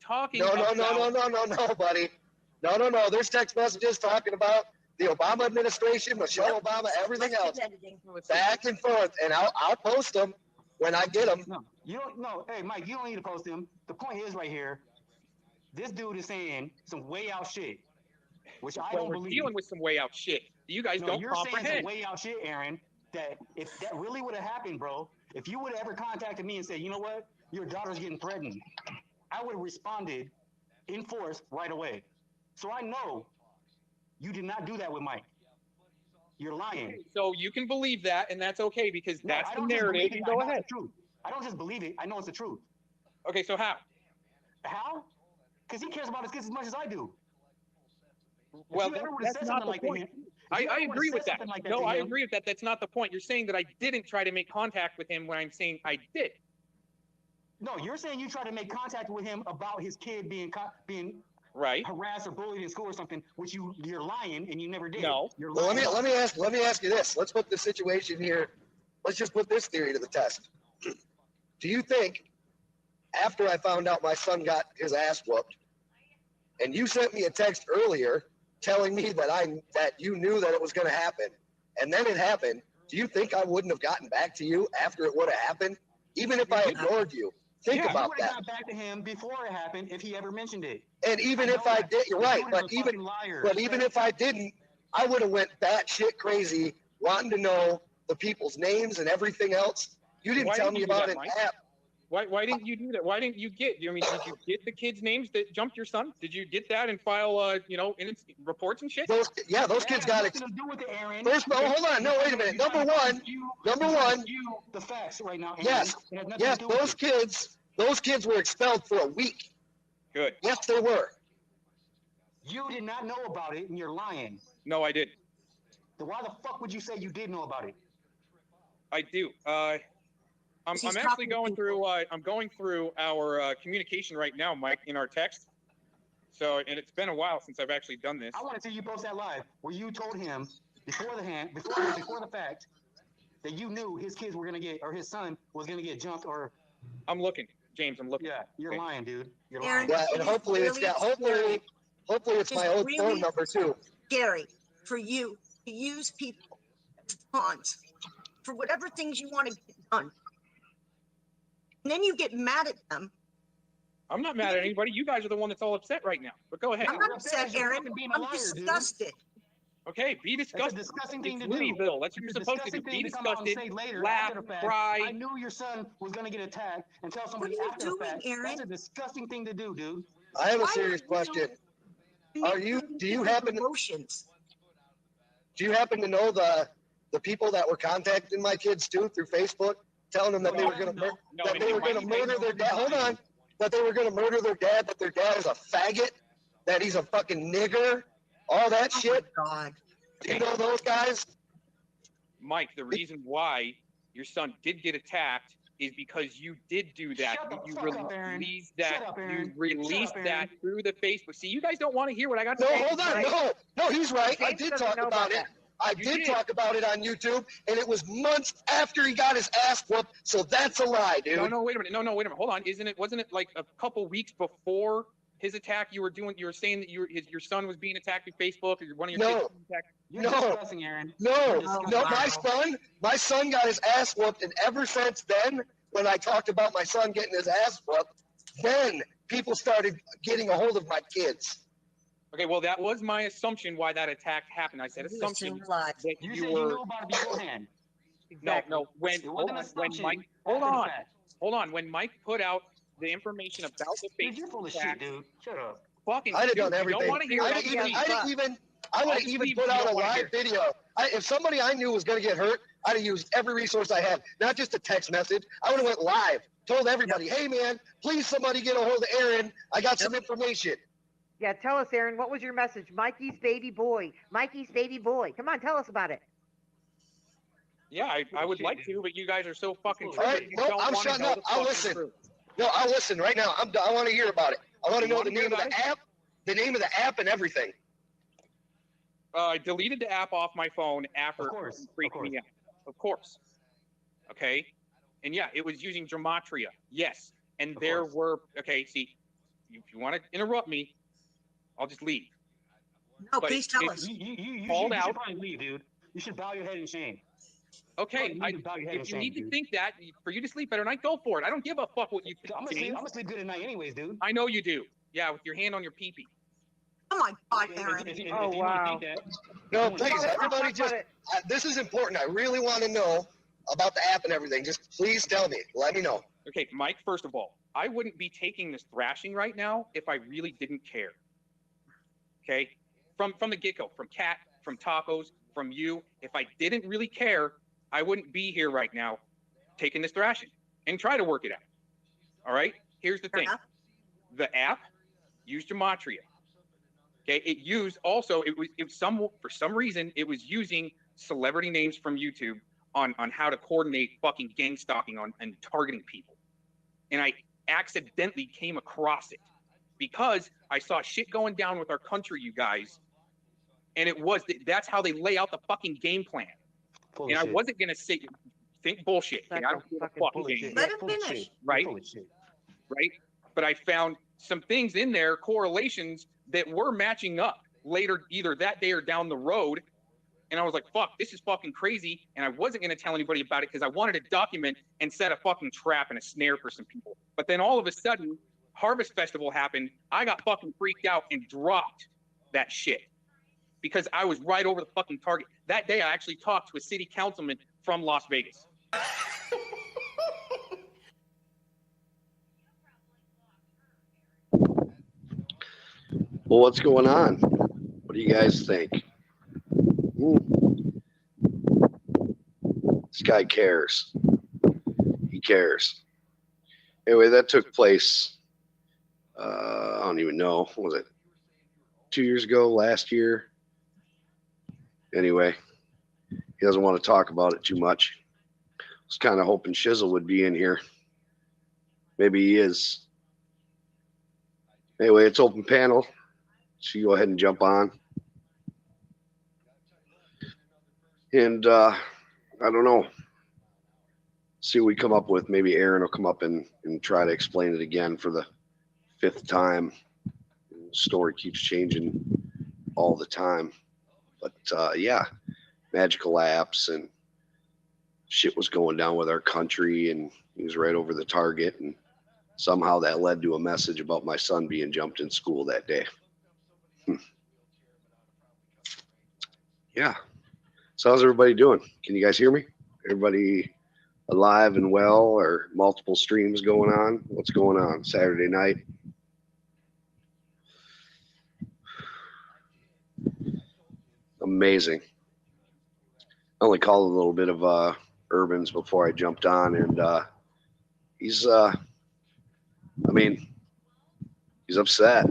talking No, buddy. No. There's text messages talking about the Obama administration, Michelle Obama, everything else, back and forth, and I'll post them when I get them. No, you don't. No, hey, Mike, you don't need to post them. The point is right here. This dude is saying some way out shit, which I don't believe. We're dealing with some way out shit. You guys don't comprehend. Saying some way out shit, Aaron. That if that really would have happened, bro, if you would have ever contacted me and said, you know what, your daughter's getting threatened, I would have responded in force right away. So I know you did not do that with Mike. You're lying. Okay, so you can believe that, and that's okay because that's the narrative. You go ahead. I don't just believe it. I know it's the truth. Okay, so how? How? Because he cares about his kids as much as I do. Well, that's not the point. I agree with that. No, I agree with that. That's not the point. You're saying that I didn't try to make contact with him when I'm saying I did. No, you're saying you tried to make contact with him about his kid being right, harassed or bullied in school or something, which you're lying and you never did. No. Well, let me ask you this. Let's put the situation here. Let's just put this theory to the test. Do you think after I found out my son got his ass whooped, and you sent me a text earlier telling me that you knew that it was going to happen, and then it happened, do you think I wouldn't have gotten back to you after it would have happened, even if I ignored you? Think about that. I would have got back to him before it happened if he ever mentioned it. And even if I did, you're right. But even if I didn't, I would have went batshit crazy wanting to know the people's names and everything else. You didn't tell me about an app. Why didn't you do that? Why didn't you get? I mean, did you get the kids' names that jumped your son? Did you get that and file, reports and shit? Those kids got it. First, hold on. No, wait a minute. Number one. The facts right now. Yes. Those kids were expelled for a week. Good. Yes, they were. You did not know about it, and you're lying. No, I didn't. Then why the fuck would you say you did know about it? I do. I'm actually going through. I'm going through our communication right now, Mike, in our text. So, and it's been a while since I've actually done this. I want to see you post that live where you told him before the fact that you knew his kids were gonna get, or his son was gonna get jumped, or. I'm looking, James. I'm looking. Yeah, you're lying, dude. You're lying. Yeah, and hopefully it's my old phone number too. Scary for you to use people as pawns for whatever things you want to get done. And then you get mad at them. I'm not mad at anybody. You guys are the one that's all upset right now. But go ahead. I'm not upset, Aaron. I'm disgusted. Okay, be disgusted. That's a disgusting thing to do. That's what you're supposed to do. Be disgusted, laugh, cry. I knew your son was going to get attacked and tell somebody after the fact. Aaron? That's a disgusting thing to do, dude. I have a serious question. Do you happen to know the people that were contacting my kids too through Facebook, telling them that they were going to murder their dad? Hold on, that they were going to murder their dad, that their dad is a faggot, that he's a fucking nigger, all that shit. God. Do you know those guys? Mike, the reason why your son did get attacked is because you did do that. You released that through the Facebook. See, you guys don't want to hear what I got to say. No, hold on. No, he's right. I did talk about it. I did talk about it on YouTube, and it was months after he got his ass whooped, so that's a lie, dude. No, wait a minute. No, wait a minute. Hold on. Wasn't it like a couple weeks before his attack? You were saying that your son was being attacked through Facebook, or one of your kids was being attacked? You're discussing, Aaron. No. My son got his ass whooped, and ever since then, when I talked about my son getting his ass whooped, then people started getting a hold of my kids. Okay, well, that was my assumption why that attack happened. I said assumption that you knew about it beforehand. No. When Mike put out the information about the Facebook you're full of shit, dude. Shut up. I'd have done everything. I would have even put out a live video. If somebody I knew was going to get hurt, I'd have used every resource I had, not just a text message. I would have went live, told everybody, hey, man, please somebody get a hold of Aaron. I got some information. Yeah, tell us, Aaron, what was your message? Mikey's baby boy. Mikey's baby boy. Come on, tell us about it. Yeah, I would like to, but you guys are so fucking all right, well, I'm shutting up. I'll listen. No, I'll listen right now. I want to hear about it. I want to know the name of the app and everything. I deleted the app off my phone after it freaked me out. Of course. Okay. And yeah, it was using Gematria. Yes. And there were, if you want to interrupt me, I'll just leave. No, But please tell us. You Called should out. probably leave, dude. You should bow your head in shame. Okay, You need to bow your head in if you shame, need to dude. think that for you to sleep better tonight, go for it. I don't give a fuck what you I'm think. gonna sleep good at night anyways, dude. I know you do. Yeah, with your hand on your pee-pee. Oh my God, Aaron. If Oh, you want to wow. think that. No, Come on, please, talk everybody, just this is important. I really want to know about the app and everything. Just please tell me. Let me know. Okay, Mike, first of all, I wouldn't be taking this thrashing right now if I really didn't care. Okay? From the get-go, from Cat, from Tacos, from you, if I didn't really care, I wouldn't be here right now taking this thrashing and try to work it out. All right? Here's the thing. The app used gematria. Okay, it used also, it was for some reason, it was using celebrity names from YouTube on how to coordinate fucking gang stalking and targeting people. And I accidentally came across it because I saw shit going down with our country, you guys. And that's how they lay out the fucking game plan. And I wasn't going to say, think bullshit. Okay? I don't give a fucking game. Let him finish. Right? Right? But I found some things in there, correlations that were matching up later, either that day or down the road. And I was like, fuck, this is fucking crazy. And I wasn't going to tell anybody about it because I wanted to document and set a fucking trap and a snare for some people. But then all of a sudden, Harvest Festival happened. I got fucking freaked out and dropped that shit because I was right over the fucking target. That day, I actually talked to a city councilman from Las Vegas. Well, what's going on? What do you guys think? This guy cares. He cares. Anyway, that took place, I don't even know, what was it 2 years ago, last year? Anyway, he doesn't want to talk about it too much. I was kind of hoping Shizzle would be in here. Maybe he is. Anyway, it's open panel. So you go ahead and jump on. And I don't know. See what we come up with. Maybe Aaron will come up and try to explain it again for the 5th time. The story keeps changing all the time. But yeah, magical apps and shit was going down with our country, and he was right over the target. And somehow that led to a message about my son being jumped in school that day. Yeah. So how's everybody doing? Can you guys hear me? Everybody alive and well, or multiple streams going on? What's going on? Saturday night? Amazing. I only called a little bit of Urban's before I jumped on, and he's he's upset.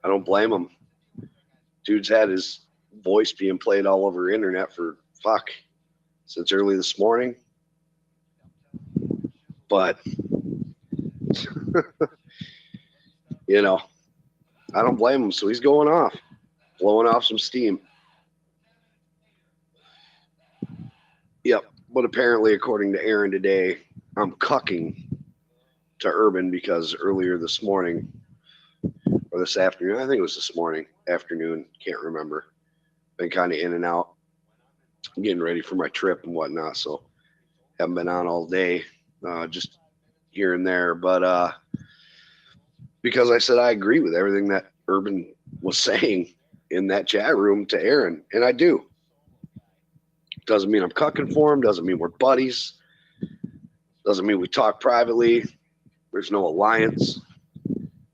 I don't blame him. Dude's had his voice being played all over the internet for since early this morning. But you know, I don't blame him. So he's going off, blowing off some steam. Yep. But apparently, according to Aaron today, I'm cucking to Urban because earlier this morning or this afternoon, I think it was this morning, afternoon, can't remember. Been kind of in and out, getting ready for my trip and whatnot. So haven't been on all day, just here and there. But because I said I agree with everything that Urban was saying in that chat room to Aaron, and I do. Doesn't mean I'm cucking for him. Doesn't mean we're buddies. Doesn't mean we talk privately. There's no alliance.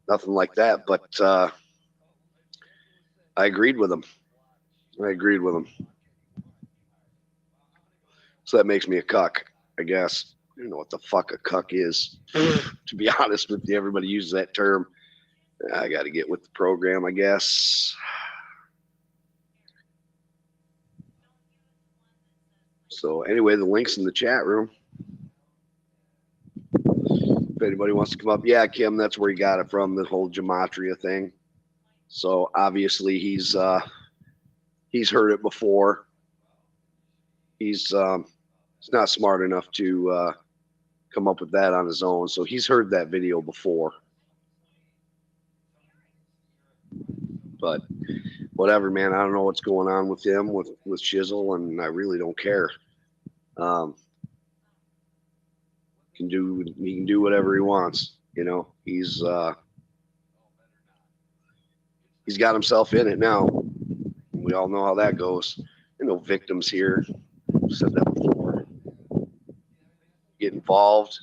Nothing like that. But I agreed with him. So that makes me a cuck, I guess. I don't know what the fuck a cuck is. To be honest with you, everybody uses that term. I got to get with the program, I guess. So anyway, the link's in the chat room. If anybody wants to come up, yeah, Kim, that's where he got it from, the whole gematria thing. So obviously he's heard it before. He's not smart enough to come up with that on his own. So he's heard that video before. But whatever, man. I don't know what's going on with him, with Shizzle, and I really don't care. He can do whatever he wants. You know, he's got himself in it now. We all know how that goes. There are no victims here. I've said that before. Get involved.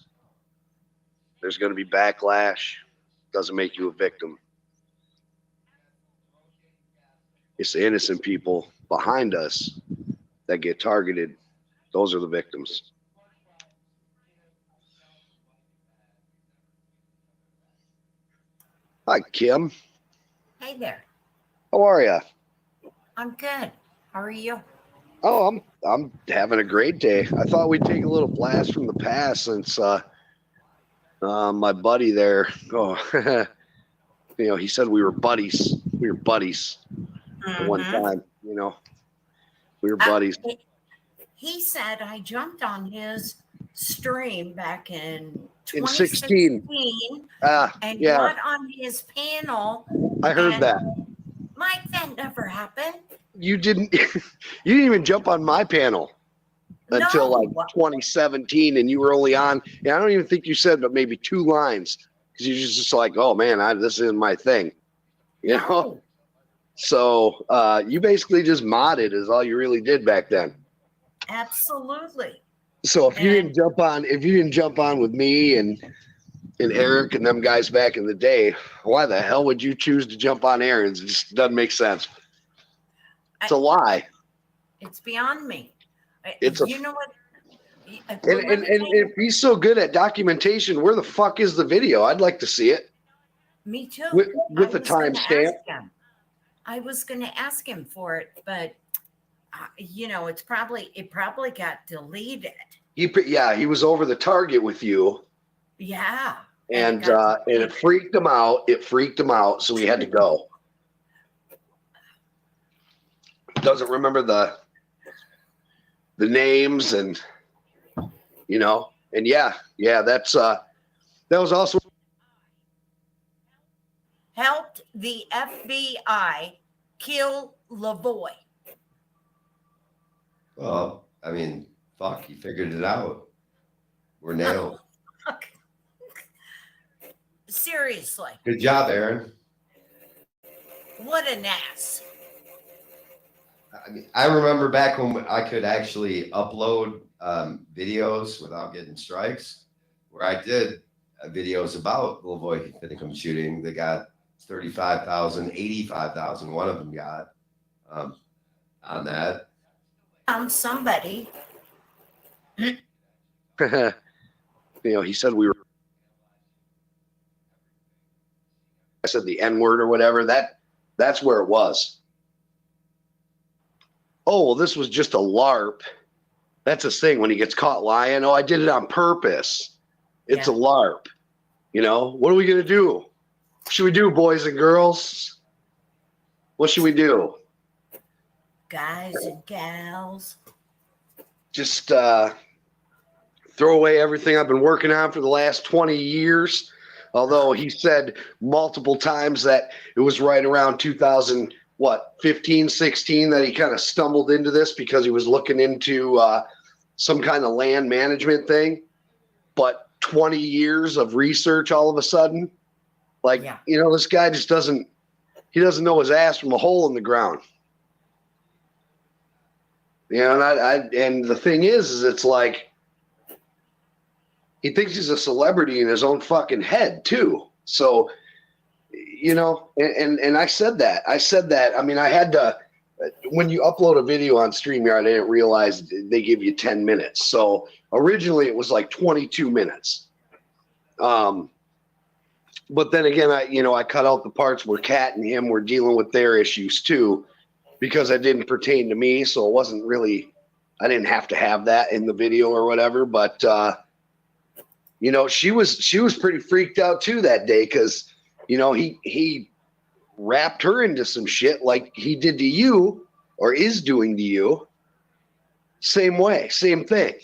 There's going to be backlash. Doesn't make you a victim. It's the innocent people behind us that get targeted. Those are the victims. Hi, Kim. Hey there. How are you? I'm good. How are you? Oh, I'm having a great day. I thought we'd take a little blast from the past since my buddy there. Oh, you know, he said we were buddies. We were buddies at one time. You know, we were buddies. He said I jumped on his stream back in 16. And yeah. got on his panel. I heard that. Mike, that never happened. You didn't even jump on my panel until like 2017, and you were only on. Yeah, I don't even think you said, but maybe 2 lines because you're just like, oh man, this isn't my thing, you know. So you basically just modded is all you really did back then. Absolutely. So if you didn't jump on with me and Eric and them guys back in the day, why the hell would you choose to jump on Aaron's? It just doesn't make sense. It's a lie. It's beyond me. You know what? And if he's so good at documentation, where the fuck is the video? I'd like to see it. Me too. With the timestamp. I was going to ask him for it, but you know, it probably got deleted. He was over the target with you. Yeah. And it freaked him out. It freaked him out, so he had to go. Doesn't remember the names and you know, and yeah, that's that was also helped the FBI kill Lavoy. Well, I mean, fuck, you figured it out. We're nailed. Seriously. Good job, Aaron. What an ass. I mean, I remember back when I could actually upload videos without getting strikes, where I did videos about Lavoy Finicum shooting. They got 35,000, 85,000. One of them got on that. Somebody. You know, he said I said the N-word or whatever. That's where it was. Oh, well, this was just a LARP. That's his thing when he gets caught lying. Oh, I did it on purpose. It's a LARP. You know, what are we going to do? What should we do, boys and girls? What should we do? Guys and gals. Just throw away everything I've been working on for the last 20 years. Although he said multiple times that it was right around 15, 16 that he kind of stumbled into this because he was looking into some kind of land management thing. But 20 years of research all of a sudden, you know, this guy just doesn't know his ass from a hole in the ground. You know, and the thing is it's like, he thinks he's a celebrity in his own fucking head too. So, you know, and I said that. I mean, I had to, when you upload a video on StreamYard, I didn't realize they give you 10 minutes. So originally it was like 22 minutes. But then again, I cut out the parts where Kat and him were dealing with their issues too, because it didn't pertain to me. So it wasn't really, I didn't have to have that in the video or whatever. But, you know, she was pretty freaked out too that day because, you know, he wrapped her into some shit like he did to you or is doing to you. Same way, same thing,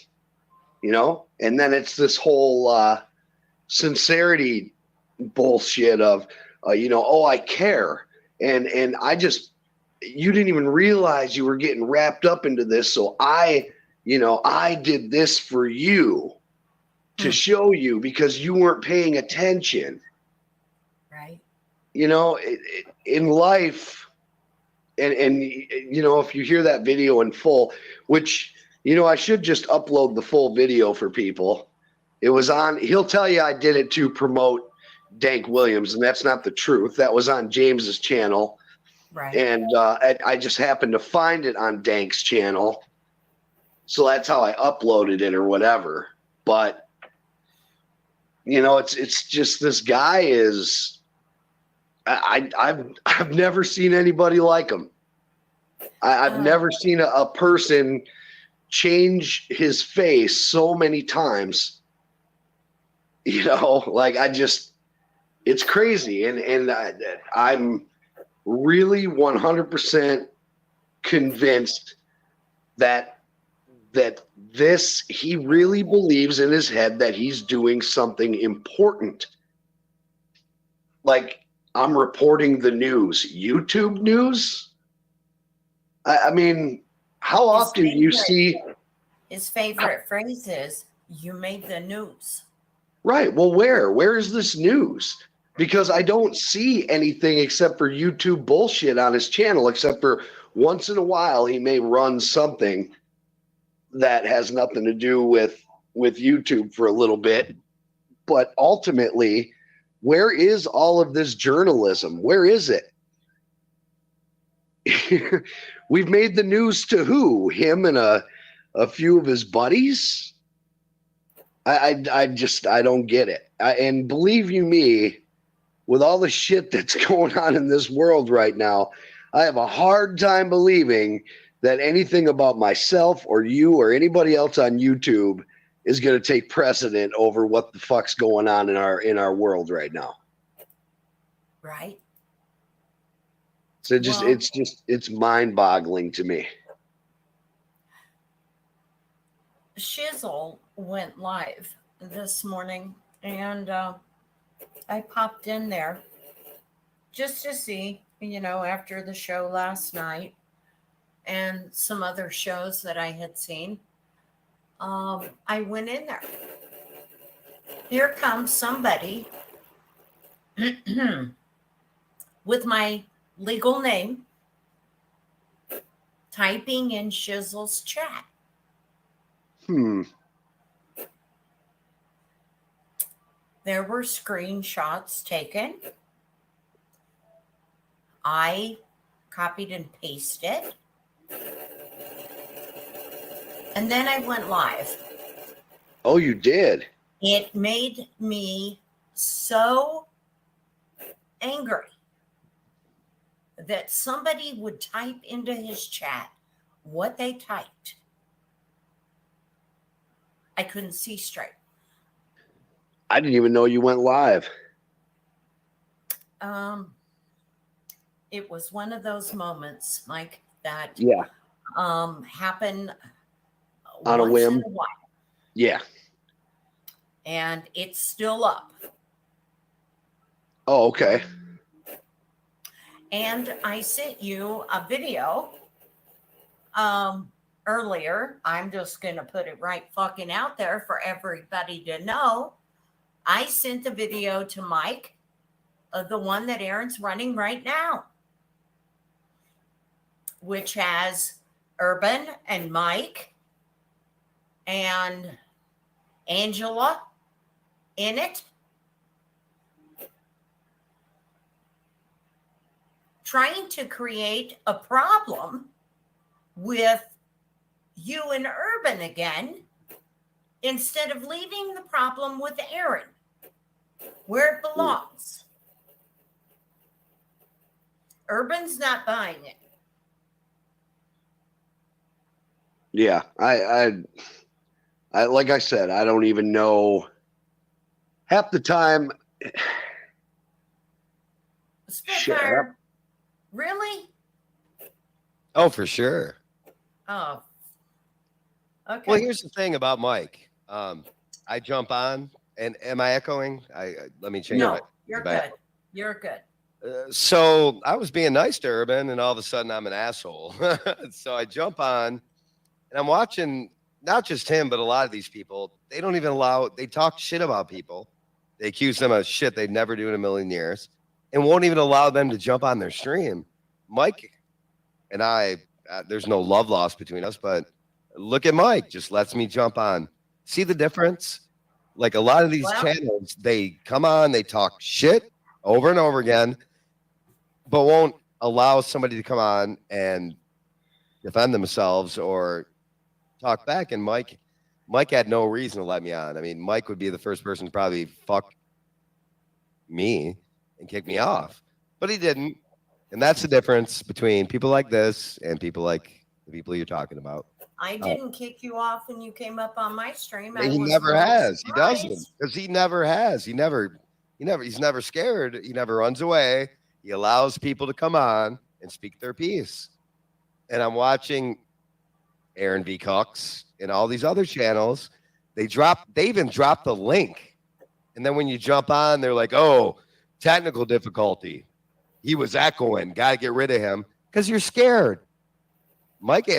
you know? And then it's this whole sincerity bullshit of, you know, oh, I care. And I just, you didn't even realize you were getting wrapped up into this. So I did this for you to show you because you weren't paying attention. Right. In life, and if you hear that video in full, which, I should just upload the full video for people. It was he'll tell you I did it to promote Dank Williams, and that's not the truth. That was on James's channel. Right. And I just happened to find it on Dank's channel. So that's how I uploaded it or whatever. But, it's just this guy is, I've never seen anybody like him. I've never seen a person change his face so many times. It's crazy. And I'm really 100% convinced that he really believes in his head that he's doing something important. Like, I'm reporting the news, YouTube news. I mean, how often do you see? His favorite phrase is, "You made the news." Right. Well, where is this news? Because I don't see anything except for YouTube bullshit on his channel, except for once in a while he may run something that has nothing to do with YouTube for a little bit. But ultimately, where is all of this journalism? Where is it? We've made the news to who? Him and a few of his buddies? I don't get it. And believe you me, with all the shit that's going on in this world right now, I have a hard time believing that anything about myself or you or anybody else on YouTube is going to take precedent over what the fuck's going on in our world right now. Right. So it's mind-boggling to me. Shizzle went live this morning, and I popped in there just to see, after the show last night and some other shows that I had seen. I went in there. Here comes somebody with my legal name typing in Shizzle's chat. There were screenshots taken. I copied and pasted. And then I went live. Oh, you did? It made me so angry that somebody would type into his chat what they typed. I couldn't see straight. I didn't even know you went live. It was one of those moments, Mike, that happen on a whim. in a while. Yeah. And it's still up. Oh, okay. And I sent you a video earlier. I'm just going to put it right fucking out there for everybody to know. I sent the video to Mike, the one that Aaron's running right now, which has Urban and Mike and Angela in it, trying to create a problem with you and Urban again, instead of leaving the problem with Aaron where it belongs. Urban's not buying it. Yeah, I like I said, I don't even know. Half the time. Spitfire, really? Oh, for sure. Oh, okay. Well, here's the thing about Mike. I jump on, and am I echoing? Let me change it. No, you're good. You're good. So I was being nice to Urban, and all of a sudden I'm an asshole. So I jump on, and I'm watching not just him, but a lot of these people. They don't even they talk shit about people. They accuse them of shit they'd never do in a million years, and won't even allow them to jump on their stream. Mike and I, there's no love lost between us, but look at Mike, just lets me jump on. See the difference? Like a lot of these channels, they come on, they talk shit over and over again, but won't allow somebody to come on and defend themselves or talk back. And Mike had no reason to let me on. I mean, Mike would be the first person to probably fuck me and kick me off, but he didn't. And that's the difference between people like this and people like the people you're talking about. I didn't kick you off when you came up on my stream. He never has. He doesn't, because he never has. He's never scared. He never runs away. He allows people to come on and speak their piece. And I'm watching Aaron V. Cox and all these other channels. They even dropped the link. And then when you jump on, they're like, oh, technical difficulty. He was echoing. Got to get rid of him because you're scared. Mike,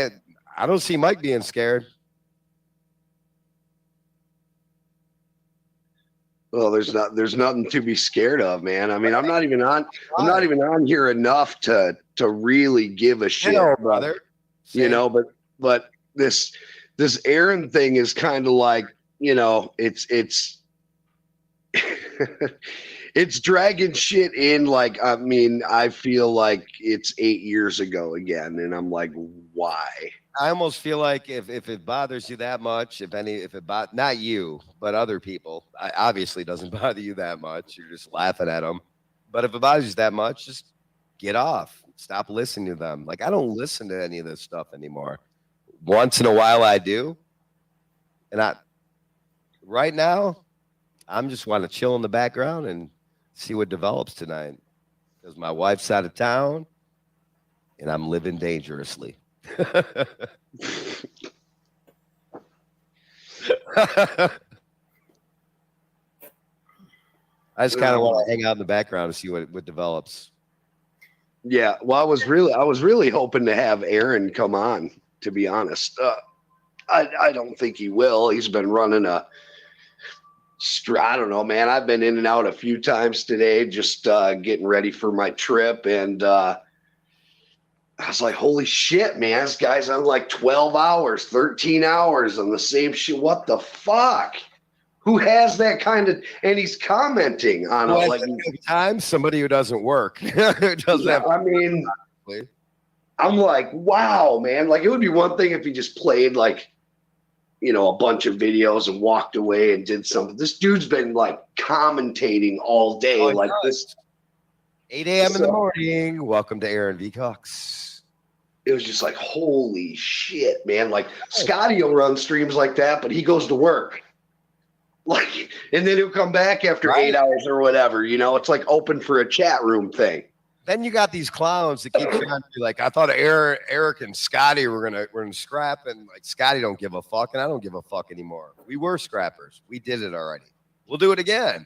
I don't see Mike being scared. Well, there's nothing to be scared of, man. I mean, I'm not even on here enough to really give a shit, brother. You know, but this Aaron thing is kind of like, you know, it's it's dragging shit in. Like, I mean, I feel like it's 8 years ago again, and I'm like, why? I almost feel like if it bothers you that much, not you, but other people, obviously doesn't bother you that much. You're just laughing at them. But if it bothers you that much, just get off. Stop listening to them. Like, I don't listen to any of this stuff anymore. Once in a while I do. And right now, I'm just want to chill in the background and see what develops tonight. Because my wife's out of town and I'm living dangerously. I just kind of want to hang out in the background and see what develops. Yeah, well, I was really hoping to have Aaron come on, to be honest. I don't think he will. He's been running I don't know, man. I've been in and out a few times today, just getting ready for my trip, and I was like, holy shit, man, this guy's on like 12 hours, 13 hours on the same shit. What the fuck? Who has that kind of, and he's commenting on it like time, somebody who doesn't work. Who doesn't have, I mean, I'm like, wow, man. Like, it would be one thing if he just played like, you know, a bunch of videos and walked away and did something. This dude's been like commentating all day, like this. 8 a.m. in the morning. Welcome to Aaron V. Cox. It was just like, holy shit, man. Like, Scotty will run streams like that, but he goes to work. Like, and then he'll come back after 8 hours or whatever. You know, it's like open for a chat room thing. Then you got these clowns that keep trying to be like, I thought Eric and Scotty were gonna scrap, and like Scotty don't give a fuck, and I don't give a fuck anymore. We were scrappers. We did it already. We'll do it again.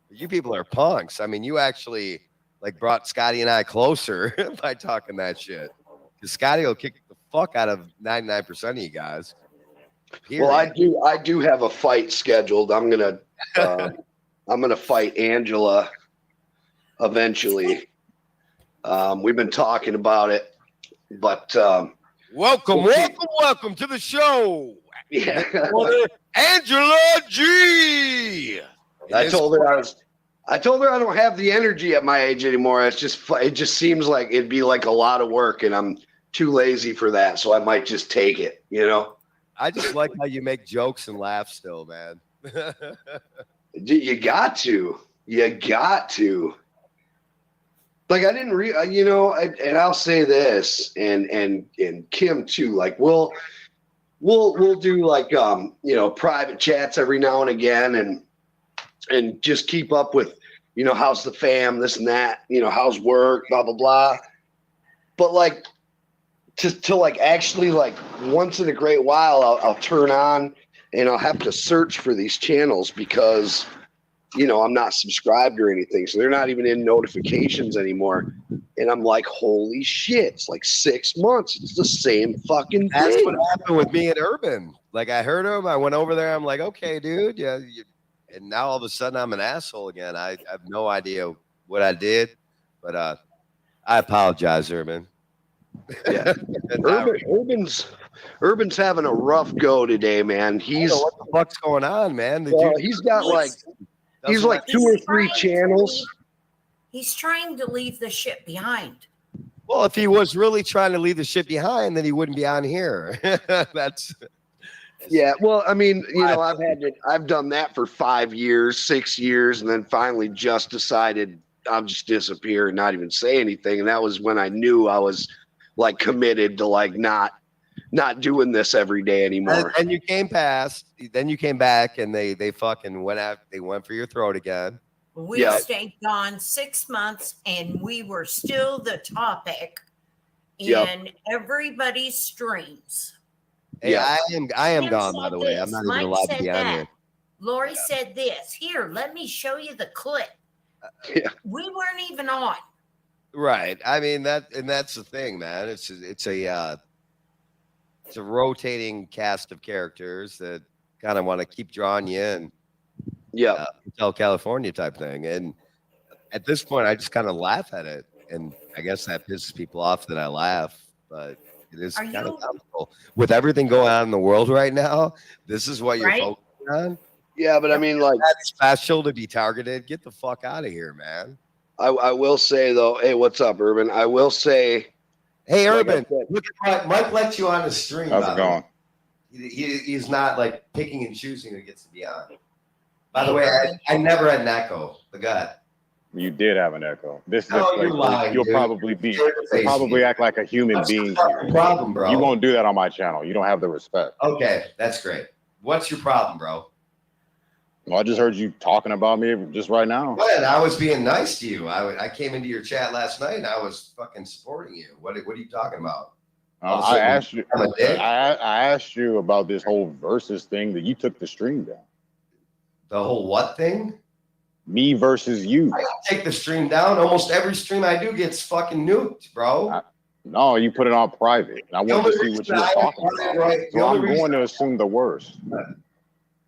But you people are punks. I mean, you actually like brought Scotty and I closer by talking that shit. Because Scotty will kick the fuck out of 99% of you guys. Period. Well, I do have a fight scheduled. I'm gonna fight Angela eventually. We've been talking about it, but welcome to the show. Yeah, Angela G. I told her I don't have the energy at my age anymore. It just seems like it'd be like a lot of work, and I'm too lazy for that. So I might just take it, you know. I just like how you make jokes and laugh still, man. You got to. Like, I didn't you know, and I'll say this, and Kim too. Like, we'll do like you know, private chats every now and again, and just keep up with, you know, how's the fam, this and that, you know, how's work, blah blah blah. But like, to like actually like once in a great while, I'll turn on and I'll have to search for these channels because you know, I'm not subscribed or anything. So they're not even in notifications anymore. And I'm like, holy shit, it's like 6 months. It's the same fucking That's thing. what happened with me and Urban. Like I heard him, I went over there. I'm like, okay, dude, yeah. And now all of a sudden I'm an asshole again. I have no idea what I did, but I apologize, Urban. Yeah. Urban's having a rough go today, man. What the fuck's going on, man? He's got like 2 or 3 channels. He's trying to leave the shit behind. Well, if he was really trying to leave the shit behind, then he wouldn't be on here. Yeah, well, I mean, you know, I've done that for 5 years, 6 years, and then finally just decided I'll just disappear and not even say anything. And that was when I knew I was like committed to like not doing this every day anymore. And you came past, then you came back, and they fucking went out. They went for your throat again. We stayed gone 6 months, and we were still the topic in everybody's streams. Hey, I am gone, by the way. I'm not even allowed to be on here. Lori said this. Here, let me show you the clip. We weren't even on. Right. I mean that's the thing, man. It's a rotating cast of characters that kind of want to keep drawing you in. Yeah. Hotel California type thing. And at this point, I just kind of laugh at it. And I guess that pisses people off that I laugh, but it is kind of comical. With everything going on in the world right now, this is what you're focusing on. Yeah, but I mean, like, that's special to be targeted. Get the fuck out of here, man. I will say though, hey, what's up, Urban? I will say, hey, Urban, look at Mike lets you on his stream. How's it going? He's not like picking and choosing who gets to be on. By the way, I never had an echo. The gut. You did have an echo. This is you'll probably act like a human being. Problem, bro. You won't do that on my channel. You don't have the respect. Okay, that's great. What's your problem, bro? Well, I just heard you talking about me just right now. Well, I was being nice to you. I came into your chat last night and I was fucking supporting you. What are you talking about? I asked you. I asked you about this whole versus thing that you took the stream down. The whole what thing? Me versus you. I don't take the stream down. Almost every stream I do gets fucking nuked, bro. No, you put it on private. I wanted to see what you were talking about. Right. So I'm going to assume the worst.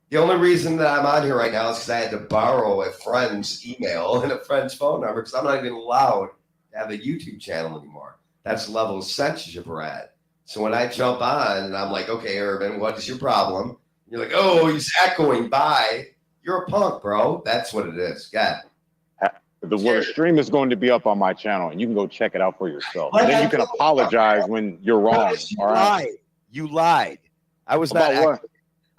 The only reason that I'm on here right now is because I had to borrow a friend's email and a friend's phone number because I'm not even allowed to have a YouTube channel anymore. That's the level of censorship we're at. So when I jump on and I'm like, okay, Urban, what is your problem? You're like, oh, he's echoing. Bye. You're a punk, bro. That's what it is. God. The stream is going to be up on my channel, and you can go check it out for yourself. And then you can apologize when you're wrong. All right. You lied. I was not.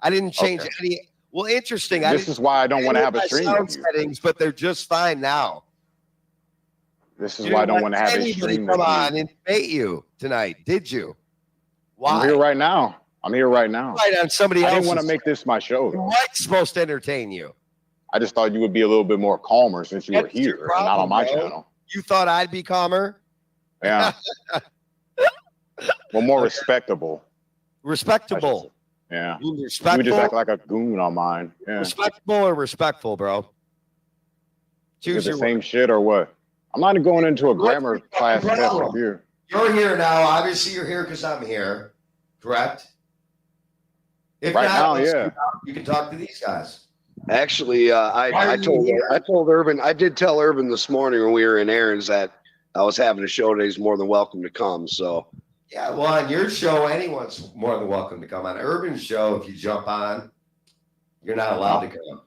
I didn't change any. Well, interesting. This is why I don't want to have a stream with you. Settings, but they're just fine now. This is why I don't want to have a stream with you. Come on and debate you tonight, did you? Why? I'm here right now. Right on somebody else. I didn't want to make this my show. What's supposed to entertain you? I just thought you would be a little bit more calmer since you were here and not on my channel. You thought I'd be calmer? Yeah. Well, more respectable. Respectable. Yeah. You would just act like a goon on mine. Yeah. Respectable or respectful, bro? Choose the same shit or what? I'm not going into a grammar class test up here. You're here now. Obviously, you're here because I'm here. Correct? If right now, yeah. You can talk to these guys. Actually, I told Urban, I did tell Urban this morning when we were in Aaron's that I was having a show today. He's more than welcome to come. So yeah, well, on your show, anyone's more than welcome to come. On Urban's show, if you jump on, you're not allowed to come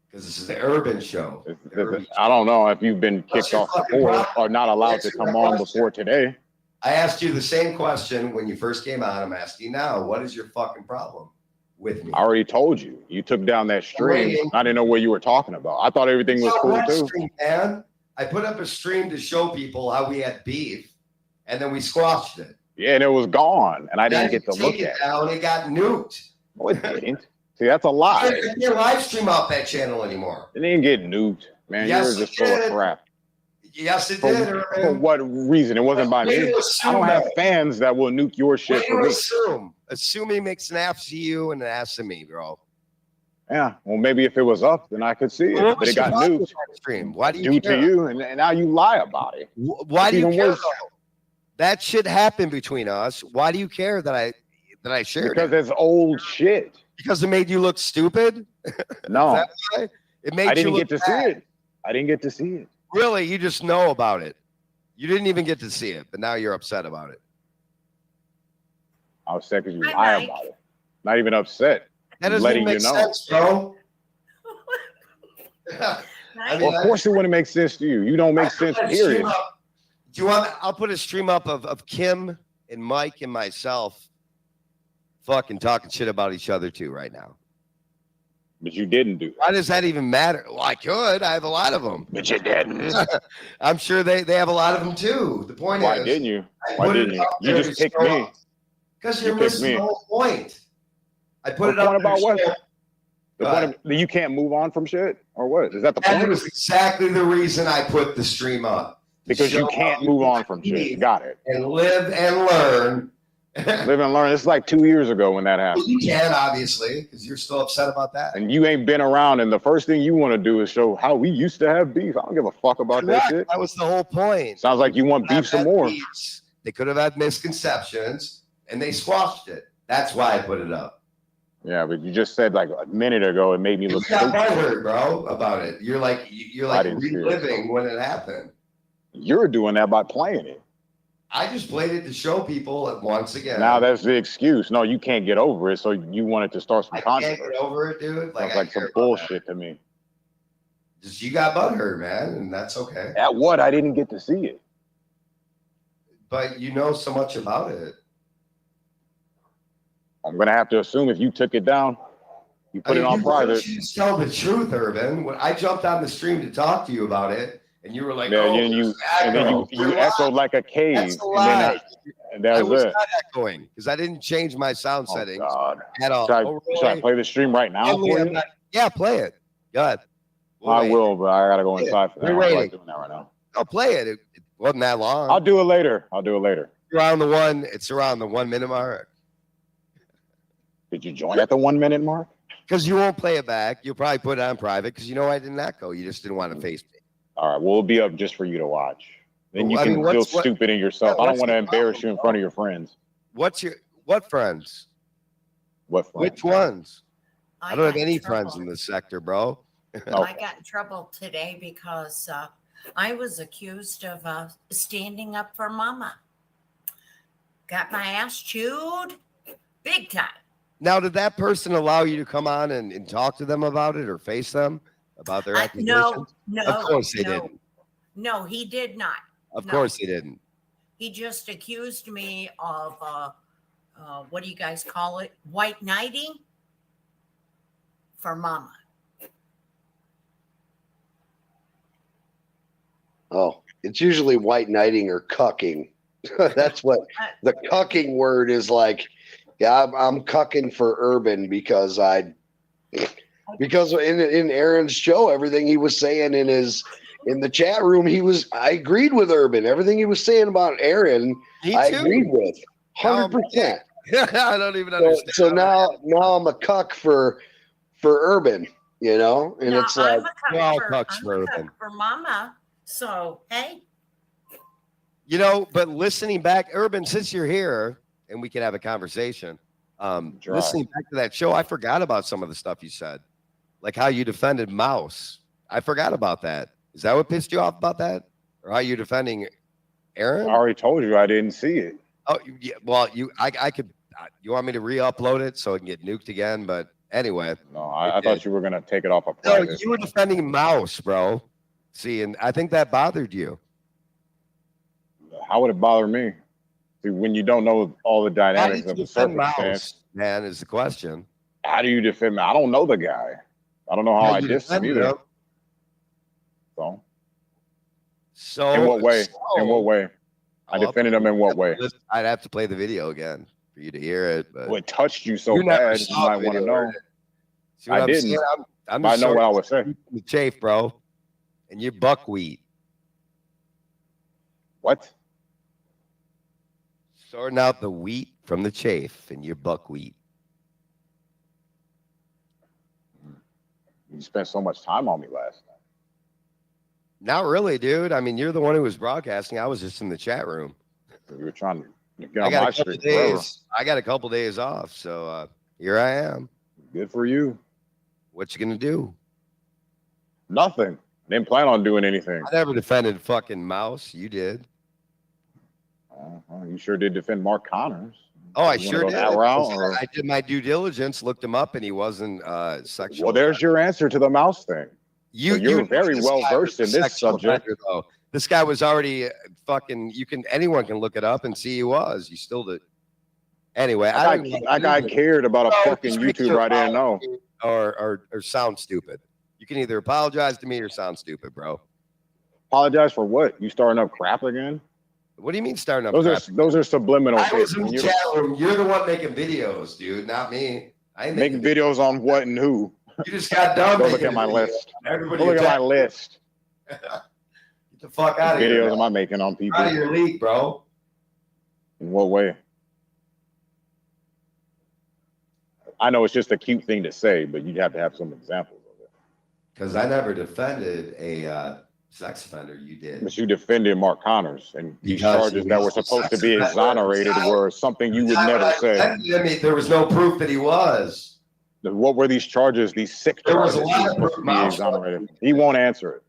because this is the Urban show. I don't know if you've been kicked off before or not allowed to come on before today. I asked you the same question when you first came on. I'm asking now, what is your fucking problem with me? I already told you. You took down that stream. I didn't know what you were talking about. I thought everything was cool too. Stream, man. I put up a stream to show people how we had beef, and then we squashed it. Yeah, and it was gone, and I didn't get to look at it. Now it got nuked. No, it didn't. See, that's a lie. I can't live stream off that channel anymore. It didn't get nuked, man. Yes, you were just full of crap. Yes, it did. For what reason? It wasn't by me. I don't have fans that will nuke your shit for me. Assuming makes an ass of you and an ass of me, bro. Yeah, well, maybe if it was up, then I could see it, What but was it your got problem nuked with that stream? Why do you due care? to you, and now you lie about it. Why It's do you even care? worse. Though? That shit happened between us. Why do you care that I shared Because it? it's old shit. Because it made you look stupid? No, Is that why? It made I you didn't look get to bad. see it. I didn't get to see it. Really, you just know about it. You didn't even get to see it, but now you're upset about it. I was upset because you Hi, lie Mike. about it. Not even upset. That I'm doesn't letting even make you know. sense, bro. Right? Well, of course it wouldn't make sense to you. You don't make sense, period. Do you want? I'll put a stream up of Kim and Mike and myself fucking talking shit about each other too right now. But you didn't do Why that. does that even matter? Well, I could. I have a lot of them. But you didn't. I'm sure they have a lot of them too. The point Why is, didn't you? I Why put didn't it you? up You there just to picked show me. up. Because You you're picked missing me. the whole point. I put The it up point there about to what? show- The Go point ahead. of, that you can't move on from shit, or what? Is that the That point? was exactly the reason I put the stream up. To Because you show can't how move you on from can shit. Got it. and live and learn. Live and learn. It's like 2 years ago when that happened. You can, obviously, because you're still upset about that. And you ain't been around, and the first thing you want to do is show how we used to have beef. I don't give a fuck about that Correct. shit. That was the whole point. Sounds like you want beef some more. They could have had misconceptions, and they squashed it. That's why I put it up. Yeah, but you just said like a minute ago it made me You look got stupid. butthurt, bro, about it. You're like didn't see it. reliving when it happened. You're doing that by playing it. I just played it to show people once again. Now that's the excuse. No, you can't get over it, so you wanted to start some I can't controversy. get over it, dude. Sounds I like some care about that. bullshit to me. Just you got butthurt, man, and that's okay. At what? I didn't get to see it. But you know so much about it. I'm gonna have to assume if you took it down, you put it on private. You just tell the truth, Urban. When I jumped on the stream to talk to you about it, and you were like, Yeah, "Oh, and then you echoed like a cave. That's a And lie. and that I was was it. not echoing because I didn't change my sound Oh, settings God. at all. Should I, Oh, should I really? play the stream right now Really, for I'm you? not- yeah, play it. Go ahead. I Wait. will, but I gotta go Yeah, inside for that. we're I don't feel like waiting. doing that right now. I'll play it. It wasn't that long. I'll do it later. I'll do it later. around the one. It's around the 1 minute mark. Did you join at the 1 minute mark? Because you won't play it back. You'll probably put it on private because you know I didn't echo. You just didn't want to face me. All right, well, it'll be up just for you to watch. Then you Well, I can mean, feel what's- what- stupid in yourself. yeah, I don't what's want to the embarrass you in problem, front of your friends. What friends? What friends? Which ones? I don't have got in any trouble. friends in this sector, bro. Oh. I got in trouble today because I was accused of standing up for Mama. Got my ass chewed big time. Now, did that person allow you to come on and talk to them about it or face them about their accusations? No, Of course they no. didn't. No, he did not. Of No. course they didn't. He just accused me of what do you guys call it? White knighting for Mama. Oh, it's usually white knighting or cucking. That's what the cucking word is like. Yeah, I'm cucking for Urban because in Aaron's show, everything he was saying in the chat room, I agreed with Urban. Everything he was saying about Aaron, Me I too. agreed with 100%. I don't even understand. So now I'm a cuck for Urban, you know, and Now, it's like, I'm a cuck We're all for, cucks I'm for a cuck Urban. for Mama. So hey, You know, but listening back, Urban, since you're here and we can have a conversation, listening back to that show, I forgot about some of the stuff you said, like how you defended Mouse. I forgot about that. Is that what pissed you off about that? Or how you defending Aaron? I already told you I didn't see it. Oh, yeah, well, I could, you want me to re-upload it so it can get nuked again? But anyway. No, I thought you were going to take it off of No, private. you were defending Mouse, bro. See, and I think that bothered you. How would it bother me? See, when you don't know all the How dynamics did of you the defend circumstance, Mouse, man, is the question. how do you defend me? I don't know the guy. I don't know how I you dissed him defended either. him. So, in what way? In what way? I Well, defended him in what way? I'd have to play the video again for you to hear it. But What touched you so You never bad? You saw might the want to video, know. see what I I'm didn't. saying? I'm But I just know what I sorting would say. the chafe, bro. And you're buckwheat. What? Sorting out the wheat from the chafe, and you're buckwheat. You spent so much time on me last night. Not really, dude. I mean, you're the one who was broadcasting. I was just in the chat room. You were trying to get on my street forever. I got a couple days off, so here I am. Good for you. What you gonna do? Nothing. Didn't plan on doing anything. I never defended fucking Mouse. You did. Well, you sure did defend Mark Connors. Oh, I sure did. That route, or? I did my due diligence, looked him up, and he wasn't sexual. Well, there's your answer to the Mouse thing. You're very well versed in this subject. Though. This guy was already fucking. Anyone can look it up and see he was. You still did. Anyway, that guy cared about a fucking YouTuber I didn't know. Or sound stupid. You can either apologize to me or sound stupid, bro. Apologize for what? You starting up crap again? What do you mean starting up crap? Those are subliminal. I was in the chat room. You're the one making videos, dude, not me. I ain't making videos on what and who. You just got done. Go look at my list. Everybody look at my list. Get the fuck out of here. Videos am I making on people? Out of your league, bro. In what way? I know it's just a cute thing to say, but you'd have to have some examples of it. Because I never defended a sex offender. You did. But you defended Mark Connors, and these charges that were supposed to be exonerated were something you would never say. I mean, there was no proof that he was. What were these charges? These sick charges? There was a lot of proof to be exonerated. He won't answer it.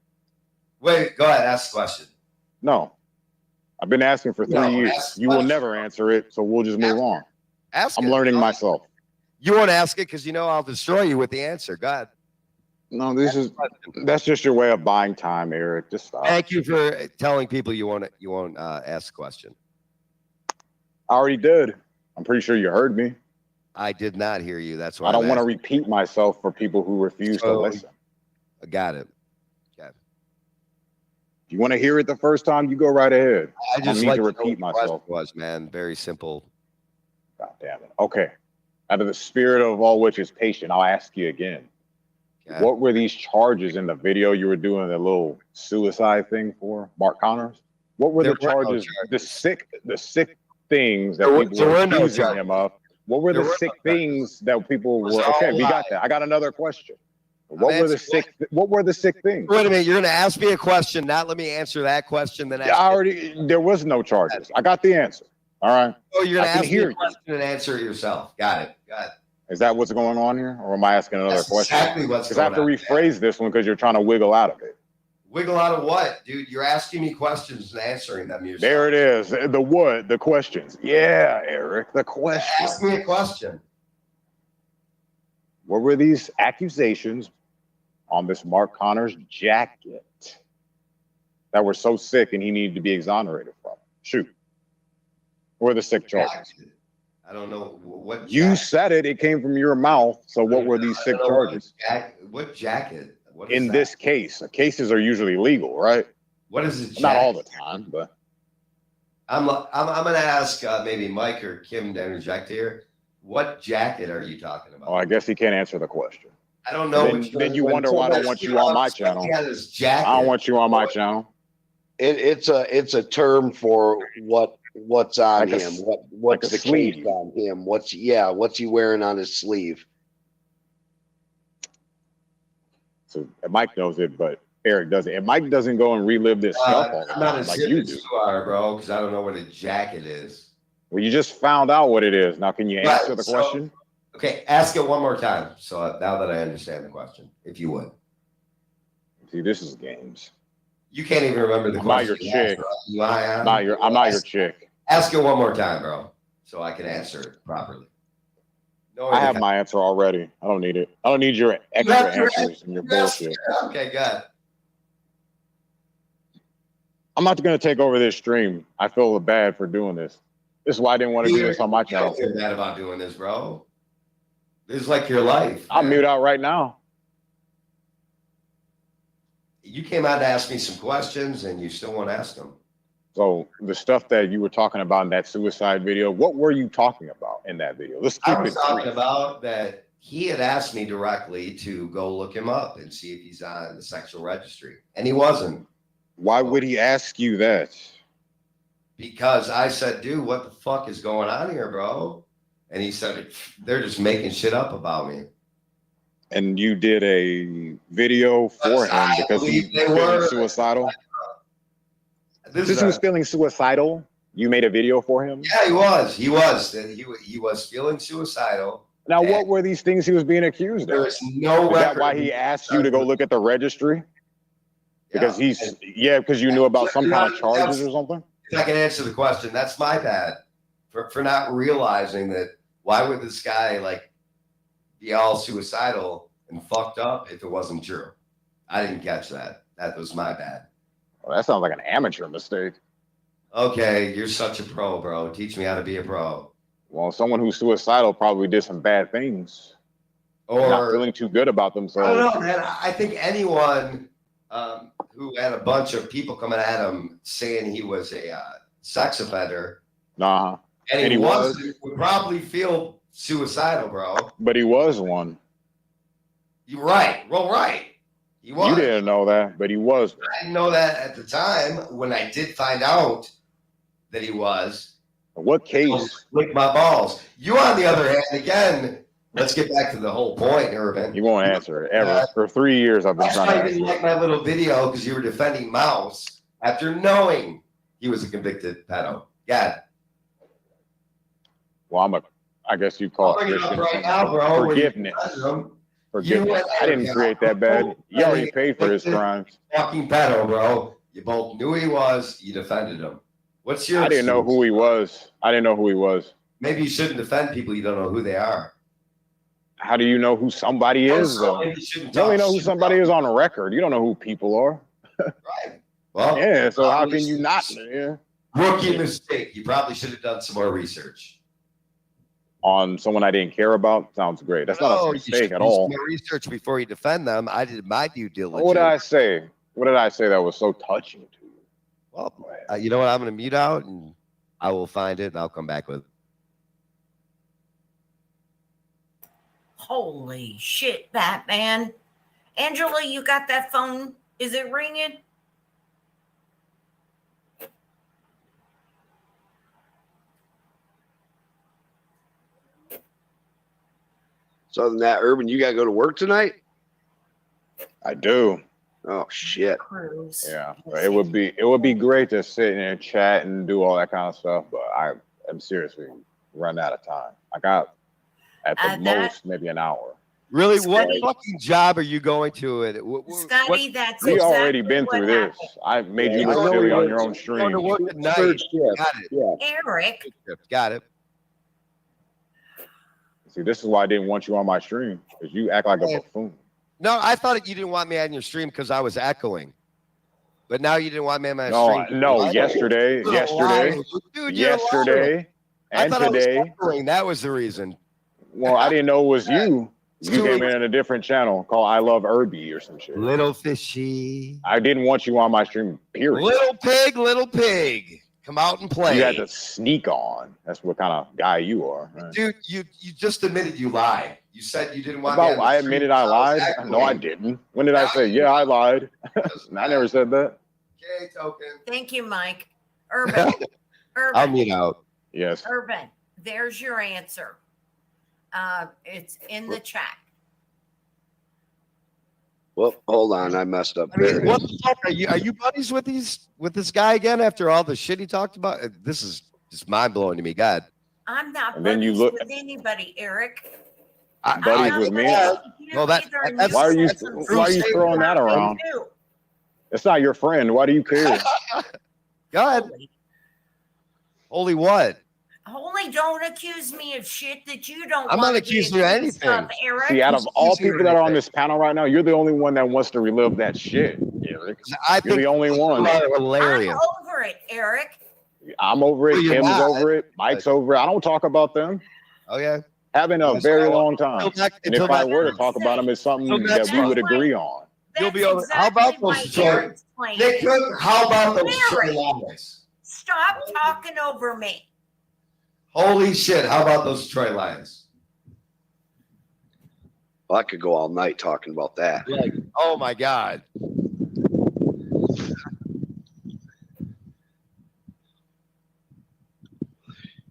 Wait, go ahead. Ask the question. No. I've been asking for 3 years. You will never answer it, so we'll just move on. I'm learning myself. You won't ask it because you know I'll destroy you with the answer. Go ahead. No, that's just your way of buying time, Eric. Just stop. Thank you for telling people you won't ask the question. I already did. I'm pretty sure you heard me. I did not hear you. That's why I don't want to repeat myself for people who refuse to listen. I got it. Okay. If you want to hear it the first time, you go right ahead. I just need like to repeat myself. Was man very simple. God damn it. Okay. Out of the spirit of all which is patient, I'll ask you again. Okay. What were these charges in the video you were doing the little suicide thing for, Mark Connors? What were the charges? The sick things that people were accusing him of. What were the sick things that people were? Okay, we got that. I got another question. What were the sick things? Wait a minute, you're gonna ask me a question, not let me answer that question. Then there was no charges. I got the answer. All right. Oh, you're gonna ask me a question and answer it yourself. Got it. Is that what's going on here, or am I asking another question? Exactly what's going on. Because I have to rephrase this one because you're trying to wiggle out of it. Wiggle out of what, dude? You're asking me questions and answering them yourself. There it is. The what? The questions. Yeah, Eric. The question. Ask me a question. What were these accusations on this Mark Connors jacket that were so sick and he needed to be exonerated from? Shoot. What were the sick charges? I don't know what. You said it. It came from your mouth. So what were these sick charges? What jacket? What in this case, cases are usually legal, right? What is it? Not all the time, but I'm gonna ask maybe Mike or Kim to interject here. What jacket are you talking about? Oh, I guess he can't answer the question. I don't know. Then you wonder why I don't want you on my channel. I don't want you on my channel. It's a term for what's on him. What's the case on him? What's he wearing on his sleeve? So Mike knows it, but Eric doesn't. And Mike doesn't go and relive this stuff all the I'm not time as like hip you as do. you are, bro, because I don't know what a jacket is. Well, you just found out what it is. Now, can you answer the question? Okay, ask it one more time. So now that I understand the question, if you would. See, this is games. You can't even remember the question. Not your chick. I'm not your chick. Ask it one more time, bro, so I can answer it properly. No, I have my answer already. I don't need it. I don't need your extra answers and your bullshit. Okay, good. I'm not going to take over this stream. I feel bad for doing this. This is why I didn't want to do this on my channel. I don't feel bad about doing this, bro. This is like your life. I'll mute out right now. You came out to ask me some questions, and you still won't ask them. So the stuff that you were talking about in that suicide video, what were you talking about in that video? Let's keep I was talking about that he had asked me directly to go look him up and see if he's on the sexual registry, and he wasn't. Why would he ask you that? Because I said, dude, what the fuck is going on here, bro? And he said, they're just making shit up about me. And you did a video for him because he was feeling suicidal? Since he was feeling suicidal, you made a video for him? Yeah, he was. He was feeling suicidal. Now, what were these things he was being accused of? There was no record. Is that why he asked you to go look at the registry? Because because you knew about some kind of charges or something? If I can answer the question, that's my bad for not realizing that. Why would this guy like be all suicidal and fucked up if it wasn't true? I didn't catch that. That was my bad. Well, that sounds like an amateur mistake. Okay, you're such a pro, bro. Teach me how to be a pro. Well, someone who's suicidal probably did some bad things. Or not feeling too good about themselves. I don't know, man. I think anyone who had a bunch of people coming at him saying he was a sex offender. Nah. And he would probably feel suicidal, bro. But he was one. You're right. Well, right. He was. You didn't know that, but he was. I didn't know that at the time. When I did find out that he was. What case? Lick my balls. You, on the other hand, again, let's get back to the whole point, Urban. You won't answer it ever. For 3 years, I've been trying to answer. I didn't like my little video because you were defending Mouse after knowing he was a convicted pedo. Yeah. Well, I guess you call it right now, bro. Forgiveness. Forgiveness. I didn't create that bad. You already paid for his crimes. Fucking pedo, bro. You both knew he was. You defended him. What's your? I didn't know who he was. I didn't know who he was. Maybe you shouldn't defend people you don't know who they are. How do you know who somebody is? You only know who somebody is on a record. You don't know who people are. Right. Well. Yeah. So how can you not? Yeah. Rookie mistake. You probably should have done some more research. On someone I didn't care about sounds great. That's not a mistake at all. Research before you defend them. I did my due diligence. What did I say? What did I say that was so touching to you? Well, you know what? I'm going to mute out and I will find it and I'll come back with it. Holy shit, Batman. Angela, you got that phone? Is it ringing? So other than that, Urban, you got to go to work tonight? I do. Oh shit. Yeah, it would be great to sit and chat and do all that kind of stuff, but I'm seriously running out of time. I got at the most maybe an hour. Really? Scotty, what fucking job are you going to? Scotty, that's we already been through this. I made you look silly on your own stream. Got it. Yeah. Eric. Got it. See, this is why I didn't want you on my stream, because you act like a buffoon. No, I thought you didn't want me on your stream because I was echoing. But now you didn't want me on my stream. No, yesterday, and today. That was the reason. Well, I didn't know it was you. You came in a different channel called I Love Irby or some shit. Little fishy. I didn't want you on my stream, period. Little pig. Come out and play. You had to sneak on. That's what kind of guy you are. Right? Dude, you just admitted you lied. You said you didn't want me on the I admitted I lied? No, I didn't. When did I say, yeah, I lied? I never said that. Okay, token. Thank you, Mike. Urban. I'll mute out. Yes. Urban, there's your answer. It's in the chat. Well, hold on, I messed up. What the fuck are you buddies with this guy again after all the shit he talked about? This is just mind blowing to me. God. I'm not buddies with anybody, Eric. Buddies with me? No, that's why are you throwing that around? It's not your friend. Why do you care? God. Holy what? Holy, don't accuse me of shit that you don't. I'm not accusing you of anything. Eric. See, out of all people that are on this panel right now, you're the only one that wants to relive that shit, Eric. You're the only one. Hilarious. I'm over it, Eric. I'm over it. Kim's over it. Mike's over it. I don't talk about them. Oh yeah. Having a very long time. And if I were to talk about them, it's something that we would agree on. You'll be over. How about those Troy? How about those Troy Lions? Stop talking over me. Holy shit! How about those Troy Lions? Well, I could go all night talking about that. Like, oh my god!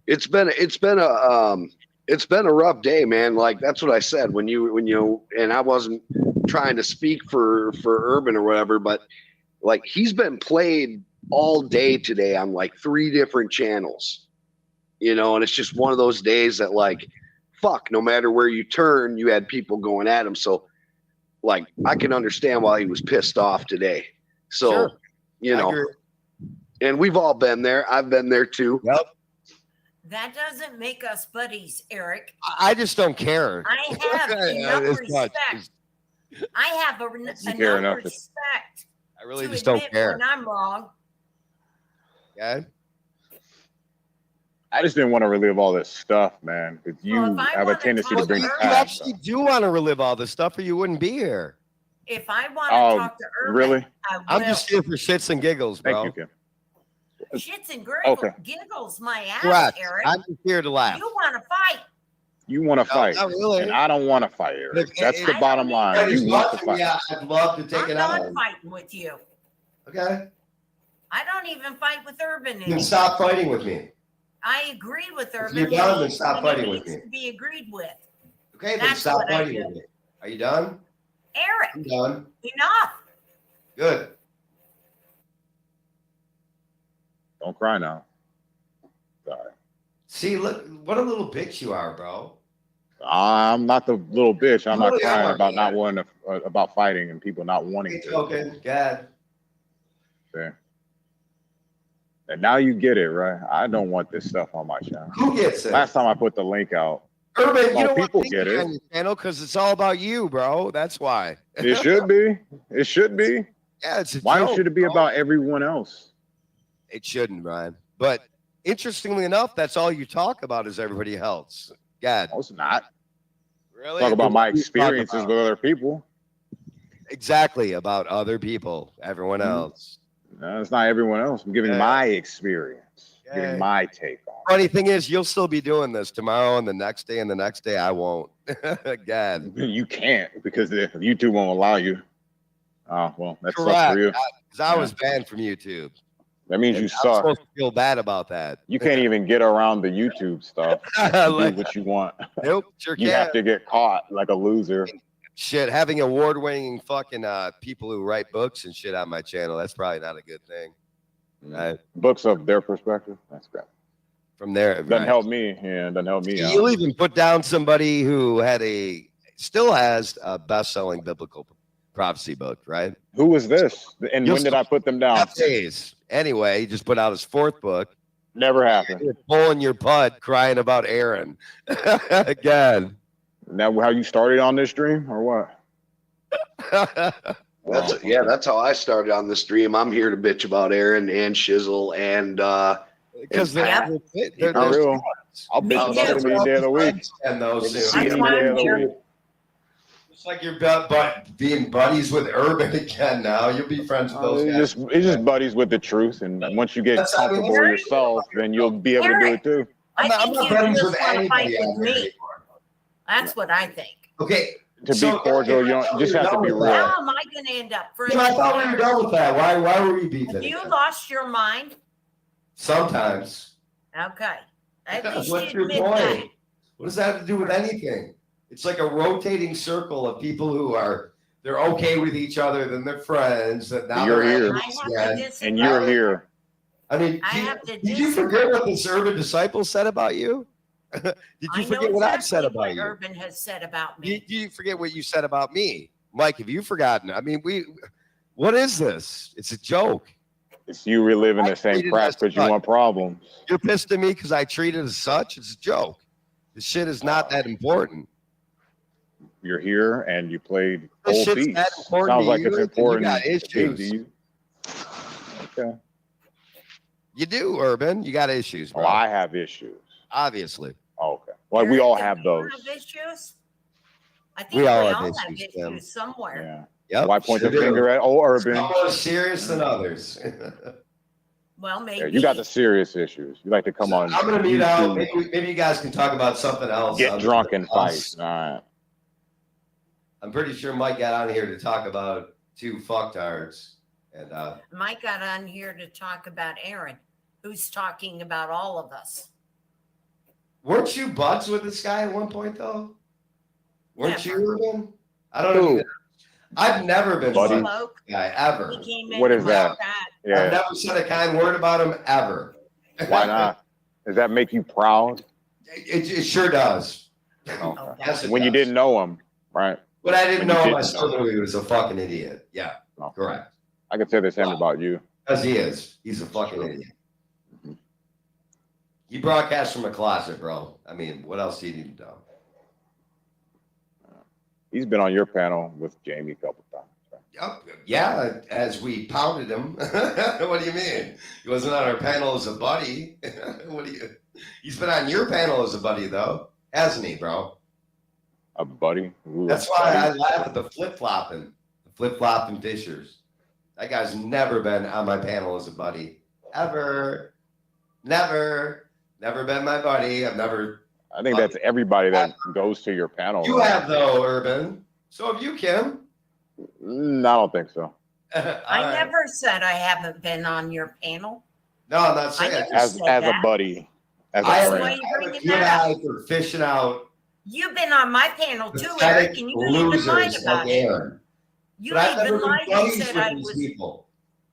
It's been a it's been a rough day, man. Like that's what I said when you and I wasn't trying to speak for Urban or whatever, but like he's been played all day today on like 3 different channels, and it's just one of those days that like, fuck, no matter where you turn, you had people going at him. So like, I can understand why he was pissed off today. So, Sure. And we've all been there. I've been there too. Yep. That doesn't make us buddies, Eric. I just don't care. I have enough As much. respect. I have care enough enough. respect I really to just don't admit care. when I'm wrong. Yeah. I just didn't want to relive all this stuff, man, because you Well, if I have a wanna tendency talk to bring to the Urban- You past actually up. do want to relive all this stuff, or you wouldn't be here. If I want to Oh, talk to Urban, really? I will. I'm just here for shits and giggles, bro. Thank you, Kim. Shits and giggles, Okay. giggles my ass, Correct. Eric. I'm just here to laugh. You want to fight. You want to fight, not really. and I don't want to fight, Eric. Look, That's the I bottom don't line. either. You want to fight. Yeah, I'd love to take I'm it not out. fighting with you. Okay. I don't even fight with Urban Then anymore. stop fighting with me. I agree with Urban. you're done, then when stop when it fighting with needs me. to be agreed with. Okay, then That's stop what I fighting do. with me. Are you done? Eric, I'm done. enough. Good. Don't cry now. Sorry. See, look, what a little bitch you are, bro. I'm not the little bitch. I'm not Really crying are, about man. not wanting to, about fighting and people not wanting to. Okay, God. There. And now you get it, right? I don't want this stuff on my channel. Who gets it? Last time I put the link out, Urban, Oh, you don't want people me get it. on your channel because it's all about you, bro. That's why. it should be. It should be. Yeah, it's a Why joke, should it be bro. about everyone else? It shouldn't, Ryan. But interestingly enough, that's all you talk about is everybody else. God, No, it's not. really? Talk about my What do you talk experiences about? with other people. Exactly, about other people, everyone Mhm. else. No, it's not everyone else. I'm giving Yeah. my experience, Yeah. giving my take on it. Funny thing is, you'll still be doing this tomorrow and the next day and the next day. I won't. God. You can't because the YouTube won't allow you. Oh, well, that sucks Correct. for you. Because I was banned from YouTube. That means And you I'm suck. supposed to feel bad about that. You can't even get around the YouTube stuff. You do Like, what you want. nope, sure You can. have to get caught like a loser. Shit, having award-winning fucking people who write books and shit on my channel, that's probably not a good thing. Right? Books of their perspective. That's great. From there, Doesn't right. help me. Yeah, doesn't help me out. You'll even put down somebody who still has a best-selling biblical prophecy book, right? Who was this? And You'll when did I put them down? Days. Anyway, he just put out his 4th book. Never happened. You're pulling your butt, crying about Aaron. Again. Now, how you started on this stream or what? That's how I started on the stream. I'm here to bitch about Aaron and Shizzle and Because Yeah. they're Not real. I'll Me bitch about too. them any day of the week. And those It's Any That's why day I'm of the here. week. It's like you're being buddies with Urban again now. You'll be friends with those guys. It's just buddies with the truth, and once you get That's how it comfortable is. with yourself, then you'll be able to do it too. I I'm think not you friends just with want to fight anybody on with here me. anymore. That's what I think. Okay. To be cordial, you just have to be real. How am I going to end up friends? I with thought we were you? done with that. Why were we beefing? Have you again? lost your mind? Sometimes. Okay. At least What's you your admit point? that. What does that have to do with anything? It's like a rotating circle of people who they're okay with each other, then they're friends. That now You're they're here. I enemies have again. to disagree. And you're here. I mean, I have to did you disagree. forget what the Urban disciple said about you? Did you I know forget what I've said exactly about what you? Urban has said about me. Do you forget what you said about me? Mike, have you forgotten? I mean, what is this? It's a joke. It's you reliving I the same treated crap as because you such. want problems. You're pissed at me because I treat it as such? It's a joke. This shit is not that important. You're here and you played This cold shit's beats. that important Sounds to like you, it's and you important. got to issues. you. Okay. You do, Urban. You got issues, bro. Oh, I have issues. Obviously. Okay. Well, we all Eric, have do those. you have issues? I think We all have issues, Tim. issues somewhere. Yeah. Yep. Why point sure the do. finger at Urban? Some more serious than others. Well, maybe. Yeah, you got the serious issues. You like to come on. I'm gonna mute out. YouTube, Maybe you guys can talk about something else. get other drunk than and fight. us. All right. I'm pretty sure Mike got on here to talk about 2 fucktards. And Mike got on here to talk about Aaron, who's talking about all of us. Weren't you buds with this guy at one point though? Weren't Never. you, Ruben? I don't know. I've never been Buddy. buds with this guy ever. He came in What is about that? I've Yeah. never said a kind word about him ever. Why not? Does that make you proud? It sure does. Oh. Yes, it When you does. didn't know him, right? But I didn't when you know him. I didn't still know knew he was a fucking idiot. Yeah, No. correct. I could say the same about you. Because he is. He's a fucking idiot. He broadcasts from a closet, bro. I mean, what else do you need to know? He's been on your panel with Jamie a couple times. Right? Yeah, as we pounded him. What do you mean? He wasn't on our panel as a buddy. What do you? He's been on your panel as a buddy, though, hasn't he, bro? A buddy. Ooh, That's why I laugh at the flip-flopping Fishers. That guy's never been on my panel as a buddy. Ever. Never been my buddy. I've never. I think that's everybody that goes to your panel. You right? have, though, Urban. So have you, Kim. No, I don't think so. I never said I haven't been on your panel. No, I'm not saying never it. As said a that. buddy. As a I have Why friend. you a bringing good that eye up? for fishing out You've been on my panel too, pathetic Eric, and you even lied losers about like it. Aaron. You But I've never even been lied and buddies said with these people.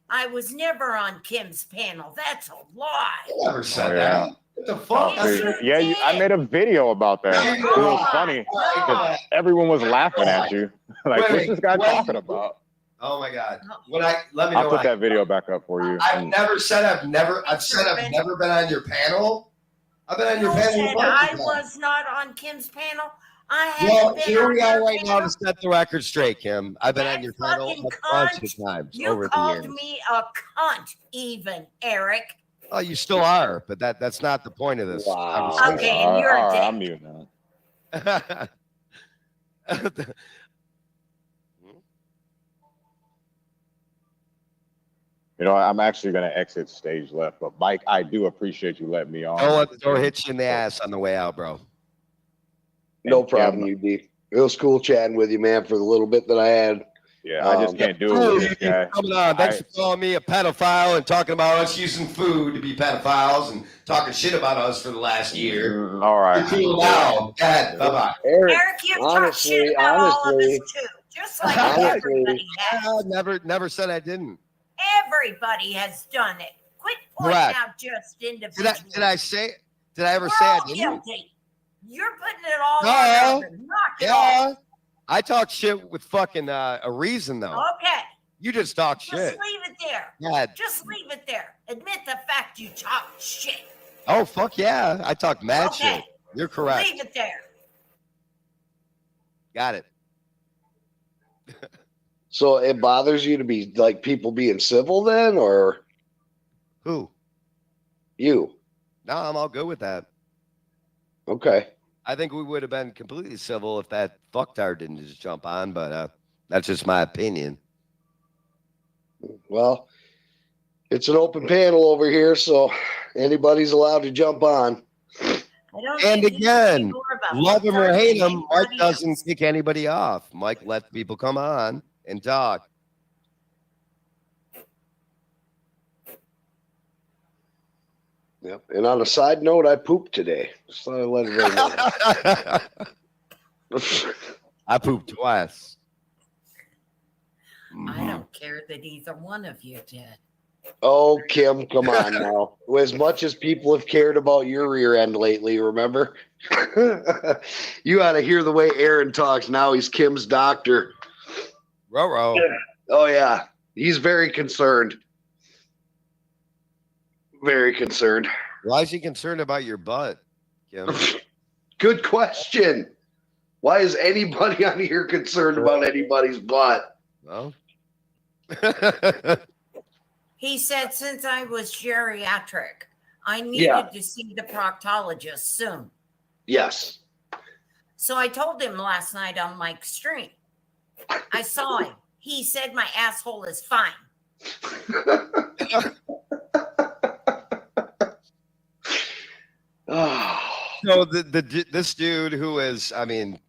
I was never on Kim's panel. That's a lie. I never said Oh, yeah. that. What the fuck? Yes, you Yeah, I did. made a video about that. It was funny. Oh, Everyone was laughing at you. Like, Wait, what's this guy wait. talking about? oh my god. Let me I'll know put what that video back up for you. I've never said I've said I've never been on your panel. I've been on your You panel. said a bunch I of times. was not on Kim's panel. I haven't Well, been here on we are your right now panel. to set the record straight, Kim. I've been on That your panel fucking a bunch cunt. of times You over the called years. me a cunt, even, Eric. Oh, you still are, but that's not the point of this. Wow. conversation. Okay, and you're a All right, dick. I'm muting now. You know, I'm actually going to exit stage left, but Mike, I do appreciate you letting me on. Don't let the door hit you in the ass on the way out, bro. No And problem, Kim, UD. It was cool chatting with you, man, for the little bit that I had. Yeah, I just can't do it Food, with this guy. coming on. Thanks for calling me a pedophile and talking about us using food to be pedophiles and talking shit about us for the last year. All right. You're cool now. Dad, bye-bye. Eric, Eric, you've talked shit about all of us too. Just like everybody has. Never said I didn't. Everybody has done it. Quit pointing Correct. out just individuals. Did I ever We're say I all didn't? guilty. You're putting it all No. on Urban. Knock it off. Yeah. I talk shit with fucking a reason though. Okay. You just talk Just shit. leave it there. Dad. Just leave it there. Admit the fact you talk shit. Oh fuck yeah. I talk mad Okay. shit. You're correct. Leave it there. Got it. so it bothers you to be like people being civil then, or Who? you? No, I'm all good with that. Okay. I think we would have been completely civil if that fucktard didn't just jump on, but that's just my opinion. Well, it's an open panel over here, so anybody's allowed to jump on. I don't And think you again, can ignore about love him or Thursday hate him, and Mike anybody doesn't else. kick anybody off. Mike lets people come on and talk. Yep. And on a side note, I pooped today. Just thought I'd let everybody know. I pooped twice. I don't care that either one of you did. Oh, Kim, come on now. As much as people have cared about your rear end lately, remember? You ought to hear the way Aaron talks. Now he's Kim's doctor. Roro. Oh, yeah. He's very concerned. Very concerned. Why is he concerned about your butt, Kim? Good question. Why is anybody on here concerned about anybody's butt? Well. He said since I was geriatric, I needed to see the proctologist soon. Yes. So I told him last night on Mike's stream. I saw him. He said my asshole is fine. So this dude who is, I mean,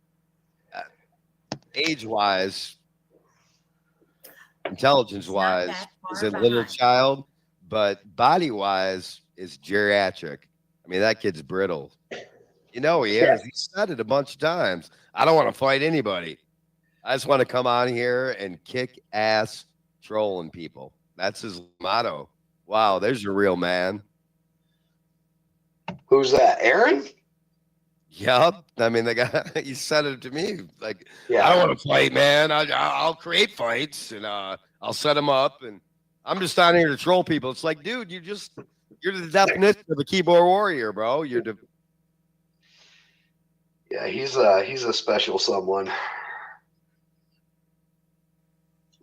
age-wise, intelligence-wise, is a little child, but body-wise is geriatric. I mean, that kid's brittle. You know he is. He said it a bunch of times. I don't want to fight anybody. I just want to come on here and kick ass trolling people. That's his motto. Wow, there's your real man. Who's that? Aaron? Yup. I mean, the guy, he said it to me. Like, Yeah. I don't want to fight, man. I'll create fights and I'll set them up. And I'm just down here to troll people. It's like, dude, you're the definition of a keyboard warrior, bro. Yeah, he's a special someone.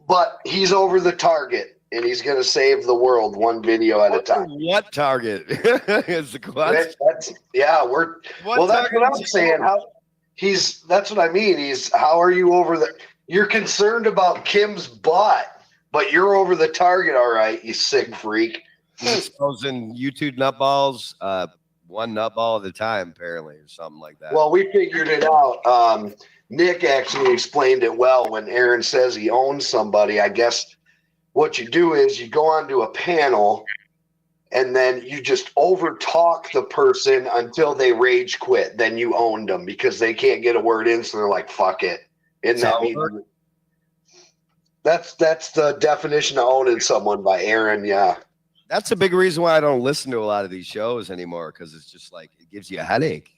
But he's over the target, and he's going to save the world one video at a time. What target is the question? That's what I'm saying. That's what I mean. How are you over the? You're concerned about Kim's butt, but you're over the target. All right, you sick freak. Exposing YouTube nutballs, one nutball at a time, apparently, or something like that. Well, we figured it out. Nick actually explained it well when Aaron says he owns somebody. I guess what you do is you go onto a panel and then you just overtalk the person until they rage quit. Then you owned them because they can't get a word in, so they're like, fuck it. That's the definition of owning someone by Aaron, yeah. That's a big reason why I don't listen to a lot of these shows anymore, because it's just like it gives you a headache.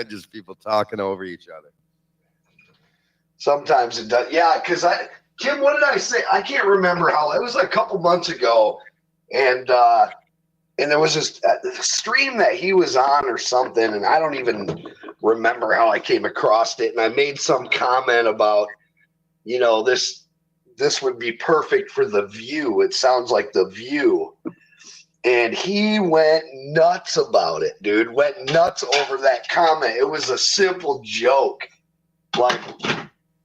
Just people talking over each other. Sometimes it does. Yeah, because Kim, what did I say? I can't remember how. It was a couple months ago, and there was this stream that he was on or something, and I don't even remember how I came across it. And I made some comment about, this would be perfect for The View. It sounds like The View. And he went nuts about it, dude. Went nuts over that comment. It was a simple joke. Like,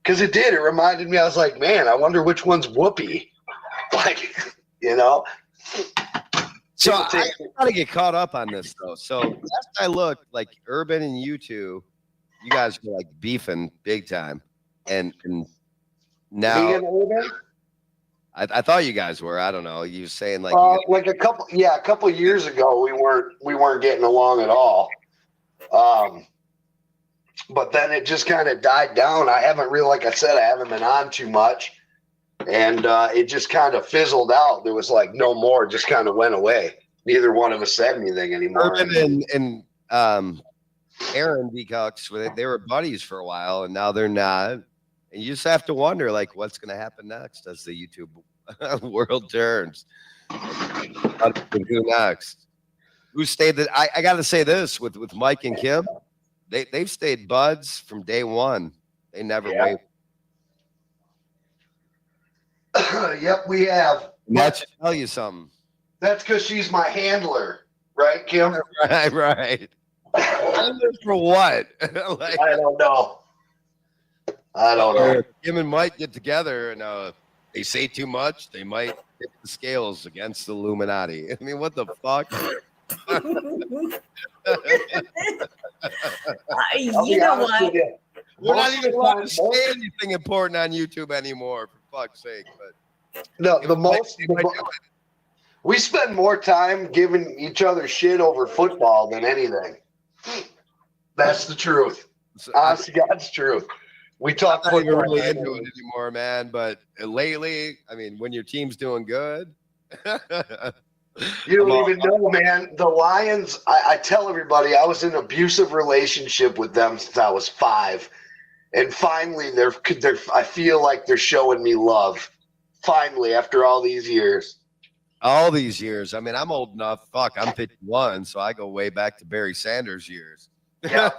because it did. It reminded me, I was like, man, I wonder which one's Whoopi. Like, So I gotta get caught up on this, though. So last I looked, like Urban and you two, you guys were like beefing big time. And now I thought you guys were. I don't know. You were saying like a couple years ago we weren't getting along at all. But then it just kind of died down. I haven't been on too much, and it just kind of fizzled out. There was like no more. Just kind of went away. Neither one of us said anything anymore. Urban and Aaron Decox, they were buddies for a while, and now they're not. And you just have to wonder, like, what's going to happen next as the YouTube world turns. Who next? Who stayed? I got to say this with Mike and Kim, they've stayed buds from day one. They never wavered. Yep, we have. That should tell you something. That's because she's my handler, right, Kim? Right. Handler for what? Like, I don't know. Kim and Mike get together and they say too much, they might hit the scales against the Illuminati. I mean, what the fuck? You know what? We're not even allowed to say anything important on YouTube anymore, for fuck's sake. But no, we spend more time giving each other shit over football than anything. That's the truth. Honest to God's truth. We talk not even really into it anymore, man. But lately, I mean, when your team's doing good, you don't even know, man. The Lions. I tell everybody I was in an abusive relationship with them since I was 5, and finally, I feel like they're showing me love. Finally, after all these years. All these years. I mean, I'm old enough. Fuck, I'm 51, so I go way back to Barry Sanders years. Yeah.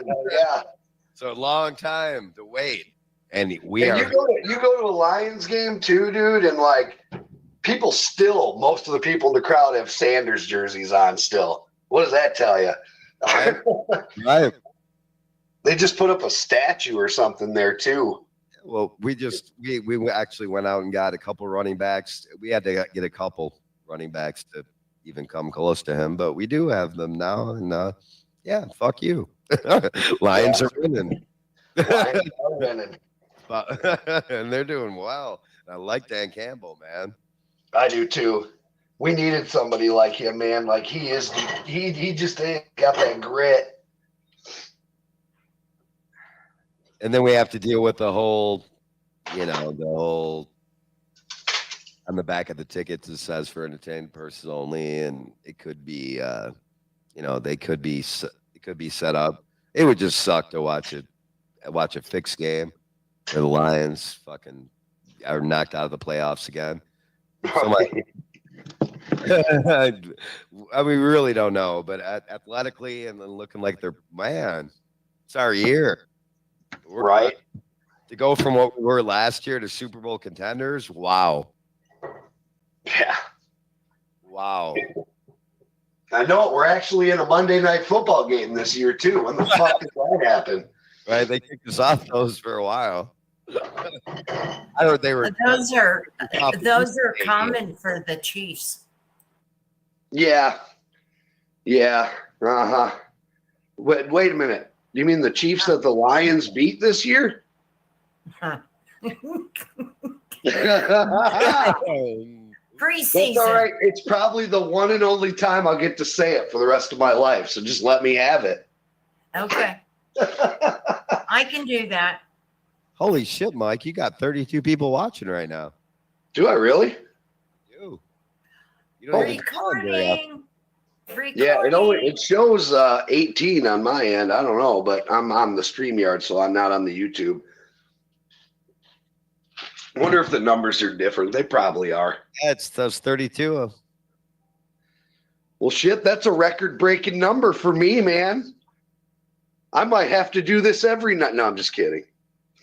So a long time to wait. And you go to a Lions game too, dude, and like most of the people in the crowd have Sanders jerseys on still. What does that tell you? Right. They just put up a statue or something there too. Well, we actually went out and got a couple running backs. We had to get a couple running backs to even come close to him, but we do have them now. And yeah, fuck you. Lions are winning. Lions are winning. And they're doing well. I like Dan Campbell, man. I do too. We needed somebody like him, man. Like he just ain't got that grit. And then we have to deal with the whole, you know, the whole on the back of the tickets it says for entertained persons only, and it could be, you know, it could be set up. It would just suck to watch a fixed game where the Lions fucking are knocked out of the playoffs again. So I mean, we really don't know, but athletically and then looking like they're, man, it's our year. Right. To go from what we were last year to Super Bowl contenders, wow. Yeah. Wow. I know it. We're actually in a Monday Night Football game this year too. When the fuck did that happen? Right, they kicked us off those for a while. I don't. They were. Those are common for the Chiefs. Yeah. Yeah. Uh-huh. Wait a minute. You mean the Chiefs that the Lions beat this year? Preseason. That's all right. It's probably the one and only time I'll get to say it for the rest of my life. So just let me have it. Okay. I can do that. Holy shit, Mike! You got 32 people watching right now. Do I really? You don't even Recording. Yeah, it shows 18 on my end. I don't know, but I'm on the StreamYard, so I'm not on the YouTube. I wonder if the numbers are different. They probably are. Yeah, it's those 32. Well, shit, that's a record-breaking number for me, man. I might have to do this every night. No, I'm just kidding.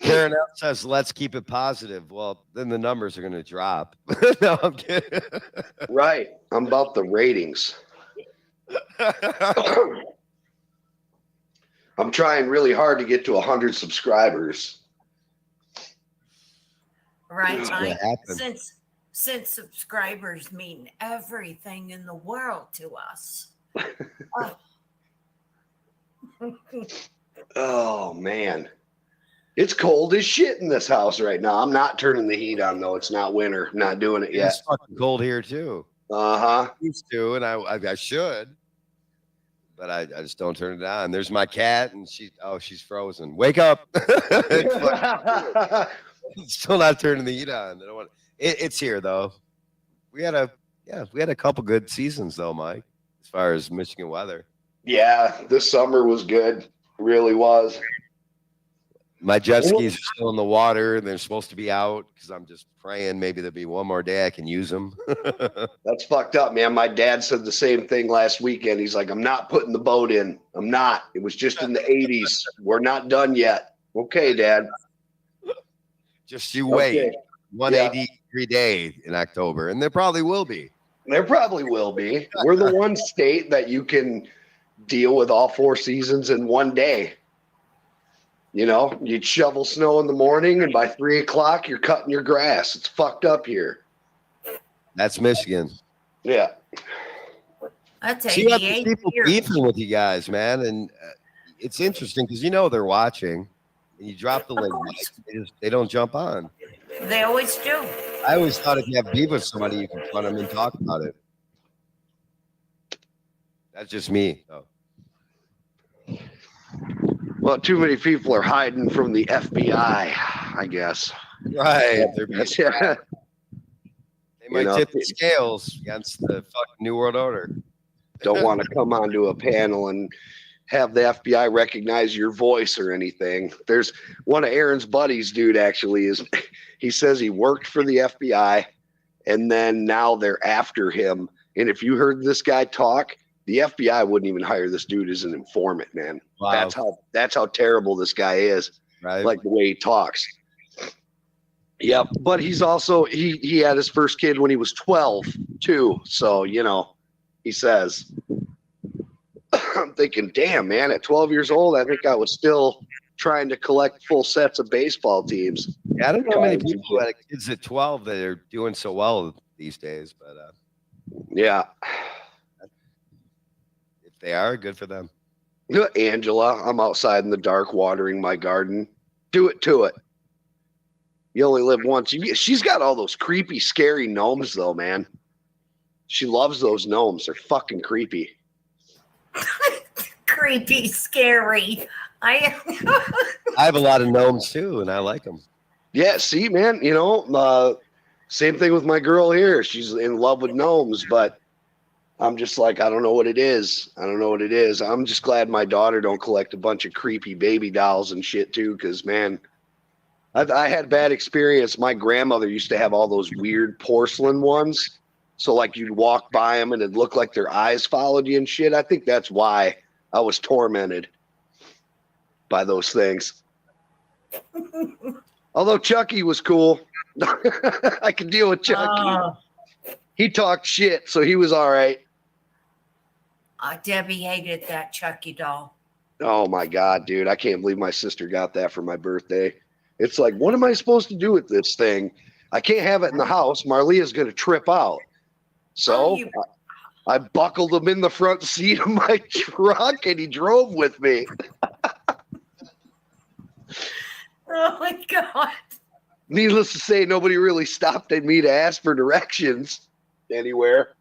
Karen L says, let's keep it positive. Well, then the numbers are going to drop. No, I'm kidding. Right. I'm about the ratings. I'm trying really hard to get to 100 subscribers. Right, Mike. Since subscribers mean everything in the world to us. Oh, man. It's cold as shit in this house right now. I'm not turning the heat on, though. It's not winter. I'm not doing it yet. It's fucking cold here, too. Uh-huh. Used to, and I should. But I just don't turn it on. There's my cat, and she's frozen. Wake up. Still not turning the heat on. It's here, though. We had a couple good seasons, though, Mike, as far as Michigan weather. Yeah, this summer was good. Really was. My jet skis are still in the water, and they're supposed to be out because I'm just praying maybe there'll be one more day I can use them. That's fucked up, man. My dad said the same thing last weekend. He's like, I'm not putting the boat in. I'm not. It was just in the 80s. We're not done yet. Okay, Dad. Just you wait. Okay. 183 day in October, and there probably will be. There probably will be. We're the one state that you can deal with all 4 seasons in one day. You know, you'd shovel snow in the morning, and by 3 o'clock, you're cutting your grass. It's fucked up here. That's Michigan. Yeah. That's See, other people beefing with you guys, man, and it's interesting because you know they're watching. And you drop the link, they don't jump on. They always do. I always thought if you have beef with somebody, you confront them and talk about it. That's just me, though. Well, too many people are hiding from the FBI, I guess. Right. Yeah. They might tip the scales against the fucking New World Order. Don't want to come onto a panel and have the FBI recognize your voice or anything. There's one of Aaron's buddies, dude, actually, he says he worked for the FBI, and then now they're after him. And if you heard this guy talk, the FBI wouldn't even hire this dude as an informant, man. Wow. That's how terrible this guy is. Right. Like the way he talks. Yep. But he's also he had his first kid when he was 12 too. So, you know, he says, I'm thinking, damn, man, at 12 years old, I think I was still trying to collect full sets of baseball teams. Yeah, I don't know how many people who had kids at 12 that are doing so well these days, but yeah. If they are, good for them. Angela, I'm outside in the dark watering my garden. Do it to it. You only live once. She's got all those creepy, scary gnomes, though, man. She loves those gnomes. They're fucking creepy. Creepy, scary. I I have a lot of gnomes too, and I like them. Yeah, see, man, you know, same thing with my girl here. She's in love with gnomes, but I'm just like, I don't know what it is. I don't know what it is. I'm just glad my daughter don't collect a bunch of creepy baby dolls and shit too, because man, I had bad experience. My grandmother used to have all those weird porcelain ones. So like you'd walk by them and it'd look like their eyes followed you and shit. I think that's why I was tormented by those things. Although Chucky was cool. I could deal with Chucky. He talked shit, so he was all right. Debbie hated that Chucky doll. Oh my God, dude. I can't believe my sister got that for my birthday. It's like, what am I supposed to do with this thing? I can't have it in the house. Marlia's going to trip out. So I buckled him in the front seat of my truck and he drove with me. Oh my God. Needless to say, nobody really stopped at me to ask for directions anywhere.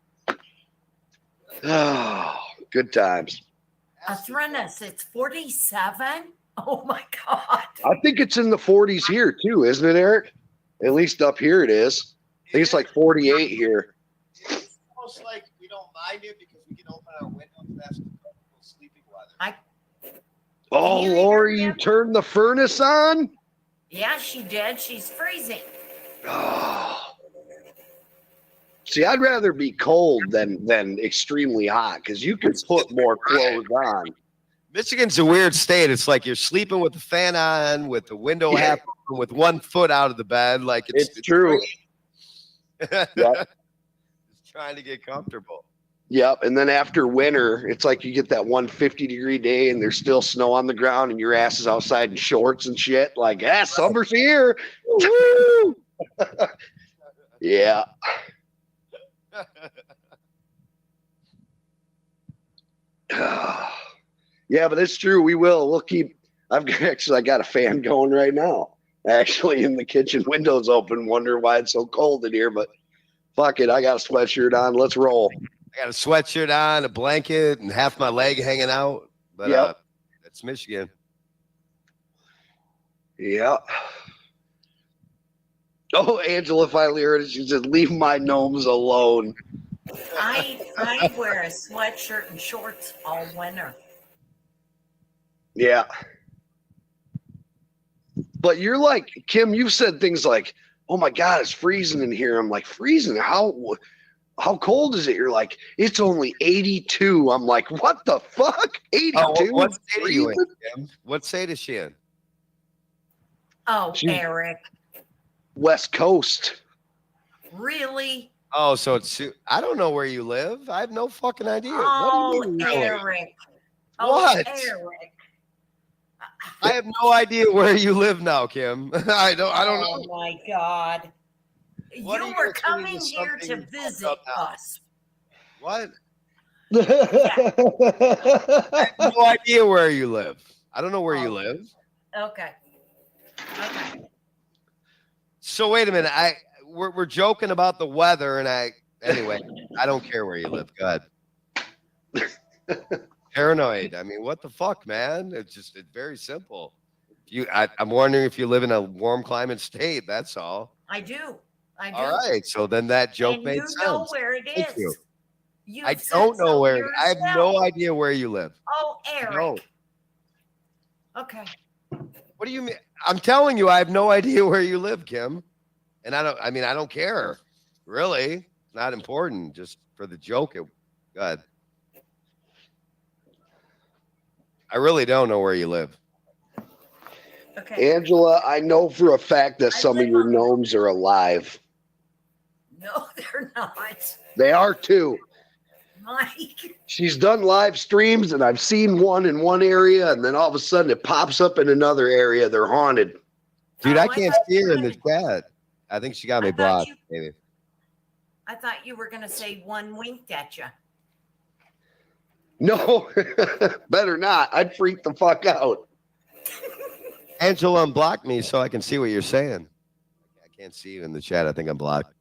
Oh, good times. Athrenis, it's 47? Oh my God. I think it's in the 40s here too, isn't it, Eric? At least up here it is. I think it's like 48 here. It's almost like we don't mind it because we can open our windows and have some comfortable sleeping weather. Oh, Lori, you turned the furnace on? Yeah, she did. She's freezing. Oh. See, I'd rather be cold than extremely hot because you can put more clothes on. Michigan's a weird state. It's like you're sleeping with the fan on, with the window half open, with 1 foot out of the bed. Like it's true. Yep. Just trying to get comfortable. Yep. And then after winter, it's like you get that 150-degree day and there's still snow on the ground and your ass is outside in shorts and shit. Like, summer's here. Woo! Yeah. Yeah, but it's true. We will. We'll keep. I got a fan going right now. Actually, in the kitchen, windows open. Wonder why it's so cold in here, but fuck it. I got a sweatshirt on. Let's roll. I got a sweatshirt on, a blanket, and half my leg hanging out. But that's Michigan. Yeah. Oh, Angela finally heard it. She said, "Leave my gnomes alone." I wear a sweatshirt and shorts all winter. Yeah. But you're like, Kim, you've said things like, "Oh my God, it's freezing in here." I'm like, freezing? How cold is it? You're like, it's only 82. I'm like, what the fuck? 82? What state are you in, Kim? What state is she in? Oh, Eric. West Coast. Really? Oh, so it's, I don't know where you live. I have no fucking idea. Oh, what do you mean, really? Eric. What? Oh, Eric. I have no idea where you live now, Kim. I don't know. Oh my God. What You were coming here to visit us. What? I have no idea where you live. I don't know where you live. Okay. So wait a minute. We're joking about the weather, and anyway, I don't care where you live. Go ahead. Paranoid. I mean, what the fuck, man? It's very simple. I'm wondering if you live in a warm climate state. That's all. I do. All right. So then that joke and made you sense. know where it Thank is. you. I don't know where. I have no idea where you live. Oh, Eric. No. Okay. What do you mean? I'm telling you, I have no idea where you live, Kim. And I don't care. Really. It's not important. Just for the joke. Go ahead. I really don't know where you live. Okay. Angela, I know for a fact that some of your gnomes are alive. No, they're not. They are too. Mike. She's done live streams, and I've seen one in one area, and then all of a sudden it pops up in another area. They're haunted. Dude, I can't see her in the chat. I think she got me blocked, maybe. I thought you were going to say one winked at you. No, better not. I'd freak the fuck out. Angela unblocked me so I can see what you're saying. I can't see you in the chat. I think I'm blocked.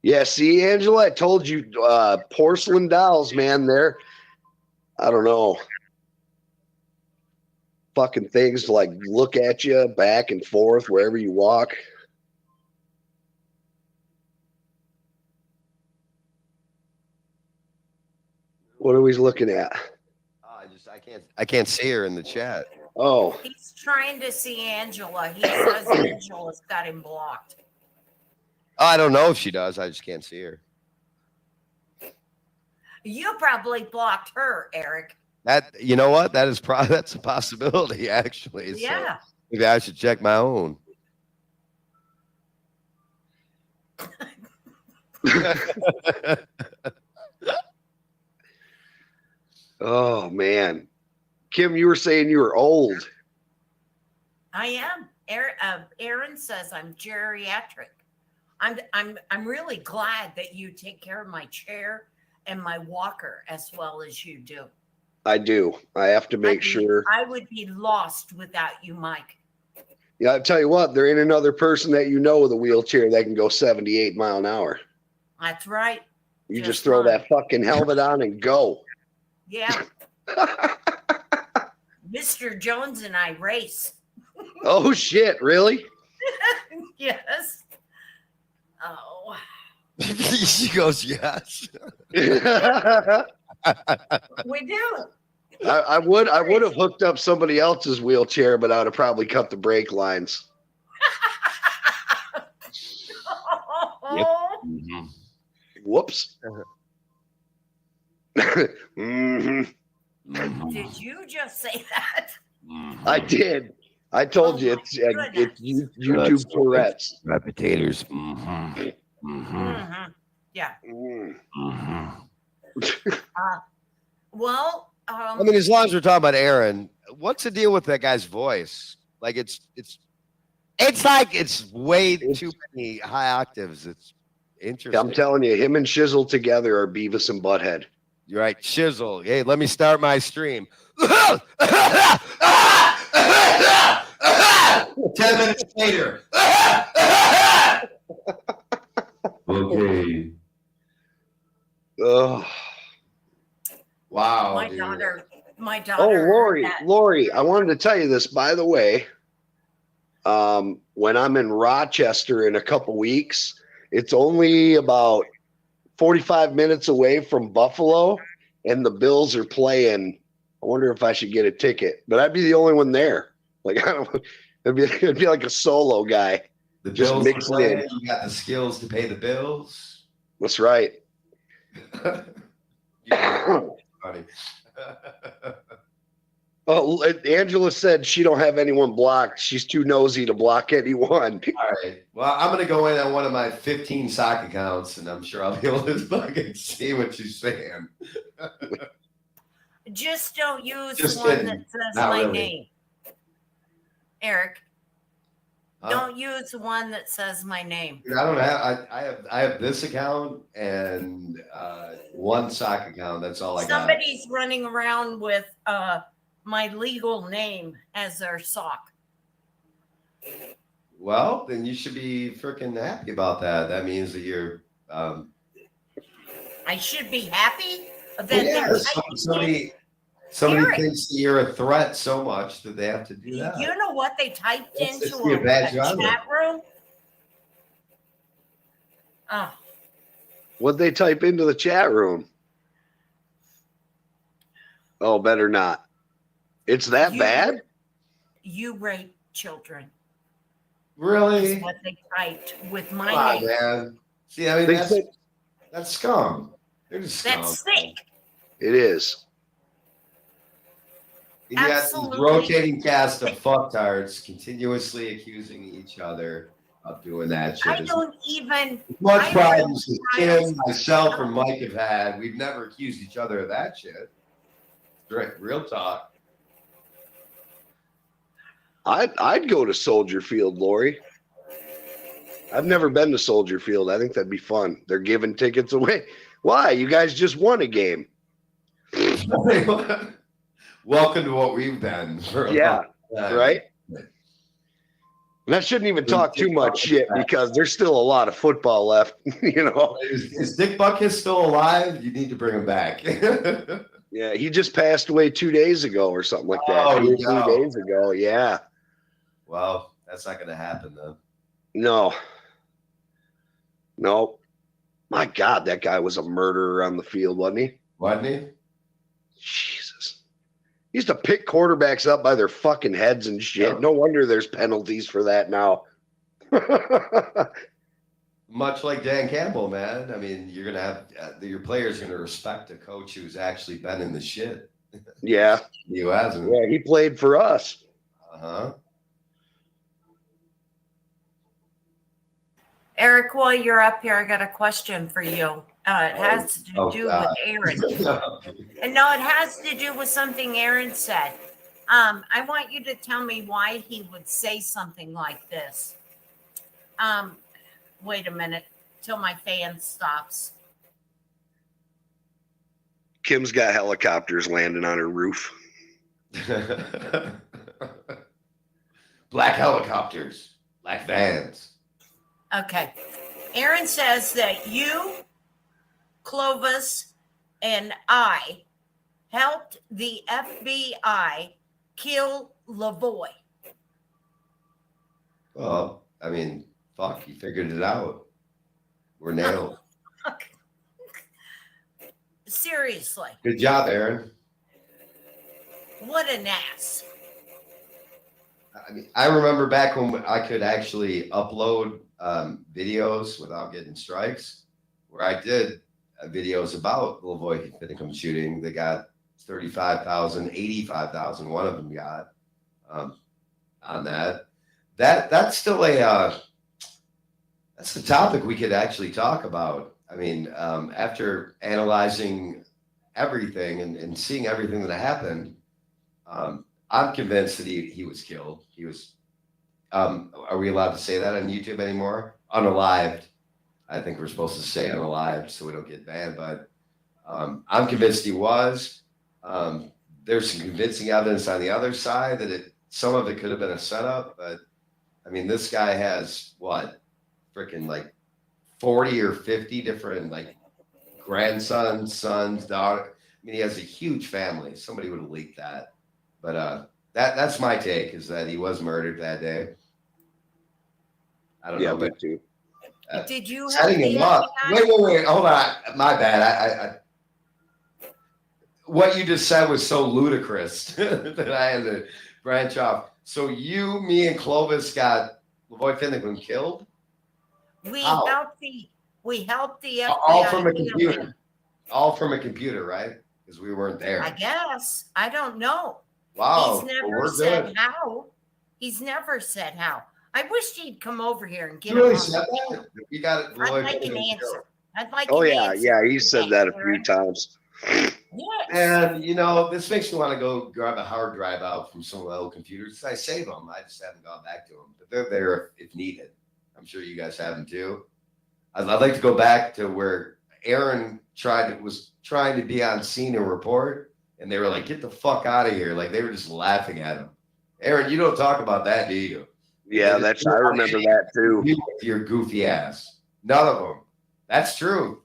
Yeah, see, Angela, I told you, porcelain dolls, man. I don't know. fucking things to like look at you back and forth wherever you walk. What are we looking at? I can't see her in the chat. Oh, He's trying to see Angela. He says Angela's got him blocked. I don't know if she does. I just can't see her. You probably blocked her, Eric. You know what? That's a possibility, actually. So Yeah. maybe I should check my own. oh man, Kim, you were saying you were old. I am. Aaron says I'm geriatric. I'm really glad that you take care of my chair and my walker as well as you do. I do. I have to make sure. I would be lost without you, Mike. Yeah, I tell you what, there ain't another person that you know with a wheelchair that can go 78 mile an hour. That's right. You just throw that fucking helmet on and go. Yeah. Mr. Jones and I race. Oh shit, really? Yes. Oh. She goes, yes. We do. I would have hooked up somebody else's wheelchair, but I would have probably cut the brake lines. Yep. Mm-hmm. Whoops. mm-hmm. Did you just say that? I did. I told you it's YouTube Tourette's. Repetators. Mm-hmm. Mm-hmm. Yeah. Mm. Well, I mean, as long as we're talking about Aaron, what's the deal with that guy's voice? Like it's like it's way too many high octaves. It's interesting. I'm telling you, him and Shizzle together are Beavis and Butthead. You're right, Shizzle. Hey, let me start my stream. 10 minutes later. Okay. Oh. Wow. my dude. daughter. Oh, Lori, I wanted to tell you this, by the way. When I'm in Rochester in a couple weeks, it's only about 45 minutes away from Buffalo, and the Bills are playing. I wonder if I should get a ticket, but I'd be the only one there. Like, I don't. It'd be like a solo guy. The just bills mixed play, in. You got the skills to pay the bills. That's right. Funny. Oh, Angela said she don't have anyone blocked. She's too nosy to block anyone. All right. Well, I'm gonna go in on one of my 15 sock accounts, and I'm sure I'll be able to fucking see what she's saying. Just don't use Just one kidding. that says Not my really. name. Eric, Huh? don't use one that says my name. Dude, I don't have. I have this account and one sock account. That's all I got. Somebody's running around with my legal name as their sock. Well, then you should be freaking happy about that. That means that you're. I should be happy that Yeah, they're somebody Eric. thinks that you're a threat so much that they have to do that. You know what they typed It's into be a a badge of honor. chat room? Oh, What'd they type into the chat room? Oh, better not. It's that You- bad? you rape children. Really? Is what they typed with my Come on, name. man. See, I mean, They say- that's scum. They're just scum. That's sick. It is. You got this Absolutely. rotating cast of fucktards continuously accusing each other of doing that shit. I don't even. As much I problems as really- Kim, myself, or Mike have had, we've never accused each other of that shit. Right, real talk. I'd go to Soldier Field, Lori. I've never been to Soldier Field. I think that'd be fun. They're giving tickets away. Why? You guys just won a game. Welcome to what we've been. For a Yeah, long time. right? And I shouldn't even talk too much shit because there's still a lot of football left, you know. Is Dick Bucket still alive? You need to bring him back. Yeah, he just passed away 2 days ago or something like that. Oh, 2 or no. 3 days ago. Yeah. Well, that's not going to happen though. No. No. My God, that guy was a murderer on the field, wasn't he? Wasn't he? Jesus. He used to pick quarterbacks up by their fucking heads and shit. Yep. No wonder there's penalties for that now. Much like Dan Campbell, man. I mean, you're going to have your players going to respect a coach who's actually been in the shit. Yeah. You hasn't. Yeah, he played for us. Uh-huh. Eric, while you're up here, I got a question for you. It has to do with Aaron. And no, it has to do with something Aaron said. I want you to tell me why he would say something like this. Wait a minute till my fan stops. Kim's got helicopters landing on her roof. Black helicopters, black vans. Okay. Aaron says that you, Clovis, and I helped the FBI kill Lavoy. Well, I mean, fuck, he figured it out. We're nailed. Seriously. Good job, Aaron. What an ass. I mean, I remember back when I could actually upload videos without getting strikes, where I did videos about the Lavoy Finicum shooting. They got 35,000, 85,000. One of them got on that. That's still that's the topic we could actually talk about. I mean, after analyzing everything and seeing everything that happened, I'm convinced that he was killed. He was. Are we allowed to say that on YouTube anymore? Unalived. I think we're supposed to say unalived so we don't get banned. But I'm convinced he was. There's some convincing evidence on the other side that some of it could have been a setup. But I mean, this guy has what, freaking like 40 or 50 different like grandsons, sons, daughter. I mean, he has a huge family. Somebody would have leaked that. But that's my take, is that he was murdered that day. I don't know. Me too. Did you setting him up? Wait, hold on. My bad. I what you just said was so ludicrous that I had to branch off. So you, me, and Clovis got Lavoy Finicum killed? We helped the FBI. All from a computer. All from a computer, right? Because we weren't there. I guess. I don't know. Wow. He's never said how. He's never said how. I wish he'd come over here and get You really him. said that? We got it. I'd like an answer. I'd like Oh an yeah, answer. yeah. He said that a few times. Yes. And you know, this makes me want to go grab a hard drive out from some of the old computers. I save them. I just haven't gone back to them, but they're there if needed. I'm sure you guys have them too. I'd like to go back to where Aaron was trying to be on scene and report, and they were like, "Get the fuck out of here!" Like they were just laughing at him. Aaron, you don't talk about that, do you? Yeah, I remember that too. Your goofy ass. None of them. That's true.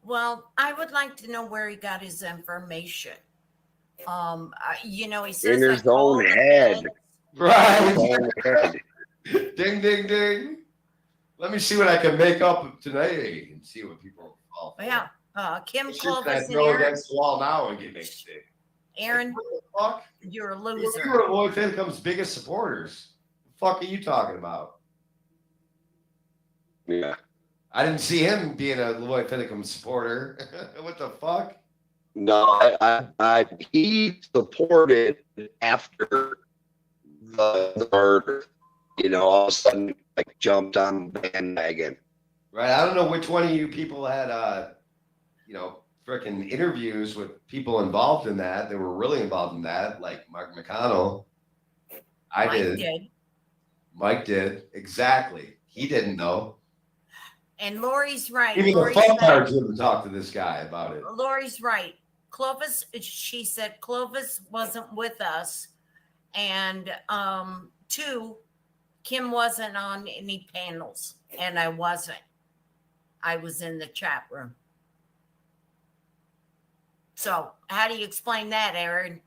Well, I would like to know where he got his information. You know, he says In his own head. Right. Ding, ding, ding. Let me see what I can make up today and see what people fall for. Yeah. Kim Clovis I and throw Aaron. against the wall now and get mixed in. Aaron, What the fuck? you're a We loser. were Lavoy Finicum's biggest supporters. The fuck are you talking about? Yeah. I didn't see him being a Lavoy Finicum supporter. What the fuck? No, he supported after the murder. You know, all of a sudden, like jumped on the bandwagon. Right. I don't know which one of you people had, freaking interviews with people involved in that. They were really involved in that, like Mark McConnell. Mike did. Mike did. Exactly. He didn't know. And Lori's right. Even Lori's the fuck right. cards wouldn't talk to this guy about it. Lori's right. Clovis, she said Clovis wasn't with us. And 2, Kim wasn't on any panels, and I wasn't. I was in the chat room. So how do you explain that, Aaron?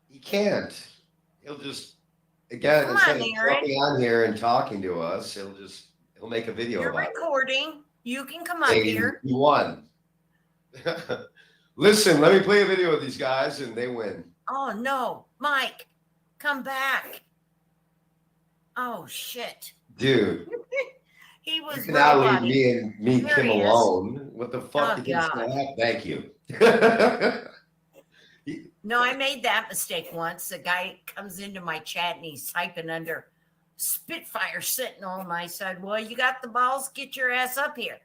He can't. He'll just, again, Come instead on, of Aaron. jumping on here and talking to us, he'll make a video You're about recording. You can come up it. here. He won. Listen, let me play a video with these guys, and they win. Oh no, Mike, come back. Oh shit. Dude. He was You can now leave buddy. me and me There Kim he is. alone. What the fuck Oh, do you think's God. gonna happen? Thank you. No, I made that mistake once. A guy comes into my chat and he's typing under Spitfire Sentinel, and I said, "Well, you got the balls. Get your ass up here,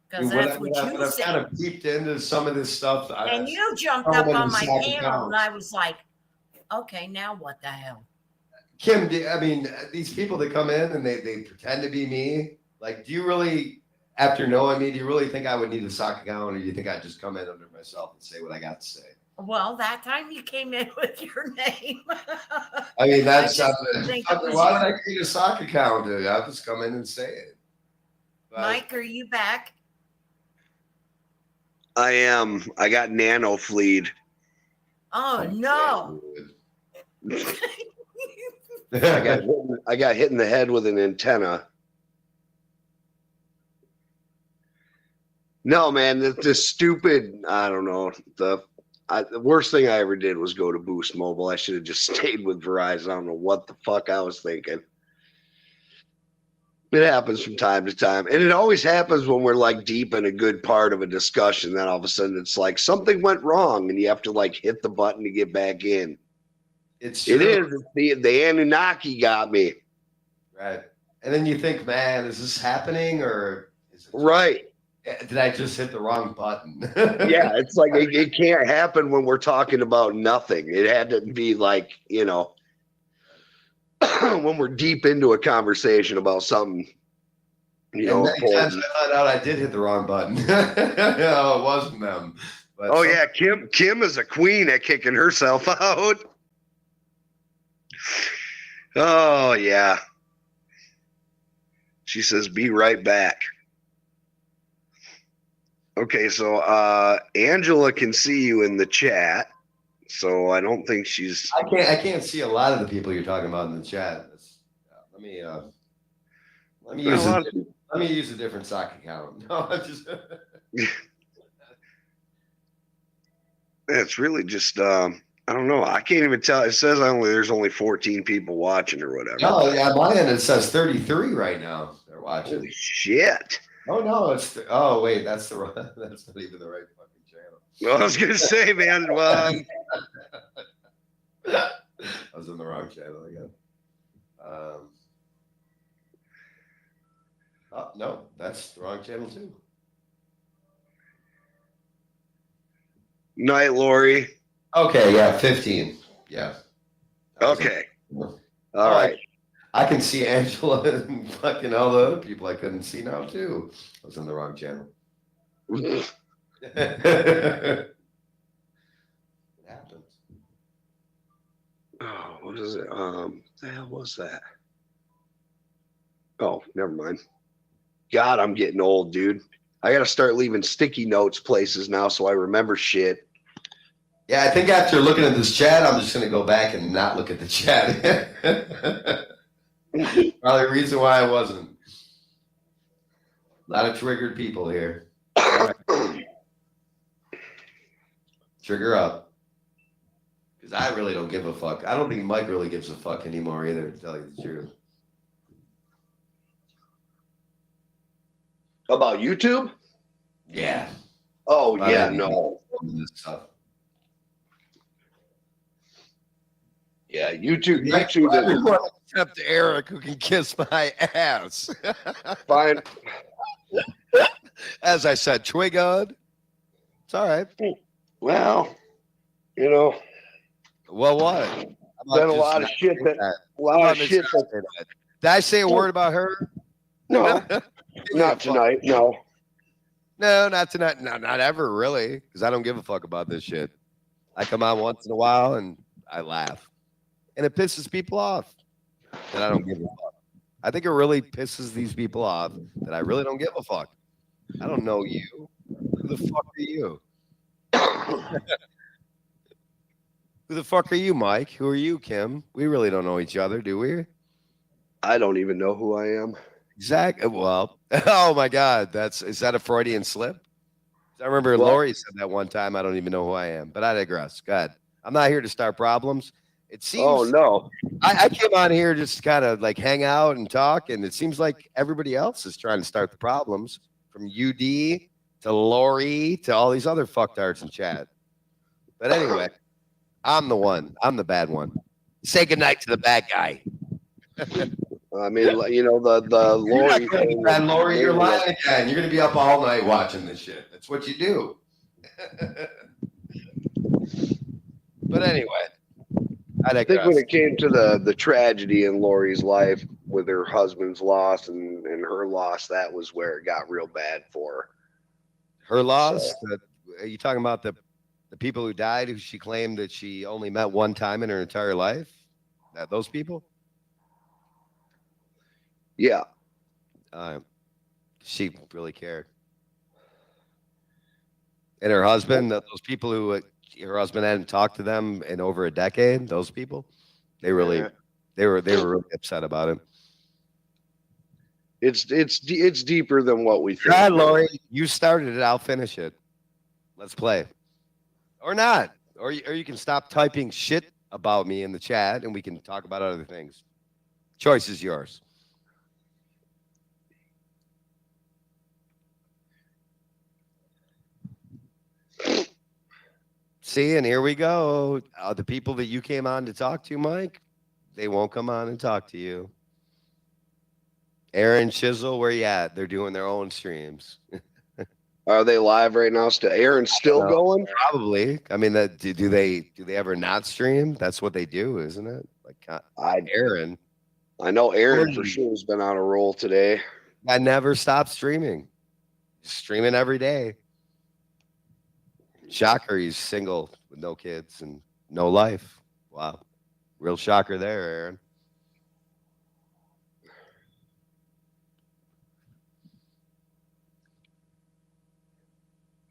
because that's what you I've said." kind of peeked into some of this stuff. And you jumped up on my panel, and I was like, "Okay, now what the hell?" Kim, I mean, these people that come in and they pretend to be me. Like, do you really, after knowing me, do you really think I would need a sock account, or do you think I'd just come in under myself and say what I got to say? Well, that time you came in with your name. I mean, that's I something. Why did I create a sock account? I'll just come in and say it. But Mike, are you back? I am. I got nano fleed. Oh no! I got hit in the head with an antenna. No, man, the stupid, I don't know. The worst thing I ever did was go to Boost Mobile. I should have just stayed with Verizon. I don't know what the fuck I was thinking. It happens from time to time. And it always happens when we're like deep in a good part of a discussion. Then all of a sudden it's like something went wrong and you have to like hit the button to get back in. It's true. It is. The Anunnaki got me. Right. And then you think, man, is this happening, or is it right? Did I just hit the wrong button? Yeah, it's like it can't happen when we're talking about nothing. It had to be like, you know, when we're deep into a conversation about something, you know. Many times I found out I did hit the wrong button. No, it wasn't them. But oh yeah, Kim is a queen at kicking herself out. Oh yeah. She says, "Be right back." Okay, so Angela can see you in the chat, so I don't think she's. I can't see a lot of the people you're talking about in the chat. Let me use a different sock account. No, I'm just. It's really just I don't know. I can't even tell. It says there's only 14 people watching or whatever. No, yeah, on my end it says 33 right now. They're watching. Holy shit! Oh no, oh wait, that's that's not even the right fucking channel. Well, I was gonna say, man. Well, I was in the wrong channel again. Oh no, that's the wrong channel too. Night, Lori. Okay, yeah, 15. Yeah. Okay. All right. I can see Angela and fucking all the other people I couldn't see now too. I was in the wrong channel. It happens. Oh, what is it? The hell was that? Oh, never mind. God, I'm getting old, dude. I got to start leaving sticky notes places now so I remember shit. Yeah, I think after looking at this chat, I'm just going to go back and not look at the chat. Probably the reason why I wasn't. A lot of triggered people here. Right. Trigger up. Because I really don't give a fuck. I don't think Mike really gives a fuck anymore either, to tell you the truth. About YouTube? Yeah. Oh, yeah, no. This stuff. Yeah, YouTube. Everyone except Eric, who can kiss my ass. Fine. As I said, triggered. It's all right. Well, you know. Well, what? Been a lot of shit that. A lot of shit that. Did I say a word about her? No. Not tonight. No. No, not tonight. No, not ever, really. Because I don't give a fuck about this shit. I come on once in a while and I laugh. And it pisses people off that I don't give a fuck. I think it really pisses these people off that I really don't give a fuck. I don't know you. Who the fuck are you? Who the fuck are you, Mike? Who are you, Kim? We really don't know each other, do we? I don't even know who I am. Exactly. Well, oh my God, is that a Freudian slip? I remember What? Lori said that one time. I don't even know who I am, but I digress. Go ahead. I'm not here to start problems. It Oh seems no. I came on here just to kind of like hang out and talk, and it seems like everybody else is trying to start the problems, from UD to Lori to all these other fucktards in chat. But anyway, I'm the one. I'm the bad one. Say goodnight to the bad guy. I mean, you know, the You're not Lori going to thing. defend Lori. You're maybe lying again. You're going to be up all night watching this shit. That's what you do. But anyway, I think when it came to the tragedy in Lori's life with her husband's loss and her loss, that was where it got real bad for her loss. So- Are you talking about the people who died, who she claimed that she only met one time in her entire life? Those people? Yeah. She really cared. And her husband, those people who her husband hadn't talked to them in over a decade, those people, they were really upset about it. It's deeper than what we think. God, Lori, you started it. I'll finish it. Let's play. Or not. Or you can stop typing shit about me in the chat and we can talk about other things. Choice is yours. See, and here we go. The people that you came on to talk to, Mike, they won't come on and talk to you. Aaron Chisel, where you at? They're doing their own streams. Are they live right now? Still, Aaron's still going? Probably. I mean, do they ever not stream? That's what they do, isn't it? Like Aaron. I know Aaron for sure has been on a roll today. I never stopped streaming. Streaming every day. Shocker, he's single with no kids and no life. Wow. Real shocker there, Aaron.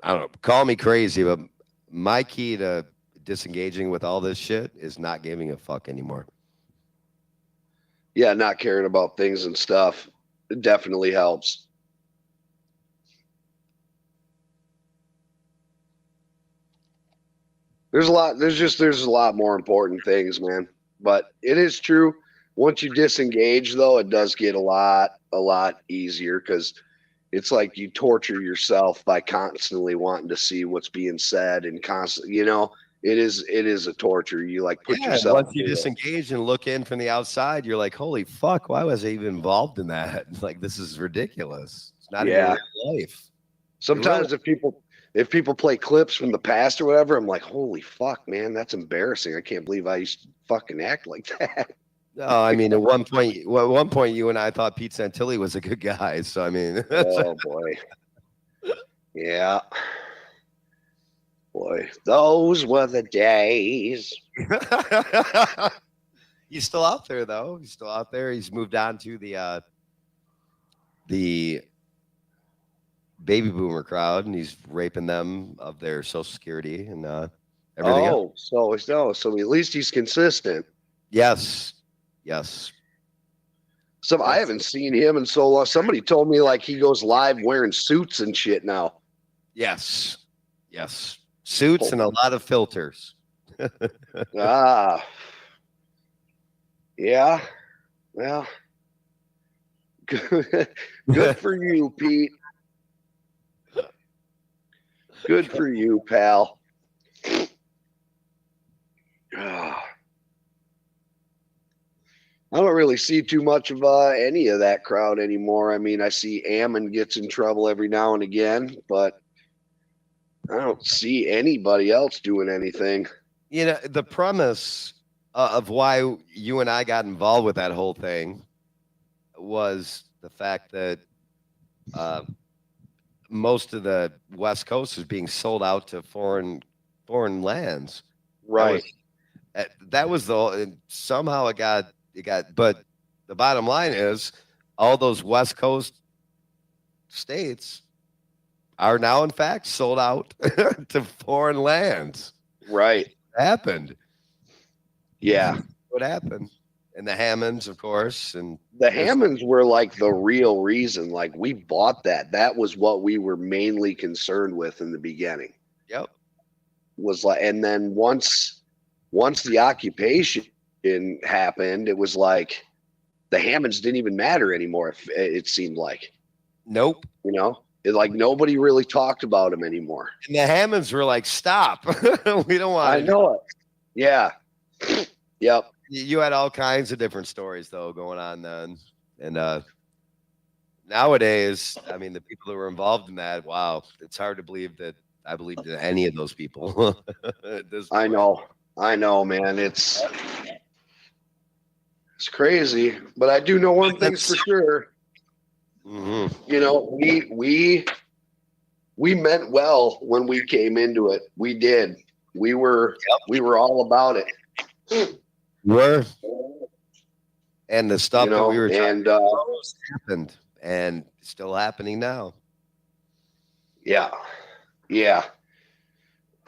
I don't know. Call me crazy, but my key to disengaging with all this shit is not giving a fuck anymore. Yeah, not caring about things and stuff. It definitely helps. There's a lot more important things, man. But it is true. Once you disengage, though, it does get a lot easier because it's like you torture yourself by constantly wanting to see what's being said and constantly, it is a torture. You like put yourself. Once you disengage and look in from the outside, you're like, holy fuck, why was I even involved in that? Like, this is ridiculous. It's not even real life. Sometimes if people play clips from the past or whatever, I'm like, holy fuck, man, that's embarrassing. I can't believe I used to fucking act like that. No, I mean, at one point, you and I thought Pete Santilli was a good guy. So, I mean, oh boy. Yeah. Boy, those were the days. He's still out there, though. He's still out there. He's moved on to the baby boomer crowd, and he's raping them of their Social Security and everything else. So at least he's consistent. Yes. So I haven't seen him in so long. Somebody told me like he goes live wearing suits and shit now. Yes. Suits and a lot of filters. Yeah. Well, good for you, Pete. Good for you, pal. I don't really see too much of any of that crowd anymore. I mean, I see Ammon gets in trouble every now and again, but I don't see anybody else doing anything. The premise of why you and I got involved with that whole thing was the fact that most of the West Coast is being sold out to foreign lands. Right. That was somehow it got, but the bottom line is all those West Coast states are now in fact sold out to foreign lands. Right. What happened? Yeah. What happened? And the Hammonds, of course, and The Hammonds were like the real reason. Like we bought that. That was what we were mainly concerned with in the beginning. Yep. Was like, and then once the occupation happened, it was like the Hammonds didn't even matter anymore. It seemed like. Nope. You know, like nobody really talked about them anymore. And the Hammonds were like, "Stop, we don't want." I know it. Yeah. Yep. You had all kinds of different stories though going on then, and nowadays, I mean, the people that were involved in that, wow, it's hard to believe that I believed in any of those people. I know, man. It's crazy, but I do know one thing's for sure. Mm-hmm. You know, we meant well when we came into it. We did. We were all about it. Were, and the stuff that we were and happened and still happening now. Yeah.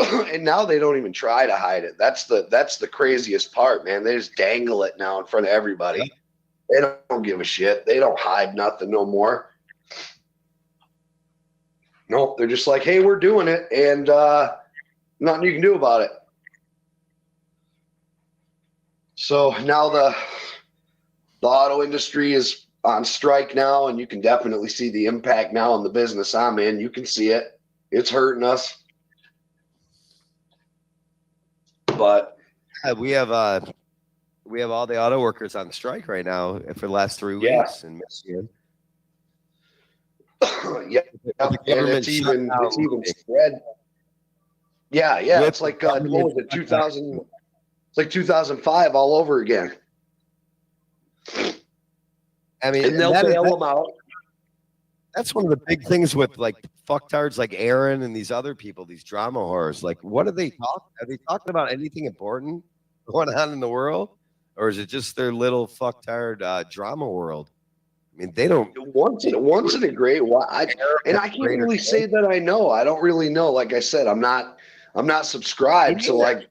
And now they don't even try to hide it. That's the craziest part, man. They just dangle it now in front of everybody. Yep. They don't give a shit. They don't hide nothing no more. Nope, they're just like, hey, we're doing it, and nothing you can do about it. So now the auto industry is on strike now, and you can definitely see the impact now on the business I'm in. You can see it. It's hurting us. But we have all the auto workers on strike right now for the last 3 weeks in Michigan. Yeah, and it's even spread. Yeah. It's like what was it, 2000? It's like 2005 all over again. I mean, and they'll bail them out. That's one of the big things with like fucktards like Aaron and these other people, these drama whores. Like, what are they talking? Are they talking about anything important going on in the world, or is it just their little fucktard drama world? I mean, they don't. Once in a great while, I can't really say that I know. I don't really know. Like I said, I'm not subscribed. So like,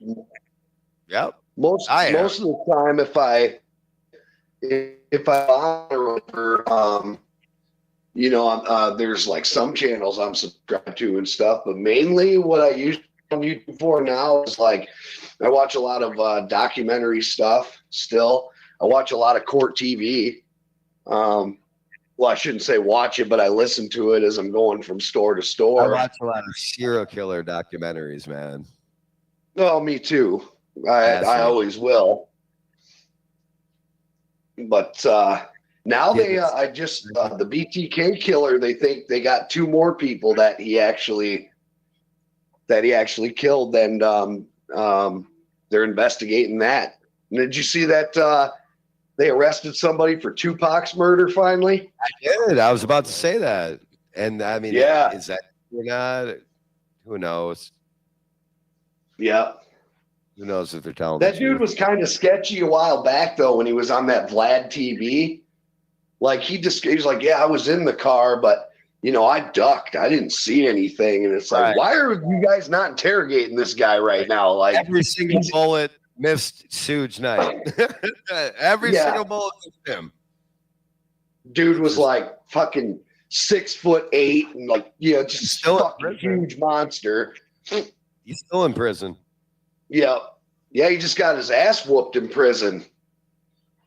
yep. Most of the time, if I there's like some channels I'm subscribed to and stuff, but mainly what I use on YouTube for now is like I watch a lot of documentary stuff. Still, I watch a lot of court TV. Well, I shouldn't say watch it, but I listen to it as I'm going from store to store. I watch a lot of serial killer documentaries, man. Oh, me too. I always will. But now the BTK killer, they think they got 2 more people that he actually killed, and they're investigating that. And did you see that they arrested somebody for Tupac's murder finally? I did. I was about to say that. And I mean, yeah, is that or not? Who knows? Yeah. Who knows if they're telling that dude was kind of sketchy a while back though when he was on that Vlad TV. Like he's like, yeah, I was in the car, but I ducked. I didn't see anything. And it's like, why are you guys not interrogating this guy right now? Like every single bullet missed Suge Knight. Every single bullet missed him. Dude was like fucking 6'8" and like just still fucking huge monster. He's still in prison. Yeah. He just got his ass whooped in prison.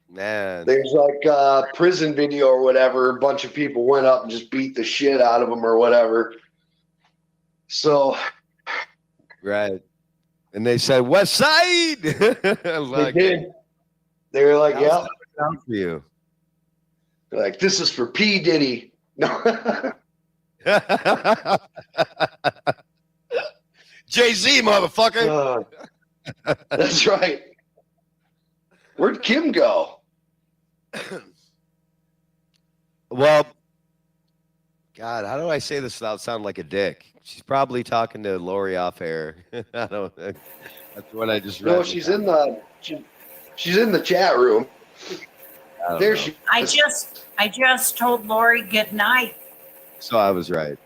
Man. There's like a prison video or whatever. A bunch of people went up and just beat the shit out of him or whatever. So. Right. And they said, West Side. Like, they did. They were like, yeah. For you. They're like, this is for P. Diddy. No. Jay-Z, motherfucker. That's right. Where'd Kim go? Well, God, how do I say this without sounding like a dick? She's probably talking to Lori off air. I don't. That's what I just read. No, she's in the chat room. There she. I just told Lori good night. So I was right.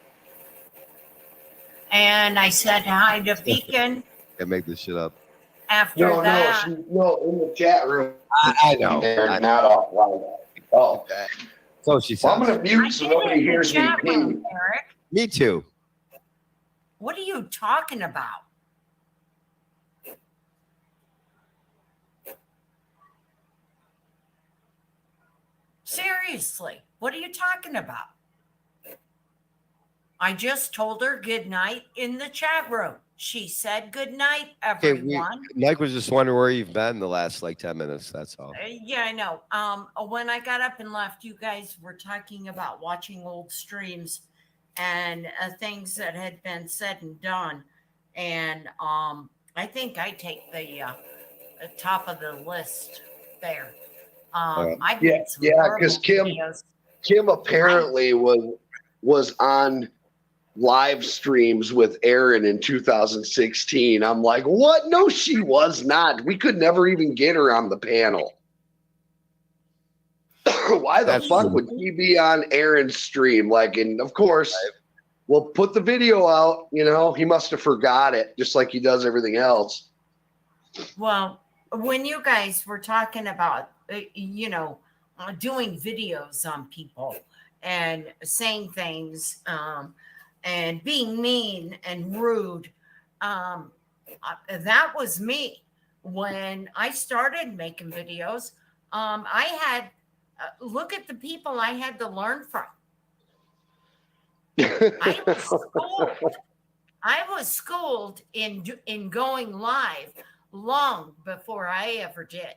And I said hi to Beacon. Can't make this shit up. After No, that, no, in the chat room. I know. They're not offline. Oh, So she well, I'm says. gonna mute so nobody in the hears me chat room, ping. Eric. Me too. What are you talking about? Seriously, what are you talking about? I just told her good night in the chat room. She said good night, Okay, everyone. Mike was just wondering where you've been the last like 10 minutes. That's all. Yeah, I know. When I got up and left, you guys were talking about watching old streams and things that had been said and done. And I think I take the top of the list there. I Yeah, because Kim apparently was on live streams with Aaron in 2016. I'm like, what? No, she was not. We could never even get her on the panel. Why the fuck would he be on Aaron's stream? Like, and of course, we'll put the video out. You know, he must have forgot it, just like he does everything else. Well, when you guys were talking about, doing videos on people and saying things and being mean and rude, that was me. When I started making videos, I had look at the people I had to learn from. I was schooled in going live long before I ever did.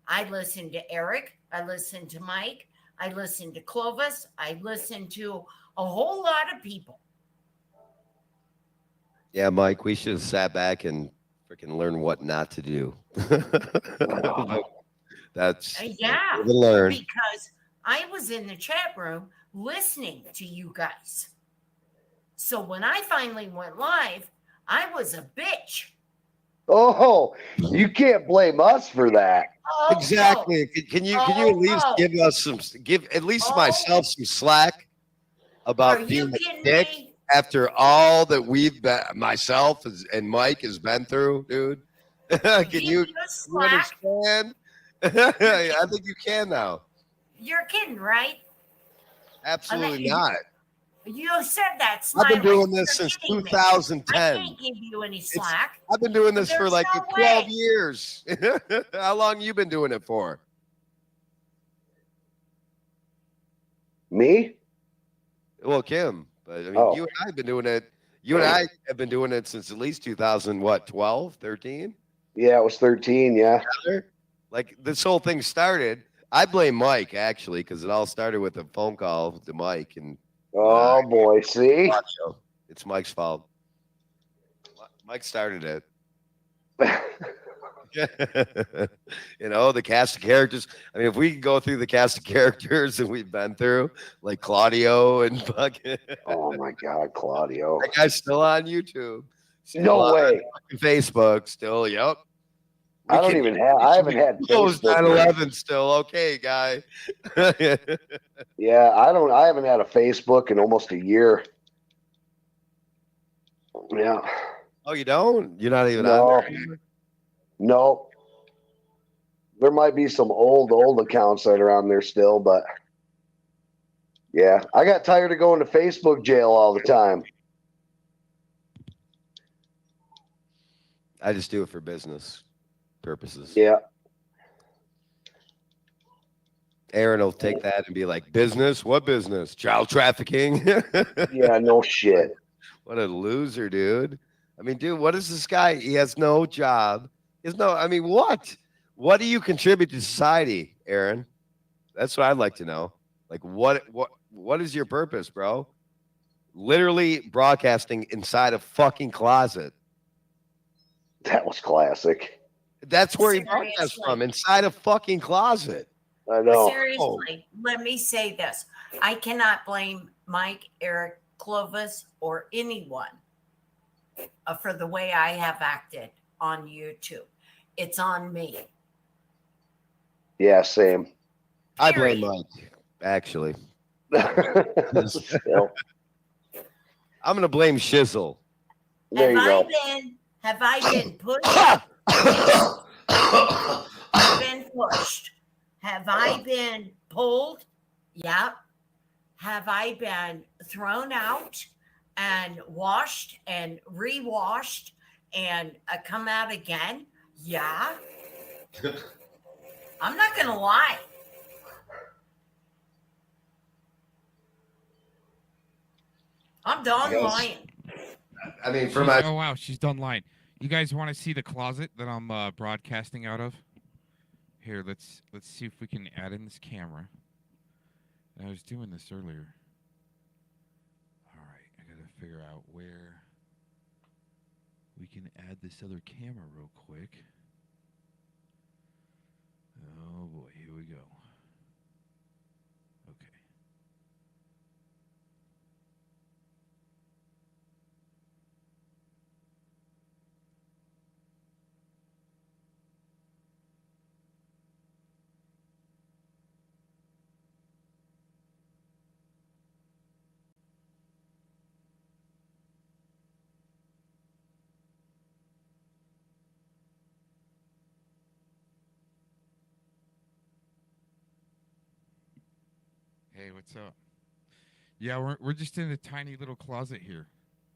I listened to Eric. I listened to Mike. I listened to Clovis. I listened to a whole lot of people. Yeah, Mike, we should have sat back and freaking learn what not to do. That's learn. Because I was in the chat room listening to you guys. So when I finally went live, I was a bitch. Oh, you can't blame us for that. Oh, exactly. Can you at least give at least myself some slack about being a dick after all that we've been, myself and Mike has been through, dude? Can you understand? I think you can now. You're kidding, right? Absolutely not. You said that. I've been doing this since 2010. I can't give you any slack. I've been doing this for like 12 way. years. How long you been doing it for? Me? Well, Kim. But I mean, you and I have been doing it. You and I have been doing it since at least 2012, 13? Yeah, it was 13, yeah. Like this whole thing started. I blame Mike actually, because it all started with a phone call to Mike and oh boy, see? It's Mike's fault. Mike started it. The cast of characters. I mean, if we could go through the cast of characters that we've been through, like Claudio and fucking. Oh my God, Claudio. That guy's still on YouTube. No way. On Facebook still. Yep. I haven't had Facebook. 9/11 still. Okay, guy. Yeah, I haven't had a Facebook in almost a year. Yeah. Oh, you don't? You're not even on there anymore? No. There might be some old accounts that are on there still, but yeah, I got tired of going to Facebook jail all the time. I just do it for business purposes. Yeah. Aaron will take that and be like, business? What business? Child trafficking? Yeah, no shit. What a loser, dude. I mean, dude, what is this guy? He has no job. What? What do you contribute to society, Aaron? That's what I'd like to know. Like, what is your purpose, bro? Literally broadcasting inside a fucking closet. That was classic. That's where he broadcasts from, inside a fucking closet. I know. Seriously, let me say this. I cannot blame Mike, Eric, Clovis, or anyone for the way I have acted on YouTube. It's on me. Yeah, same. I blame Mike, actually. I'm gonna blame Shizzle. There you go. Have I been pushed? I've been pushed. Have I been pulled? Yep. Have I been thrown out and washed and rewashed and come out again? Yeah. I'm not going to lie. I'm done lying. I mean, for my oh wow, she's done lying. You guys want to see the closet that I'm broadcasting out of? Here, let's see if we can add in this camera. I was doing this earlier. All right, I gotta figure out where we can add this other camera real quick. Oh boy, here we go. Okay. Hey, what's up? Yeah, we're just in a tiny little closet here.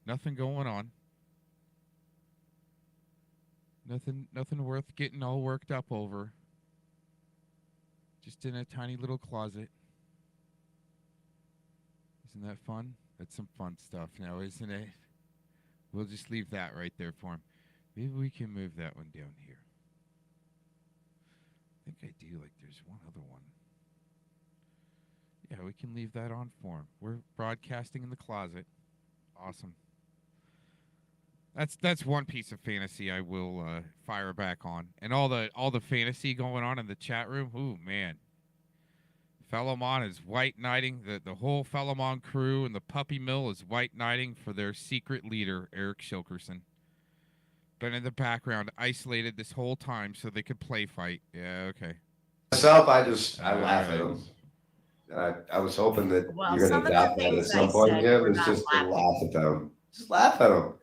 Nothing going on. Nothing worth getting all worked up over. Just in a tiny little closet. Isn't that fun? That's some fun stuff now, isn't it? We'll just leave that right there for him. Maybe we can move that one down here. I think I do. Like, there's one other one. Yeah, we can leave that on for him. We're broadcasting in the closet. Awesome. That's one piece of fantasy I will fire back on. And all the fantasy going on in the chat room. Ooh, man. Fellowmon is white knighting. The whole Fellowmon crew and the PuppyMill is white knighting for their secret leader, Eric Shilkerson. Been in the background, isolated this whole time so they could play fight. Yeah, okay. myself, I laugh at them. I was hoping that you're going to adopt that at some point, Jim. It's just to laugh at them. Just laugh at them.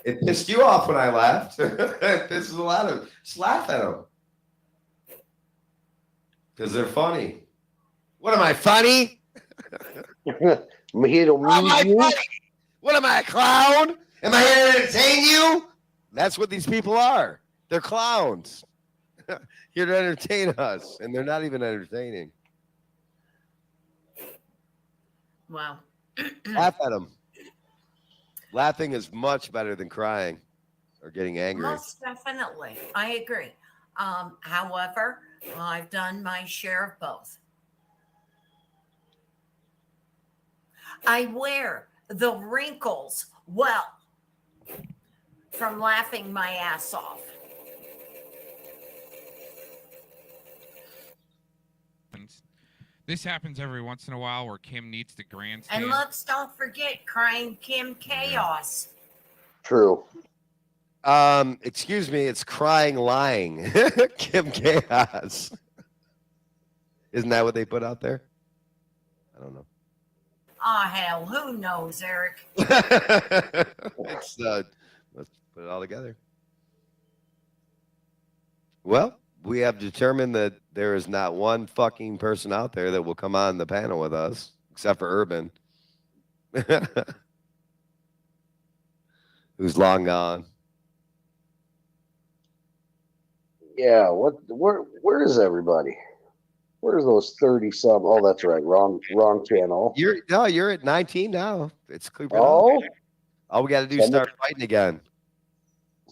It pissed you off when I laughed. This is a lot of just laugh at them because they're funny. What am I funny? What am I, a clown? Am I here to entertain you? That's what these people are. They're clowns. Here to entertain us, and they're not even entertaining. Wow. Laugh at them. Laughing is much better than crying or getting angry. Most definitely. I agree. However, I've done my share of both. I wear the wrinkles well from laughing my ass off. This happens every once in a while where Kim needs to grandstand. And let's don't forget Cryin Kim Chaos. True. Excuse me, it's crying lying. Kim Chaos. Isn't that what they put out there? I don't know. Ah, hell, who knows, Eric? Let's put it all together. Well, we have determined that there is not one fucking person out there that will come on the panel with us, except for Urban, who's long gone. Yeah, where is everybody? Where's those 30-some? Oh, that's right. Wrong channel. You're at 19 now. It's creeping up. All we got to do is start fighting again.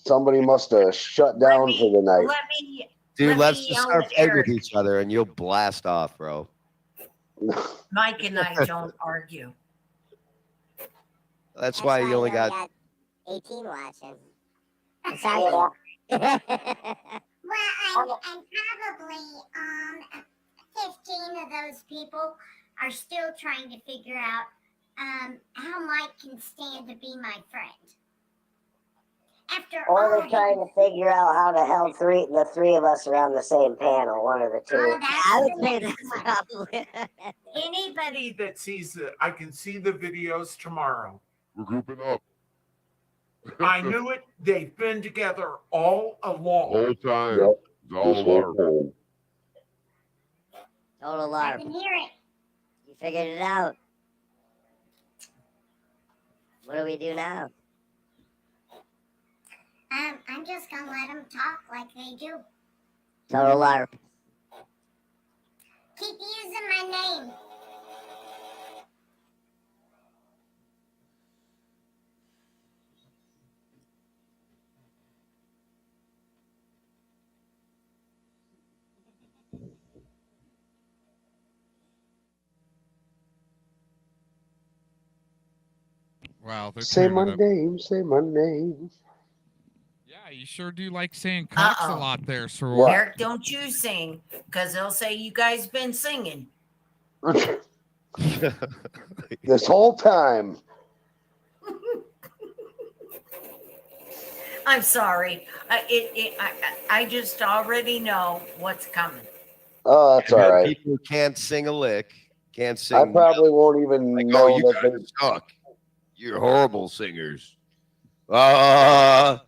Somebody must have shut down for the night. Dude, let's just start fighting with each other and you'll blast off, bro. Mike and I don't argue. That's why you only got 18 watching. Sorry. Well, and probably 15 of those people are still trying to figure out how Mike can stand to be my friend. Or they're trying to figure out how the hell the three of us are on the same panel, one of the two. I would say that's Anybody that sees it, I can see the videos tomorrow. We're grouping up. I knew it. They've been together all along. Whole time. Yep. It's all This alarm. whole time. Total I alarm. can hear it. You figured it out. What do we do now? I'm just gonna let them talk like they do. Total alarm. Keep using my name. Wow, they're Say turning my it up. name, say my name. Yeah, you sure do like saying cocks a Uh-oh. lot there, Serour. Eric, don't you sing, because they'll say you guys been singing. This whole time. I'm sorry. I just already know what's coming. Oh, that's all right. People can't sing a lick. Can't sing. I probably won't even like, know oh, you that guys suck. You're horrible singers. That's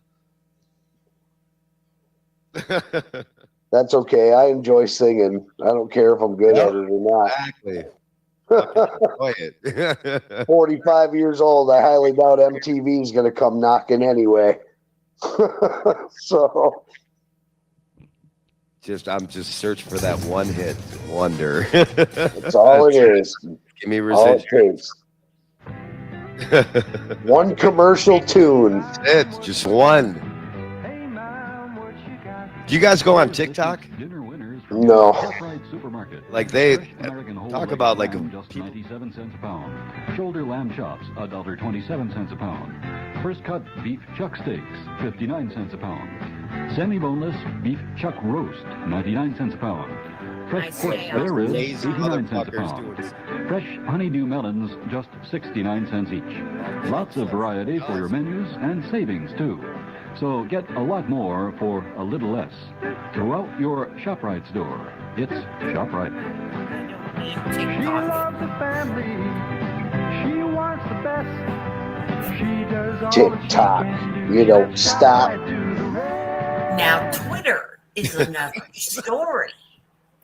okay. I enjoy singing. I don't care if I'm good at it or not. Exactly. Enjoy it. 45 years old. I highly doubt MTV is going to come knocking anyway. So I'm just searching for that one hit wonder. that's all it is. Give me All it residual. takes. One commercial tune. That's it. Just one. Do you guys go on TikTok? No. Like they talk about like just 97 cents a pound. Shoulder lamb chops, $1.27 a pound. First cut beef chuck steaks, 59 cents a pound. Semi-boneless beef chuck roast, 99 cents a pound. Fresh pork spare ribs, 89 cents a pound. Fresh honeydew melons, just 69 cents each. Lots of variety for your menus and savings too. So get a lot more for a little less. Throughout your ShopRite store, it's ShopRite. She loves the family. She wants the best. She does all TikTok. You don't stop. Now, Twitter is another story.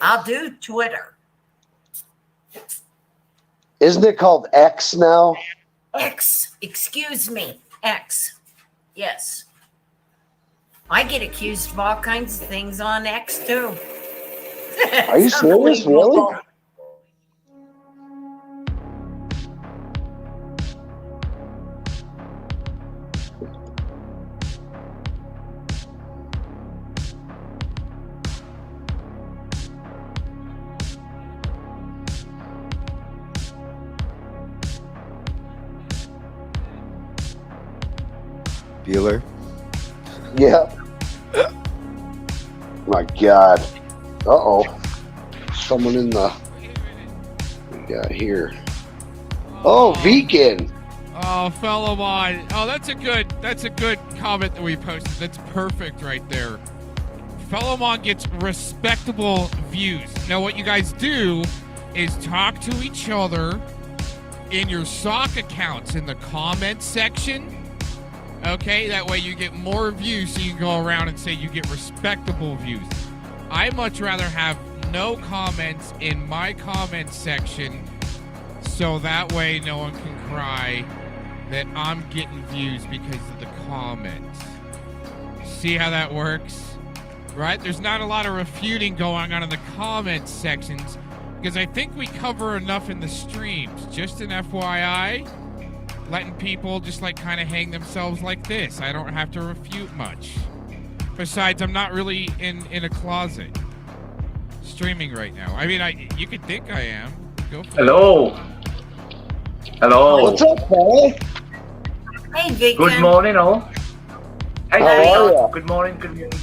I'll do Twitter. Isn't it called X now? X, excuse me, X. Yes. I get accused of all kinds of things on X too. Are you serious? Really? Bueller. Yeah. My God. Uh-oh. Someone in the... We got here. Oh, Vegan. Oh, fellow mine. Oh, that's a good comment that we posted. That's perfect right there. Fellowmon gets respectable views. Now, what you guys do is talk to each other in your sock accounts in the comments section. Okay, that way you get more views, so you can go around and say you get respectable views. I much rather have no comments in my comments section, so that way no one can cry that I'm getting views because of the comments. See how that works? Right? There's not a lot of refuting going on in the comments sections, because I think we cover enough in the streams. Just an FYI. Letting people just like kind of hang themselves like this. I don't have to refute much. Besides, I'm not really in a closet streaming right now. I mean, you could think I am. Go for Hello. Hello. What's up, Paul? Hey, Vic. Good morning, all. Hey, How are ya? Good morning. Good morning.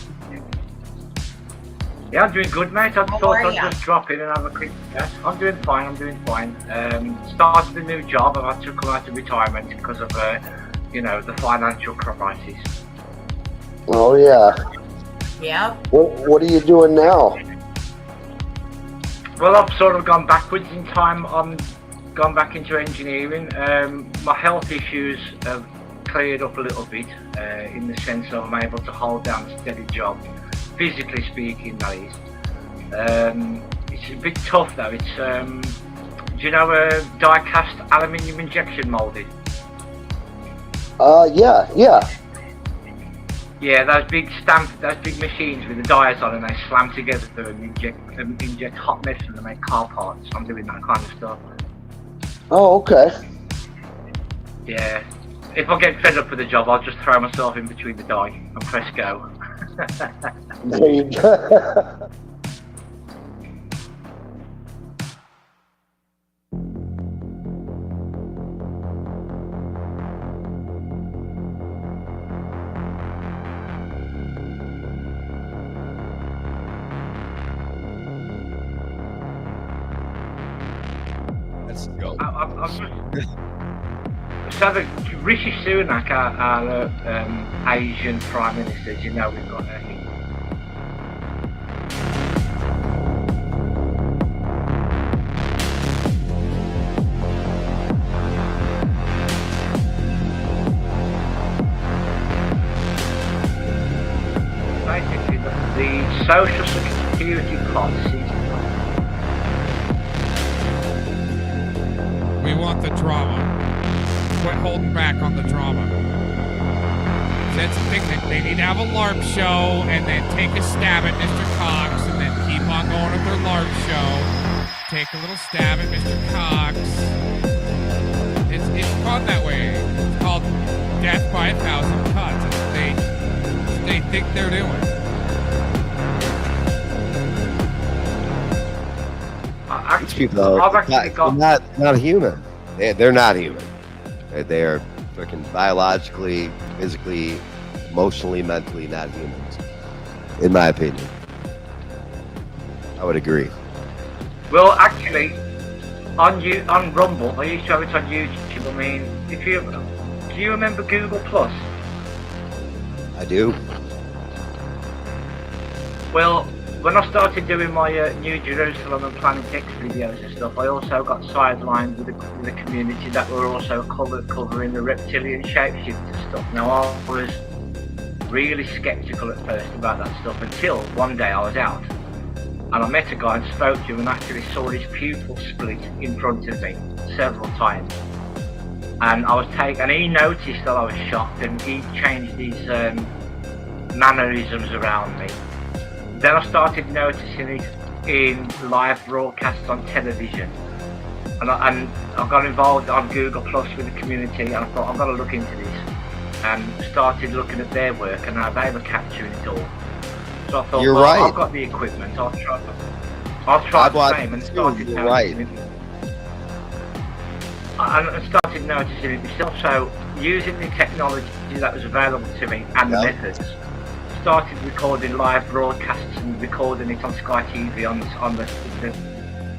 Yeah, I'm doing good, mate. I thought I'd just drop in and have a quick chat. I'm doing fine. Started a new job. I've had to come out of retirement because of, the financial crisis. Oh, yeah. Yeah. What are you doing now? Well, I've sort of gone backwards in time. I'm gone back into engineering. My health issues have cleared up a little bit in the sense of I'm able to hold down a steady job, physically speaking, that is. It's a bit tough though. It's do you know die-cast aluminium injection molding? Yeah. Yeah, those big machines with the dies on, and they slam together and inject hot metal to make car parts. I'm doing that kind of stuff. Oh, okay. Yeah. If I get fed up with the job, I'll just throw myself in between the die and press go. There you go. Let's go. So the Rishi Sunak, our Asian Prime Minister, as you know, we've got basically the social security policy. We want the drama. Quit holding back on the drama. That's the thing. They need to have a LARP show and then take a stab at Mr. Cox and then keep on going with their LARP show. Take a little stab at Mr. Cox. It's fun that way. It's called Death by 1,000 Cuts. They think they're doing. These people are not human. They're not human. They are freaking biologically, physically, emotionally, mentally not humans. In my opinion, I would agree. Well, actually, on Rumble, I used to have it on YouTube. I mean, do you remember Google Plus? I do. Well, when I started doing my New Jerusalem and Planet X videos and stuff, I also got sidelined with the community that were also covering the reptilian shapeshifter stuff. Now, I was really skeptical at first about that stuff until one day I was out and I met a guy and spoke to him and actually saw his pupil split in front of me several times. And he noticed that I was shocked and he changed his mannerisms around me. Then I started noticing it in live broadcasts on television. And I got involved on Google Plus with the community and I thought, I've got to look into this. And started looking at their work and how they were capturing it all. So I thought, You're well, right. I've got the equipment, I'll try the same and started You're right. I started noticing it myself. So using the technology that was available to me and the methods, started recording live broadcasts and recording it on Sky TV on the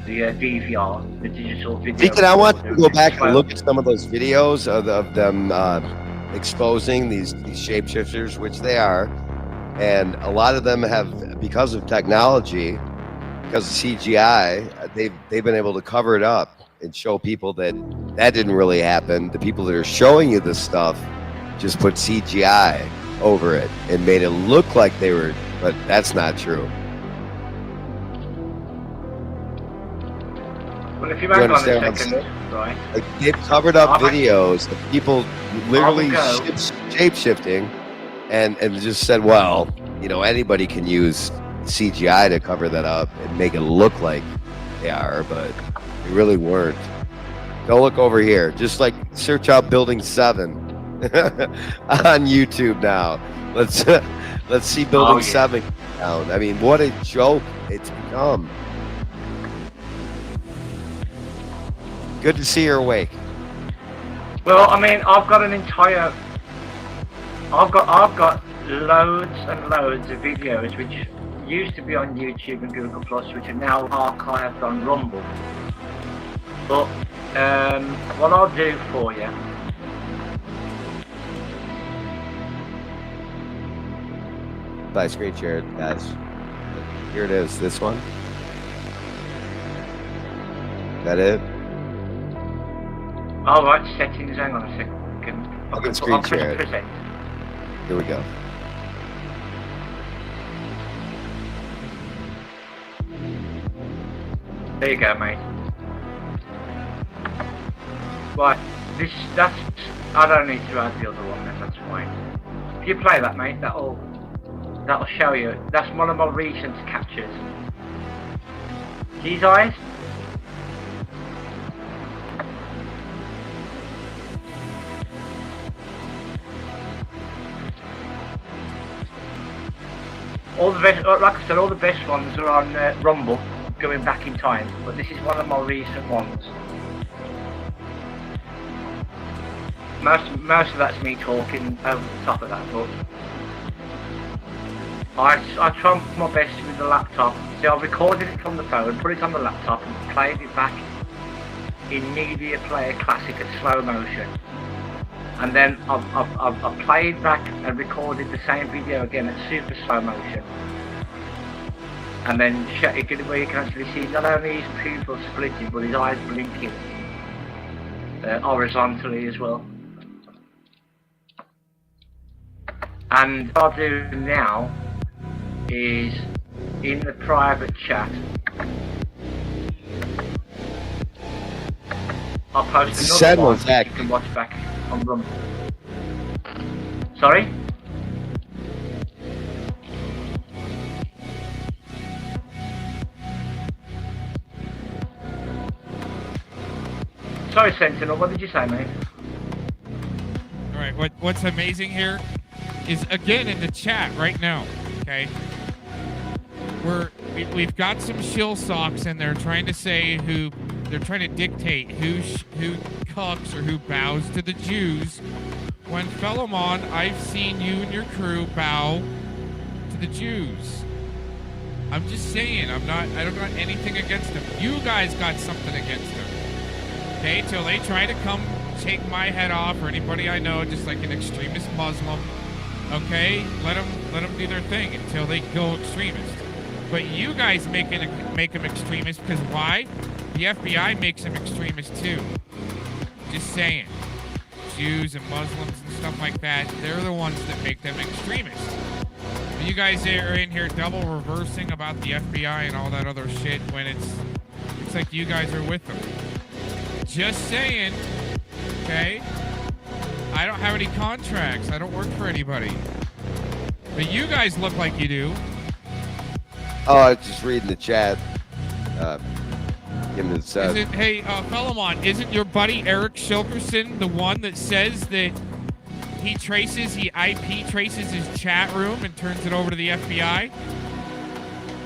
DVR, the digital video. Deacon, I want to go back and look at some of those videos of them exposing these shapeshifters, which they are, and a lot of them have, because of technology, because of CGI, they've been able to cover it up and show people that didn't really happen. The people that are showing you this stuff just put CGI over it and made it look like they were, but that's not true. Well, if you hang on a second, right? Like, they've covered up videos of people literally shape-shifting and just said, well, anybody can use CGI to cover that up and make it look like they are, but they really weren't. Don't look over here. Just like search out Building 7 on YouTube now. Let's see Building 7 down. I mean, what a joke it's become. Good to see her awake. Well, I mean, I've got loads and loads of videos which used to be on YouTube and Google Plus, which are now archived on Rumble. But what I'll do for you, By screen share it, guys. Here it is. This one. Is that it? All right, settings. Hang on a second. I can screen share it. Present. Here we go. There you go, mate. Right, that's. I don't need to add the other one. That's fine. If you play that, mate, that'll show you. That's one of my recent captures. These eyes. All the best, like I said, all the best ones are on Rumble, going back in time. But this is one of my recent ones. Most of that's me talking over the top of that, but I try my best with the laptop. See, I recorded it from the phone, put it on the laptop, and played it back in Media Player Classic at slow motion. And then I've played back and recorded the same video again at super slow motion. And then where you can actually see not only his pupils splitting, but his eyes blinking horizontally as well. And what I'll do now is in the private chat, I'll post another one that you can watch back on Rumble. Sorry? Sorry, Sentinel, what did you say, mate? All right, what's amazing here is, again, in the chat right now, okay? We've got some shill socks and they're trying to say they're trying to dictate who cucks or who bows to the Jews. When Philemon, I've seen you and your crew bow to the Jews. I'm just saying, I don't got anything against them. You guys got something against them. Okay, till they try to come take my head off, or anybody I know, just like an extremist Muslim. Okay, let them do their thing until they go extremist. But you guys make them extremist, because why? The FBI makes them extremist too. Just saying. Jews and Muslims and stuff like that, they're the ones that make them extremists. But you guys are in here double reversing about the FBI and all that other shit when it's like you guys are with them. Just saying. Okay? I don't have any contracts. I don't work for anybody. But you guys look like you do. Oh, I was just reading the chat. Hey, Philemon, isn't your buddy Eric Shilkerson the one that says that he IP traces his chat room and turns it over to the FBI?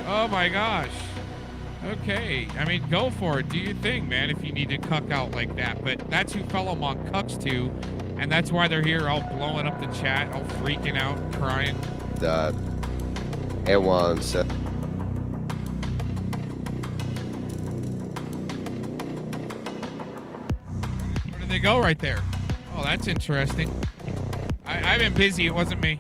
Oh my gosh. Okay, I mean, go for it. Do your thing, man, if you need to cuck out like that. But that's who Philemon cucks to, and that's why they're here all blowing up the chat, all freaking out, crying. Erwan said. Where did they go right there? Oh, that's interesting. I've been busy. It wasn't me.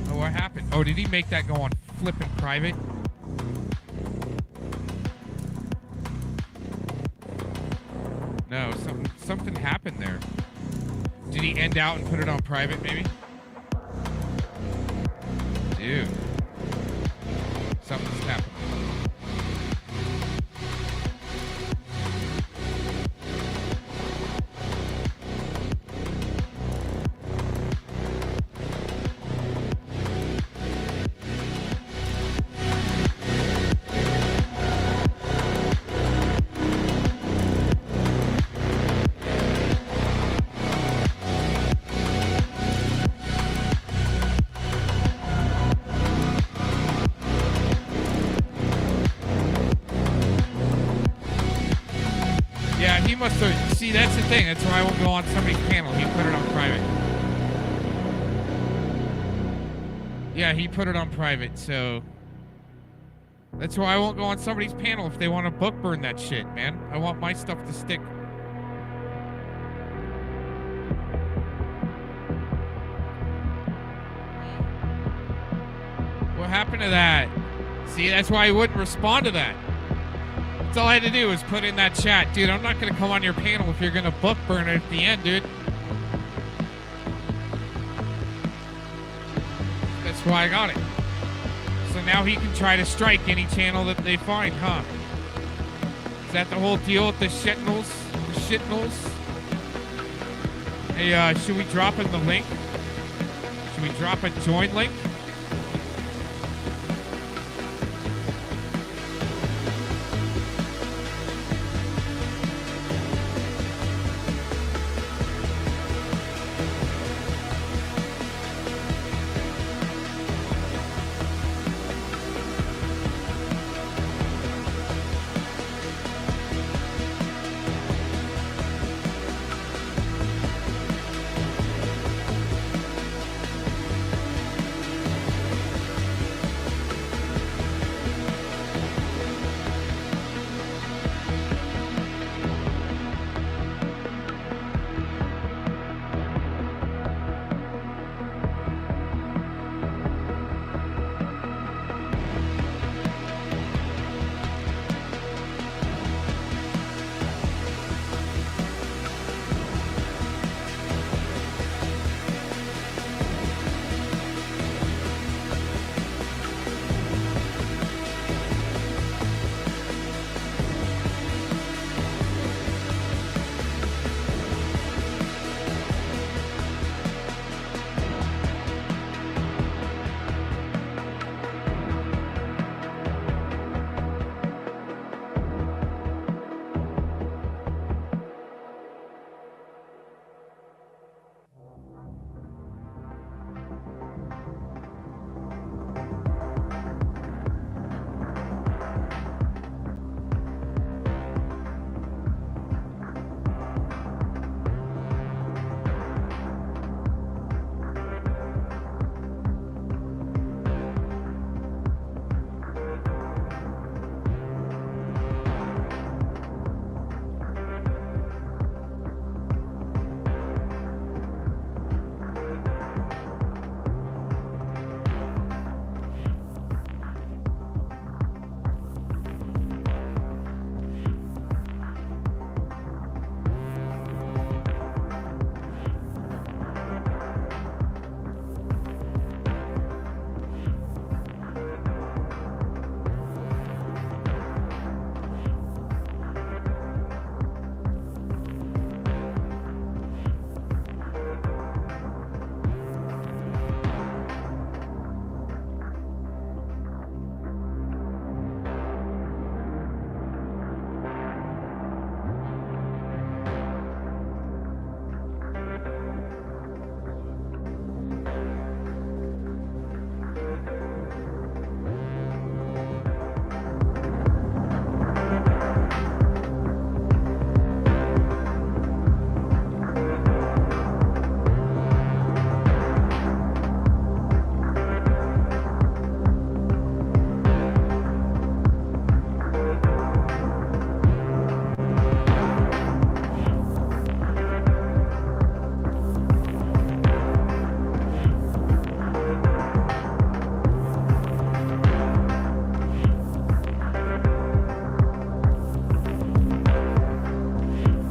Oh, what happened? Oh, did he make that go on flipping private? No, something happened there. Did he end out and put it on private, maybe? Dude. Something's happened. See, that's the thing. That's why I won't go on somebody's panel. He put it on private. Yeah, he put it on private, so that's why I won't go on somebody's panel if they want to book burn that shit, man. I want my stuff to stick. What happened to that? See, that's why I wouldn't respond to that. That's all I had to do was put in that chat. Dude, I'm not going to come on your panel if you're going to book burn it at the end, dude. That's why I got it. So now he can try to strike any channel that they find, huh? Is that the whole deal with the shitnals? The shitnals? Hey, should we drop in the link? Should we drop a join link?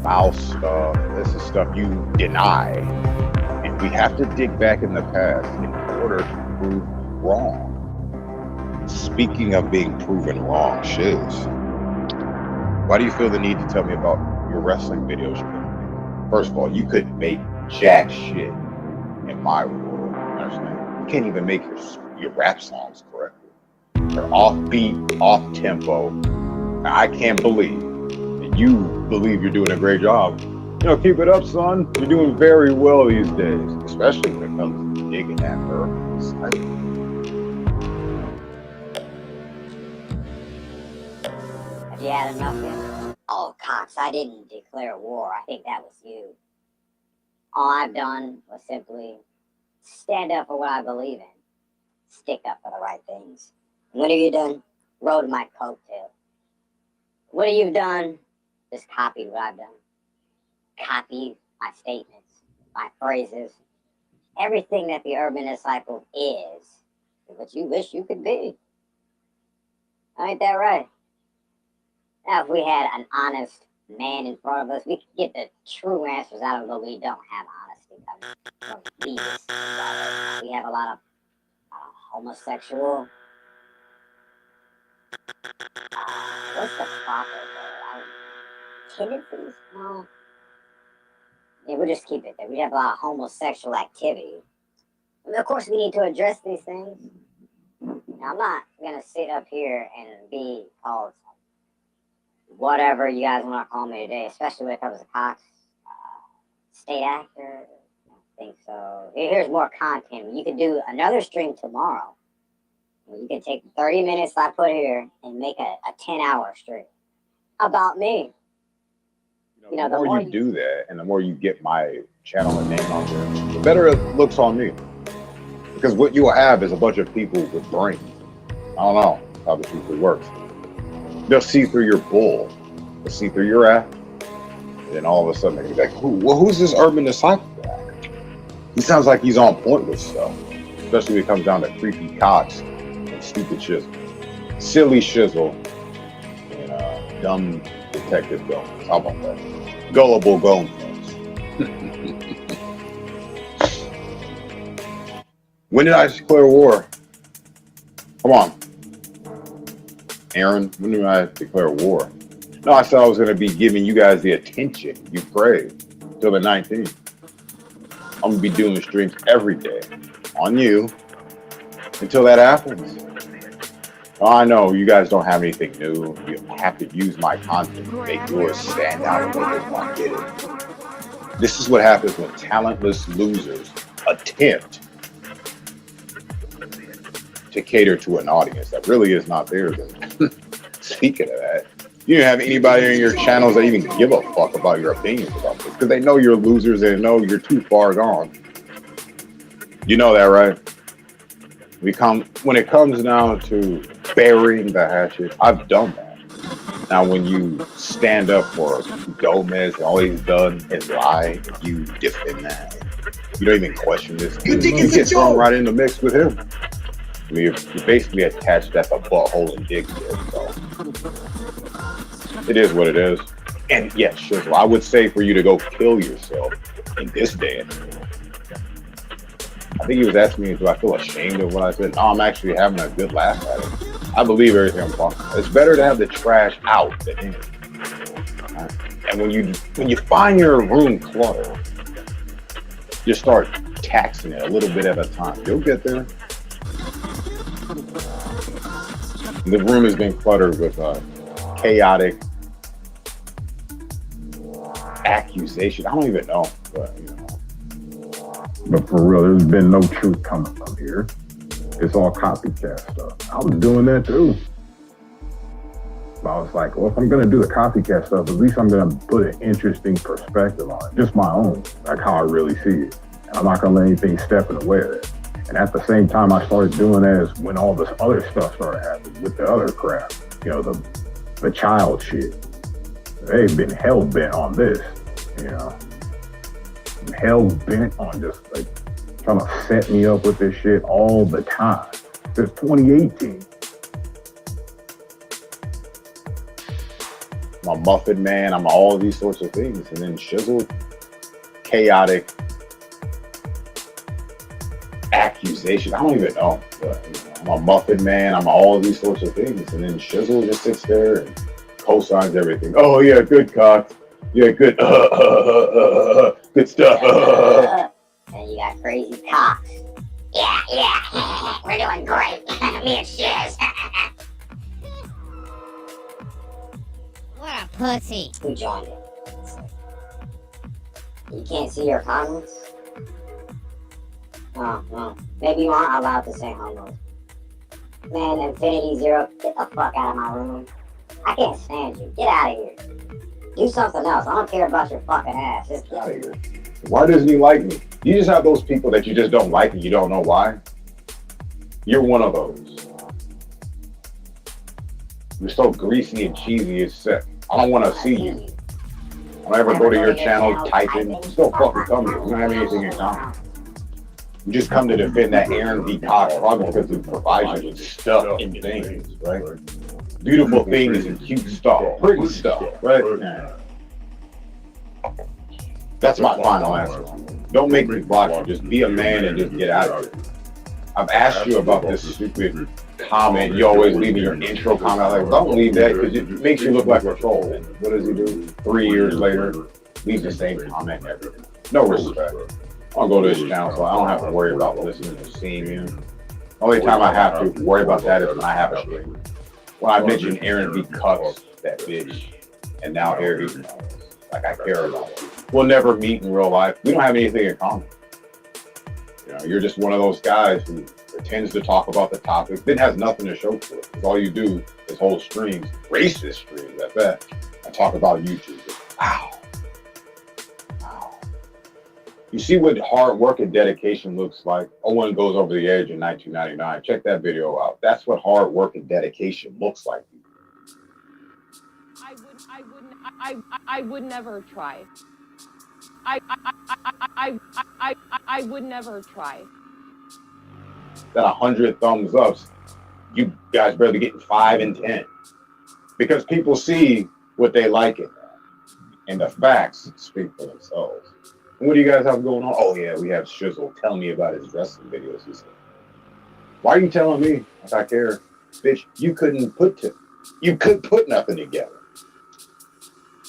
Foul stuff. This is stuff you deny. And we have to dig back in the past in order to prove wrong. Speaking of being proven wrong, Shiz, why do you feel the need to tell me about your wrestling videos you're gonna make? First of all, you couldn't make jack shit in my world. You understand? You can't even make your rap songs correctly. They're offbeat, off tempo. I can't believe that you believe you're doing a great job. You know, keep it up, son. You're doing very well these days, especially when it comes to digging that urban cycle. Have you had enough yet? Oh, Cox, I didn't declare war. I think that was you. All I've done was simply stand up for what I believe in. Stick up for the right things. What have you done? Rode my coattail. What you've done is copy what I've done. Copy my statements, my phrases, everything that the urban disciple is what you wish you could be. Ain't that right? Now, if we had an honest man in front of us, we could get the true answers out of him, but we don't have honesty. From these. We have a lot of homosexual. What's the proper word? Tendencies? No. Yeah, we'll just keep it there. We have a lot of homosexual activity. And of course, we need to address these things. Now, I'm not going to sit up here and be called whatever you guys want to call me today, especially when it comes to Cox. State actor. I don't think so. Here's more content. You can do another stream tomorrow. You can take 30 minutes I put here and make a 10-hour stream about me. The more you do that, and the more you get my channel and name on there, the better it looks on me. Because what you'll have is a bunch of people with brains. I don't know how this usually works. They'll see through your bull. They'll see through your act. And then all of a sudden, they'll be like, who's this urban disciple guy? He sounds like he's on point with stuff. Especially when it comes down to creepy Cox and stupid shizzle. Silly shizzle. And dumb detective Gomes. How about that? Gullible Gomes. When did I declare war? Come on. Aaron, when did I declare war? No, I said I was going to be giving you guys the attention you crave till the 19th. I'm going to be doing streams every day on you until that happens. I know you guys don't have anything new. You have to use my content to make yours stand out and make everyone get it. This is what happens when talentless losers attempt to cater to an audience that really is not theirs. Speaking of that, you don't have anybody in your channels that even give a fuck about your opinions about this because they know you're losers and know you're too far gone. You know that, right? When it comes down to burying the hatchet, I've done that. Now, when you stand up for Gomez, all he's done is lie, you defend that. You don't even question this. You get thrown right in the mix with him. I mean, you're basically attached at the butthole and dick here, so it is what it is. And yes, Shizzle, I would say for you to go kill yourself in this day and age. I think he was asking me, do I feel ashamed of what I said? No, I'm actually having a good laugh at it. I believe everything I'm talking about. It's better to have the trash out than in. Right? And when you find your room cluttered, just start taxing it a little bit at a time. You'll get there. The room has been cluttered with chaotic accusation. I don't even know, but you know. But for real, there's been no truth coming from here. It's all copycat stuff. I was doing that too. But I was like, well, if I'm gonna do the copycat stuff, at least I'm gonna put an interesting perspective on it, just my own, like how I really see it. And I'm not gonna let anything step in the way of it. And at the same time, I started doing that is when all this other stuff started happening with the other crap, you know, the child shit. They've been hell bent on this, you know, hell bent on just like trying to set me up with this shit all the time since 2018. I'm a muffin man. I'm all of these sorts of things, and then Shizzle, chaotic accusation. I don't even know. But, you know, I'm a muffin man. I'm all of these sorts of things, and then Shizzle just sits there and co-signs everything. Oh yeah, good cock. Yeah, good. Good stuff. And you got crazy cocks. Yeah. We're doing great. Me and Shiz. What a pussy. Who joined it? You can't see your comments? No. Maybe you aren't allowed to say homos. Man, Infinity Zero, get the fuck out of my room. I can't stand you. Get out of here. Do something else. I don't care about your fucking ass. Just get out of here. Why doesn't he like me? You just have those people that you just don't like and you don't know why. You're one of those. You're so greasy and cheesy, it's sick. I don't want to see you. I don't ever go to your channel, type in. Just don't fucking come here. We don't have anything in common. You just come to defend that Aaron V. Cox probably because he provides you with stuff and things, right? beautiful things and cute stuff, pretty stuff, right? That's my final answer. Don't make me block you. Just be a man and just get out of it. I've asked you about this stupid comment. You always leaving your intro comment. Like, don't leave that because it makes you look like a troll. And what does he do? 3 years later, leave the same comment every day. No respect. I'll go to his channel, so I don't have to worry about listening or seeing him. Only time I have to worry about that is when I have a stream. When I mentioned Aaron B. Cuts, that bitch, and now Aaron B. Like I care about it. We'll never meet in real life. We don't have anything in common. You know, you're just one of those guys who pretends to talk about the topic, then has nothing to show for it. Because all you do is hold streams, racist streams at that, and talk about YouTube. Wow. Wow. You see what hard work and dedication looks like? Owen goes over the edge in 1999. Check that video out. That's what hard work and dedication looks like. I would never try. I would never try. That 100 thumbs ups, you guys barely getting 5 and 10 because people see what they like in that, and the facts speak for themselves. And what do you guys have going on? Oh yeah, we have Shizzle telling me about his wrestling videos. He said, "Why are you telling me if I care, bitch? You couldn't put nothing together.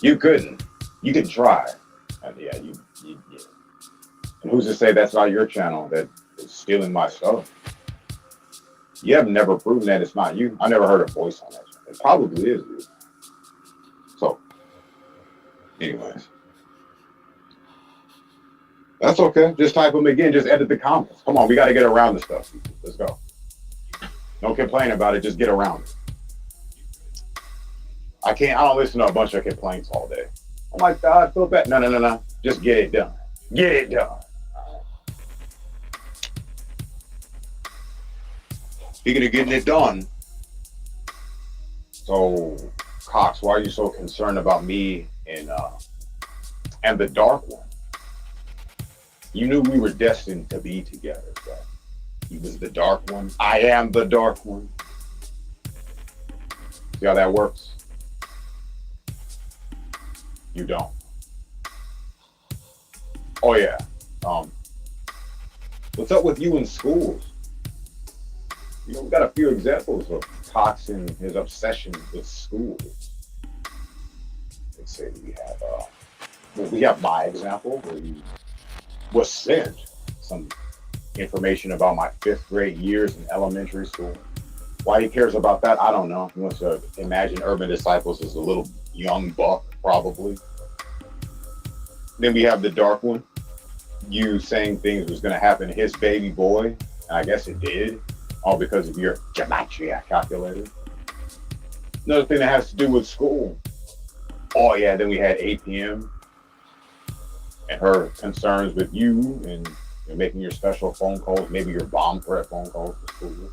You couldn't. You could try." And yeah, you. And who's to say that's not your channel that is stealing my stuff? You have never proven that it's not you. I never heard a voice on that channel. It probably is you. So, anyways. That's okay. Just type them again. Just edit the comments. Come on, we got to get around the stuff. Let's go. Don't complain about it. Just get around it. I don't listen to a bunch of complaints all day. Oh my God, I feel bad. No. Just get it done. Get it done. Speaking of getting it done, so Cox, why are you so concerned about me and the Dark One? You knew we were destined to be together, but he was the Dark One. I am the Dark One. See how that works? You don't. Oh yeah. What's up with you in schools? You know, we got a few examples of Cox and his obsession with schools. Let's say we have my example where he was sent some information about my 5th grade years in elementary school. Why he cares about that, I don't know. He wants to imagine Urban Disciples as a little young buck, probably. Then we have the Dark One. You saying things was going to happen to his baby boy, and I guess it did, all because of your gematria calculator. Another thing that has to do with school. Oh yeah, then we had APM and her concerns with you and making your special phone calls, maybe your bomb threat phone calls to school.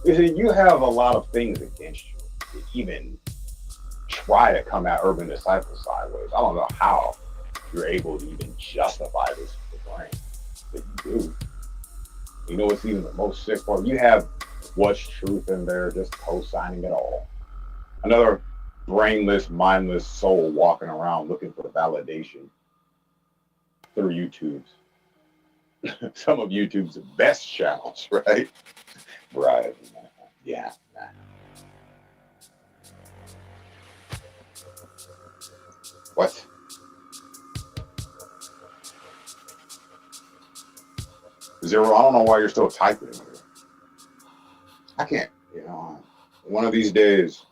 You have a lot of things against you to even try to come at Urban Disciples sideways. I don't know how you're able to even justify this with the brain, but you do. You know what's even the most sick part? You have What's Truth in there just co-signing it all. Another brainless, mindless soul walking around looking for validation through YouTube's. Some of YouTube's best channels, right? Right. Yeah. What? Zero, I don't know why you're still typing. I can't, one of these days,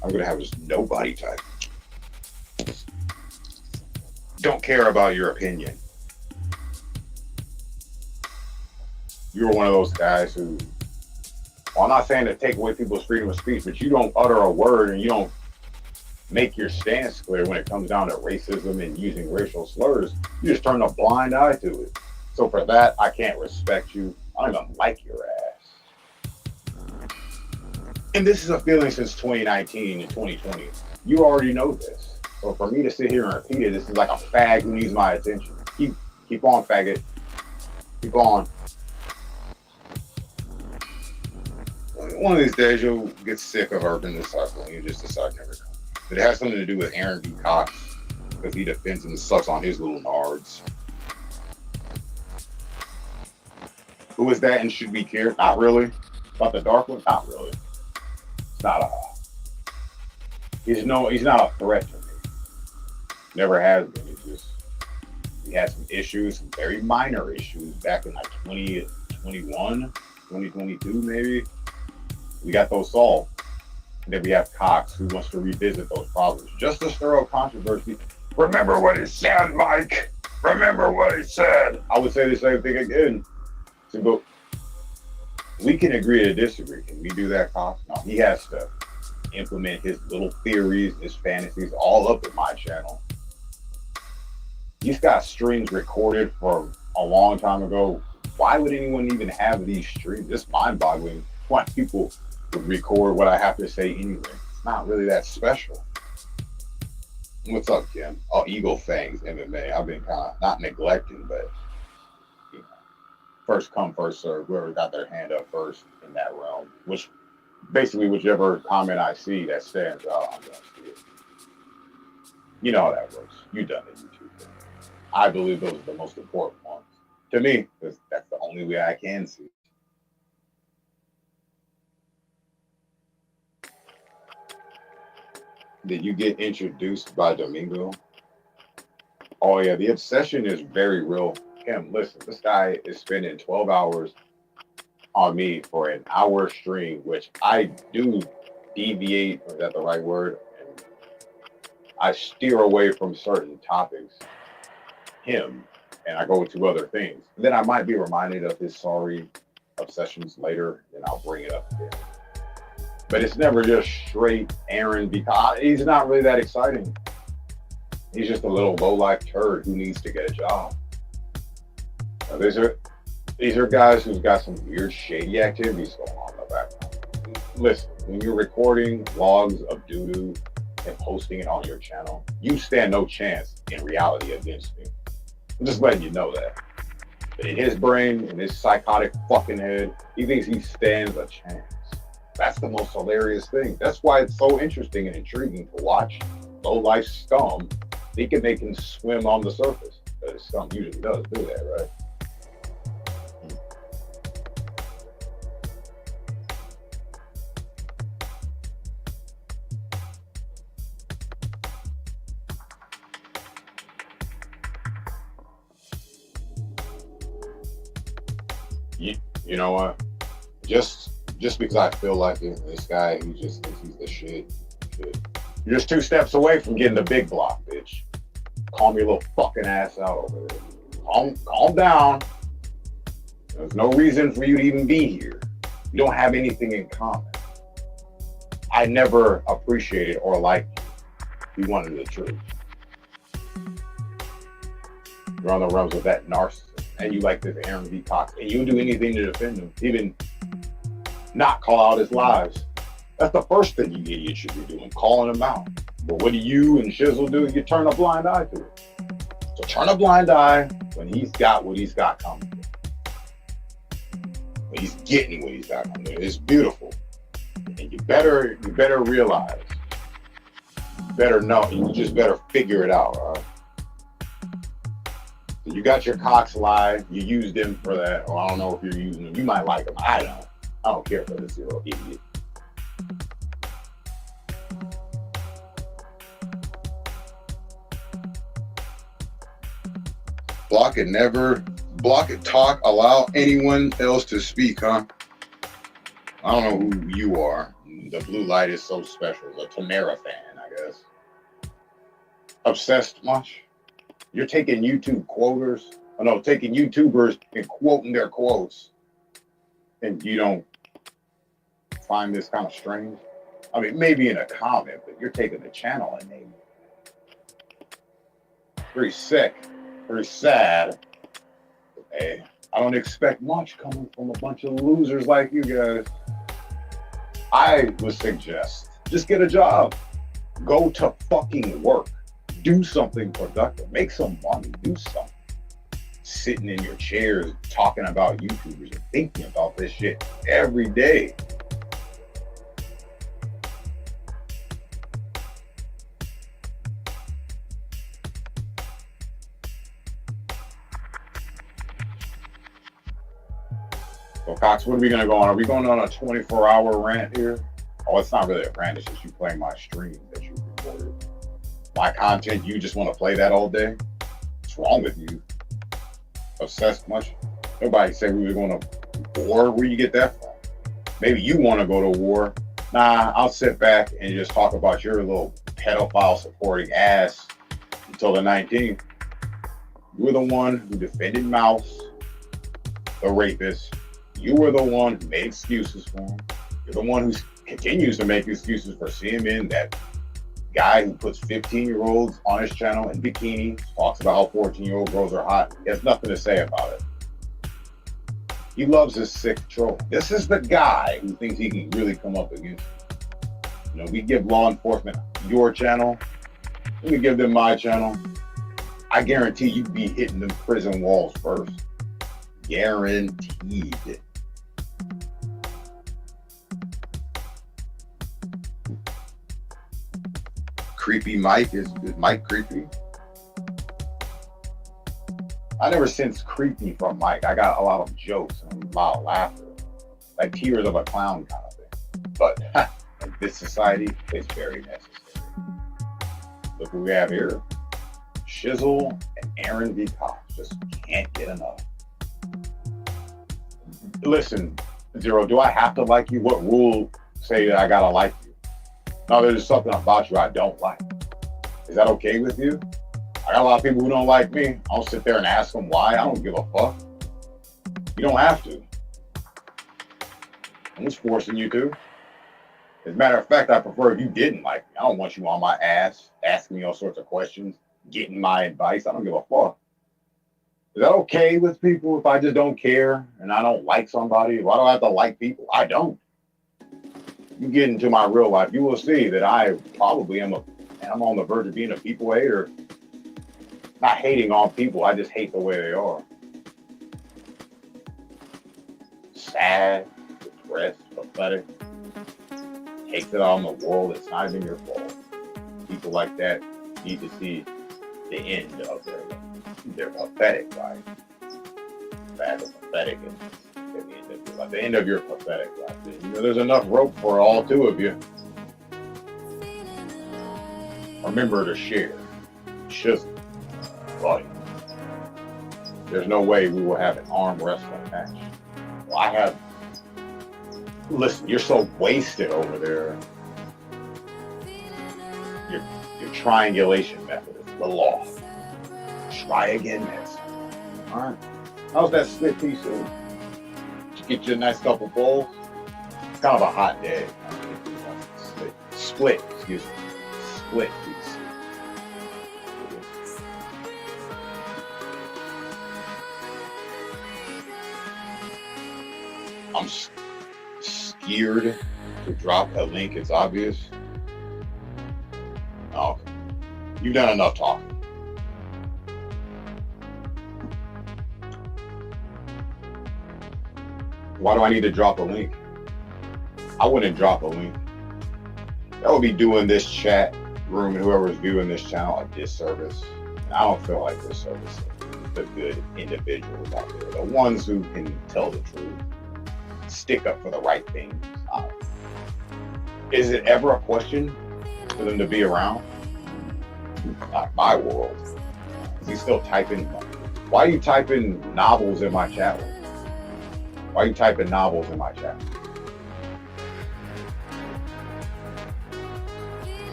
I'm going to have just nobody type. Don't care about your opinion. You're one of those guys who, well, I'm not saying to take away people's freedom of speech, but you don't utter a word and you don't make your stance clear when it comes down to racism and using racial slurs. You just turn a blind eye to it. So for that, I can't respect you. I don't even like your ass. And this is a feeling since 2019 and 2020. You already know this. So for me to sit here and repeat it, this is like a fag who needs my attention. Keep on, faggot. Keep on. one of these days you'll get sick of Urban this cycle and you just decide never to come. It has something to do with Aaron B. Cox because he defends and sucks on his little nards. Who is that and should we care? Not really. About the dark one? Not really. It's not a. He's not a threat to me. Never has been. It's just he had some issues, some very minor issues back in like 2021, 2022 maybe. We got those solved. And then we have Cox who wants to revisit those problems. Just to stir up controversy. Remember what he said, Mike. Remember what he said. I would say the same thing again. So, but we can agree to disagree. Can we do that, Cox? No, he has to implement his little theories, his fantasies, all up in my channel. He's got streams recorded from a long time ago. Why would anyone even have these streams? It's mind-boggling. Why people would record what I have to say anyway. It's not really that special. What's up, Kim? Oh, Eagle Fangs MMA. I've been kind of not neglecting, but you know, first come, first serve. Whoever got their hand up first in that realm, which basically whichever comment I see that stands out, I'm gonna see it. You know how that works. You've done the YouTube thing. I believe those are the most important ones to me, because that's the only way I can see it. Did you get introduced by Domingo? Oh yeah, the obsession is very real. Kim, listen, this guy is spending 12 hours on me for an hour stream, which I do deviate, is that the right word? And I steer away from certain topics, him, and I go to other things. And then I might be reminded of his sorry obsessions later, and I'll bring it up again. But it's never just straight Aaron because he's not really that exciting. He's just a little low-life turd who needs to get a job. Now, these are guys who've got some weird shady activities going on in the background. Listen, when you're recording logs of doo-doo and posting it on your channel, you stand no chance in reality against me. I'm just letting you know that. But in his brain, in his psychotic fucking head, he thinks he stands a chance. That's the most hilarious thing. That's why it's so interesting and intriguing to watch low-life scum. They can make him swim on the surface. But scum usually does do that, right? You know what? Just because I feel like it, this guy, he just thinks he's the shit. You're just 2 steps away from getting the big block, bitch. Calm your little fucking ass out over there. Calm down. There's no reason for you to even be here. You don't have anything in common. I never appreciated or liked you. You wanted the truth. You're on the realms of that narcissist. And you like this Aaron B. Cox. And you'll do anything to defend him. Even not call out his lies. That's the first thing you idiots should be doing, calling him out. But what do you and Shizzle do? You turn a blind eye to it. So turn a blind eye when he's got what he's got coming. When he's getting what he's got coming. It's beautiful. And you better realize, you better know, you just better figure it out, all right? So you got your Cox lie, you used him for that, or I don't know if you're using him. You might like him, I don't care for this little idiot. Block it, talk, allow anyone else to speak, huh? I don't know who you are. The blue light is so special. A Tamara fan, I guess. Obsessed much? You're taking YouTube quoters? Oh, no, taking YouTubers and quoting their quotes. And you don't find this kind of strange? I mean, maybe in a comment, but you're taking the channel and naming it. Very sick. Very sad. Hey, I don't expect much coming from a bunch of losers like you guys. I would suggest just get a job. Go to fucking work. Do something productive. Make some money. Do something. Sitting in your chairs talking about YouTubers and thinking about this shit every day. So Cox, what are we gonna go on? Are we going on a 24-hour rant here? Oh, it's not really a rant. It's just you playing my stream that you recorded. My content, you just want to play that all day? What's wrong with you? Obsessed much? Nobody said we were going to war. Where you get that from? Maybe you want to go to war. Nah, I'll sit back and just talk about your little pedophile supporting ass until the 19th. You were the one who defended Mouse, the rapist. You were the one who made excuses for him. You're the one who continues to make excuses for CMN, that guy who puts 15-year-olds on his channel in bikinis, talks about how 14-year-old girls are hot. He has nothing to say about it. He loves his sick troll. This is the guy who thinks he can really come up against you. You know, we give law enforcement your channel, let me give them my channel. I guarantee you'd be hitting them prison walls first. Guaranteed. Creepy Mike, is Mike creepy? I never sensed creepy from Mike. I got a lot of jokes and a lot of laughter, like tears of a clown kind of thing. But in this society, it's very necessary. Look who we have here. Shizzle and Aaron V. Cox just can't get enough. Listen, Zero, do I have to like you? What rule say that I gotta like you? No, there's something about you I don't like. Is that okay with you? I got a lot of people who don't like me. I'll sit there and ask them why. I don't give a fuck. You don't have to. I'm just forcing you to. As a matter of fact, I prefer if you didn't like me. I don't want you on my ass, asking me all sorts of questions, getting my advice. I don't give a fuck. Is that okay with people if I just don't care and I don't like somebody? Why do I have to like people? I don't. You get into my real life, you will see that I probably am I'm on the verge of being a people hater. Not hating on people, I just hate the way they are. Sad, depressed, pathetic. Takes it on the world, it's not even your fault. People like that need to see the end of their pathetic life. Bad or pathetic at the end of your pathetic life. You know, there's enough rope for all two of you. Remember to share. Shizzle. Buddy. There's no way we will have an arm wrestling match. Well, I have. Listen, you're so wasted over there. Your triangulation method is the law. Try again next time. All right. How's that split pea soup? Did you get you a nice couple bowls? It's kind of a hot day. Split, excuse me. Split pea soup. I'm scared to drop a link. It's obvious. Oh, you've done enough talking. Why do I need to drop a link? I wouldn't drop a link. That would be doing this chat room and whoever's viewing this channel a disservice. And I don't feel like disservice the good individuals out there, the ones who can tell the truth, stick up for the right things. Is it ever a question for them to be around? Not my world. Is he still typing? Why are you typing novels in my chat room? Why are you typing novels in my chat?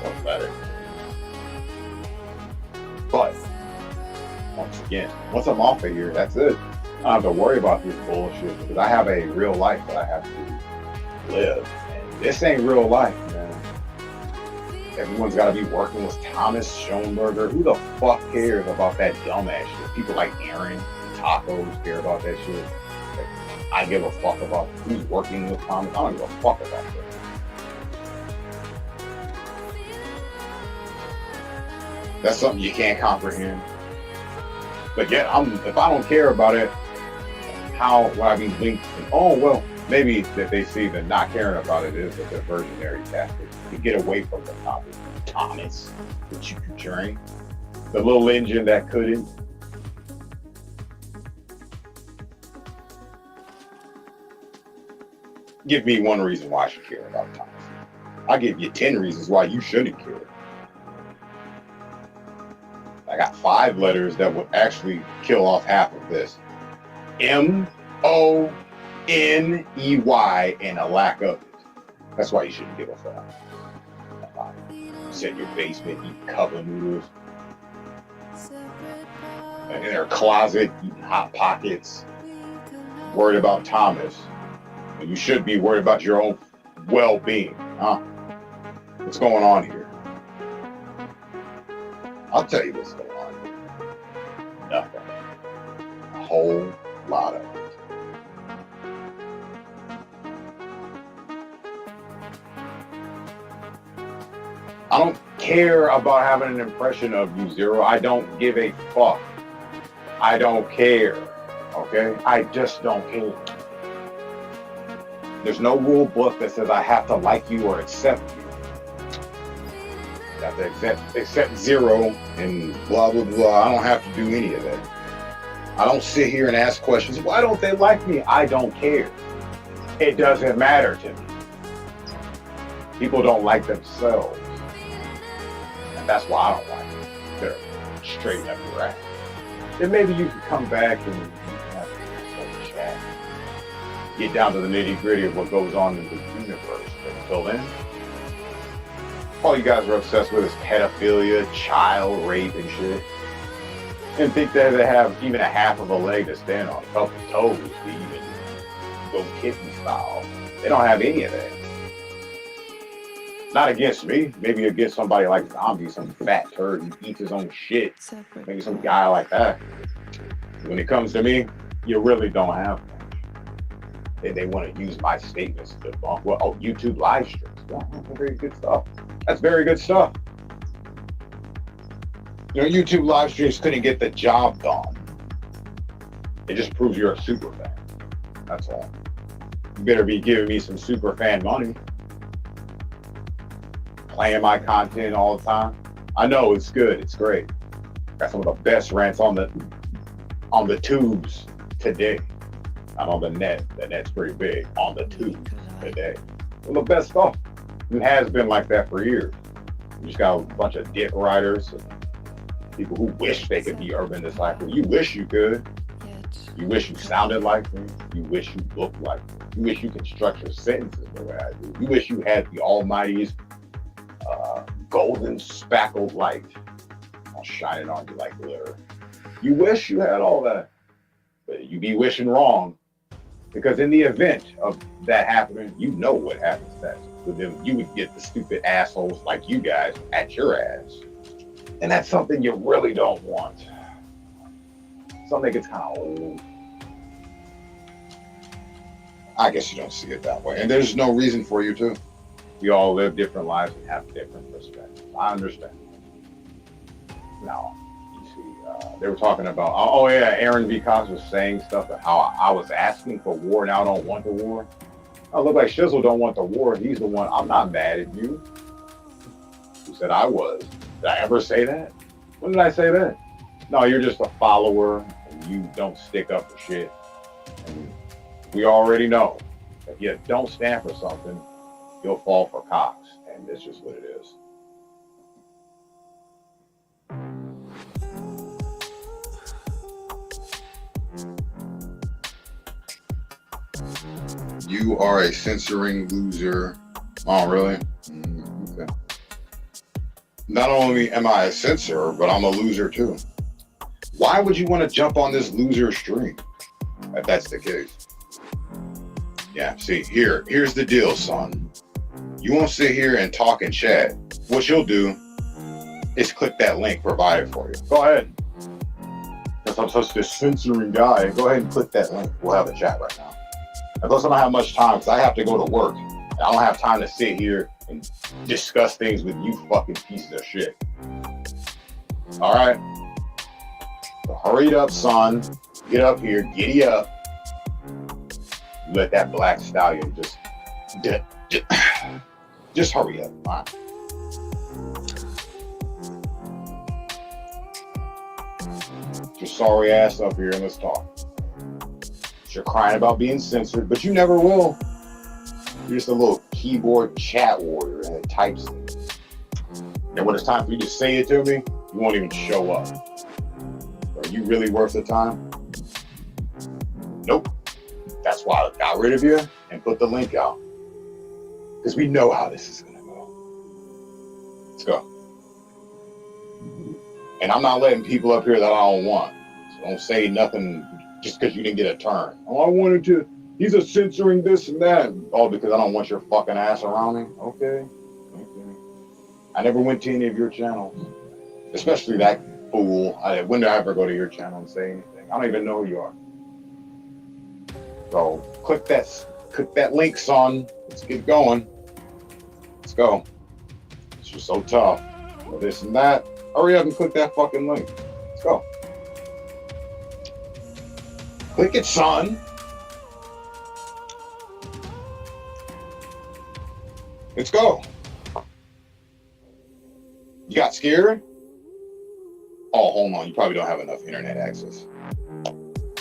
What's better? But once again, once I'm off of here, that's it. I don't have to worry about this bullshit because I have a real life that I have to live. And this ain't real life, man. Everyone's got to be working with Thomas Schoenberger. Who the fuck cares about that dumbass shit? People like Aaron, Tacos care about that shit. Like, I give a fuck about who's working with Thomas. I don't give a fuck about that. That's something you can't comprehend. But yet, if I don't care about it, how would I be linked? Oh, well, maybe that they see that not caring about it is a diversionary tactic to get away from the topic. Thomas, the train, the little engine that couldn't. give me one reason why I should care about Thomas. I'll give you 10 reasons why you shouldn't care. I got 5 letters that would actually kill off half of this. MONEY and a lack of it. That's why you shouldn't give a fuck. Sit in your basement eating cup of noodles. And in their closet eating Hot Pockets. Worried about Thomas. And you should be worried about your own well-being, huh? What's going on here? I'll tell you what's going on here. Nothing. A whole lot of it. I don't care about having an impression of you, Zero. I don't give a fuck. I don't care. Okay? I just don't care. There's no rule book that says I have to like you or accept you. I have to accept Zero and blah, blah, blah. I don't have to do any of that. I don't sit here and ask questions. Why don't they like me? I don't care. It doesn't matter to me. People don't like themselves. And that's why I don't like them. They're straight up your ass. Then maybe you can come back and you can have a chat. Get down to the nitty gritty of what goes on in the universe. But until then, all you guys are obsessed with is pedophilia, child rape and shit. And think that they have even a half of a leg to stand on, a couple toes to even go kitten style. They don't have any of that. Not against me, maybe against somebody like Zombie, some fat turd who eats his own shit. Maybe some guy like that. When it comes to me, you really don't have much. They want to use my statements to debunk. Well, oh, YouTube live streams. Well, that's very good stuff. That's very good stuff. You know, YouTube live streams couldn't get the job done. It just proves you're a super fan. That's all. You better be giving me some super fan money. Playing my content all the time. I know it's good. It's great. Got some of the best rants on the tubes today. Not on the net. The net's pretty big. On the tubes today. Some of the best stuff. It has been like that for years. You just got a bunch of dick writers. People who wish they could be urban disciples. You wish you could. You wish you sounded like me. You wish you looked like me. You wish you could structure sentences the way I do. You wish you had the Almighty's golden spackled light. I'll shine it on you like glitter. You wish you had all that. But you be wishing wrong. Because in the event of that happening, you know what happens next. But then you would get the stupid assholes like you guys at your ass. And that's something you really don't want. Something gets kind of old. I guess you don't see it that way. And there's no reason for you to. We all live different lives and have different perspectives. I understand. Now, you see, they were talking about, oh yeah, Aaron V. Cox was saying stuff about how I was asking for war, now I don't want the war. I look like Shizzle don't want the war. He's the one. I'm not mad at you. Who said I was? Did I ever say that? When did I say that? No, you're just a follower and you don't stick up for shit. And we already know if you don't stand for something, you'll fall for Cox. And it's just what it is. You are a censoring loser. Oh, really? Okay. Not only am I a censor, but I'm a loser too. Why would you want to jump on this loser stream if that's the case? Yeah, see, here's the deal, son. You won't sit here and talk and chat. What you'll do is click that link provided for you. Go ahead. Because I'm such a censoring guy, go ahead and click that link. We'll have a chat right now. And plus, I don't have much time because I have to go to work. And I don't have time to sit here and discuss things with you fucking pieces of shit. All right? So hurry it up, son. Get up here. Giddy up. Let that black stallion just hurry up. All right? Get your sorry ass up here and let's talk. You're crying about being censored, but you never will. You're just a little keyboard chat warrior and types things. And when it's time for you to say it to me, you won't even show up. Are you really worth the time? Nope. That's why I got rid of you and put the link out. Because we know how this is going to go. Let's go. And I'm not letting people up here that I don't want. So don't say nothing just because you didn't get a turn. Oh, I wanted to. He's a censoring this and that. Oh, because I don't want your fucking ass around me? Okay. I never went to any of your channels. Especially that fool. When did I ever go to your channel and say anything? I don't even know who you are. So click that link, son. Let's get going. Let's go. It's just so tough. This and that. Hurry up and click that fucking link. Let's go. Click it, son. Let's go. You got scared? Oh, hold on. You probably don't have enough internet access.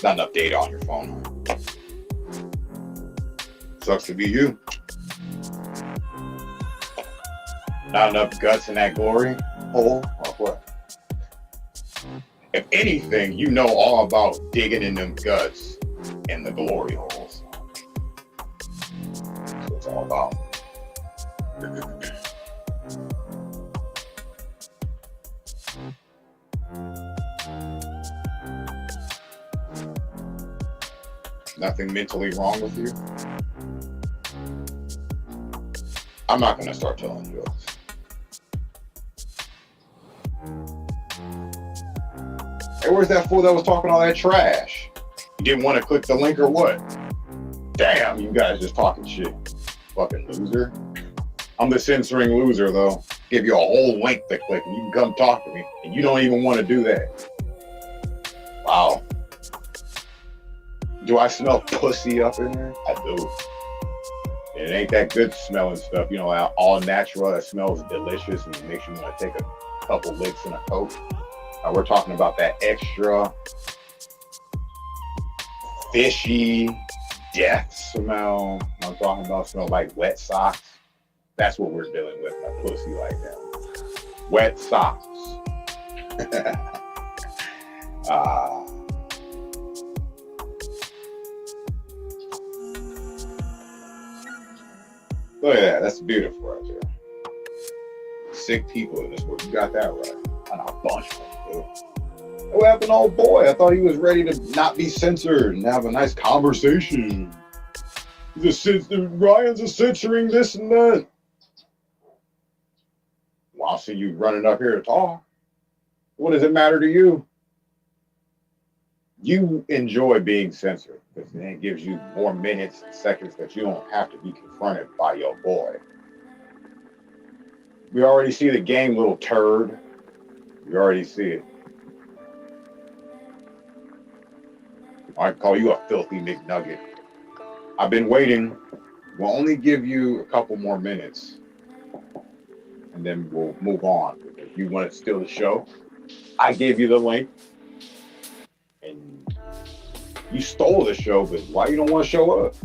Not enough data on your phone. Sucks to be you. Not enough guts in that glory hole or what? If anything, you know all about digging in them guts in the glory holes. That's what it's all about. Nothing mentally wrong with you? I'm not going to start telling jokes. Hey, where's that fool that was talking all that trash? You didn't want to click the link or what? Damn, you guys just talking shit. Fucking loser. I'm the censoring loser, though. Give you a whole link to click and you can come talk to me. And you don't even want to do that. Wow. Do I smell pussy up in here? I do. It ain't that good smelling stuff, you know, all natural. That smells delicious and makes you want to take a couple licks in a Coke. We're talking about that extra fishy death smell. I'm talking about smell like wet socks. That's what we're dealing with, a pussy like that. Wet socks. Look at that. That's beautiful right there. Sick people in this world. You got that right. I know a bunch of them, dude. What happened to old boy? I thought he was ready to not be censored and have a nice conversation. Ryan's a censoring this and that. Well, I'll see you running up here to talk. What does it matter to you? You enjoy being censored because it gives you more minutes and seconds that you don't have to be confronted by your boy. We already see the game, little turd. We already see it. I call you a filthy McNugget. I've been waiting. We'll only give you a couple more minutes and then we'll move on. If you want to steal the show, I gave you the link and you stole the show, but why you don't want to show up?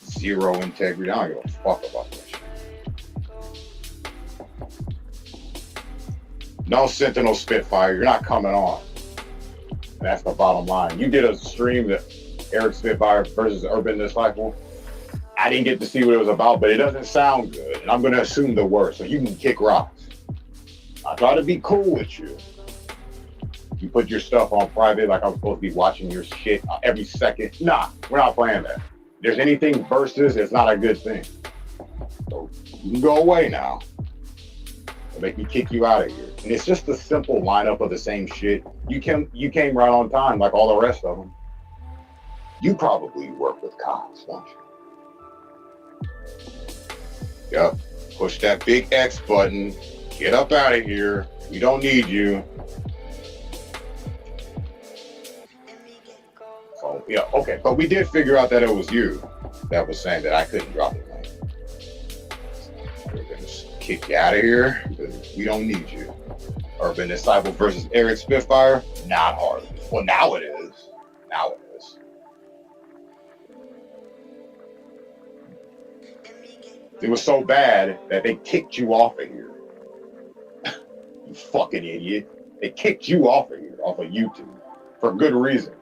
Zero integrity. I don't give a fuck about this shit. No Sentinel Spitfire, you're not coming on. That's the bottom line. You did a stream that Eric Spitfire versus Urban Disciple. I didn't get to see what it was about, but it doesn't sound good. And I'm going to assume the worst, so you can kick rocks. I try to be cool with you. You put your stuff on private like I'm supposed to be watching your shit every second. Nah, we're not playing that. If there's anything versus, it's not a good thing. So you can go away now. I'll make me kick you out of here. And it's just a simple lineup of the same shit. You came right on time like all the rest of them. You probably work with cops, don't you? Yep. Push that big X button. Get up out of here. We don't need you. So, yeah, okay. But we did figure out that it was you that was saying that I couldn't drop the link. We're going to kick you out of here because we don't need you. Urban Disciple versus Eric Spitfire? Not hard. Well, now it is. Now it is. It was so bad that they kicked you off of here. You fucking idiot. They kicked you off of here, off of YouTube, for good reason.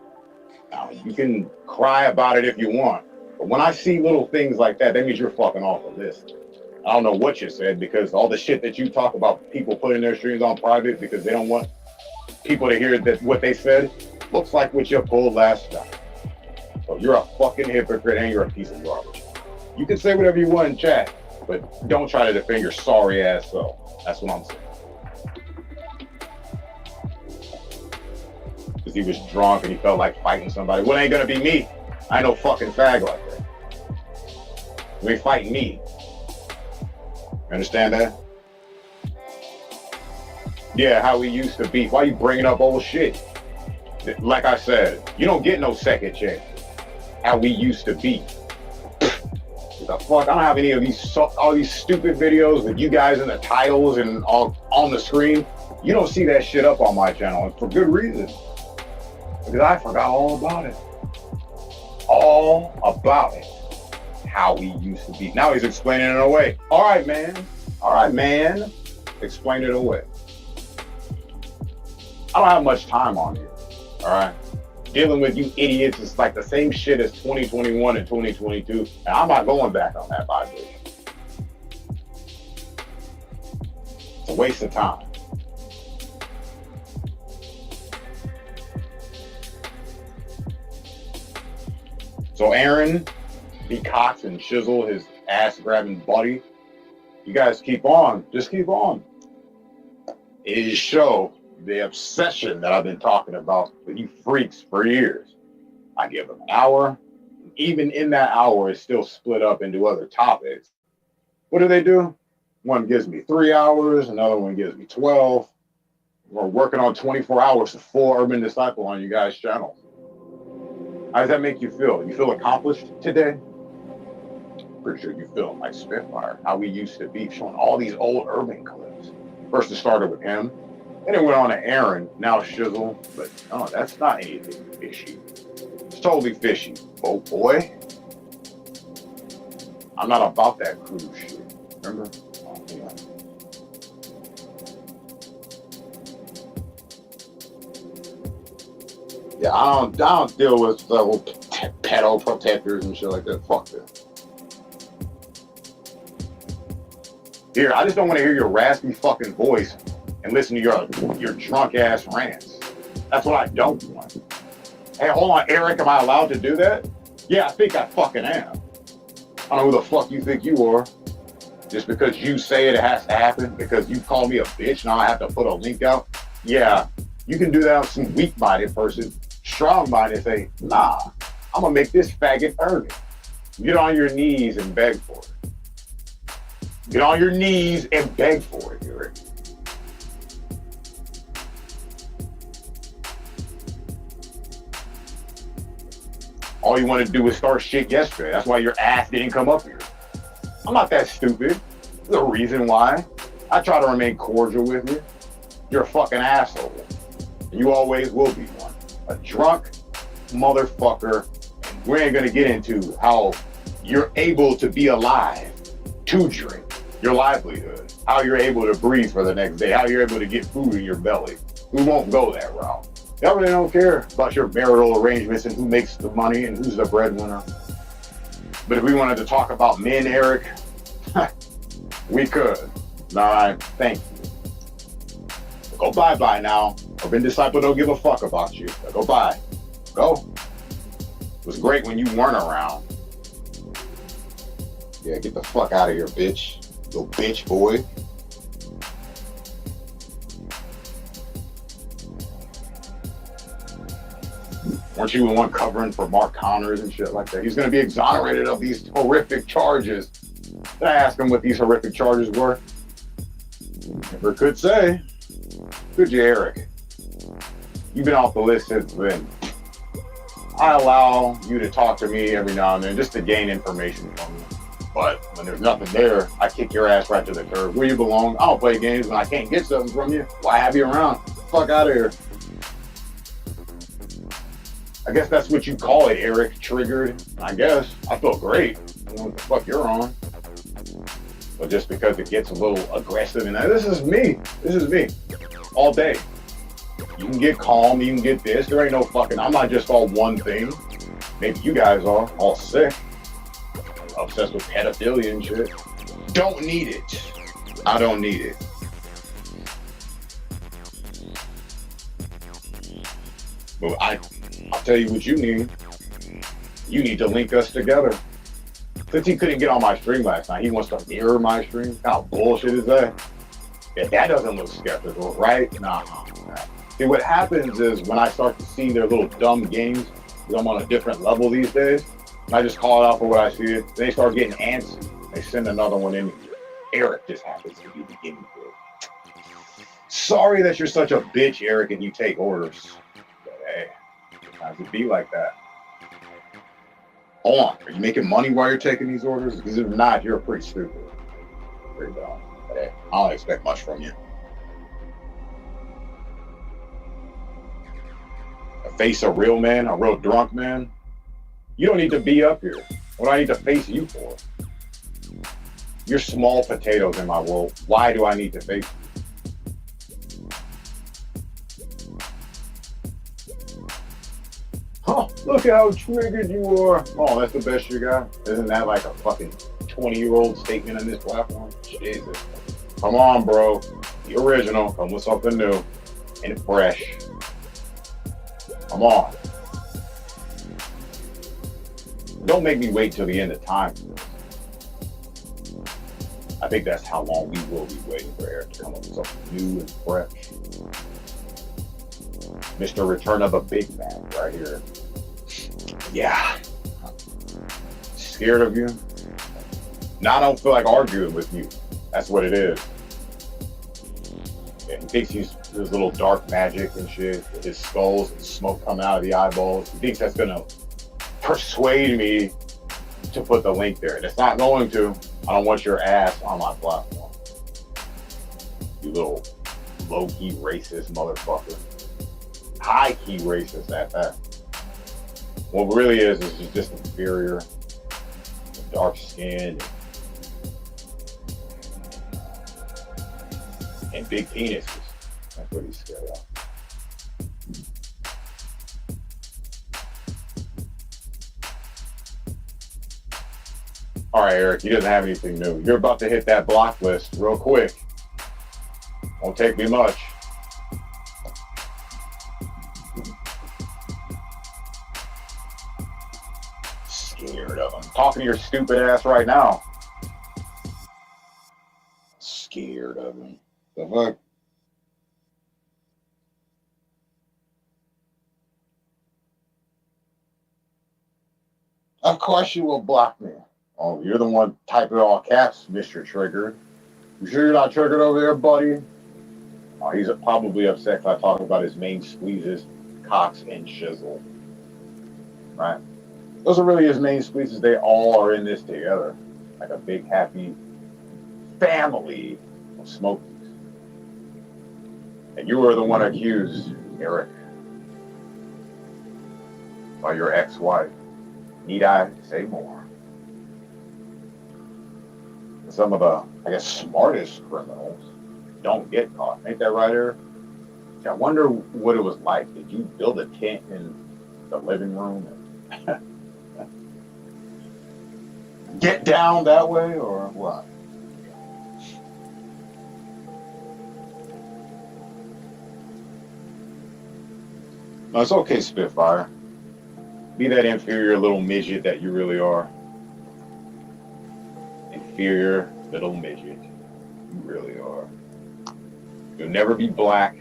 Now, you can cry about it if you want, but when I see little things like that, that means you're fucking off the list. I don't know what you said, because all the shit that you talk about people putting their streams on private because they don't want people to hear that what they said looks like what you pulled last night. So you're a fucking hypocrite and you're a piece of garbage. You can say whatever you want in chat, but don't try to defend your sorry ass self. That's what I'm saying. Because he was drunk and he felt like fighting somebody. Well, it ain't gonna be me. I ain't no fucking fag like that. You ain't fighting me. You understand that? Yeah, how we used to beef. Why you bringing up old shit? Like I said, you don't get no second chance. How we used to beef. The fuck? I don't have any of these all these stupid videos with you guys in the titles and all on the screen. You don't see that shit up on my channel, and for good reason. Because I forgot all about it. All about it. How we used to be. Now he's explaining it away. All right, man. All right, man. Explain it away. I don't have much time on you. All right. Dealing with you idiots is like the same shit as 2021 and 2022. And I'm not going back on that vibration. It's a waste of time. So Aaron, B. Cox, and Shizzle, his ass-grabbing buddy, you guys keep on. Just keep on. It show the obsession that I've been talking about with you freaks for years. I give them an hour. Even in that hour, it's still split up into other topics. What do? One gives me 3 hours. Another one gives me 12. We're working on 24 hours to full Urban Disciple on you guys' channel. How does that make you feel? You feel accomplished today? Pretty sure you feel like Spitfire. How we used to be, showing all these old Urban clips. First it started with him. Then it went on to Aaron, now Shizzle. But no, that's not anything fishy. It's totally fishy. Oh boy. I'm not about that cruise shit. Remember? Oh, yeah. Yeah, I don't deal with pedo protectors and shit like that. Fuck that. Here, I just don't want to hear your raspy fucking voice and listen to your drunk ass rants. That's what I don't want. Hey, hold on, Eric, am I allowed to do that? Yeah, I think I fucking am. I don't know who the fuck you think you are. Just because you say it has to happen, because you call me a bitch, now I have to put a link out. Yeah, you can do that on some weak-minded person. Strong-minded say, nah, I'm gonna make this faggot earn it. Get on your knees and beg for it. Get on your knees and beg for it, Eric. All you want to do is start shit yesterday. That's why your ass didn't come up here. I'm not that stupid. There's a reason why. I try to remain cordial with you. You're a fucking asshole. And you always will be one. A drunk motherfucker. And we ain't gonna get into how you're able to be alive to drink. Your livelihood. How you're able to breathe for the next day. How you're able to get food in your belly. We won't go that route. I really don't care about your marital arrangements and who makes the money and who's the breadwinner. But if we wanted to talk about men, Eric, we could. All right, thank you. Go bye-bye now. Urban Disciple don't give a fuck about you. Go bye. Go. It was great when you weren't around. Yeah, get the fuck out of here, bitch. Little bitch boy. Weren't you the one covering for Mark Connors and shit like that? He's going to be exonerated of these horrific charges. Did I ask him what these horrific charges were? Never could say. Good you, Eric. You've been off the list since then. I allow you to talk to me every now and then just to gain information from you. But when there's nothing there, I kick your ass right to the curb. Where you belong. I don't play games when I can't get something from you. Why have you around? Fuck out of here. I guess that's what you call it, Eric. Triggered. I guess. I feel great. I don't know what the fuck you're on. But just because it gets a little aggressive, and this is me. This is me. All day. You can get calm, you can get this. There ain't no fucking, I'm not just all one thing. Maybe you guys are all sick. Obsessed with pedophilia and shit. Don't need it. I don't need it. But I'll tell you what you need. You need to link us together. Since he couldn't get on my stream last night, he wants to mirror my stream. How bullshit is that? Yeah, that doesn't look skeptical, right? Nah. See, what happens is when I start to see their little dumb games, because I'm on a different level these days, and I just call it out for what I see it, they start getting antsy. They send another one in. Eric just happens to be the guinea pig. Sorry that you're such a bitch, Eric, and you take orders. But hey, sometimes it be like that. Hold on, are you making money while you're taking these orders? Because if not, you're pretty stupid. Pretty dumb. But hey, I don't expect much from you. Face a real man, a real drunk man. You don't need to be up here. What do I need to face you for? You're small potatoes in my world. Why do I need to face you? Oh, look how triggered you are. Oh, that's the best you got? Isn't that like a fucking 20-year-old statement on this platform? Jesus. Come on, bro. The original. Come with something new and fresh. Come on. Don't make me wait till the end of time. I think that's how long we will be waiting for Eric to come up with something new and fresh. Mr. Return of a Big Man right here. Yeah. Scared of you? Now I don't feel like arguing with you. That's what it is. Yeah, he thinks he's his little dark magic and shit, with his skulls and smoke coming out of the eyeballs. He thinks that's gonna persuade me to put the link there. And it's not going to. I don't want your ass on my platform. You little low-key racist motherfucker. High-key racist at that. What really is he's just inferior, dark skinned, and big penises. That's what he's scared of. All right, Eric, he doesn't have anything new. You're about to hit that block list real quick. Won't take me much. Scared of him. Talking to your stupid ass right now. Scared of him. The fuck? Of course you will block me. Oh, you're the one typing all caps, Mr. Trigger. You sure you're not triggered over there, buddy? Oh, he's probably upset if I talk about his main squeezes, cocks, and shizzle. Right? Those are really his main squeezes. They all are in this together. Like a big, happy family of smokies. And you were the one accused, Eric, by your ex-wife. Need I say more? Some of the, I guess, smartest criminals don't get caught. Ain't that right, Eric? I wonder what it was like. Did you build a tent in the living room and get down that way, or what? No, it's okay, Spitfire. Be that inferior little midget that you really are. Inferior little midget. You really are. You'll never be black.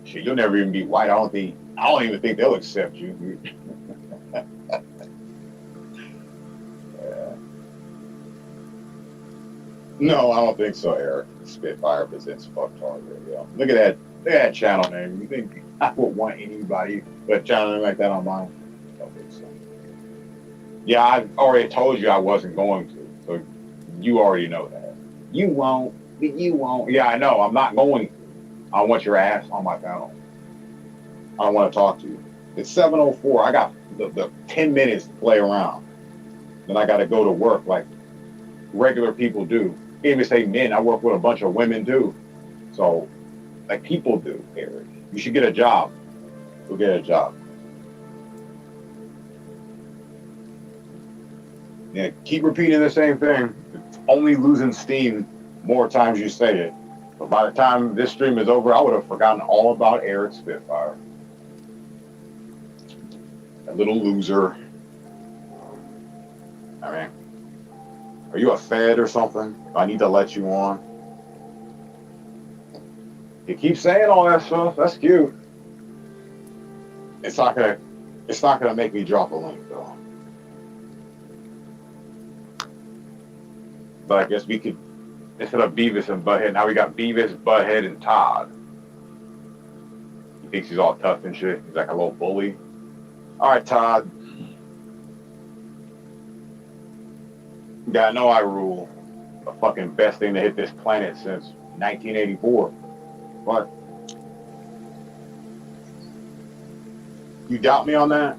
Shit, you'll never even be white. I don't even think they'll accept you. Yeah. No, I don't think so, Eric. Spitfire presents Fucktard Radio. Look at that channel name. You think I would want anybody but a channel name like that on mine? I don't think so. Yeah, I already told you I wasn't going to. So You already know that. You won't. You won't. Yeah, I know. I'm not going to. I want your ass on my panel. I don't want to talk to you. It's 7:04. I got the 10 minutes to play around. Then I got to go to work like regular people do. Can't even say men. I work with a bunch of women too. So, like people do, Eric. You should get a job. Go get a job. Yeah, keep repeating the same thing. It's only losing steam more times you say it. But by the time this stream is over, I would have forgotten all about Eric Spitfire. That little loser. I mean, are you a fed or something? I need to let you on. You keep saying all that stuff. That's cute. It's not gonna make me drop a link though. But I guess we could, instead of Beavis and Butthead, now we got Beavis, Butthead, and Todd. He thinks he's all tough and shit. He's like a little bully. All right, Todd. Yeah, I know I rule. The fucking best thing to hit this planet since 1984. But you doubt me on that?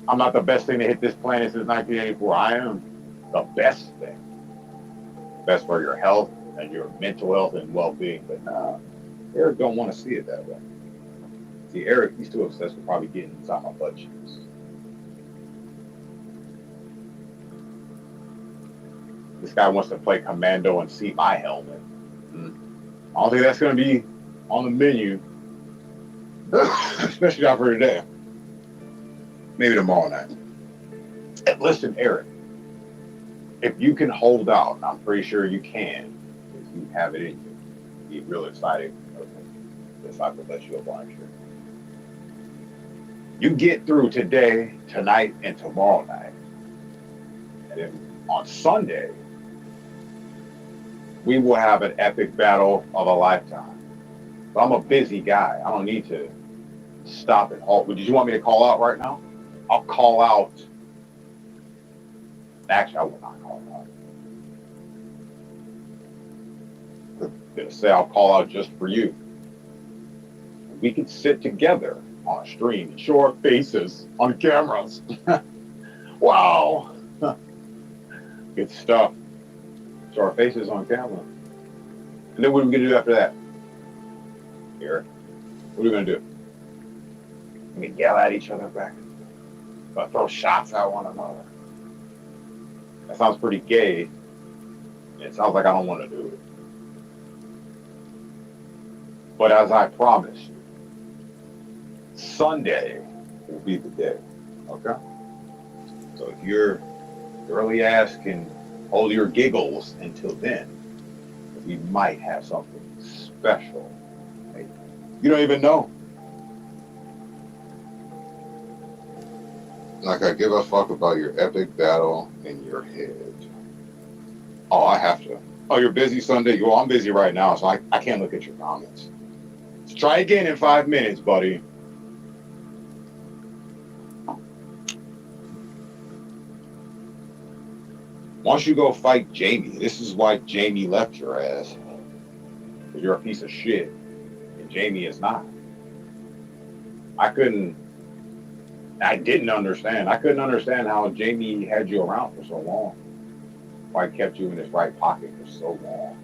I'm not the best thing to hit this planet since 1984. I am the best thing. Best for your health and your mental health and well-being. But nah, Eric don't want to see it that way. See, Eric, he's too obsessed with probably getting inside my butt cheeks. This guy wants to play commando and see my helmet. I don't think that's going to be on the menu, especially not for today. Maybe tomorrow night. And listen, Eric, if you can hold out, and I'm pretty sure you can, if you have it in you, be real excited. If I could let you up on sure. You get through today, tonight, and tomorrow night. And then on Sunday, we will have an epic battle of a lifetime. But I'm a busy guy. I don't need to stop and halt. Did you want me to call out right now? I'll call out. Actually, I will not call out. I'm gonna say I'll call out just for you. We can sit together on a stream and show our faces on cameras. Wow. Good stuff. Show our faces on camera. And then what are we gonna do after that? Eric, what are we gonna do? We can yell at each other back. But throw shots at one another. That sounds pretty gay. It sounds like I don't want to do it. But as I promised you, Sunday will be the day. Okay? So if your girly ass can hold your giggles until then, we might have something special. Maybe. You don't even know. Like I give a fuck about your epic battle in your head. Oh, I have to. Oh, you're busy Sunday? Well, I'm busy right now, so I can't look at your comments. Let's try again in 5 minutes, buddy. Once you go fight Jamie, this is why Jamie left your ass. Because you're a piece of shit. And Jamie is not. I didn't understand. I couldn't understand how Jamie had you around for so long. Why he kept you in his right pocket for so long.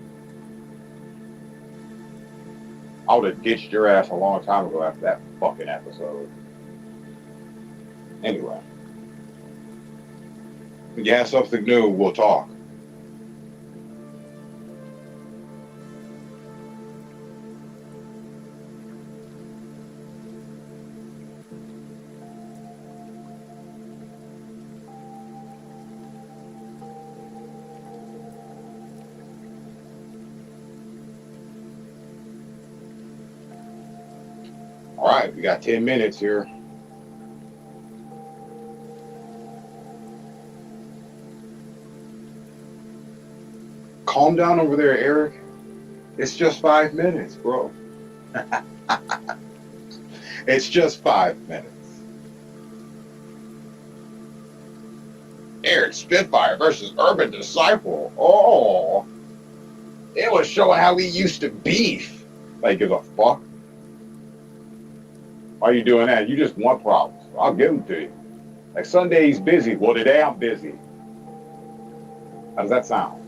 I would have ditched your ass a long time ago after that fucking episode. Anyway. If you have something new, we'll talk. All right, we got 10 minutes here. Calm down over there, Eric. It's just 5 minutes, bro. It's just 5 minutes. Aaron Spitfire versus Urban Disciple. Oh, it was showing how we used to beef. Like, give a fuck. Why are you doing that? You just want problems. I'll give them to you. Like Sunday he's busy. Well, today I'm busy. How does that sound?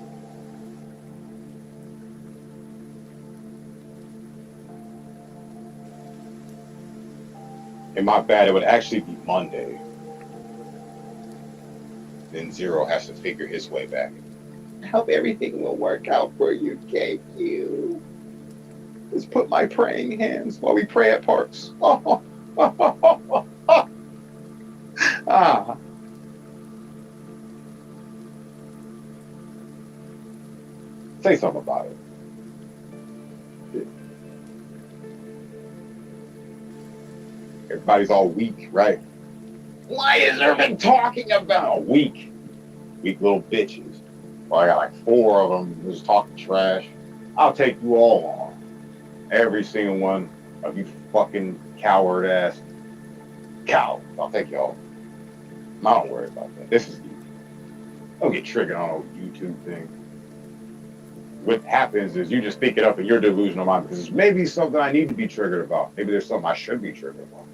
In my bad, it would actually be Monday. Then Zero has to figure his way back. I hope everything will work out for you, KQ. Let's put my praying hands while we pray at parks. Oh, ah. Say something about it. Everybody's all weak, right? Why is Urban talking about weak little bitches? Well, I got like 4 of them just talking trash. I'll take you all on. Every single one of you fucking coward ass cowards. I'll take you all. I don't worry about that. This is easy. Don't get triggered on a YouTube thing. What happens is you just pick it up in your delusional mind because maybe something I need to be triggered about. Maybe there's something I should be triggered about.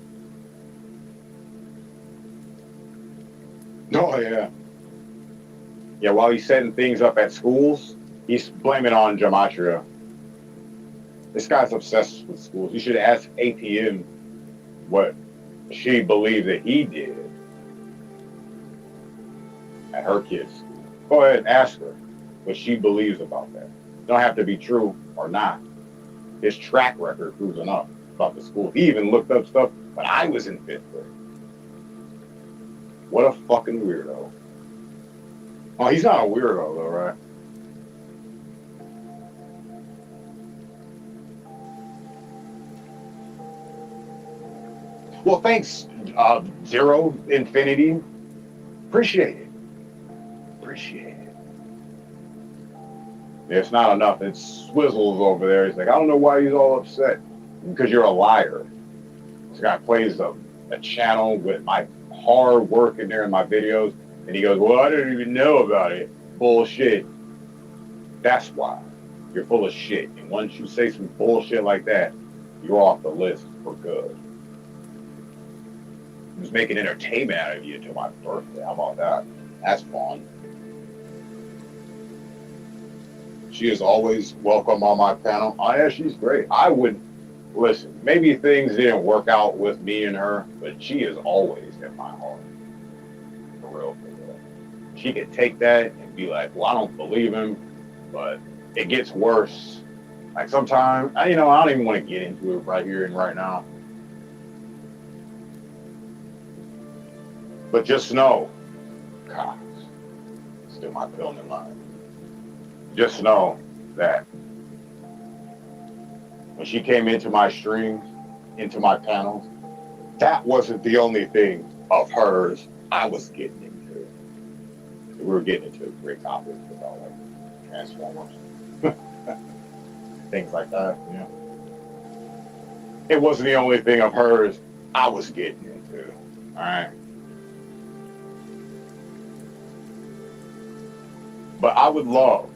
Oh, yeah. Yeah, while he's setting things up at schools, he's blaming on gematria. This guy's obsessed with schools. You should ask APM what she believed that he did at her kid's school. Go ahead and ask her what she believes about that. Don't have to be true or not. His track record proves enough about the school. He even looked up stuff when I was in 5th grade. What a fucking weirdo. Oh, he's not a weirdo though, right? Well, thanks, Zero Infinity. Appreciate it. Appreciate it. It's not enough. It Swizzles over there. He's like, I don't know why he's all upset. Because you're a liar. This guy plays a channel with my hard work in there in my videos. And he goes, well, I didn't even know about it. Bullshit. That's why. You're full of shit. And once you say some bullshit like that, you're off the list for good. I'm just making entertainment out of you until my birthday. How about that? That's fun. She is always welcome on my panel. Oh, yeah, she's great. I would, listen, maybe things didn't work out with me and her, but she is always in my heart. For real, for real. She could take that and be like, well, I don't believe him, but it gets worse. Like sometimes, I don't even want to get into it right here and right now. But just know, God, still my pill in line. Just know that when she came into my streams, into my panels, that wasn't the only thing of hers I was getting into. We were getting into great topics about like Transformers, things like that. Yeah, it wasn't the only thing of hers I was getting into. All right. But I would love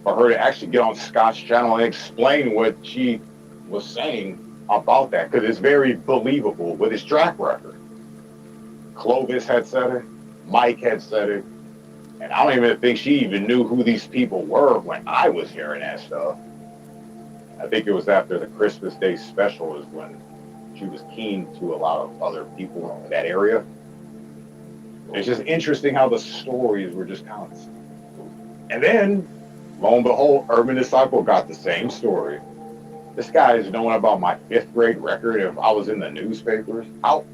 for her to actually get on Scott's channel and explain what she was saying about that, because it's very believable with his track record. Clovis had said it, Mike had said it, and I don't even think she even knew who these people were when I was hearing that stuff. I think it was after the Christmas Day special is when she was keen to a lot of other people in that area. It's just interesting how the stories were just kind of... And then, lo and behold, Urban Disciple got the same story. This guy is knowing about my 5th grade record if I was in the newspapers. How?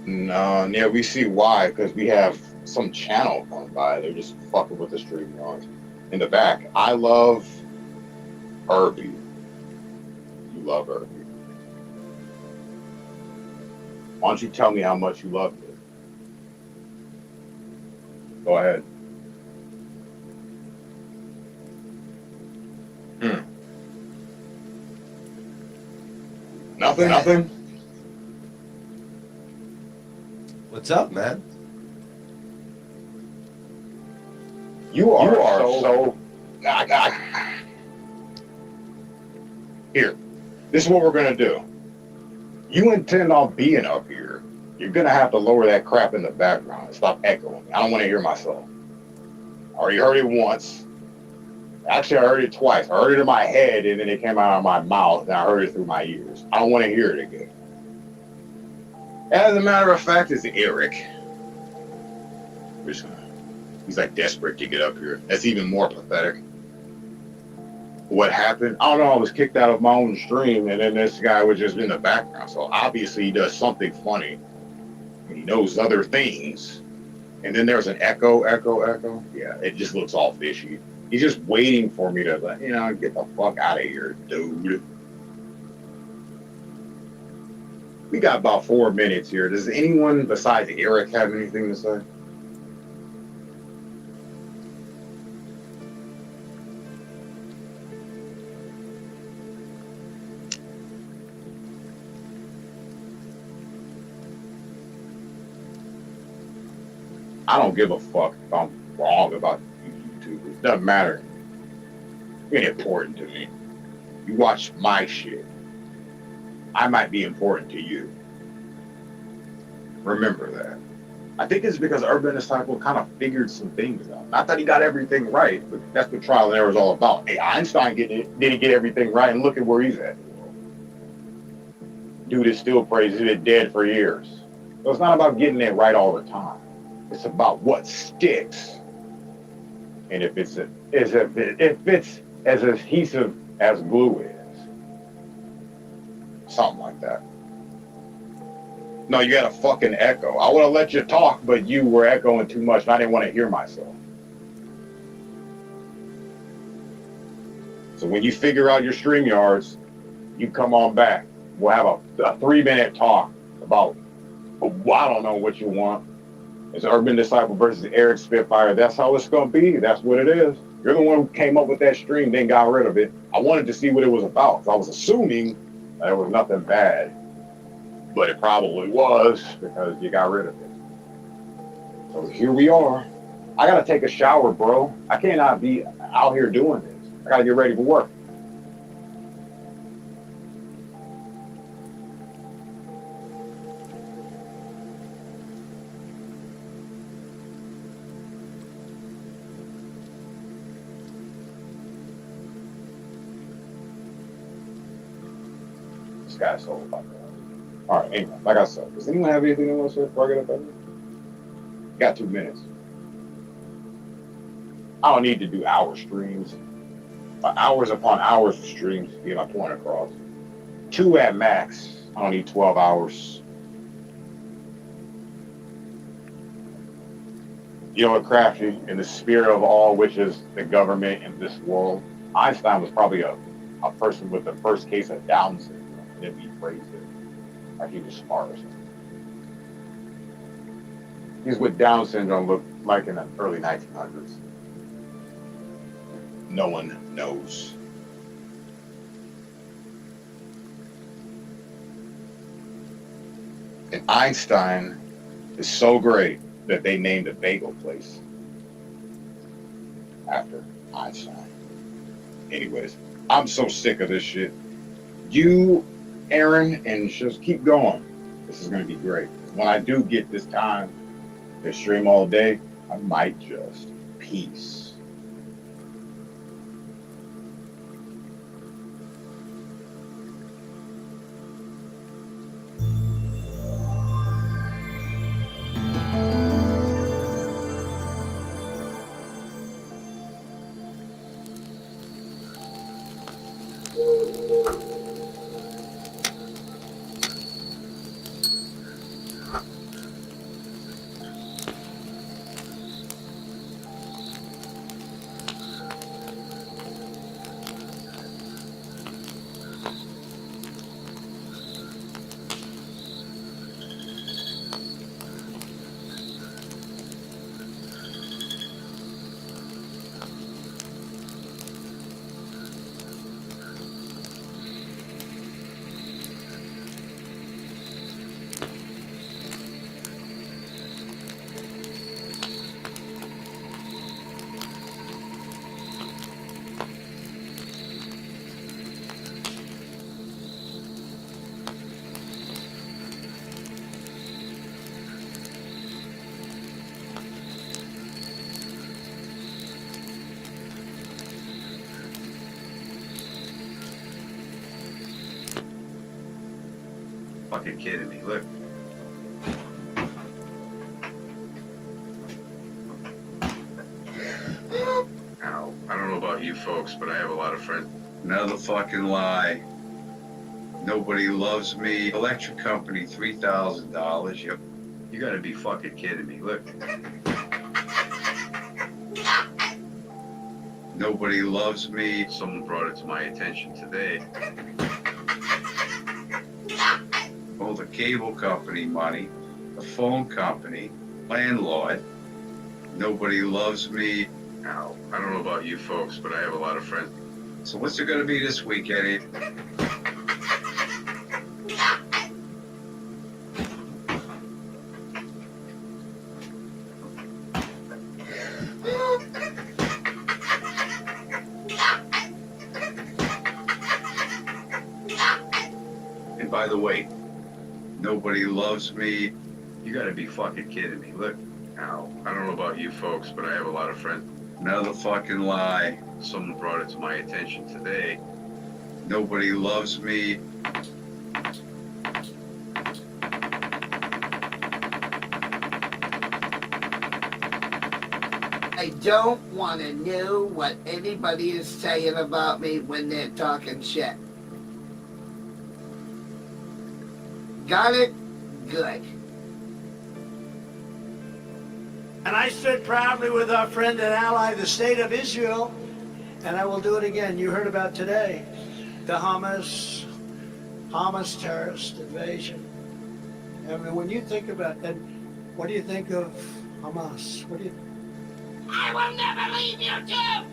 No, yeah, we see why, because we have some channel come by. They're just fucking with the stream yards. In the back, I love Herbie. You love Herbie. Why don't you tell me how much you love it? Go ahead. Nothing. What's up, man? You are so. Here, this is what we're gonna do. You intend on being up here. You're gonna have to lower that crap in the background and stop echoing. I don't want to hear myself. I already heard it once. Actually, I heard it twice. I heard it in my head, and then it came out of my mouth, and I heard it through my ears. I don't want to hear it again. As a matter of fact, it's Eric. He's like desperate to get up here. That's even more pathetic. What happened? I don't know. I was kicked out of my own stream, and then this guy was just in the background. So obviously he does something funny. And he knows other things. And then there's an echo. Yeah, it just looks all fishy. He's just waiting for me to, get the fuck out of here, dude. We got about 4 minutes here. Does anyone besides Eric have anything to say? I don't give a fuck if I'm wrong about YouTube. It doesn't matter. It ain't important to me. You watch my shit. I might be important to you. Remember that. I think it's because Urban Disciple kind of figured some things out. Not that he got everything right, but that's what trial and error is all about. Hey, Einstein didn't get everything right, and look at where he's at. Dude is still crazy. He's been dead for years. So it's not about getting it right all the time. It's about what sticks. And if it's as adhesive as glue is. Something like that. No, you got a fucking echo. I would have let you talk, but you were echoing too much, and I didn't want to hear myself. So when you figure out your StreamYards, you come on back. We'll have a 3-minute talk about, I don't know what you want. It's Urban Disciple versus Eric Spitfire. That's how it's going to be. That's what it is. You're the one who came up with that stream, then got rid of it. I wanted to see what it was about. I was assuming that it was nothing bad. But it probably was because you got rid of it. So here we are. I got to take a shower, bro. I cannot be out here doing this. I got to get ready for work. This guy's so fucking. All right, anyway, like I said, does anyone have anything they want to say before I get up there? Got 2 minutes. I don't need to do hour streams. Hours upon hours of streams to get my point across. 2 at max. I don't need 12 hours. You know what, Crafty? In the spirit of all which is the government in this world, Einstein was probably a person with the first case of Down syndrome. And then he phrased it. Like he was smart or something. He's what Down syndrome looked like in the early 1900s. No one knows. And Einstein is so great that they named a bagel place after Einstein. Anyways, I'm so sick of this shit. You, Aaron, and just keep going. This is going to be great. When I do get this time to stream all day, I might just peace. fucking kidding me. Look. Now, I don't know about you folks, but I have a lot of friends. Another fucking lie. Nobody loves me. Electric company, $3,000. You gotta be fucking kidding me. Look. Nobody loves me. Someone brought it to my attention today. Oh, the cable company money, the phone company, landlord. Nobody loves me. Now, I don't know about you folks, but I have a lot of friends. So what's it gonna be this week, Eddie? And by the way, nobody loves me. You gotta be fucking kidding me. Look, now, I don't know about you folks, but I have a lot of friends. Another fucking lie. Someone brought it to my attention today. Nobody loves me. I don't want to know what anybody is saying about me when they're talking shit. Got it? Good. And I stood proudly with our friend and ally, the State of Israel, and I will do it again. You heard about today, the Hamas terrorist invasion. I mean, when you think about that, what do you think of Hamas? What do you? I will never leave you two!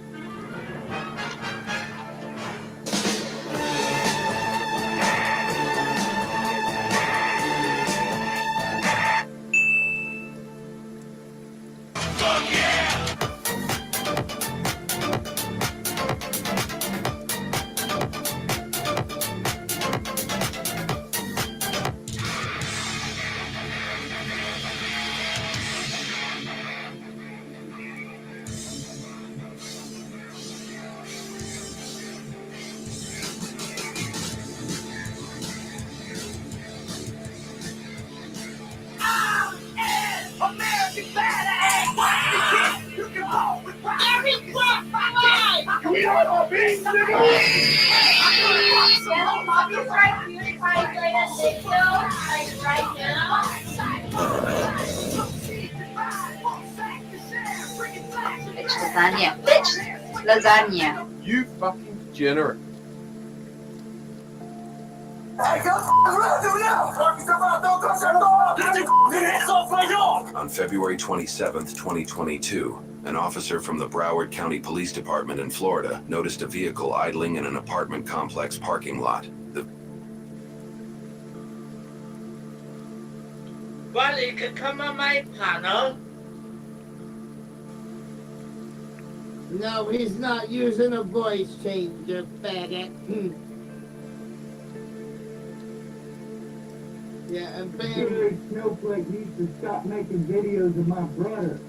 American badass! You can roll with pride! Every clock, we are all being It's lasagna. Bitch! Lasagna. You fucking degenerate. On February 27th, 2022, an officer from the Broward County Police Department in Florida noticed a vehicle idling in an apartment complex parking lot. Well, you can come on my panel. No, he's not using a voice changer, faggot. Yeah, and Jerry Snowflake needs to stop making videos of my brother.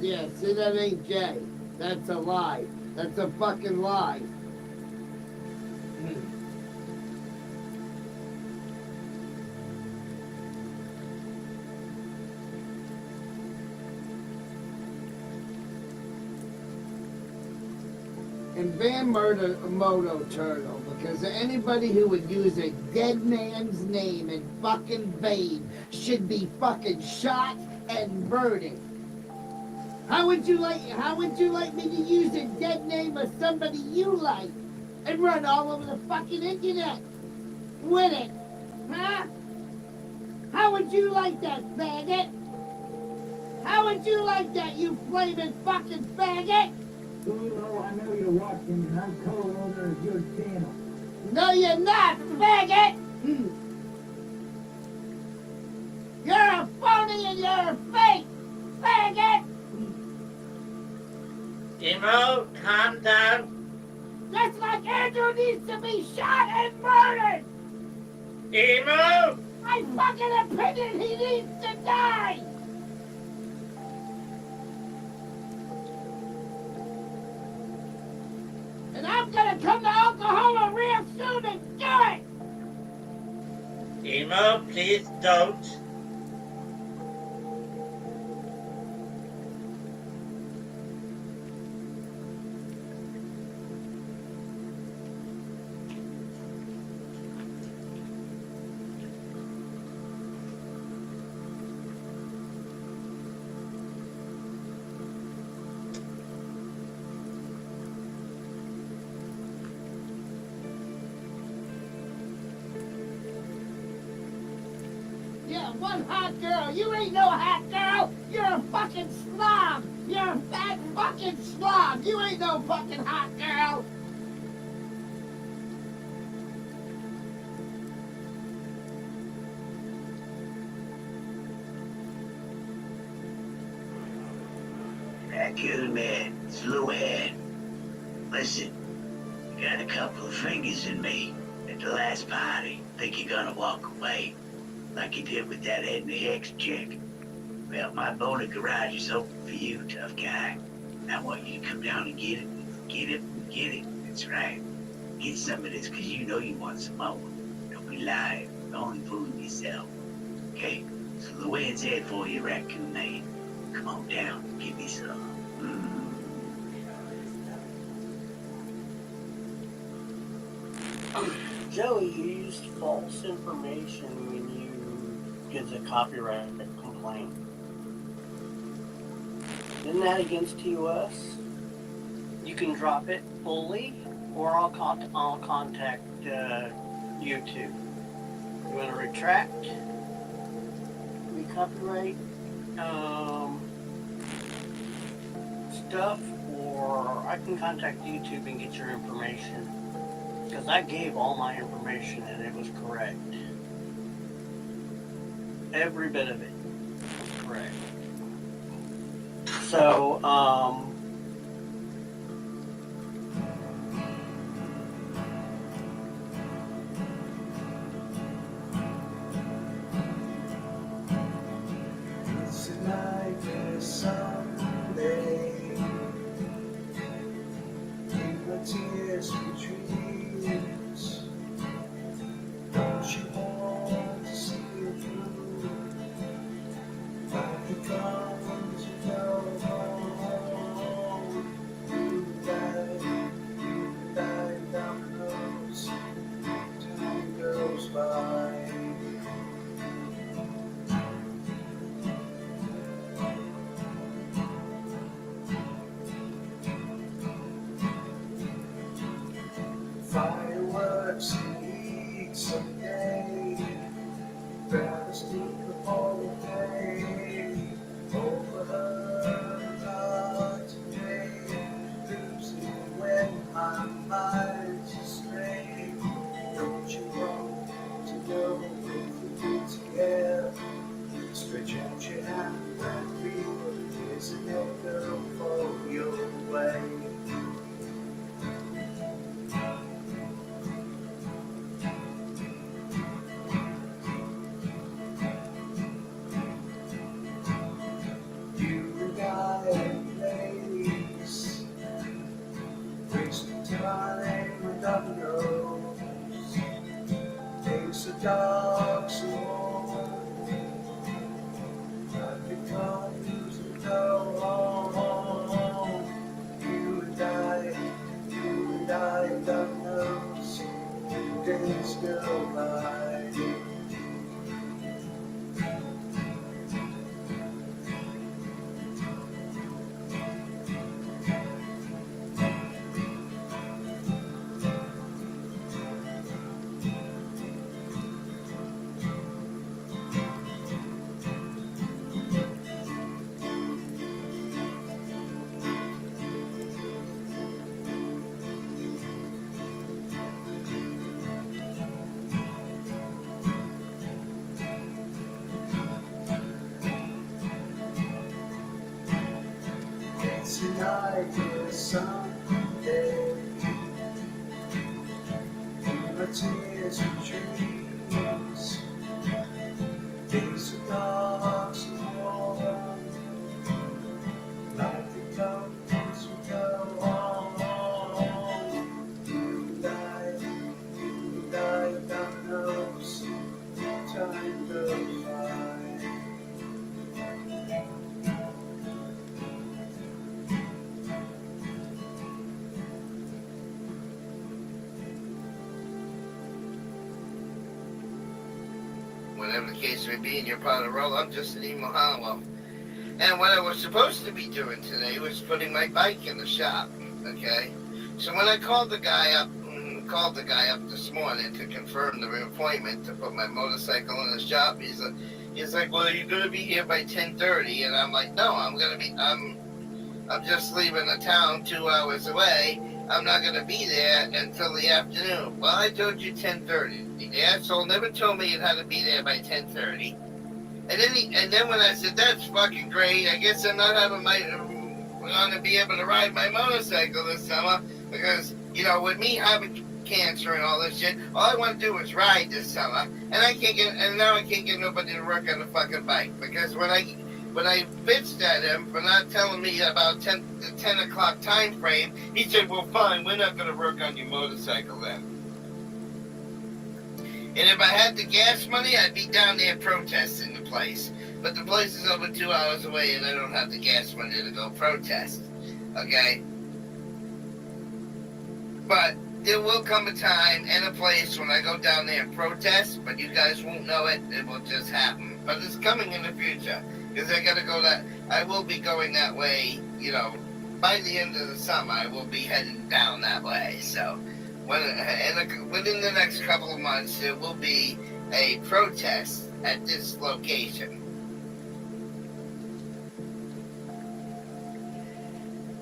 Yeah, see, that ain't Jay. That's a lie. That's a fucking lie. And Van murdered a Moto Turtle because anybody who would use a dead man's name in fucking vain should be fucking shot and murdered. How would you like me to use a dead name of somebody you like and run all over the fucking internet with it? Huh? How would you like that, faggot? How would you like that, you flaming fucking faggot? Tulo, I know you're watching, and I'm co-owner of your channel. No, you're not, faggot! You're a phony and you're a fake, faggot! Emo, calm down. Just like Andrew needs to be shot and murdered! Emo! My fucking opinion, he needs to die! And I'm gonna come to Oklahoma real soon and do it! Emo, please don't. Yeah, one hot girl. You ain't no hot girl. You're a fucking slob. You're a fat fucking slob. You ain't no fucking hot girl. Raccoon Man, Silhouette. Listen, you got a couple of fingers in me at the last party. Think you're gonna walk away like you did with that Ed and the X chick. Well, my boner garage is open for you, tough guy. I want you to come down and get it. Get it, get it. That's right. Get some of this because you know you want some more. Don't be lying. Only fooling yourself. Okay? So the way it's head for you, Raccoon Man. Come on down. Give me some. Joey, you used false information when you did the copyright complaint. Isn't that against TOS? You can drop it fully, or I'll contact YouTube. You want to retract the copyright stuff, or I can contact YouTube and get your information. Because I gave all my information and it was correct. Every bit of it was correct. So, Tonight is Sunday. In the tears we dreams. Don't you want to see it through? Like the guns you go home. You die down the nose. Time goes by. Fireworks eat someday. Better sneak before the day. Overheard about today. Losing when my mind's astray. Don't you want to know if we get together? Stretch out your hand and feel there's an echo for your way. You and I and ladies, wasting time with dominoes. Days are dark, so like the comes and go on. You and I, dominoes. Days go by. Tonight is Sunday. In my tears and dreams. Days are dark and warm. Like the comes we go on. You and I, God knows. whatever the case may be, and you're part of the role. I'm just an emo hollow. And what I was supposed to be doing today was putting my bike in the shop, okay? So when I called the guy up this morning to confirm the appointment to put my motorcycle in the shop, he's like, well, are you going to be here by 10:30? And I'm like, no, I'm just leaving the town 2 hours away. I'm not going to be there until the afternoon. Well, I told you 10:30. The asshole never told me it had to be there by 10:30. And then when I said, that's fucking great, I guess I'm not going to be able to ride my motorcycle this summer because, you know, with me having cancer and all this shit, all I want to do is ride this summer. And now I can't get nobody to work on the fucking bike because when I bitched at him for not telling me about the 10 o'clock time frame, he said, well, fine, we're not going to work on your motorcycle then. And if I had the gas money, I'd be down there protesting the place. But the place is over 2 hours away, and I don't have the gas money to go protest. Okay? But there will come a time and a place when I go down there and protest, but you guys won't know it. It will just happen. But it's coming in the future. Because I will be going that way, you know, by the end of the summer, I will be heading down that way. So, within the next couple of months, there will be a protest at this location.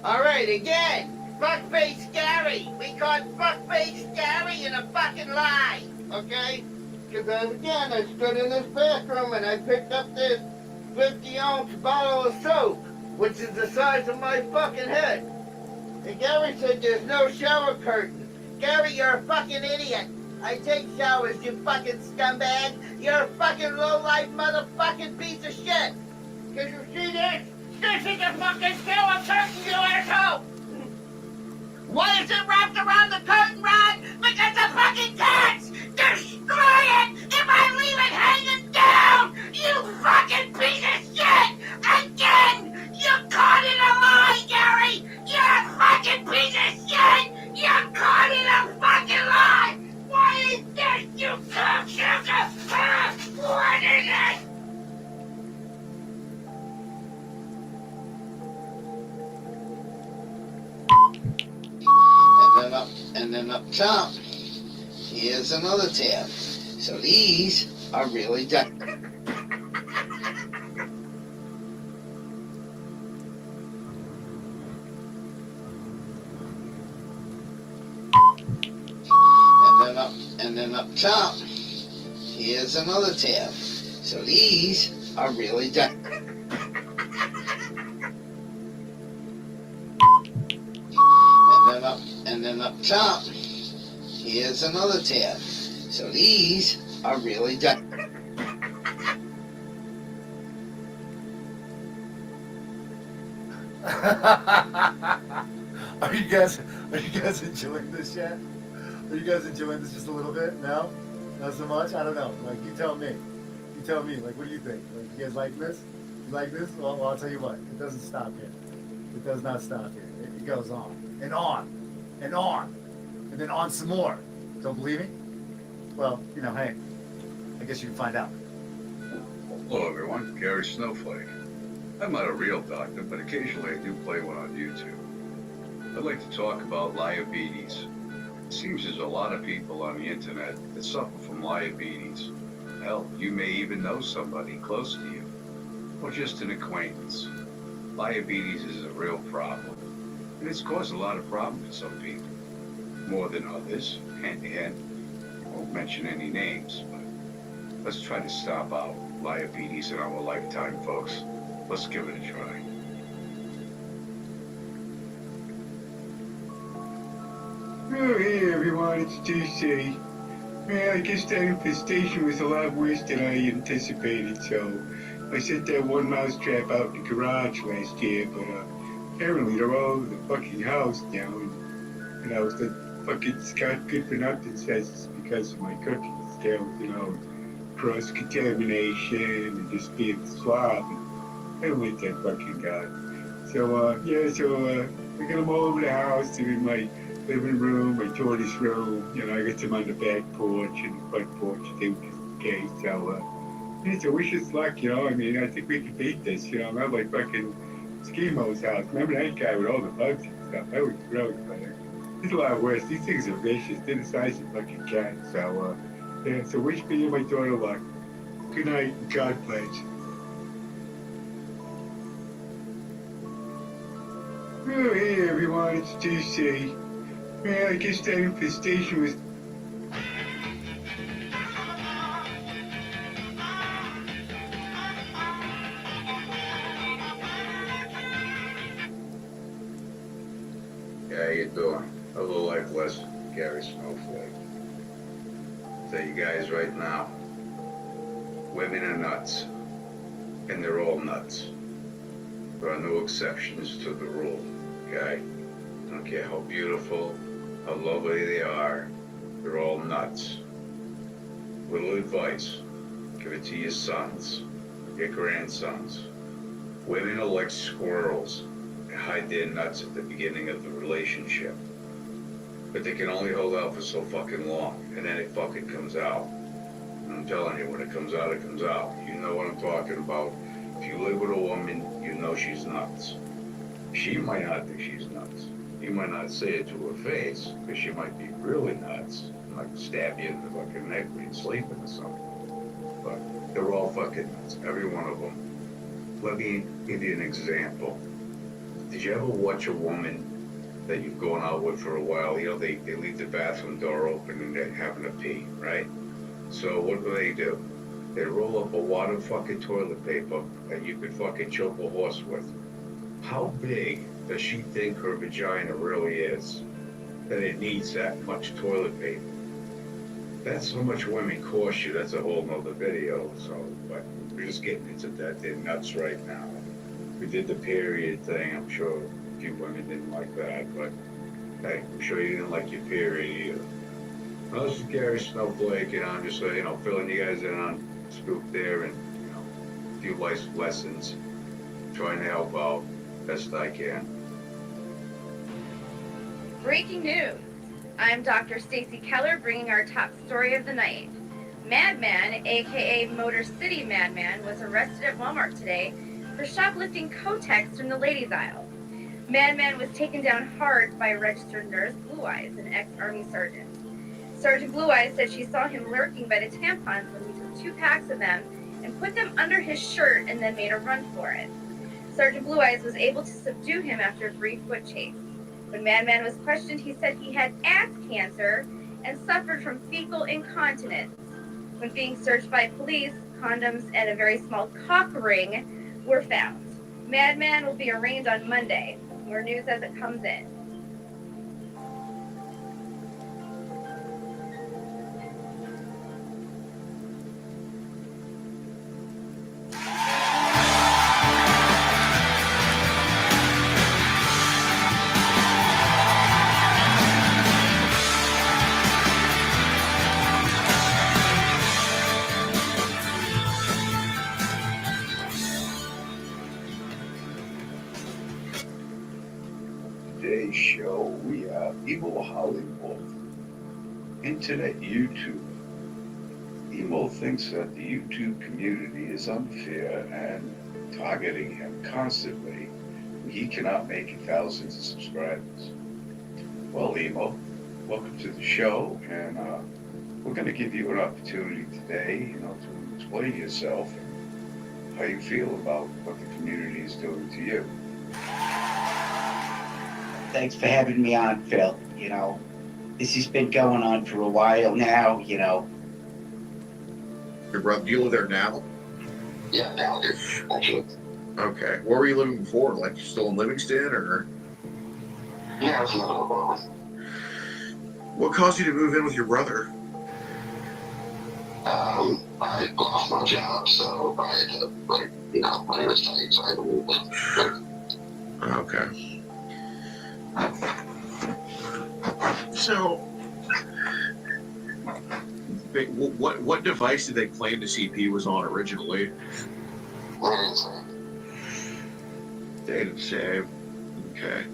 All right, again, fuckface Gary. We caught fuckface Gary in a fucking lie, okay? Because again, I stood in this bathroom and I picked up this 50-ounce bottle of soap, which is the size of my fucking head. And Gary said there's no shower curtain. Gary, you're a fucking idiot. I take showers, you fucking scumbag. You're a fucking low-life motherfucking piece of shit. Can you see this? This is a fucking shower curtain, you asshole! Why is it wrapped around the curtain rod? Because the fucking cats destroy it if I leave it hanging down! You fucking piece of shit! Again! You're caught in a lie, Gary! You're a fucking piece of shit! You're caught in a fucking lie! What is this, you cocksucker? What is it? And then up top, here's another tab. So these are really done. And then up top, here's another tab. So these are really done. And then up top, here's another tab. So these are really done. Are you guys enjoying this yet? Are you guys enjoying this just a little bit? No? Not so much? I don't know. Like, you tell me. You tell me. Like, what do you think? Like, you guys like this? You like this? Well, I'll tell you what. It doesn't stop here. It does not stop here. It goes on and on and on and then on some more. Don't believe me? Well, you know, hey, I guess you can find out. Hello, everyone. Gary Snowflake. I'm not a real doctor, but occasionally I do play one on YouTube. I'd like to talk about diabetes. It seems there's a lot of people on the internet that suffer from diabetes. Hell, you may even know somebody close to you, or just an acquaintance. Diabetes is a real problem, and it's caused a lot of problems for some people, more than others, hand to hand. I won't mention any names, but let's try to stop out diabetes in our lifetime, folks. Let's give it a try. Oh, hey everyone, it's Tuesday. Man, I guess that infestation was a lot worse than I anticipated, so I set that one mousetrap out in the garage last year, but apparently they're all over the fucking house now, and, you know, the fucking Scott Good for Nothing says it's because of my cookies, they're, you know, cross-contamination and just being slob. I don't like that fucking guy. So, I got them all over the house. They're in my living room, my tortoise room. You know, I got them on the back porch and the front porch too, just in case. So, It's a wish us luck, you know. I mean, I think we can beat this, you know. Not like fucking Schimo's house. Remember that guy with all the bugs and stuff? That was gross, but it's a lot worse. These things are vicious. They're the size of fucking cats. So, yeah, so wish me and my daughter luck. Good night. God bless. Oh, hey, everyone. It's Tuesday. Well, I guess that infestation was... Yeah, you doing? A little lifeless, Gary Snowflake. Tell you guys right now, women are nuts, and they're all nuts. There are no exceptions to the rule, okay? I don't care how beautiful, how lovely they are, they're all nuts. Little advice, give it to your sons, your grandsons. Women are like squirrels. They hide their nuts at the beginning of the relationship. But they can only hold out for so fucking long, and then it fucking comes out. And I'm telling you, when it comes out, it comes out. You know what I'm talking about. If you live with a woman, you know she's nuts. She might not think she's nuts. You might not say it to her face, because she might be really nuts. And like stab you in the fucking neck when you're sleeping or something. But they're all fucking nuts, every one of them. Let me give you an example. Did you ever watch a woman that you've gone out with for a while? You know, they leave the bathroom door open and they're having to pee, right? So what do? They roll up a wad of fucking toilet paper that you could fucking choke a horse with. How big does she think her vagina really is that it needs that much toilet paper? That's how much women cost you. That's a whole nother video. So, but we're just getting into that. They're nuts right now. We did the period thing. I'm sure a few women didn't like that, but hey, I'm sure you didn't like your period either. Well, this is Gary Snowflake, and I'm just, filling you guys in on Scoop there and, a few life lessons, trying to help out best I can. Breaking news. I'm Dr. Stacy Keller bringing our top story of the night. Madman, aka Motor City Madman, was arrested at Walmart today for shoplifting Kotex from the ladies' aisle. Madman was taken down hard by registered nurse Blue Eyes, an ex-Army sergeant. Sergeant Blue Eyes said she saw him lurking by the tampons when he took 2 packs of them and put them under his shirt and then made a run for it. Sergeant Blue Eyes was able to subdue him after a brief foot chase. When Madman was questioned, he said he had ass cancer and suffered from fecal incontinence. When being searched by police, condoms and a very small cock ring were found. Madman will be arraigned on Monday. More news as it comes in. Today's show, we have Evil Hollywood, Internet YouTube. Emo thinks that the YouTube community is unfair and targeting him constantly when he cannot make thousands of subscribers. Well, Emo, welcome to the show, and we're going to give you an opportunity today, to explain yourself and how you feel about what the community is doing to you. Thanks for having me on, Phil. This has been going on for a while now, Your brother, do you live there now? Yeah, now, actually. Okay. Where were you living before? Like, still in Livingston, or? Yeah, I was living alone. What caused you to move in with your brother? I lost my job, so I had to, money was tight, so I had to move in. Okay. So, what device did they claim the CP was on originally? Data save. Okay.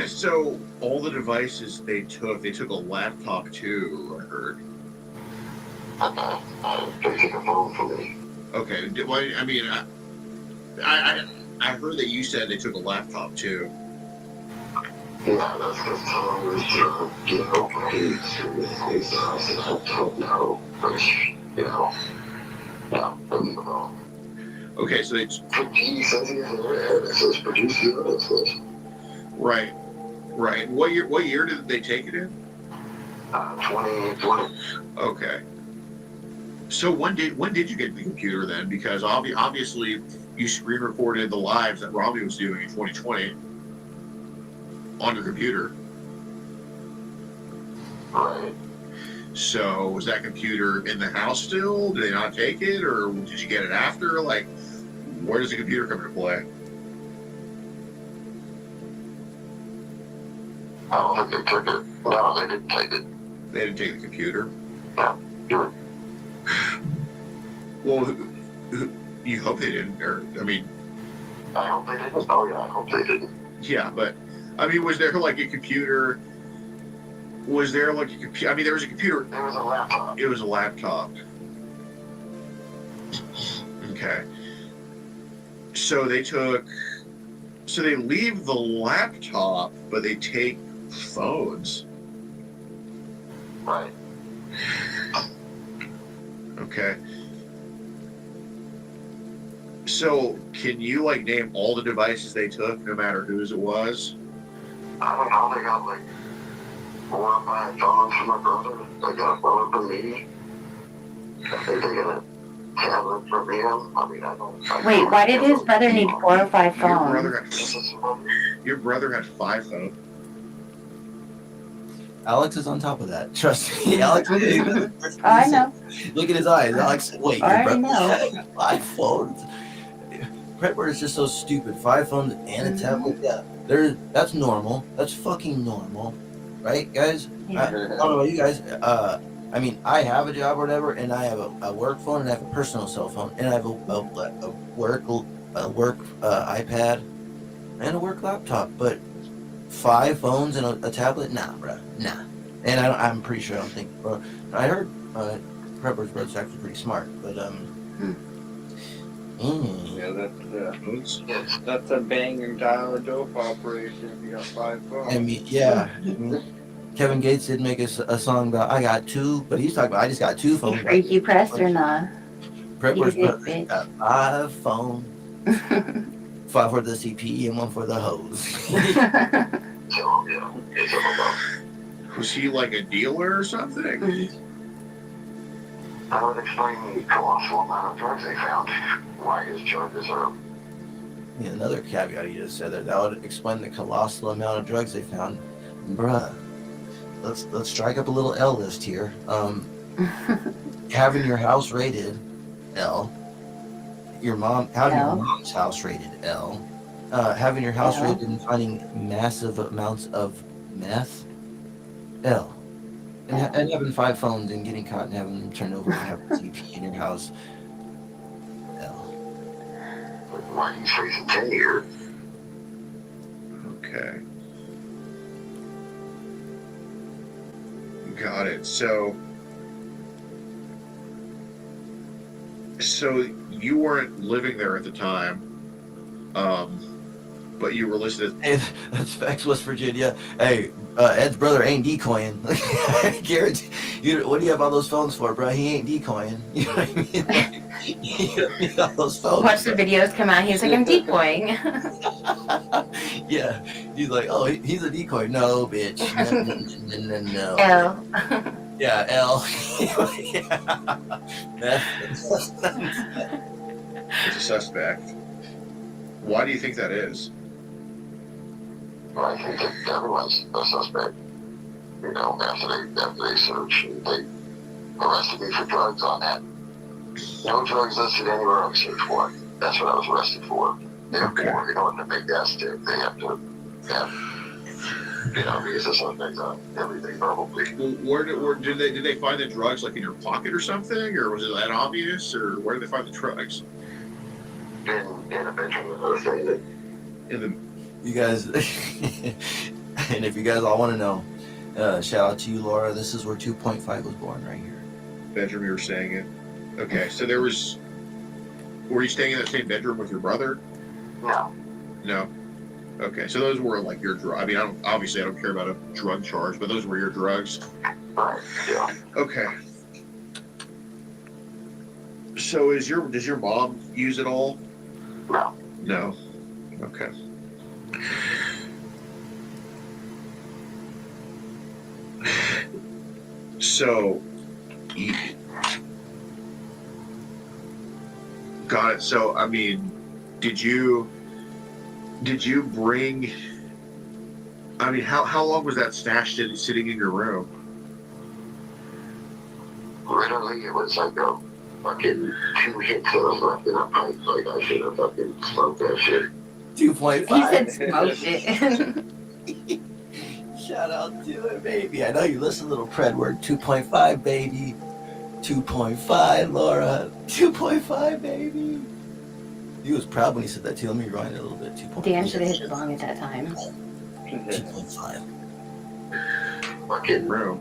So all the devices they took a laptop too, I heard. They take a phone from me. Okay. Well, I mean, I heard that you said they took a laptop too. Yeah, that's because Tom was getting okay. I said, I don't know. Which, yeah, doesn't know. Okay, so they. He says he's there. It says producer. It says. Right. What year did they take it in? 2020. Okay. So when did you get the computer then? Because obviously you screen recorded the lives that Robbie was doing in 2020 on your computer. Right. So was that computer in the house still? Did they not take it, or did you get it after? Like, where does the computer come into play? I don't think they took it. No, they didn't take it. They didn't take the computer? No. Well, you hope they didn't, or, I mean... I hope they didn't. Oh, yeah, I hope they didn't. Yeah, but, I mean, was there, like, a computer... Was there, like, a computer... I mean, there was a computer... There was a laptop. It was a laptop. Okay. So they took... So they leave the laptop, but they take phones. Right. Okay. So, can you, like, name all the devices they took, no matter whose it was? I don't know. They got, like, 4 or 5 phones from my brother. They got a phone from me. I think they got a tablet from him. I mean, I don't... Wait, why did his brother need 4 or 5 Your phones? your brother had 5 phones. Alex is on top of that. Trust me, Alex. I know. Look at his eyes, Alex. Wait, I your brother know. had 5 phones. Prepper is just so stupid. 5 phones and a tablet. Yeah, that's normal. That's fucking normal, right, guys? Yeah. I don't know about you guys. I mean, I have a job or whatever, and I have a work phone, and I have a personal cell phone, and I have a work iPad, and a work laptop. But 5 phones and a tablet? Nah, bro. Nah. And I'm pretty sure I don't think. I heard Prepper's brother's actually pretty smart, but Yeah, that's a bang and dial a dope operation if you got 5 phones. I mean, yeah. Kevin Gates did make a song about I got 2, but he's talking about I just got 2 phones. Freaky pressed or not? Prepper's You brother bitch. got 5 phones. 5 for the CP and 1 for the hose. Was he like a dealer or something? I would explain the colossal amount of drugs they found. Why his charges are... Yeah, another caveat you just said there. That would explain the colossal amount of drugs they found. Bruh, let's strike up a little L list here. Having your house rated L. Having your mom's house rated L. Having your house rated and finding massive amounts of meth L. And having 5 phones and getting caught and having them turned over and having CP in your house L. Why he's facing 10 years. Okay. Got it. So you weren't living there at the time, but you were listed. Hey, that's facts, West Virginia. Hey, Ed's brother ain't decoying. Garrett, what do you have all those phones for, bro? He ain't decoying. You know what I mean? You don't need all those phones. Watch the videos come out. He's like, I'm decoying. Yeah, he's like, oh, he's a decoy. No, bitch. No. L. Yeah, L. It's a suspect. Why do you think that is? Well, I think that everyone's a suspect. You know, after they search, they arrested me for drugs on that. No drugs listed anywhere on the search warrant. That's what I was arrested for. Therefore, you know, in the big gas tip, they have to have, you know, because the suspects on everything probably. Well, did they find the drugs like in your pocket or something, or was it that obvious, or where did they find the drugs? In a bedroom, I was saying that. You guys, and if you guys all want to know, shout out to you, Laura. This is where 2.5 was born, right here. bedroom you were staying in? Okay, so there was. Were you staying in the same bedroom with your brother? No. No. Okay, so those were like your drugs. I mean, I don't care about a drug charge, but those were your drugs. Right. Yeah. Okay. So does your mom use it all? No. No. Okay. So, got it. So, I mean, did you bring? I mean, how long was that stash sitting in your room? Literally, it was like a fucking 2 hits that was left in a pipe. Like I should have fucking smoked that shit. 2.5. He said smoked it. Shout out to it, baby. I know you listen, little pred word. 2.5, baby. 2.5, Laura. 2.5 baby. He was proud when he said that too. Let me rewind it a little bit. 2.5. Dan should have hit the bong at that time. 2.5. Fucking room.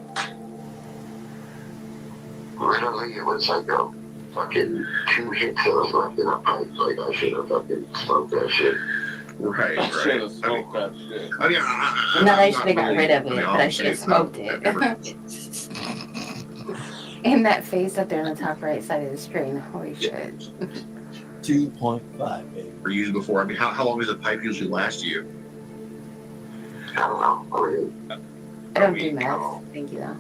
Literally, it was like a fucking 2 hits that was left in a pipe. Like I should have fucking smoked that shit. Right. I should have smoked that shit. I mean, Not I should have got rid of it, but I should have smoked it. And that face up there on the top right side of the screen. Holy shit. 2.5, baby. Or used before. I mean, how long does a pipe usually last you? I don't know. I don't do meth. Thank you, though.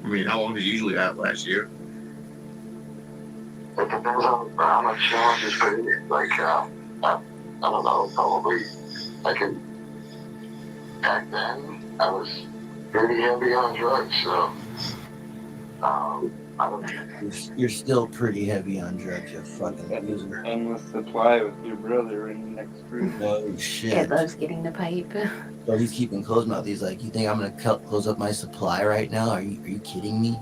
I mean, how long does usually that last you? It depends on how much challenge is put in it. Like, I don't know, probably, back then, I was pretty heavy on drugs, so, I don't know. You're still pretty heavy on drugs, you fucking loser. Endless supply with your brother in the next room. Oh, shit. It loves getting the pipe. So he's keeping closed mouth. He's like, you think I'm gonna close up my supply right now? Are you kidding me?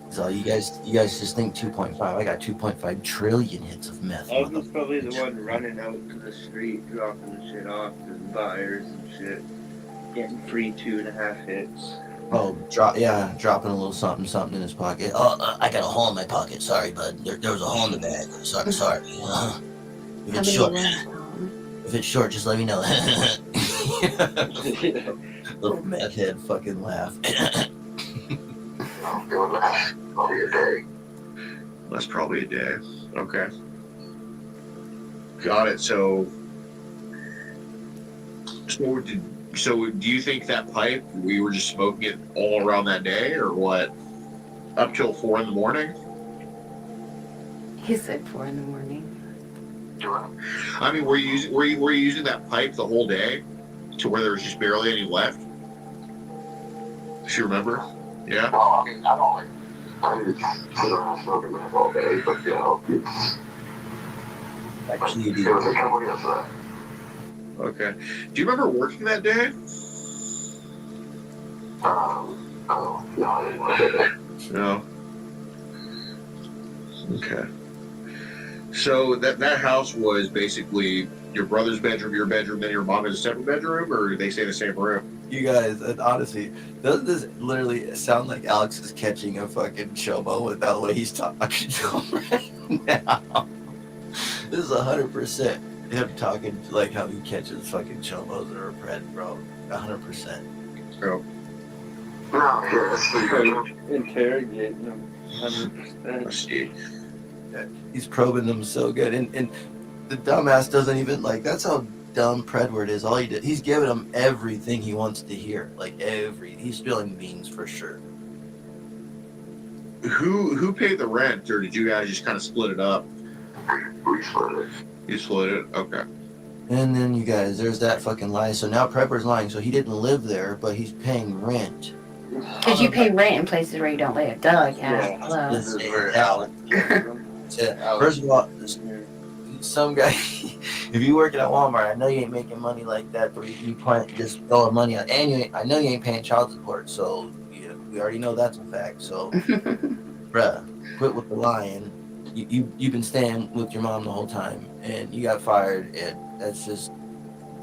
So you guys just think 2.5. I got 2.5 trillion hits of meth. I was probably the one running out to the street, dropping the shit off to the buyers and shit, getting free 2.5 hits. Oh, dropping a little something in his pocket. Oh, I got a hole in my pocket. Sorry, bud. There was a hole in the bag. Sorry. If it's short, just let me know. Little meth head fucking laugh. Probably a day. That's probably a day. Okay. Got it. So do you think that pipe, we were just smoking it all around that day, or what? Up till 4 a.m? He said 4 a.m. I mean, were you using that pipe the whole day, to where there was just barely any left? Do you remember? Yeah. Well, I mean, I just sit around smoking meth all day, but you know, it was a couple years for that. Okay. Do you remember working that day? No, I didn't. No. Okay. So that house was basically your brother's bedroom, your bedroom, then your mom has a separate bedroom, or did they stay in the same room? You guys, honestly, doesn't this literally sound like Alex is catching a fucking chomo without the way he's talking to him right now? This is 100% him talking like how he catches fucking chomos or a pred, bro. 100%. Oh. No, yes. Interrogating them 100%. I see. He's probing them so good, and the dumbass doesn't even like. That's how dumb Predward is. All he did, he's giving him everything he wants to hear. He's spilling beans for sure. Who paid the rent, or did you guys just kind of split it up? We split it. You split it? Okay. And then you guys, there's that fucking lie. So now Prepper's lying. So he didn't live there, but he's paying rent. Because you pay rent in places where you don't live. Duh, yeah. Hello. This is where Alex. First of all, some guy, if you working at Walmart, I know you ain't making money like that, but you can't just throw money on, and I know you ain't paying child support, so we already know that's a fact. So, bruh, quit with the lying. You've been staying with your mom the whole time, and you got fired, and that's just,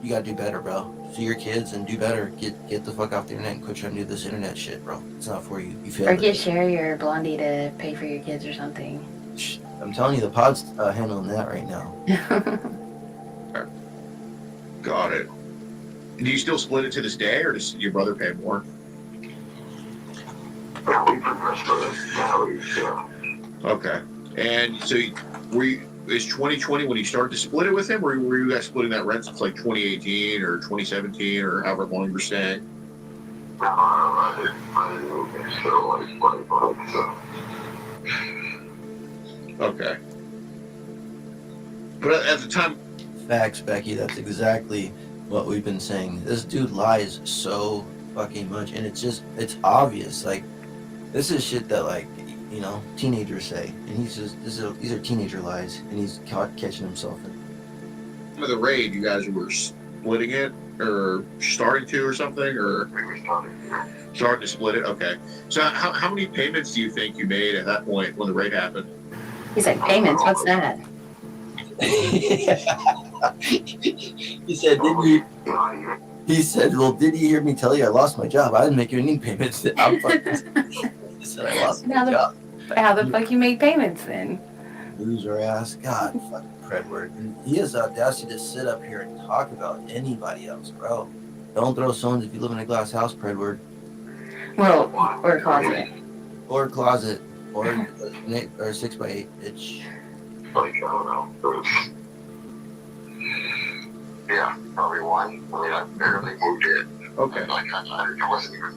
you gotta do better, bro. See your kids and do better. Get the fuck off the internet and quit trying to do this internet shit, bro. It's not for you. You feel Or it. get Sherry or Blondie to pay for your kids or something. I'm telling you, the pod's handling that right now. Got it. Do you still split it to this day, or does your brother pay more? Okay. And so, is 2020 when you started to split it with him, or were you guys splitting that rent since like 2018 or 2017 or however long you were staying? Okay. But at the time... Facts, Becky. That's exactly what we've been saying. This dude lies so fucking much, and it's obvious. Like, this is shit that, like, you know, teenagers say, and these are teenager lies, and he's caught catching himself in. With the raid, you guys were splitting it, or starting to, or something, or starting to split it? Okay. So how many payments do you think you made at that point when the raid happened? He said payments. What's that? He said, He said, well, did you hear me tell you I lost my job? I didn't make any payments. I'm fucking. He said I lost my job. How the fuck you make payments then? Loser ass. God, fucking Predward. And he has the audacity to sit up here and talk about anybody else, bro. Don't throw stones if you live in a glass house, Predward. Well, or a closet. Or a closet. Or 6x8, bitch. Like, I don't know. Yeah, probably one. I mean, I barely moved in. Okay. Like, I wasn't even.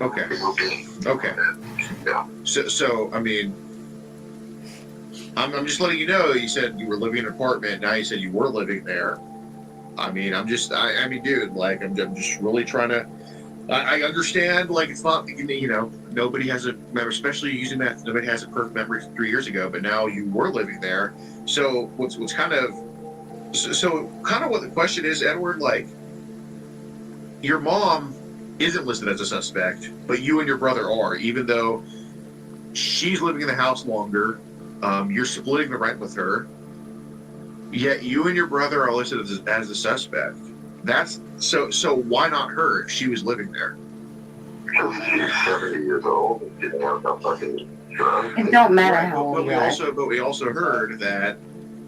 Okay. Moved in. Okay. Yeah. So I mean, I'm just letting you know. You said you were living in an apartment. Now you said you were living there. I mean, I mean, dude, like, I'm just really trying to. I understand, like, it's not, you know, nobody has a memory, especially using that. Nobody has a perfect memory from 3 years ago, but now you were living there. So what's kind of, kind of what the question is, Edward, like, your mom isn't listed as a suspect, but you and your brother are, even though she's living in the house longer. You're splitting the rent with her, yet you and your brother are listed as a suspect. That's so why not her if she was living there? Because she's 70 years old and didn't have no fucking drugs. It don't matter how old you are. But we also heard that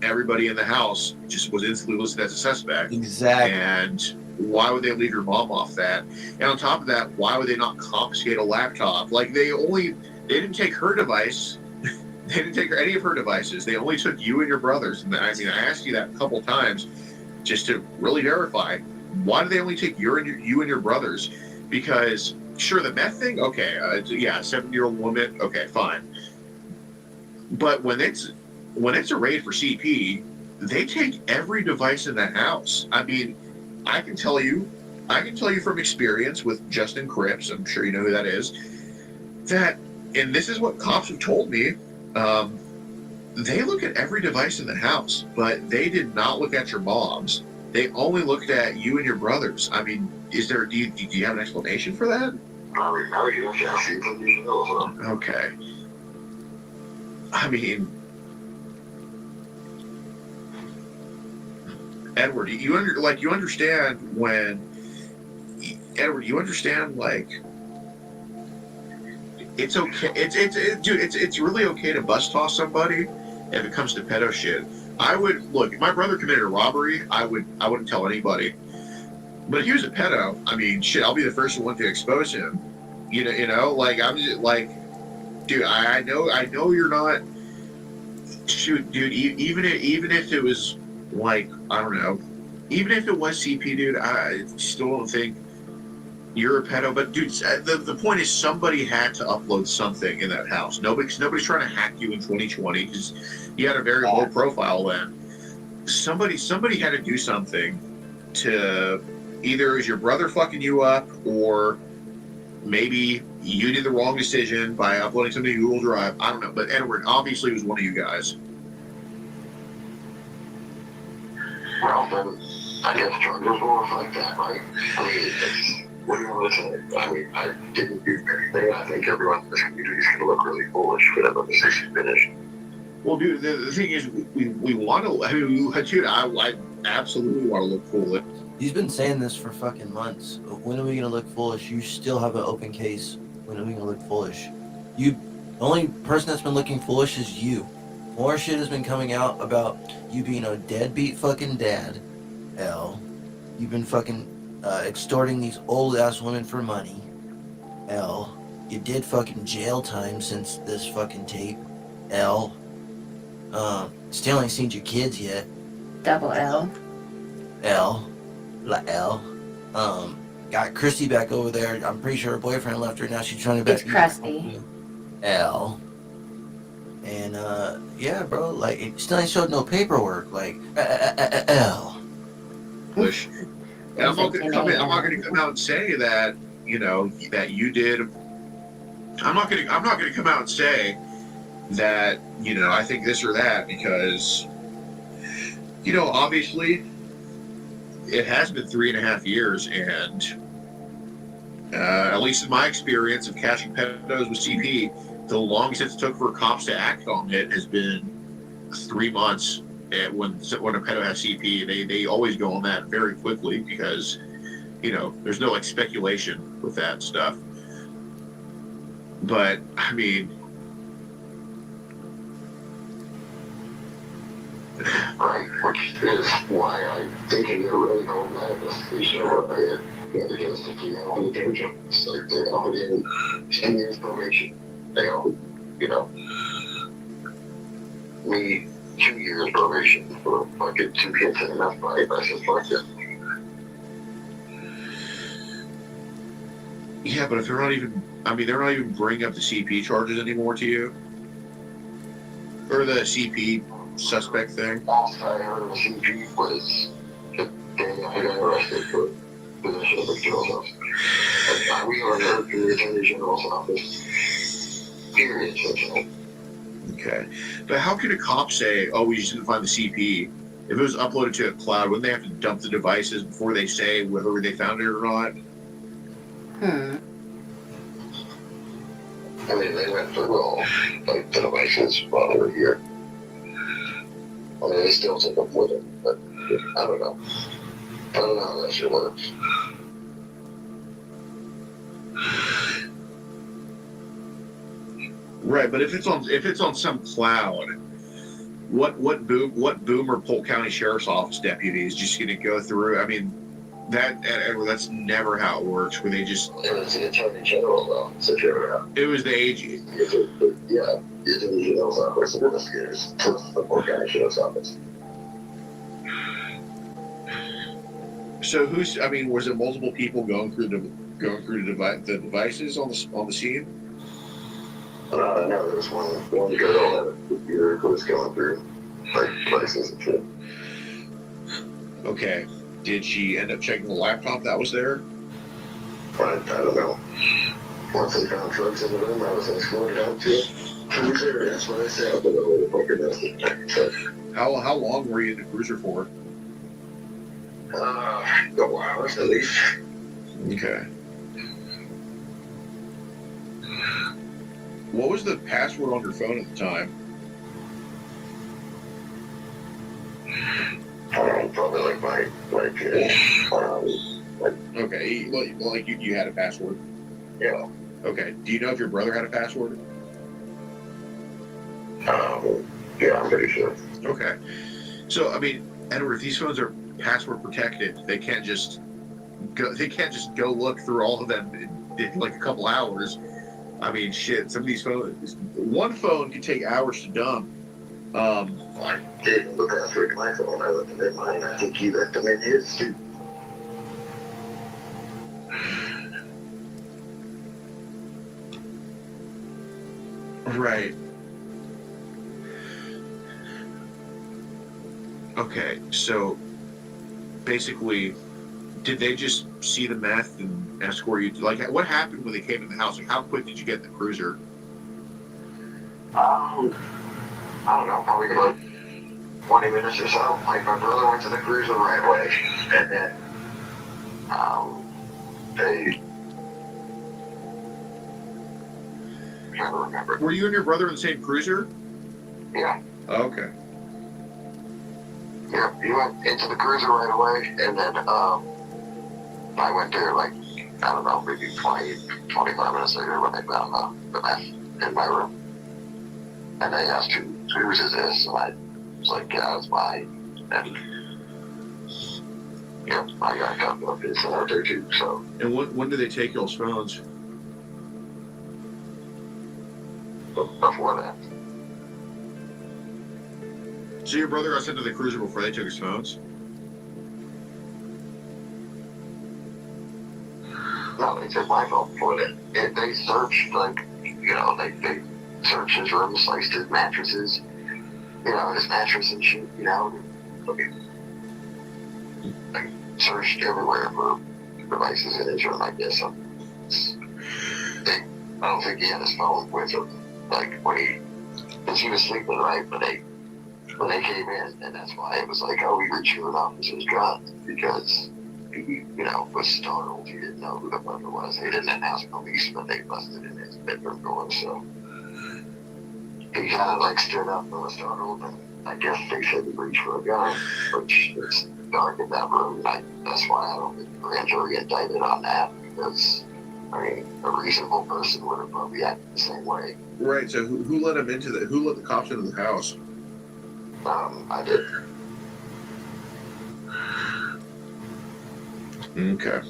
everybody in the house just was instantly listed as a suspect. Exactly. And why would they leave your mom off that? And on top of that, why would they not confiscate a laptop? Like, they didn't take her device. They didn't take any of her devices. They only took you and your brother's. And I mean, I asked you that a couple times just to really verify. Why do they only take you and your brother's? Because sure, the meth thing, okay, yeah, 70-year-old woman, okay, fine. But when it's a raid for CP, they take every device in the house. I mean, I can tell you from experience with Justin Cripps, I'm sure you know who that is, that, and this is what cops have told me, they look at every device in the house, but they did not look at your mom's. They only looked at you and your brother's. I mean, do you have an explanation for that? Okay. I mean, Edward, you understand when, Edward, you understand, like, it's okay. It's really okay to bus toss somebody if it comes to pedo shit. I would look. If my brother committed a robbery, I wouldn't tell anybody. But if he was a pedo, I mean, shit, I'll be the first one to expose him. You know, like, I'm just like, dude, I know you're not. Shoot, dude, even if it was like, I don't know, even if it was CP, dude, I still don't think you're a pedo. But dude, the point is, somebody had to upload something in that house. Nobody's trying to hack you in 2020 because you had a very low profile then. Somebody had to do something to, either is your brother fucking you up, or maybe you did the wrong decision by uploading something to Google Drive. I don't know, but Edward obviously was one of you guys. Well, then I guess charges will reflect that, right? I mean, what do you want to say? I mean, I didn't do anything. I think everyone in this community is going to look really foolish for them when this is finished. Well, dude, the thing is, we want to. I mean, dude, absolutely want to look foolish. He's been saying this for fucking months. When are we gonna look foolish? You still have an open case. When are we gonna look foolish? The only person that's been looking foolish is you. More shit has been coming out about you being a deadbeat fucking dad, L. You've been fucking extorting these old ass women for money, L. You did fucking jail time since this fucking tape, L. Still ain't seen your kids yet, Double L. L. La L. Got Chrissy back over there. I'm pretty sure her boyfriend left her. Now she's trying to back. It's crusty. L. And yeah, bro. Like, it still ain't showed no paperwork. Like, L. And I'm not going to come out and say that, you know, that you did. I'm not going to come out and say that, you know, I think this or that, because, you know, obviously it has been 3.5 years, and at least in my experience of catching pedos with CP, the longest it took for cops to act on it has been 3 months. When a pedo has CP, they always go on that very quickly because, you know, there's no like speculation with that stuff. But I mean, right, which is why I'm thinking they're really going madness. They show up here, they're against the female on the detention. It's like they're all in 10 years probation. They all, you know, me 2 years probation for fucking 2 kids and enough by just like that. yeah, but if they're not even, I mean, they're not even bringing up the CP charges anymore to you, or the CP suspect thing. Last I heard of the CP was the day I got arrested for possession of a jail's office. And we haven't heard from the Attorney General's office. Period. So, Okay, but how could a cop say, "Oh, we just didn't find the CP"? If it was uploaded to a cloud, wouldn't they have to dump the devices before they say whether they found it or not? I mean, they went through all like the devices while they were here. I mean, they still took them with them, but I don't know. I don't know how that shit works. Right, but if it's on some cloud, what Boomer Polk County Sheriff's Office deputy is just going to go through? I mean, that's never how it works. Where they just it was the Attorney General though, so it was the AG. Yeah, the Attorney General's office of investigators, the Polk County Sheriff's Office. So who's? I mean, was it multiple people going through the devices on the scene? No, there was one girl that who was going through like places and shit. Okay. Did she end up checking the laptop that was there? I don't know. Once they found drugs in the room, I was escorted out to it. Cruiser, that's what I said. I don't know what the fuck. How long were you in the cruiser for? A couple hours at least. Okay. What was the password on your phone at the time? Probably like my kid. Okay, like you had a password. Yeah. Okay. Do you know if your brother had a password? Yeah, I'm pretty sure. Okay. So I mean, Edward, if these phones are password protected, they can't just go look through all of them in like a couple hours. I mean, shit. Some of these phones, one phone can take hours to dump. I gave him the password to my phone. I looked at mine. I think he let them in his too. Right. Okay, so basically, did they just see the meth and escort you? Like, what happened when they came in the house? Like, how quick did you get in the cruiser? I don't know, probably about 20 minutes or so. Like, my brother went to the cruiser right away, and then they. I can't remember. Were you and your brother in the same cruiser? Yeah. Okay. Yeah, he went into the cruiser right away, and then I went there like, I don't know, maybe 25 minutes later when they found the meth in my room. And they asked whose is this? And I was like, yeah, it's mine. And yeah, I got a couple of his out there too, so. And when did they take y'all's phones? Before that. So your brother got sent to the cruiser before they took his phones? No, they took my phone before that. They searched, like, you know, they searched his room, sliced his mattresses, you know, his mattress and shit, you know. They searched everywhere for devices in his room, I guess. I don't think he had his phone with him, like, because he was sleeping, right, when they came in, and that's why it was like, oh, we reached for an officer's gun, because he, you know, was startled. He didn't know who the fucker was. He didn't ask police, but they busted in his bedroom door, so he kind of like stood up and was startled, and I guess they said he reached for a gun, which is dark in that room. That's why I don't think the grand jury indicted on that, because I mean, a reasonable person would have probably acted the same way. Right. So who let him into the? Who let the cops into the house? I did. Okay.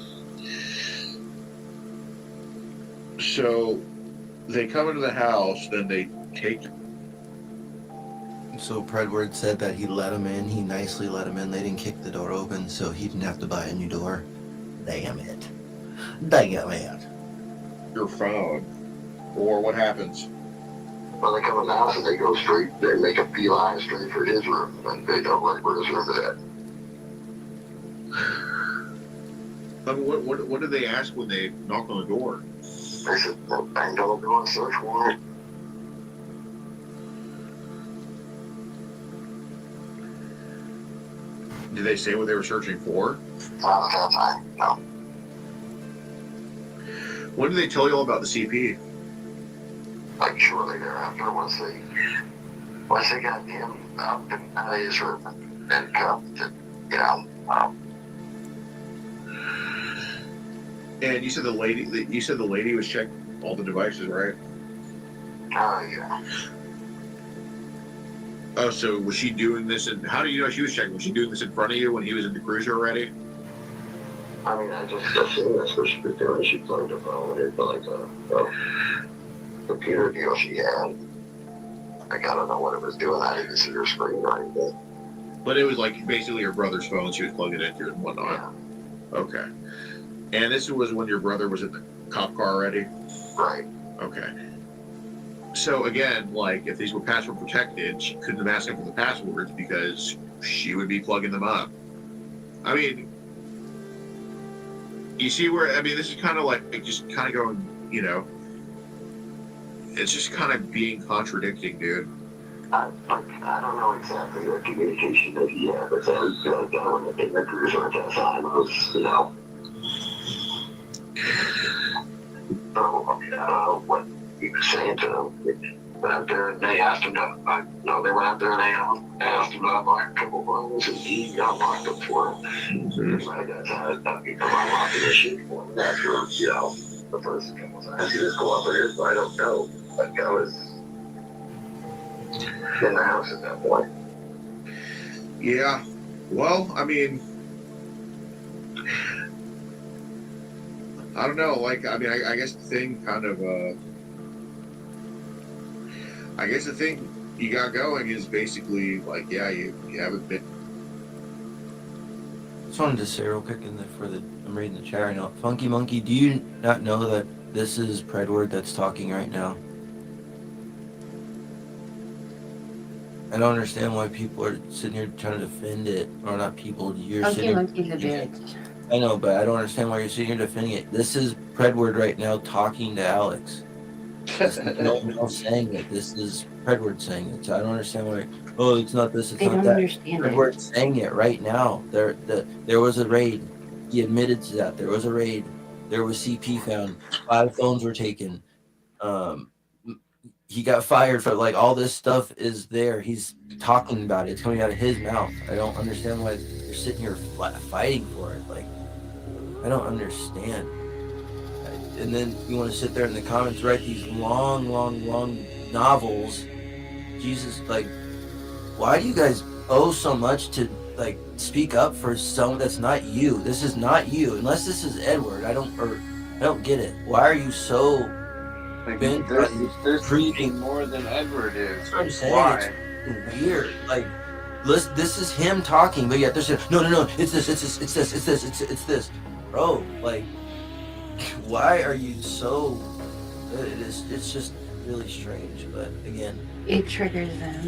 So they come into the house, then they take. So Predward said that he let him in. He nicely let him in. They didn't kick the door open, so he didn't have to buy a new door. Damn it. Damn it. Your phone. Or what happens? Well, they come in the house and they go straight, they make a beeline straight for his room, and they don't like where his room is at. I mean, what did they ask when they knocked on the door? They said, banged on the door, search warrant. Did they say what they were searching for? Not at that time, no. When did they tell you all about the CP? Like shortly thereafter, once they got him up and out of his room and cuffed, and, you know. And you said the lady was checking all the devices, right? Yeah. Oh, so was she doing this? And how do you know she was checking? Was she doing this in front of you when he was in the cruiser already? I mean, I just assumed that's what she was doing. She plugged her phone into like a computer deal she had. Like, I don't know what it was doing. I didn't see her screen or anything. But it was like basically her brother's phone she was plugging it into and whatnot. Yeah. Okay. And this was when your brother was in the cop car already? Right. Okay. So again, like if these were password protected, she couldn't have asked him for the passwords because she would be plugging them up. I mean, you see where, I mean, this is kind of like just kind of going, you know, it's just kind of being contradicting, dude. I don't know exactly the communication that he had, but that was going in the cruiser at that time. I was, you know. So, I mean, I don't know what he was saying to them. Went out there and they asked him to, they went out there and they asked him to unlock a couple phones, and he unlocked them for him. Mm-hmm. I got tired of unlocking this shit for him after, you know, the first couple times he was cooperative, but I don't know. Like, I was in the house at that point. Yeah. Well, I mean, I don't know. Like, I mean, I guess the thing kind of, I guess the thing you got going is basically like, yeah, you haven't been. Just wanted to say real quick I'm reading the chat right now. Funky Monkey, do you not know that this is Predward that's talking right now? I don't understand why people are sitting here trying to defend it, or not people. You're Funky sitting. Monkey's a bitch. I know, but I don't understand why you're sitting here defending it. This is Predward right now talking to Alex. This is no one else saying it. This is Predward saying it. So I don't understand why. Oh, it's not this. It's They not don't that. understand it. Predward's saying it right now. There was a raid. He admitted to that. There was a raid. There was CP found. 5 phones were taken. he got fired for, like, all this stuff is there. He's talking about it. It's coming out of his mouth. I don't understand why you're sitting here fighting for it. Like, I don't understand. And then you want to sit there in the comments, write these long novels. Jesus, like, why do you guys owe so much to, like, speak up for someone that's not you? This is not you. Unless this is Edward. I don't get it. Why are you so Like, bent by there's these creeping? more than Edward is. That's what I'm saying. Why? It's weird. Like, this is him talking, but yet there's no. It's this. Bro, like, why are you so? It's just really strange. But again, It triggers them.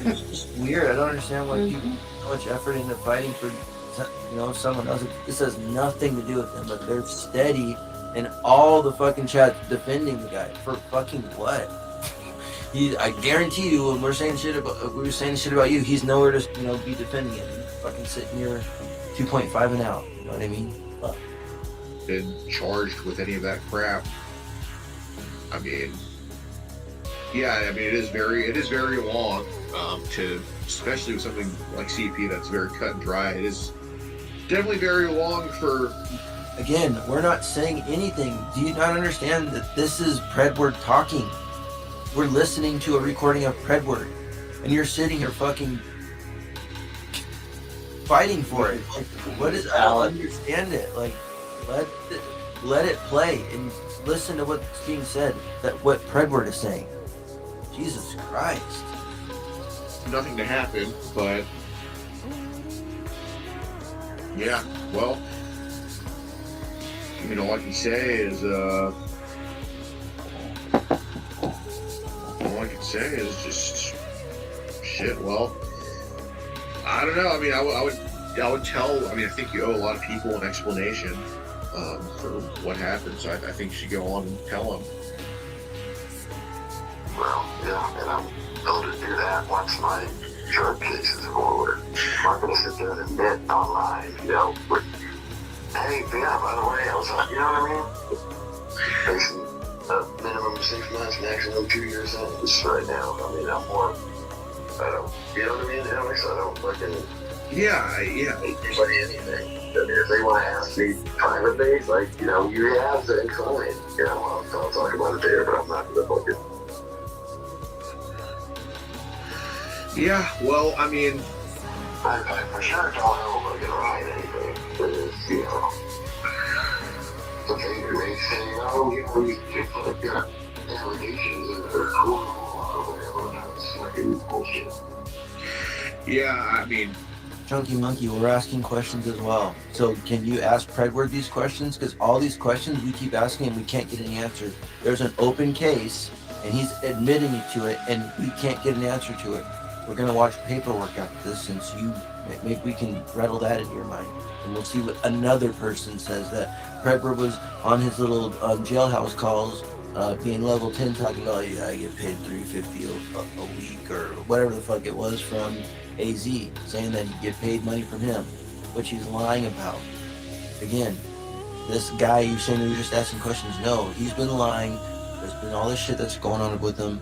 it's just weird. I don't understand why people put so much effort into fighting for, someone else. This has nothing to do with them, but they're steady in all the fucking chats defending the guy for fucking what? I guarantee you, when we were saying shit about you, he's nowhere to be defending it. He's fucking sitting here 2.5 and out. You know what I mean? Fuck. Been charged with any of that crap. I mean, yeah, I mean, it is very long, to, especially with something like CP that's very cut and dry. It is definitely very long for. Again, we're not saying anything. Do you not understand that this is Predward talking? We're listening to a recording of Predward, and you're sitting here fucking fighting for it. Like, what is? I don't understand it. Like, let it play and listen to what's being said. What Predward is saying. Jesus Christ. Nothing to happen, but yeah. Well, I mean, all I can say is just shit. Well, I don't know. I mean, I would tell. I mean, I think you owe a lot of people an explanation for what happened. So I think you should go on and tell them. Well, yeah, and I'm going to do that once my drug case is forward. I'm not going to sit there and admit online, but, hey, yeah, by the way, I was like, you know what I mean? Facing a minimum of 6 months, maximum 2 years sentence right now. I mean, I'm more, you know what I mean, Alex? I don't fucking, yeah. Anybody anything. I mean, if they want to ask me private things, like, you have to incline. I'll talk about it there, but I'm not going to fucking. Yeah, well, I mean, I for sure don't know if I can write anything, but okay, you may say, we got allegations or whatever, that's fucking bullshit. Yeah, I mean, Chunky Monkey, we're asking questions as well. So can you ask Predward these questions? Because all these questions we keep asking and we can't get any answers. There's an open case, and he's admitting to it, and we can't get an answer to it. We're going to watch paperwork after this, since maybe we can rattle that in your mind. And we'll see what another person says, that Predward was on his little jailhouse calls, being level 10, talking about, yeah, I get paid $350 a week, or whatever the fuck it was, from AZ, saying that he'd get paid money from him, which he's lying about. Again, this guy, you're saying you're just asking questions. No, he's been lying. There's been all this shit that's going on with him.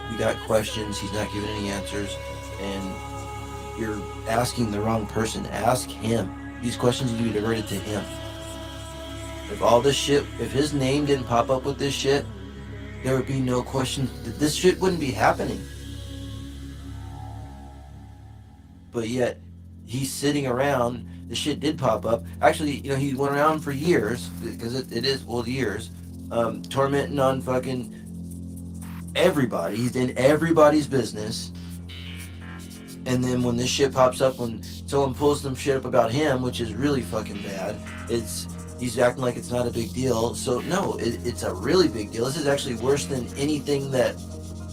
We got questions, he's not giving any answers, and you're asking the wrong person. Ask him. These questions need to be diverted to him. If all this shit, if his name didn't pop up with this shit, there would be no question. This shit wouldn't be happening. But yet, he's sitting around, the shit did pop up. Actually, he went around for years, because it is old years, tormenting on fucking everybody. He's in everybody's business. And then when this shit pops up, when someone pulls some shit up about him, which is really fucking bad, he's acting like it's not a big deal. So no, it's a really big deal. This is actually worse than anything that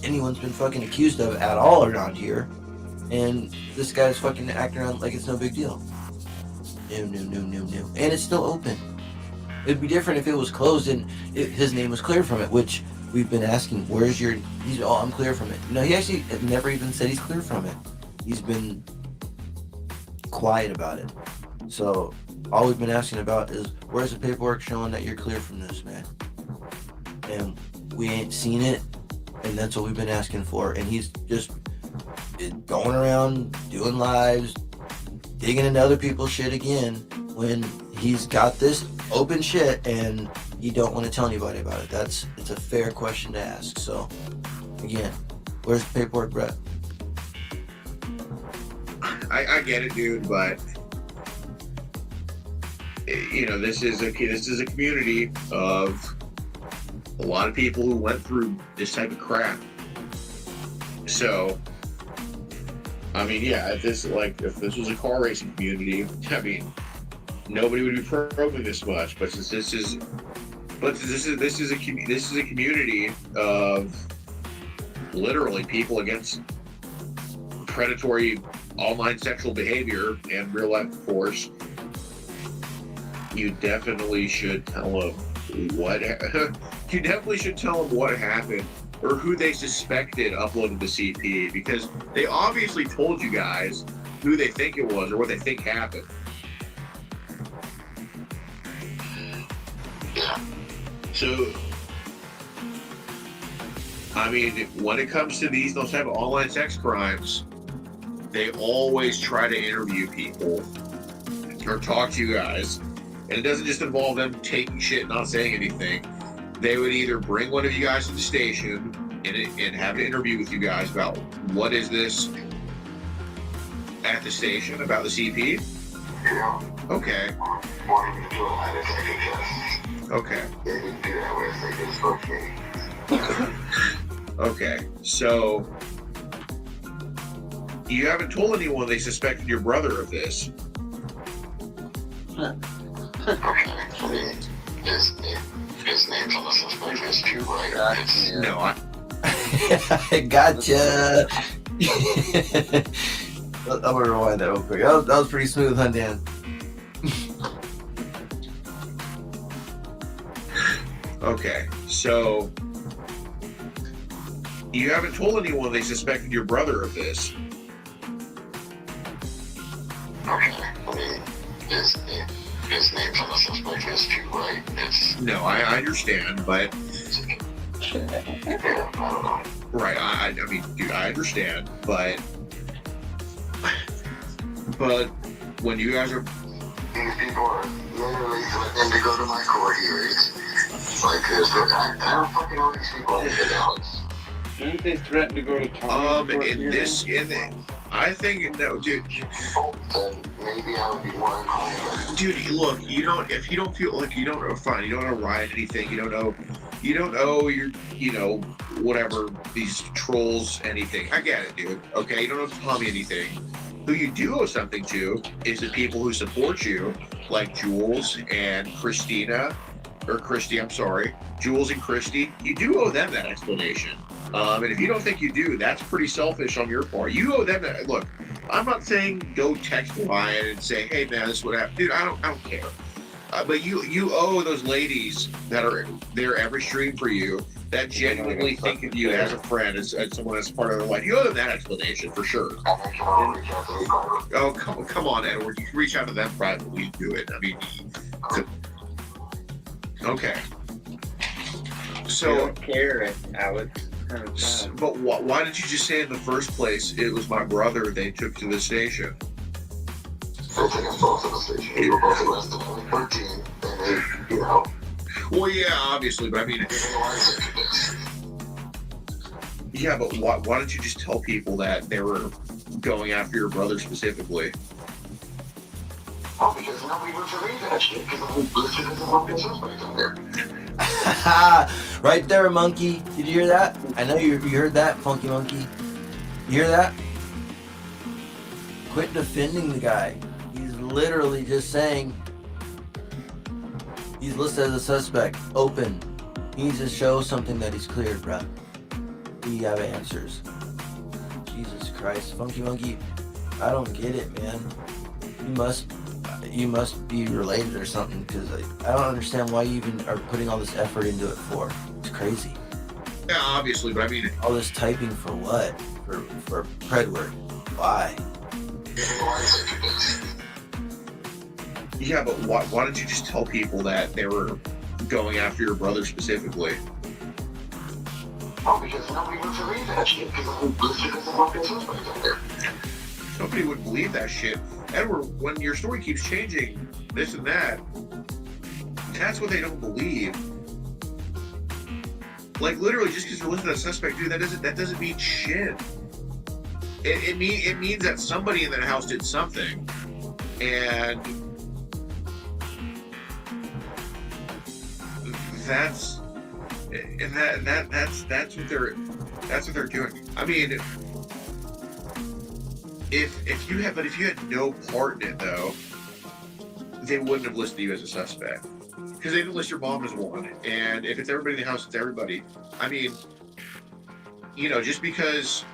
anyone's been fucking accused of at all around here. And this guy's fucking acting around like it's no big deal. No. And it's still open. It'd be different if it was closed and his name was clear from it, which we've been asking, I'm clear from it. No, he actually never even said he's clear from it. He's been quiet about it. So all we've been asking about is, where's the paperwork showing that you're clear from this, man? And we ain't seen it. and that's what we've been asking for. And he's just going around doing lives, digging into other people's shit again when he's got this open shit and you don't want to tell anybody about it. It's a fair question to ask. So again, where's the paperwork, Brett? I get it, dude, but you know, this is a community of a lot of people who went through this type of crap. So, I mean, yeah, if this was a car racing community, I mean, nobody would be probing this much. But since this is a community of literally people against predatory online sexual behavior and real life force, you definitely should tell them what happened or who they suspected uploaded the CP, because they obviously told you guys who they think it was or what they think happened. So, I mean, when it comes to those type of online sex crimes, they always try to interview people or talk to you guys. And it doesn't just involve them taking shit and not saying anything. They would either bring one of you guys to the station and have an interview with you guys about what is this at the station about the CP. Yeah. Okay. Wanted me to do a lie detector test. Okay. They didn't do that with they just booked me. Okay. So you haven't told anyone they suspected your brother of this. Okay. I mean, his name's on the suspect list too, right? No, I gotcha. I'm gonna rewind that real quick. That was pretty smooth, huh, Dan? Okay, so you haven't told anyone they suspected your brother of this. Okay. I mean, his name's on the suspect list too, right? No, I understand, but Yeah, I don't know. right, I mean, dude, I understand, but when you guys are, These people are literally threatening to go to my court hearings like this. I don't fucking know these people anything else. Didn't they threaten to go to I think, no, dude. Then maybe I would be more inclined. Dude, look, if you don't feel like you don't know, fine, you don't know write anything, you don't know your, whatever, these trolls, anything. I get it, dude. Okay, you don't have to tell me anything. Who you do owe something to is the people who support you, like Jules and Christina, or Christy, I'm sorry, Jules and Christy. You do owe them that explanation. And if you don't think you do, that's pretty selfish on your part. You owe them that. Look, I'm not saying go text Ryan and say, "Hey man, this is what happened." Dude, I don't care. But you owe those ladies that are there every stream for you, that genuinely think of you as a friend, as someone that's part of their life. You owe them that explanation for sure. Oh, come on, Edward. You can reach out to them privately and do it. I mean, okay. So, I don't care, Alex. But why did you just say in the first place it was my brother they took to the station? They took us both to the station. We were both arrested on 13, and they, Well, yeah, obviously, but I mean, yeah, but why don't you just tell people that they were going after your brother specifically? Oh, because nobody would believe that shit, because I'm listed as a fucking suspect on there. Right there, monkey. Did you hear that? I know you heard that, funky monkey. You hear that? Quit defending the guy. He's literally just saying he's listed as a suspect. Open. He needs to show something that he's cleared, bro. We have answers. Jesus Christ, funky monkey. I don't get it, man. You must be related or something, because I don't understand why you even are putting all this effort into it for. It's crazy. Yeah, obviously, but I mean, all this typing for what? For Predward. Why? Yeah, but why don't you just tell people that they were going after your brother specifically? Oh, because nobody wants to read that shit because there's a fucking suspect up there. Nobody would believe that shit. Edward, when your story keeps changing, this and that, that's what they don't believe. Like, literally, just because you're listed as a suspect, dude, that doesn't mean shit. It means that somebody in that house did something, and that's what they're doing. I mean, if you had no part in it though, they wouldn't have listed you as a suspect because they didn't list your mom as one. And if it's everybody in the house, it's everybody. I mean, you know, just because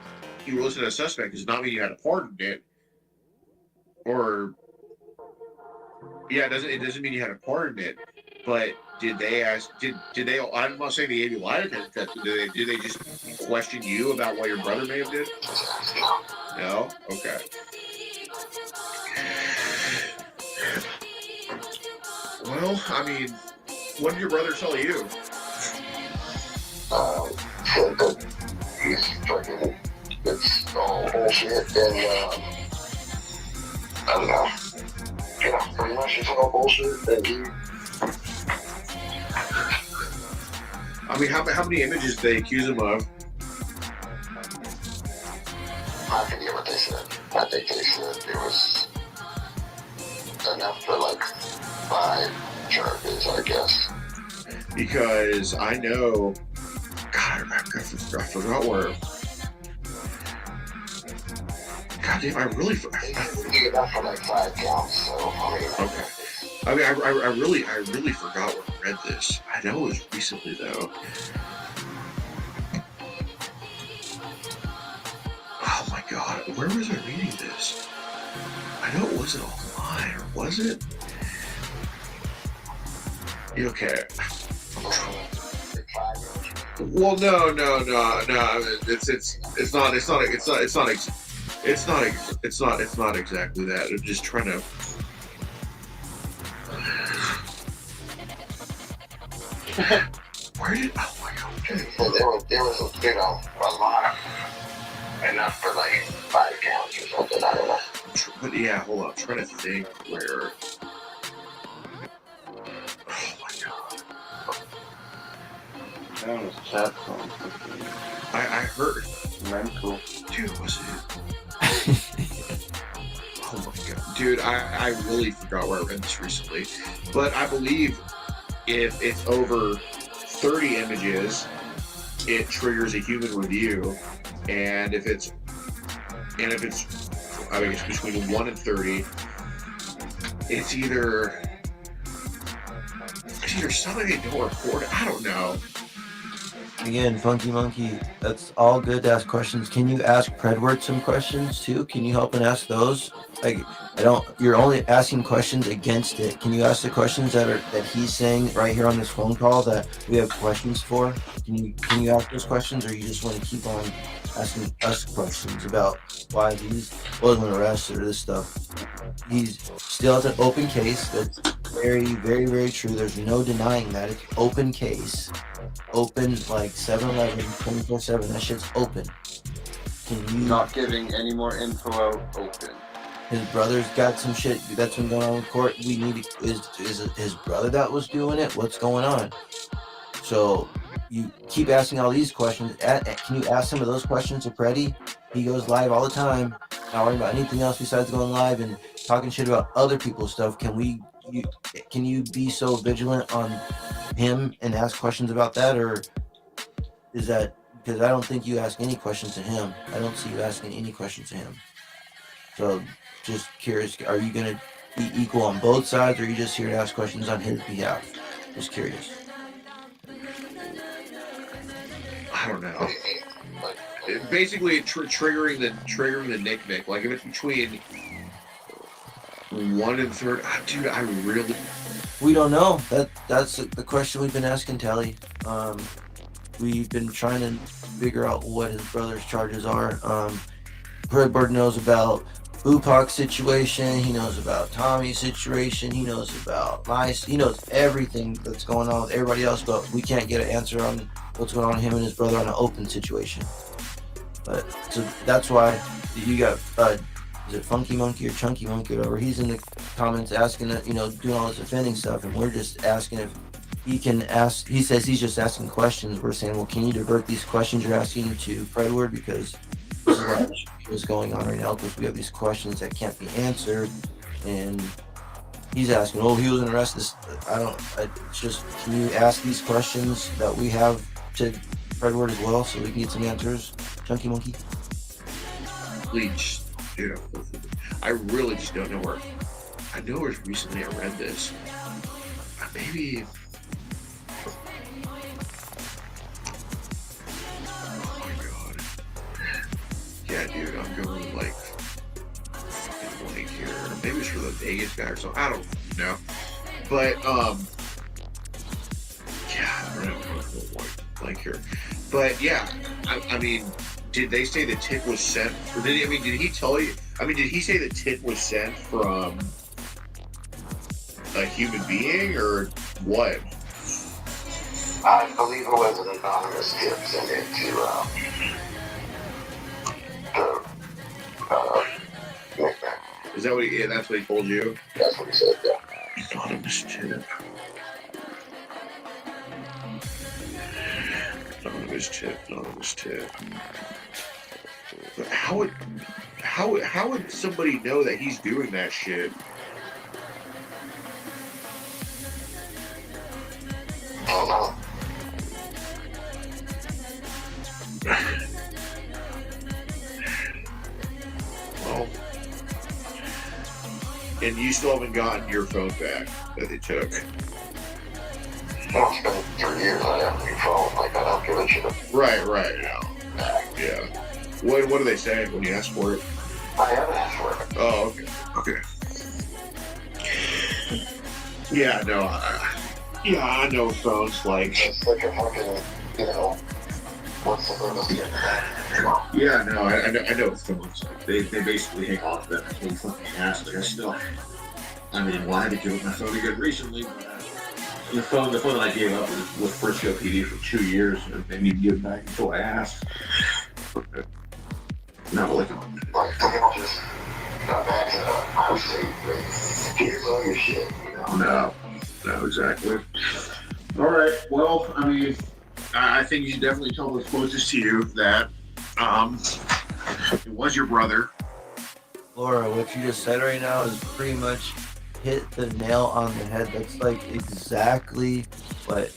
you were listed as a suspect does not mean you had a part in it. Or yeah, it doesn't mean you had a part in it. But did they ask? Did they? I'm not saying they gave you lie detector tests. Did they just question you about what your brother may have did? No. Okay. Well, I mean, what did your brother tell you? Said that he's fucking, it's all bullshit, and I don't know. Yeah, pretty much it's all bullshit, and he. I mean, how many images did they accuse him of? I forget what they said. I think they said it was enough for like 5 charges, I guess. Because I know, God, I forgot where. God damn, I really. Enough for like 5 counts, so I mean. Okay. I mean, I really forgot when I read this. I know it was recently though. Oh my God, where was I reading this? I know it wasn't online, or was it? Okay. Well, no. It's not exactly that. I'm just trying to. Where did? Oh my God. So there was you know, a lot of enough for like 5 counts or something. I don't know. But yeah, hold on. I'm trying to think where. Oh my God. That was chat phone. I heard. Mental. Dude, was it? Oh my God. Dude, I really forgot where I read this recently. But I believe if it's over 30 images, it triggers a human review. And if it's I mean, it's between 1 and 30, it's either something they don't report. I don't know. Again, Funky Monkey, that's all good to ask questions. Can you ask Predward some questions too? Can you help and ask those? Like, you're only asking questions against it. Can you ask the questions that he's saying right here on this phone call that we have questions for? Can you ask those questions, or you just want to keep on asking us questions about why he wasn't arrested or this stuff? He's still has an open case. That's very, very, very true. There's no denying that. It's open case. Open like 7-Eleven, 24/7. That shit's open. Can you Not giving any more info out open. His brother's got some shit that's been going on in court. We need is it his brother that was doing it? What's going on? So you keep asking all these questions. Can you ask some of those questions to Preddy? He goes live all the time, not worrying about anything else besides going live and talking shit about other people's stuff. Can you be so vigilant on him and ask questions about that, or is that because I don't think you ask any questions to him? I don't see you asking any questions to him. So just curious, are you gonna be equal on both sides, or are you just here to ask questions on his behalf? Just curious. I don't know. Basically, triggering the Nick. Like if it's between 1 and 30, dude, I really. We don't know. That's the question we've been asking Telly. We've been trying to figure out what his brother's charges are. Bird knows about Bupac's situation. He knows about Tommy's situation. He knows about he knows everything that's going on with everybody else, but we can't get an answer on what's going on with him and his brother on an open situation. But so that's why you got is it Funky Monkey or Chunky Monkey or whatever? He's in the comments asking, doing all this offending stuff, and we're just asking if he can ask. He says he's just asking questions. We're saying, well, can you divert these questions you're asking to Fredward, because this is what is going on right now, because we have these questions that can't be answered, and he's asking, oh, he wasn't arrested. It's just, can you ask these questions that we have to Fredward as well, so we can get some answers, Chunky Monkey? Please, I really just don't know where. I know where recently I read this. Maybe. Oh my god. Yeah, dude, I'm going like fucking blank here. Maybe it's for the Vegas guy or something. I don't know. But yeah, I don't know. Blank here. But yeah, I mean, did they say the tip was sent? Or did he tell you? I mean, did he say the tip was sent from a human being or what? I believe it was an anonymous tip sent in to Nick. Is that what he? Yeah, that's what he told you. That's what he said. Yeah. Anonymous tip. Anonymous tip. But how would somebody know that he's doing that shit? Well, and you still haven't gotten your phone back that they took. Well, it's been 3 years. I have a new phone. Like, I don't give a shit. Right. Yeah. What do they say when you ask for it? I haven't asked for it. Oh, okay. Yeah, no. I know phones like. It's like a fucking, what's the purpose of getting that? Yeah, no, I know phones. They basically hang on to them until you fucking ask. Like, I mean, well, I had to give up my phone again recently. The phone that I gave up was Frisco PD for 2 years, and they didn't give it back until I asked. No, like people just got back to the house. Here's all your shit, No, exactly. All right. Well, I mean, I think you should definitely tell those closest to you that it was your brother. Laura, what you just said right now is pretty much hit the nail on the head. That's like exactly what,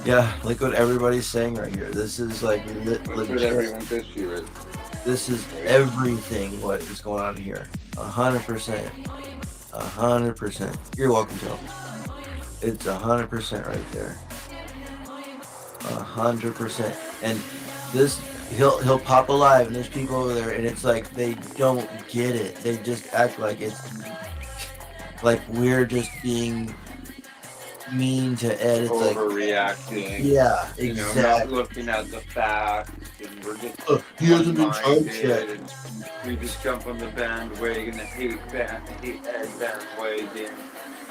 yeah, like what everybody's saying right here. This is like legit. This is everything what is going on here. 100%. 100%. You're welcome, Joe. It's 100% right there. 100%. And this, he'll pop alive, and there's people over there, and it's like they don't get it. They just act like it's like we're just being mean to Ed. It's overreacting. Like, yeah, exactly. Not looking at the facts, and we're just he hasn't been charged yet. We just jump on the bandwagon, the hate Ed bandwagon.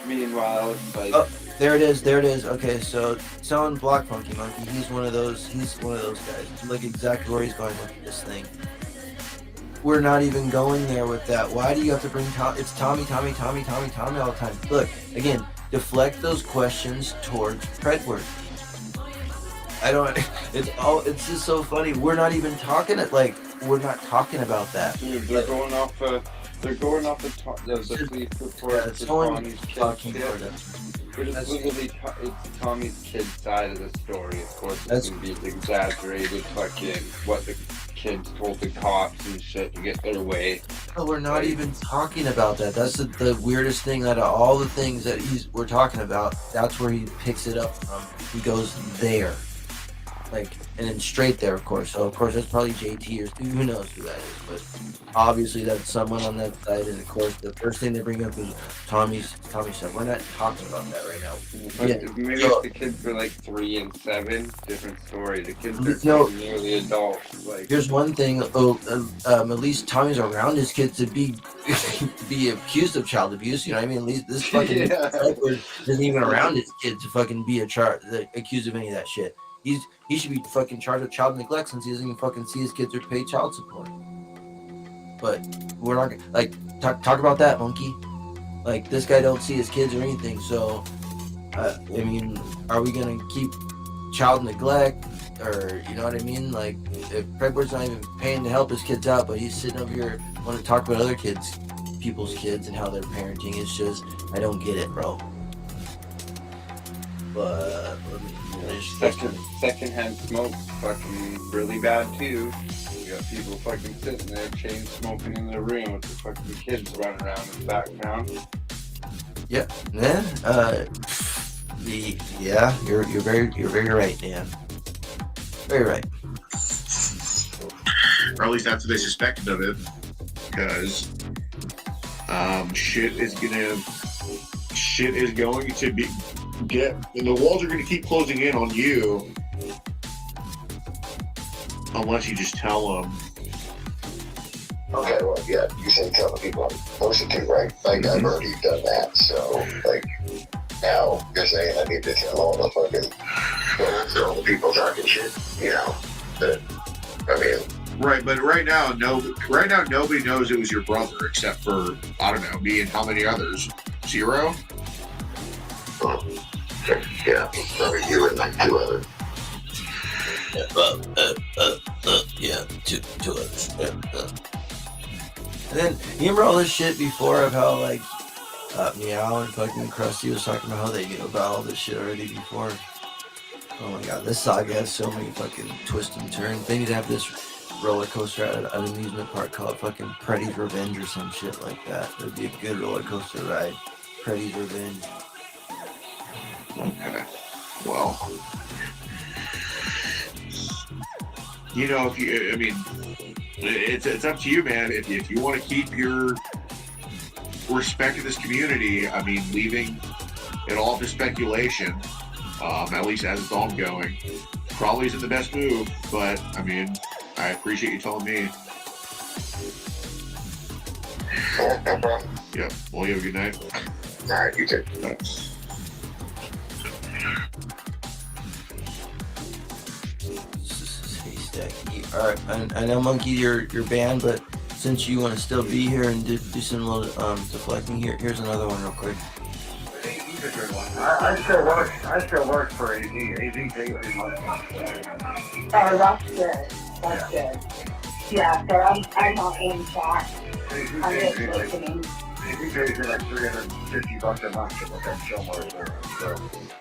Meanwhile, it's like, oh, there it is. Okay, so someone blocked Funky Monkey. He's one of those guys. Look exactly where he's going with this thing. We're not even going there with that. Why do you have to bring it's Tommy all the time? Look, again, deflect those questions towards Fredward. It's just so funny. We're not even talking we're not talking about that. Dude, they're going off the police report for Tommy's kid's shit. It's literally it's Tommy's kid's side of the story. Of course, it's going to be exaggerated fucking what the kids told the cops and shit to get their way. No, we're not even talking about that. That's the weirdest thing out of all the things that we're talking about. That's where he picks it up from. He goes there. And then straight there, of course. So, of course, that's probably JT or who knows who that is. But obviously, that's someone on that side. And, of course, the first thing they bring up is Tommy's stuff. We're not talking about that right now. Maybe if the kids were 3 and 7, different story. The kids are nearly adults. Here's one thing. At least Tommy's around his kids to be accused of child abuse. You know what I mean? At least this fucking isn't even around his kids to fucking be accused of any of that shit. He should be fucking charged with child neglect since he doesn't even fucking see his kids or pay child support. But we're not gonna like talk about that, monkey. Like this guy don't see his kids or anything. So I mean, are we gonna keep child neglect, or you know what I mean? Like if Predward's not even paying to help his kids out, but he's sitting over here wanting to talk about other people's kids and how they're parenting. It's just I don't get it, bro. But secondhand smoke fucking really bad too. You got people fucking sitting there chain smoking in their room with the fucking kids running around in the background. Yeah, you're very right, Dan. Very right. Or at least that's what they suspected of it, because shit is going to and the walls are going to keep closing in on you unless you just tell them. Okay, well, yeah, you say tell the people I'm supposed to, right? Like, I've already done that, so, like, now you're saying I need to tell all the fucking, all the people talking shit, you know, that, I mean. Right, but right now nobody knows it was your brother except for, I don't know, me and how many others? Serour? Yeah, probably you and like two others. Yeah, two others. And then you remember all this shit before of how like Meow and fucking Krusty was talking about how they knew about all this shit already before. Oh my god, this saga has so many fucking twists and turns. They need to have this roller coaster at an amusement park called fucking Freddy's Revenge or some shit like that. It'd be a good roller coaster ride. Freddy's Revenge. Okay. Well, you know, it's up to you, man. If you want to keep your respect in this community, I mean, leaving it all to speculation, at least as it's ongoing, probably isn't the best move. But I mean, I appreciate you telling me. Yeah. Well, you have a good night. All right, you too. Thanks. Alright, I know Monkey you're banned, but since you want to still be here and do some little deflecting, here's another one real quick. I still work for AZ. AZ takes me money. Oh, that's good. That's good. Yeah, so I'm not in chat. I'm just listening. He pays me like $350 a month to look at Fillmore. So.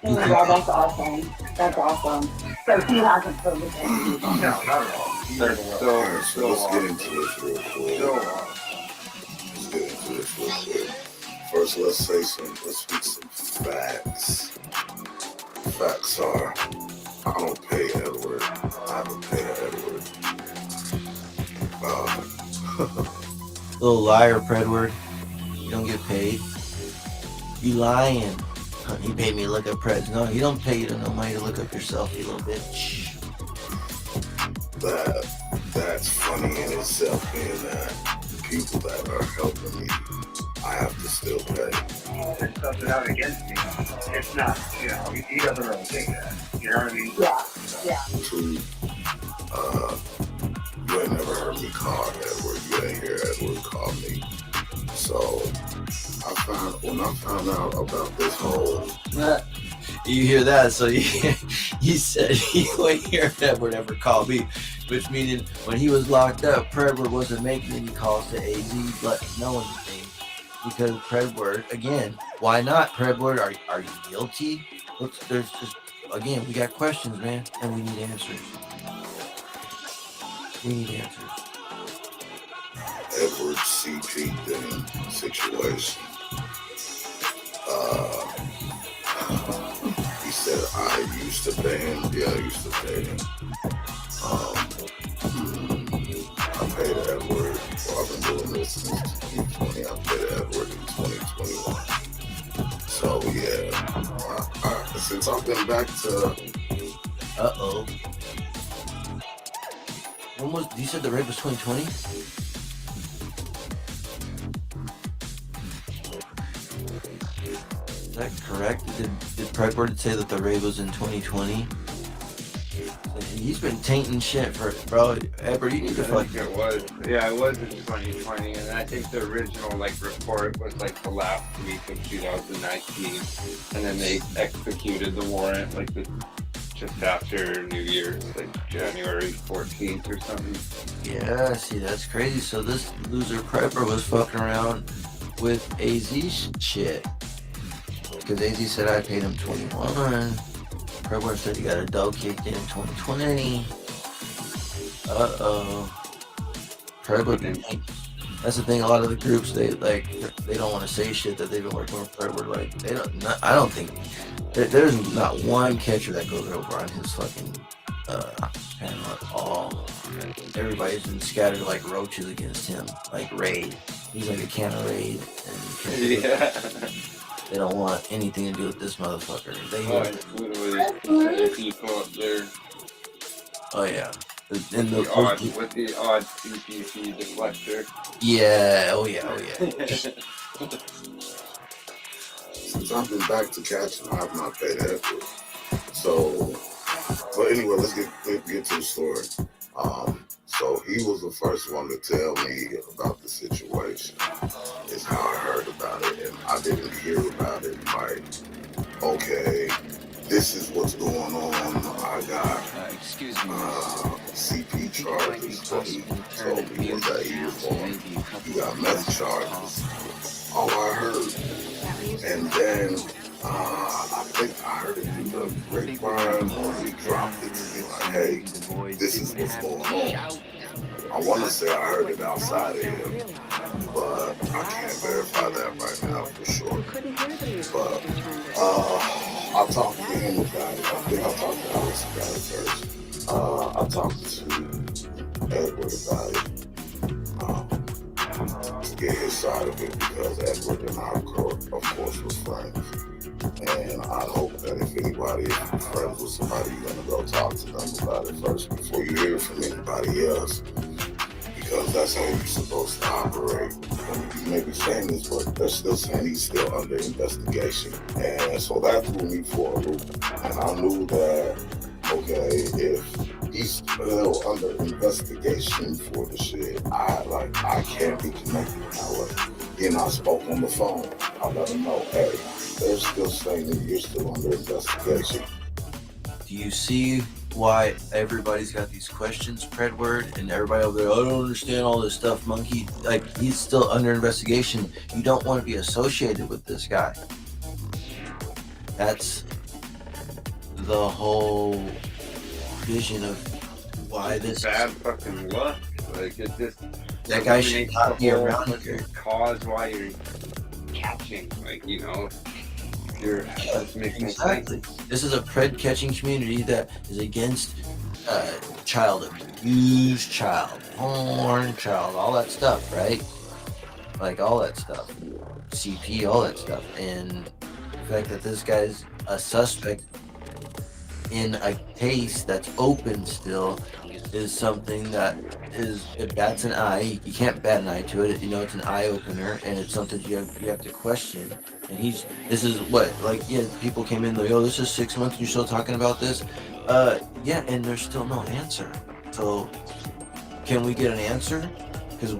Yeah, that's awesome. That's awesome. So he hasn't spoken to anyone. No, not at all. Let's get into this real quick. First, let's speak some facts. Facts are, I don't pay Edward. I haven't paid Edward. Little liar, Predward. You don't get paid. You lying. He paid me to look up Preds. No, he don't pay you to no money to look up yourself, you little bitch. That's funny in itself, being that people that are helping me, I have to still pay. It's something out against me. It's not, you know, he doesn't really think that. You know what I mean? Yeah. Two, you ain't never heard me call Edward. You ain't hear Edward call me. So, when I found out about this whole... You hear that? So he said he wouldn't hear Edward ever call me, which meaning when he was locked up, Predward wasn't making any calls to AZ, but no one's name. Because Predward, again, why not? Predward, are you guilty? Look, there's just, again, we got questions, man, and we need answers. Edward CP thing situation. He said I used to pay him. Yeah, I used to pay him. I paid Edward. Well, I've been doing this since 2020. I paid Edward in 2021. So yeah, since I've been back to. When was? You said the rape was 2020? Is that correct? Did Predward say that the raid was in 2020? He's been tainting shit for bro. Edward, you need to I think it was. Yeah, it was in 2020, and I think the original report was the last week of 2019, and then they executed the warrant just after New Year's, January 14th or something. Yeah, see, that's crazy. So this loser prepper was fucking around with AZ shit. Because AZ said I paid him 21. Prepper said he got a dog kicked in 2020. Prepper, that's the thing. A lot of the groups they don't want to say shit that they've been working with Prepper. They don't. I don't think there's not one catcher that goes over on his fucking panel at all. Everybody's been scattered like roaches against him, like Raid. He's like a can of Raid. They don't want anything to do with this motherfucker. Literally people up there. Oh yeah. With the odd CPC deflector. Yeah. Oh yeah. Since I've been back to catching, I have not paid Edward. So, but anyway, let's get to the story. So he was the first one to tell me about the situation. Is how I heard about it, and I didn't hear about it. Like, okay, this is what's going on. I got CP charges. What he told me was that he was on. He got meth charges. All I heard, and then I think I heard it through the grapevine, or he dropped it to me like, hey, this is what's going on. I want to say I heard it outside of him, but I can't verify that right now for sure. But I talked to him about it. I think I talked to Alex about it first. I talked to Edward about it to get his side of it, because Edward and I, of course, was friends. And I hope that if anybody is friends with somebody, you're going to go talk to them about it first before you hear from anybody else. Because that's how you're supposed to operate. You may be saying this, but they're still saying he's still under investigation. And so that threw me for a loop. And I knew that, okay, if he's still under investigation for the shit, I can't be connected with that way. And I spoke on the phone. I let him know, hey, they're still saying that you're still under investigation. Do you see why everybody's got these questions, Predword, and everybody over there, I don't understand all this stuff, monkey. Like, he's still under investigation. You don't want to be associated with this guy. That's the whole vision of why this bad fucking luck. Like, it just that guy should not be around here. Cause why you're catching, you're making exactly. This is a pred catching community that is against child abuse, child porn, all that stuff, right? Like all that stuff, CP, all that stuff, and the fact that this guy's a suspect in a case that's open still is something that it bats an eye. You can't bat an eye to it. It's an eye opener, and it's something you have to question. And this is what, people came in like, oh, this is 6 months and you're still talking about this? Yeah, and there's still no answer. So can we get an answer? Because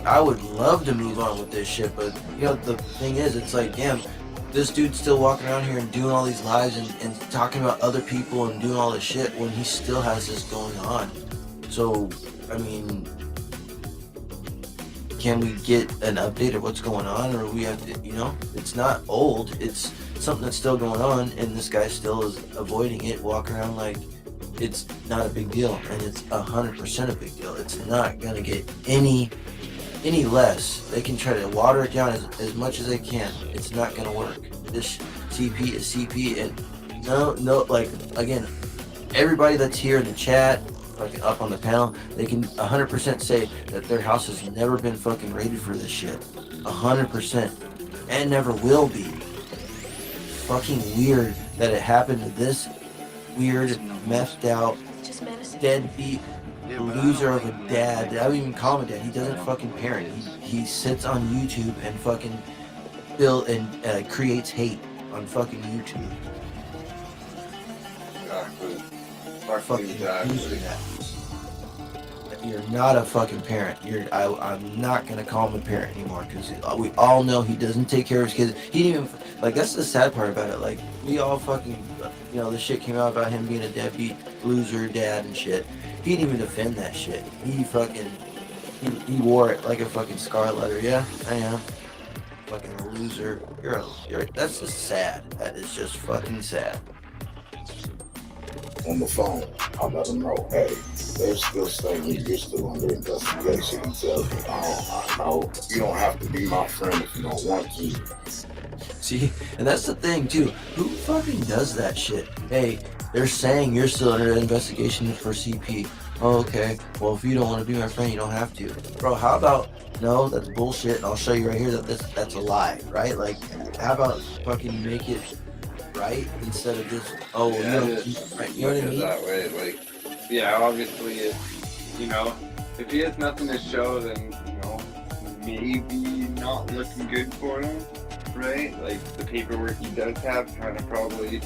I would love to move on with this shit, but the thing is, it's like, damn, this dude's still walking around here and doing all these lives and talking about other people and doing all this shit when he still has this going on. So, I mean, can we get an update of what's going on, or we have to, it's not old, it's something that's still going on, and this guy still is avoiding it, walking around like it's not a big deal, and it's 100% a big deal. It's not gonna get any less. They can try to water it down as much as they can. It's not gonna work. This CP is CP, and no, again, everybody that's here in the chat, up on the panel, they can 100% say that their house has never been fucking raided for this shit. 100%. And never will be. Fucking weird that it happened to this weird, methed out, deadbeat loser of a dad. I wouldn't even call him a dad. He doesn't fucking parent. He sits on YouTube and fucking creates hate on fucking YouTube. Exactly. fucking Exactly. loser dad. You're not a fucking parent. I'm not gonna call him a parent anymore because we all know he doesn't take care of his kids. He didn't even, like, that's the sad part about it. Like, we all fucking, the shit came out about him being a deadbeat loser dad and shit. He didn't even defend that shit. He he wore it like a fucking scarlet letter. Yeah, I am. Fucking a loser. That's just sad. That is just fucking sad. On the phone, I let him know, hey, they're still saying you're still under investigation. He tells me, oh, I know. You don't have to be my friend if you don't want to. See, and that's the thing too. Who fucking does that shit? Hey, they're saying you're still under investigation for CP. Oh, okay. Well, if you don't want to be my friend, you don't have to. Bro, how about, no, that's bullshit, and I'll show you right here that that's a lie, right? Like, how about fucking make it right instead of just, oh, Yeah, you know what I mean? That way, like, yeah, obviously, if he has nothing to show, then, maybe not looking good for him, right? Like, the paperwork he does have kind of probably,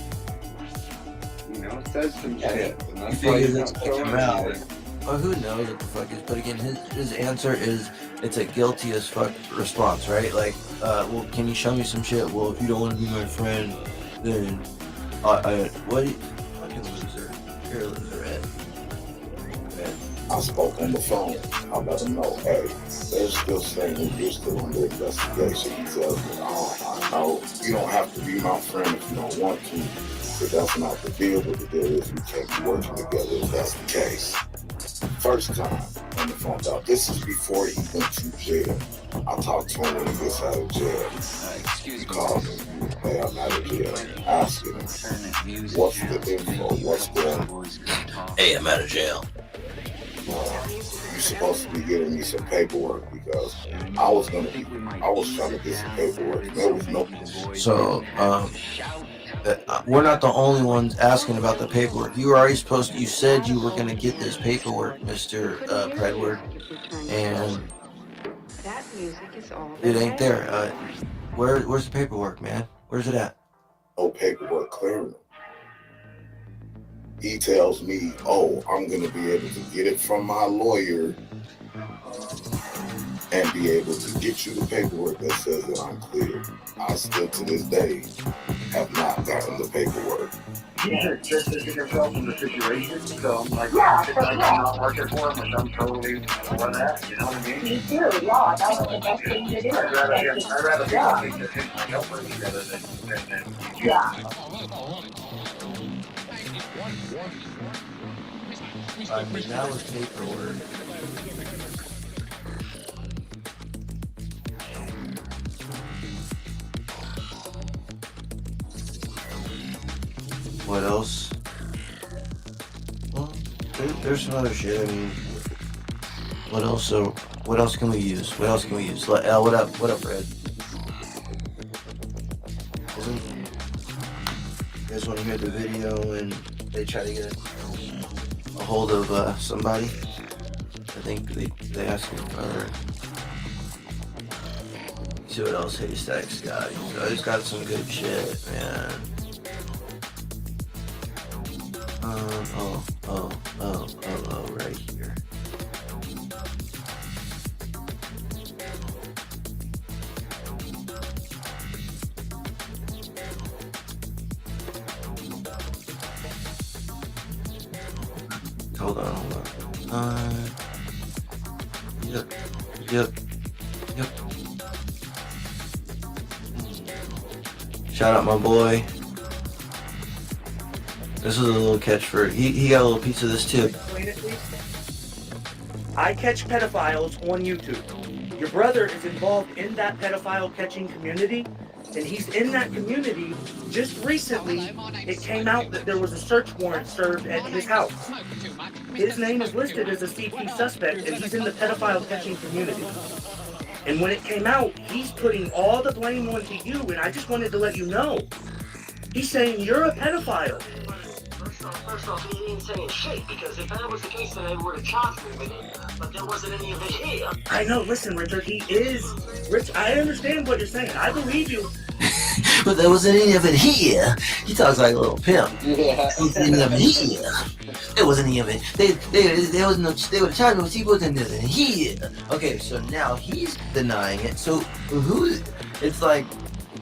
says some shit, and that's why he's not showing anything. Well, who knows what the fuck is, but again, his answer is, it's a guilty as fuck response, right? Like, well, can you show me some shit? Well, if you don't want to be my friend, then what do you fucking loser? You're a loser, Ed. I spoke on the phone. I let him know, hey, they're still saying you're still under investigation. He tells me, oh, I know. You don't have to be my friend if you don't want to. But that's not the deal. But the deal is we can't be working together if that's the case. First time on the phone, now this is before he went to jail. I talked to him when he gets out of jail. He called me, hey, I'm out of jail. Asking him, what's the info? What's the... Hey, I'm out of jail. You're supposed to be giving me some paperwork because I was trying to get some paperwork. There was no... So, we're not the only ones asking about the paperwork. You were already you said you were going to get this paperwork, Mr. Predward, and it ain't there. Where's the paperwork, man? Where's it at? No paperwork clearing. He tells me, oh, I'm going to be able to get it from my lawyer and be able to get you the paperwork that says that I'm clear. I still, to this day, have not gotten the paperwork. You just to get yourself in the situation, so I'm like, I'm not working for him, which I'm totally for that, you know what I mean? Me too, yeah, that was the best thing to do. I'd rather be working to fix my helper together than yeah. I mean, that was paperwork. What else? Well, there's some other shit. I mean, what else? So, what else can we use? What else can we use? What up? What up, Red? You guys want to hear the video and they try to get a hold of somebody? I think they asked me for. See what else Haystack's got. He's got some good shit, man. Right here. Hold on. Yep. Shout out my boy. This is a little catch for he got a little piece of this too. I catch pedophiles on YouTube. Your brother is involved in that pedophile catching community, and he's in that community. Just recently, it came out that there was a search warrant served at his house. His name is listed as a CP suspect, and he's in the pedophile catching community. And when it came out, he's putting all the blame onto you, and I just wanted to let you know. He's saying you're a pedophile. First off, he ain't saying shit, because if that was the case, then they would have charged me with it. But there wasn't any of it here. I know, listen, Richard, he is... Rich, I understand what you're saying. I believe you. but there wasn't any of it here. He talks like a little pimp. Yeah. There wasn't any of it here. There wasn't any of it. There was no. They would charge me, but he wasn't in here. Okay, so now he's denying it. So who? It's like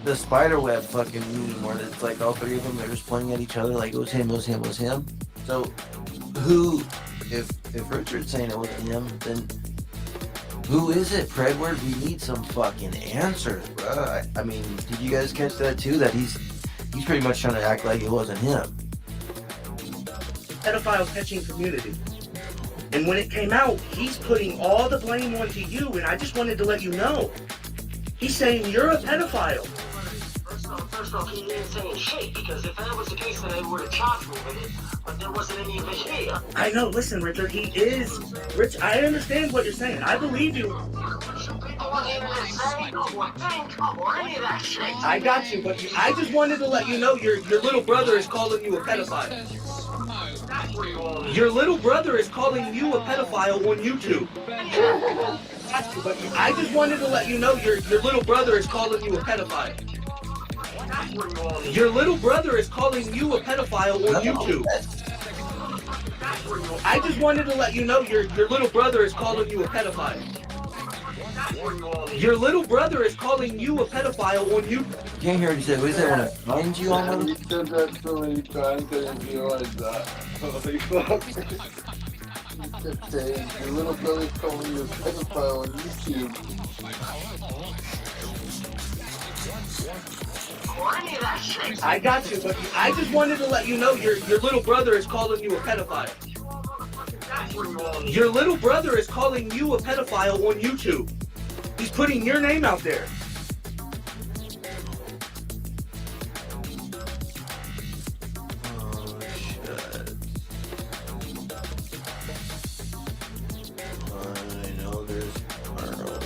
the spiderweb fucking meme where it's like all three of them, they're just pointing at each other like it was him, it was him, it was him. So who, if Richard's saying it wasn't him, then who is it, Predward? We need some fucking answers, bro. I mean, did you guys catch that too? That he's pretty much trying to act like it wasn't him. Pedophile catching community. And when it came out, he's putting all the blame onto you, and I just wanted to let you know. He's saying you're a pedophile. First off, he ain't saying shit, because if that was the case, then they would have charged me with it, but there wasn't any of it here. I know, listen, Richard, he is... Rich, I understand what you're saying. I believe you. I got you, but I just wanted to let you know your little brother is calling you a pedophile. Your little brother is calling you a pedophile on YouTube. But I just wanted to let you know your little brother is calling you a pedophile. Your little brother is calling you a pedophile on YouTube. I just wanted to let you know your little brother is calling you a pedophile. Your little brother is calling you a pedophile on YouTube. Can't hear what you say. What is that? When I find you on You said that so many times I didn't realize that. Holy fuck. You kept saying your little brother's calling you a pedophile on YouTube. I got you, but I just wanted to let you know your little brother is calling you a pedophile. Your little brother is calling you a pedophile on YouTube. He's putting your name out there. Oh, shit. I know there's tomorrow.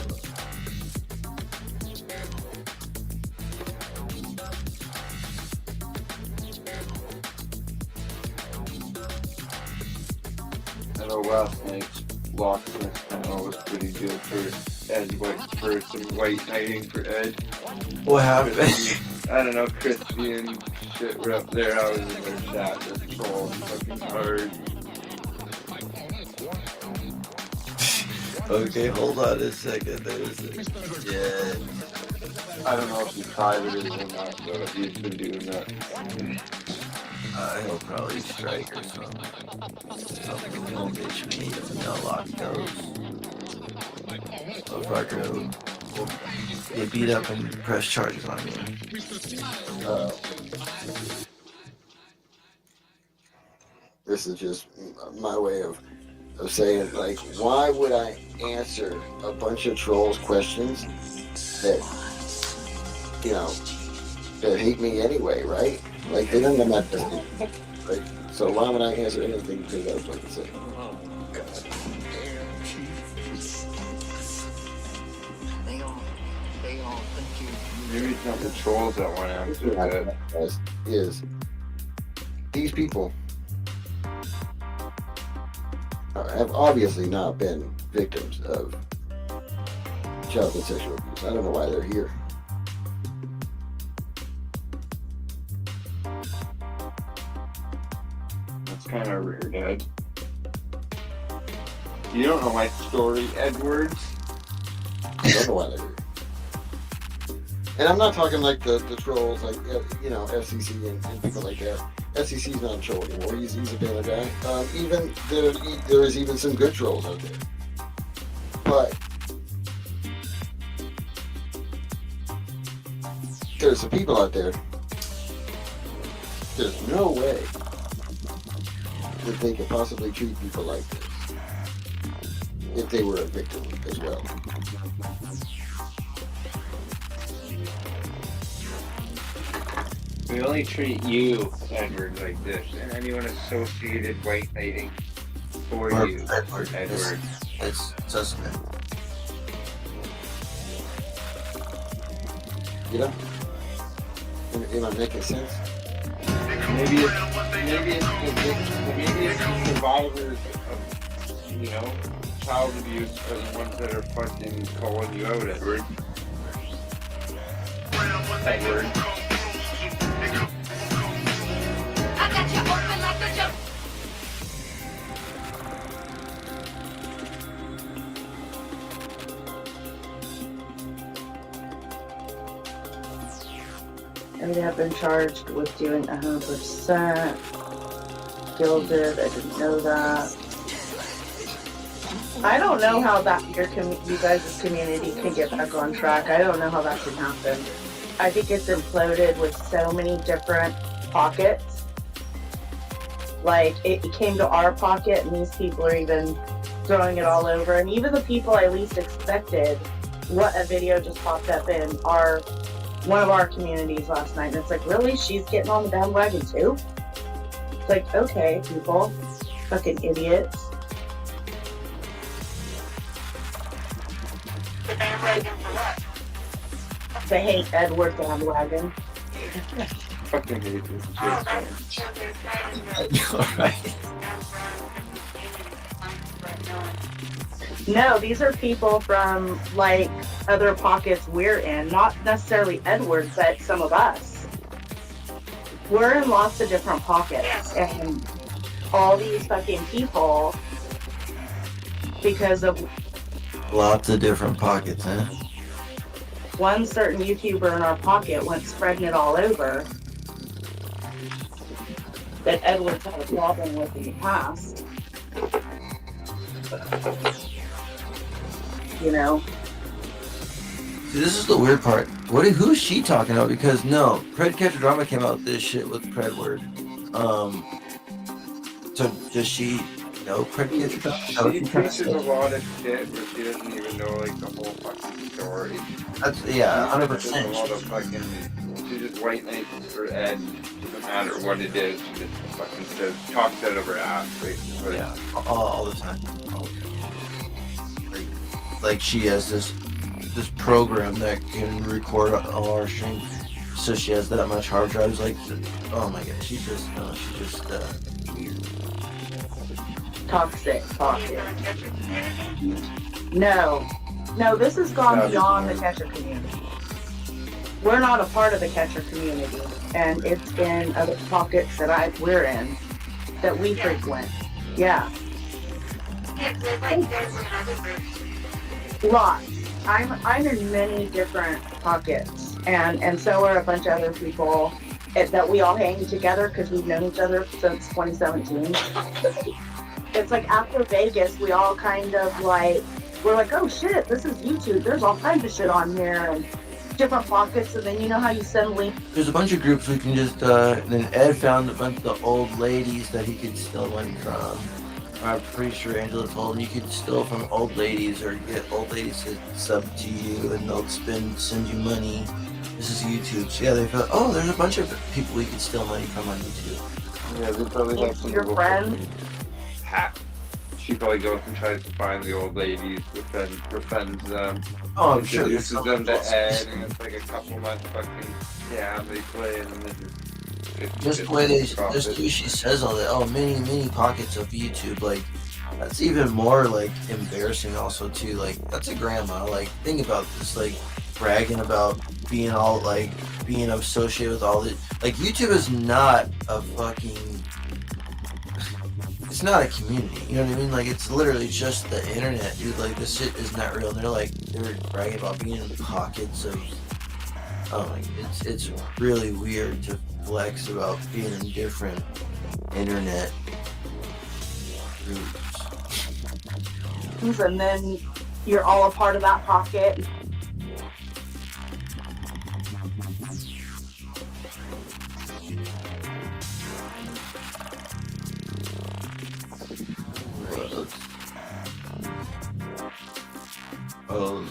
I know last night's locksmith panel was pretty good for Ed, for some white knighting for Ed. What happened? I don't know, Christy and shit were up there. I was in their chat just trolling fucking hard. Okay, hold on a second. Yeah. I don't know if he privated it or not, but he's been doing that. He'll probably strike or something. Something will bitch me if no lock those. Motherfucker will get beat up and press charges on me. This is just my way of saying, like, why would I answer a bunch of trolls questions that, you know, that hate me anyway, right? Like, they don't know my business, right? So why would I answer anything because I was going to say? Maybe it's not the trolls that want to answer that. Is these people have obviously not been victims of childhood sexual abuse. I don't know why they're here. That's kind of weird, Ed. You don't know my story, Edwards. I don't know why they're here. And I'm not talking like the trolls, like, you know, FCC and people like that. FCC's not a troll anymore. He's a better guy. Even there is even some good trolls out there. But there's some people out there. There's no way that they could possibly treat people like this if they were a victim as well. We only treat you, Edward, like this, and anyone associated white knighting for you, Edward. It's suspect. You know? Am I making sense? Maybe it's the survivors of, you know, child abuse are the ones that are fucking calling you out, Edward. And they have been charged with doing 100%. Gilded, I didn't know that. I don't know how that you guys' community can get back on track. I don't know how that can happen. I think it's imploded with so many different pockets. Like, it came to our pocket, and these people are even throwing it all over. And even the people I least expected, what a video just popped up in one of our communities last night. And it's like, really? She's getting on the bandwagon too? It's like, okay, people. Fucking idiots. The bandwagon for what? They hate Edward bandwagon. Fucking hate this shit. Alright. No, these are people from, like, other pockets we're in. Not necessarily Edward, but some of us. We're in lots of different pockets. And all these fucking people, because of Lots of different pockets, huh? one certain YouTuber in our pocket went spreading it all over, that Edward's had a problem with in the past. You know? See, this is the weird part. Who is she talking about? Because no, Pred Catcher Drama came out with this shit with Predward. So does she know Pred Catcher Drama? She teaches a lot of shit, but she doesn't even know like the whole fucking story. That's 100%. She a lot of fucking. She just white knights for Ed, no matter what it is. She just fucking says, talks out of her ass, basically. Yeah, all the time. Like she has this program that can record all our streams, so she has that much hard drives. Like, oh my god, she's just weird. Toxic. No, this has gone beyond the catcher community. We're not a part of the catcher community, and it's in other pockets that we're in, that we frequent. Yeah. Lots. I'm in many different pockets, and so are a bunch of other people that we all hang together because we've known each other since 2017. It's like after Vegas, we all kind of we're like, oh shit, this is YouTube. There's all kinds of shit on here and different pockets, and then you know how you send links. There's a bunch of groups we can just. Then Ed found a bunch of the old ladies that he could steal money from. I'm pretty sure Angela told him you could steal from old ladies or get old ladies to sub to you and they'll send you money. This is YouTube. So yeah, they thought, oh, there's a bunch of people we could steal money from on YouTube. Yeah, they probably like some your friend. She probably goes and tries to find the old ladies, befriends them. Oh, I'm sure. Introduces them to Ed, and it's like a couple months fucking they play, and then Just the way she says all that. Oh, many pockets of YouTube. Like, that's even more like embarrassing. Also, too. Like, that's a grandma. Like, think about this. Like, bragging about being all being associated with all this. Like, YouTube is not a fucking. It's not a community. You know what I mean? Like, it's literally just the internet, dude. Like, this shit is not real. And they're bragging about being in pockets of. Oh my! It's really weird to flex about being in different internet groups. And then you're all a part of that pocket. Oh,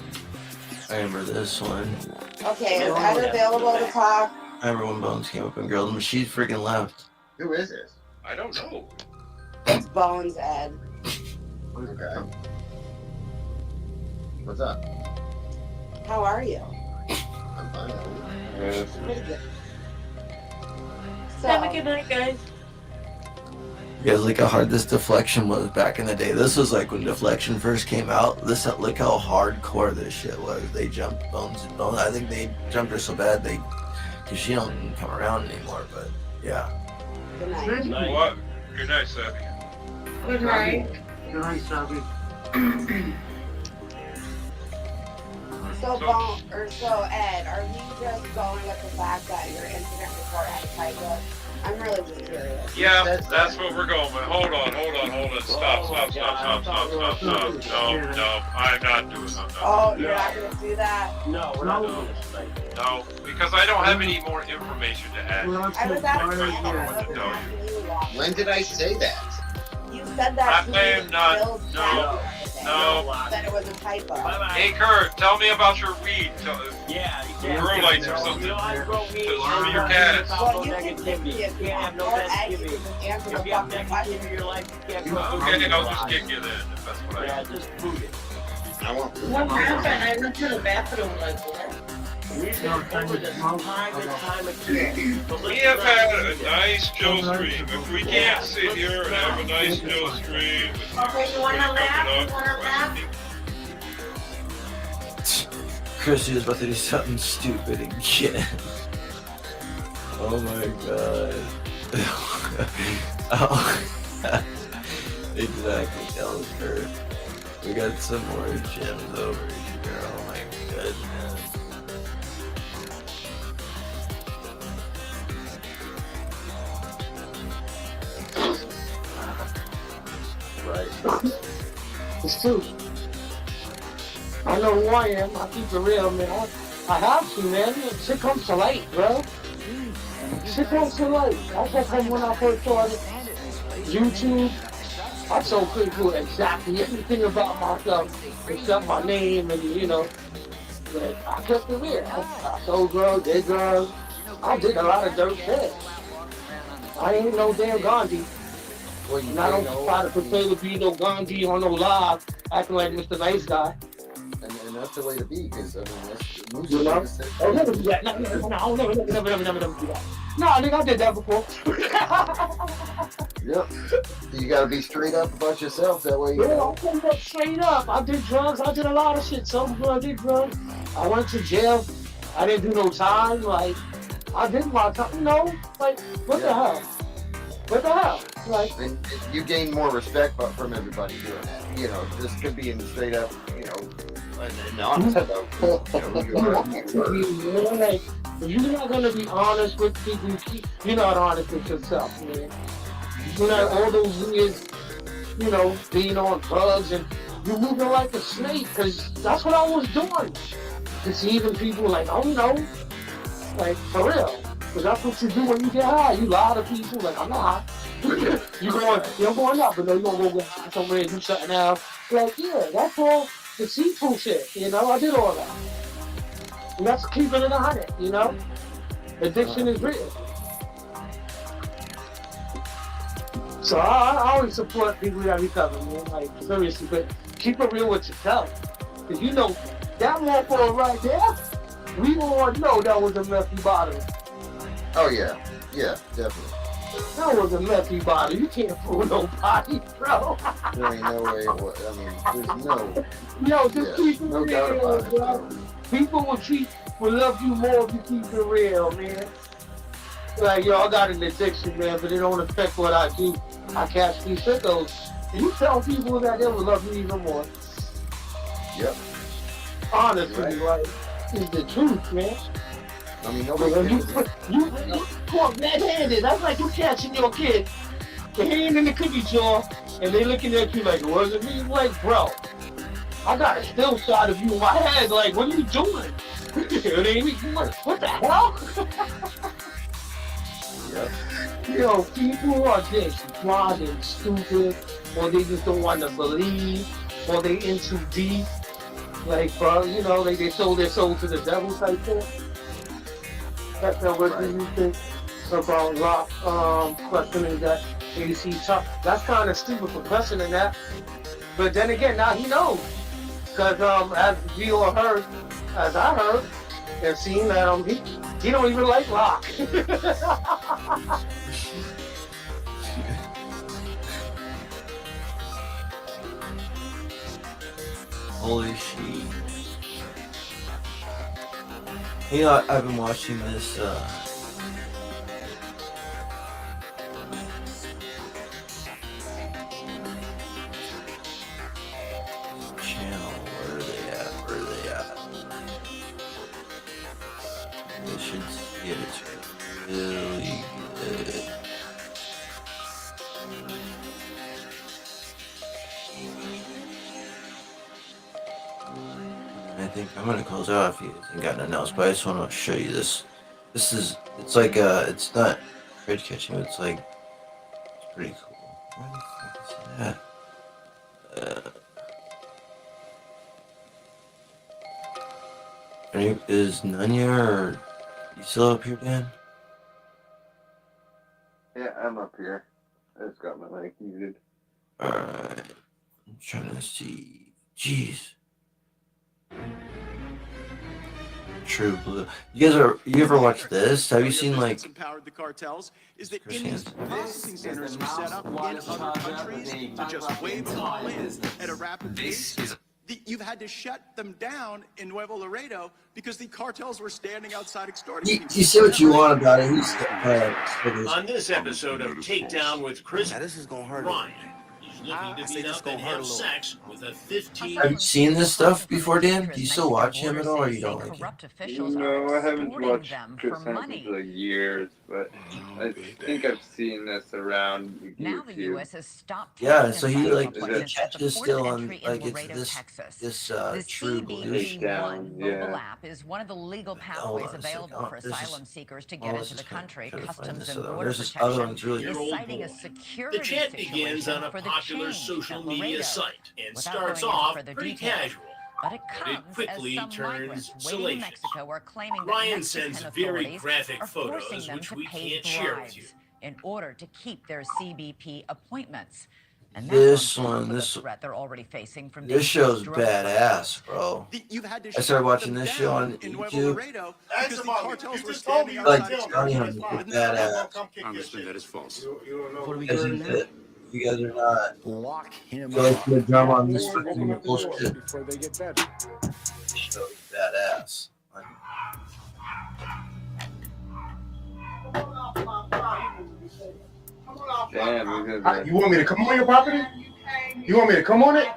I remember this one. Okay, is Ed available to talk? I remember when Bones came up and grilled him, she freaking left. Who is this? I don't know. It's Bones, Ed. Okay. What's up? How are you? I'm fine. Pretty good. Have a good night, guys. You guys, look how hard this deflection was back in the day. This was like when deflection first came out. Look how hardcore this shit was. They jumped Bones. I think they jumped her so bad because she don't come around anymore. But yeah, Good night. What? Good night, Sabby. Good night. Good night, Shabby. So Ed, are you just going with the fact that your incident report had a typo? I'm really just curious. Yeah, that's what we're going with. Hold on. Stop. No, I'm not doing that. Oh, you're not going to do that? No, we're not doing this tonight. No, because I don't have any more information to add. I was asking I don't know what to tell you. When did I say that? You said that I am not. No. That it was a typo. Hey Kurt, tell me about your weed. Grow lights or something. Just for your cats. Well, you can give me have no negativity. Answer the fucking question. Okay, I'll just kick you then. If that's what I do. just prove it. I want. What happened? I went to the bathroom like what? We have had a nice Joe stream. If we can't sit here and have a nice Joe stream, Okay, you want to laugh? You want to laugh? Chrissy was about to do something stupid again. Oh my god. Oh. Exactly, that was her. We got some more gems over here. Oh my goodness. Right. It's true. I know who I am. I keep it real, man. I have to, man. Shit comes to light, bro. Shit comes to light. That's what happened when I first started YouTube. I told people exactly everything about myself, except my name and, you know. But I kept it real. I told girls, did girls. I did a lot of dirt shit. I ain't no damn Gandhi. And I don't try to pretend to be no Gandhi on no live, acting like Mr. Nice Guy. And that's the way to be, because I mean, that's You know? I'll never do that. Never do that. No, I think I did that before. Yep. You gotta be straight up about yourself, that way you Yeah, know. I'm coming up straight up. I did drugs. I did a lot of shit. I did drugs. I went to jail. I didn't do no time. Like, I did my time. You know? Like, what the hell? What the hell? Like, And you gain more respect from everybody doing that. You know, just could be in the straight up, you know, and honest about who you are. like, if you're not gonna be honest with people, you're not honest with yourself, man. You know, all those years, you know, being on drugs and you're moving like a snake, because that's what I was doing. Deceiving people, like, oh no, like, for real. Because that's what you do when you get high. You lie to people, like, I'm not high. You're going up, but no, you're going to go get somewhere and do something else. Like, yeah, that's all deceitful shit, you know? I did all that. And that's keeping it 100, you know? Addiction is real. So I always support people that recover, man. Like, seriously, but keep it real with yourself. Because you know, that motherfucker right there, we all know that was a messy bottle. Oh yeah, yeah, definitely. That was a messy bottle. You can't fool nobody, bro. There ain't no way. I mean, there's no. Yo, just keep it no doubt real, about it, bro. People will love you more if you keep it real, man. Like, yo, I got an addiction, man, but it don't affect what I do. I catch these sickos. And you tell people that, they will love you even more. Yep. Honestly, Right. like, it's the truth, man. I mean, nobody. You caught red-handed. That's like you catching your kid, your hand in the cookie jar, and they looking at you like, was it me? Like, bro, I got a still shot of you in my head. Like, what are you doing? What the hell? Yep. Yo, people are just blind and stupid, or they just don't want to believe, or they in too deep. Like, bro, you know, like they sold their soul to the devil type thing. That's not what you think about Rock questioning that AC Chuck. That's kind of stupid for questioning that. But then again, now he knows. Because as we all heard, as I heard, and seen that he don't even like Rock. Holy shit. You know, I've been watching this think I'm gonna close out if you ain't got nothing else. But I just want to show you this. It's like it's not bird catching. It's like it's pretty cool. Where the fuck is that? Is Nanya or you still up here, Dan? Yeah, I'm up here. I just got my mic muted. Alright. I'm trying to see. Jeez. True Blue. You ever watched this? Have you seen like empowered the cartels is that in these processing centers we set up in other countries to just wave them all in at a rapid pace. You've had to shut them down in Nuevo Laredo because the cartels were standing outside extorting people. you see what you want about it? On this episode of Takedown with Chris, this is gonna hurt. Ryan is looking to beat up and have sex with a 15. Have you seen this stuff before, Dan? Do you still watch him at all, or you don't like it? No, I haven't watched Chris Hansen for years, but I think I've seen this around Now the YouTube. U.S. has stopped Yeah, so he asylum like appointments at the catches port still of on entry like in it's Laredo, this Texas. this True Blue. CBP-1 mobile yeah. app is one of the legal Hold pathways on a second. available for This is- asylum seekers to get into the country. trying to find Customs this and other one. Border There's this other Protection one's really is cool. citing a The security chat begins situation on a for the popular change social at media Laredo. site and Without starts going into off further pretty detail. casual. But it But comes it quickly as some turns migrants waiting in salacious. Mexico are claiming that Ryan Mexican sends very authorities graphic are photos, forcing them which to we pay can't share with you. bribes in order to keep their CBP appointments. And This that's on top one, of the this threat they're already facing from this show's drug badass, bro. I started watching this show on YouTube. Like telling him it's badass. Congressman, that is false. You guys are not. Lock him So let's up. get a drum on this bullshit. Before they get better. This show's badass. Damn, You want me to come on your property? You want me to come on it?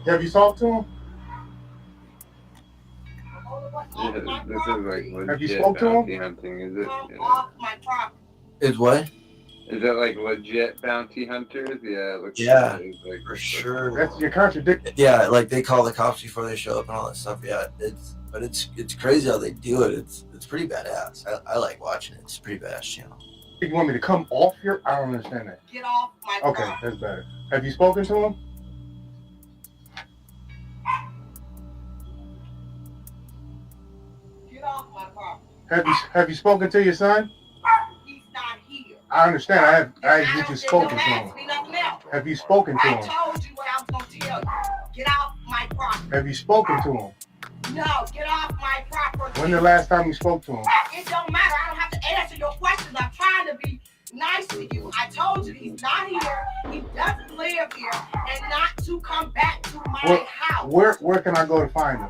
Have you talked to him? yeah, this is like legit Have you spoke to him? bounty hunting, is it? Yeah. Is what? Is that like legit bounty hunters? Yeah, it looks Yeah, like it's like for sure. That's you're contradicting. Yeah, like they call the cops before they show up and all that stuff. Yeah, it's crazy how they do it. It's pretty badass. I like watching it. It's a pretty badass channel. You want me to come off your? I don't understand that. Get off my Okay, property. that's better. Have you spoken to him? Get off my property. Have you spoken to your son? He's not here. I understand. I you just spoken to Don't him. ask me nothing else. Have you spoken to I him? told you what I was going to tell you. Get off my property. Have you spoken to him? No, get off my property. When the last time you spoke to him? It don't matter. I don't have to answer your questions. I'm trying to be nice to you. I told you he's not here. He doesn't live here, and not to come back to my house. Where can I go to find him?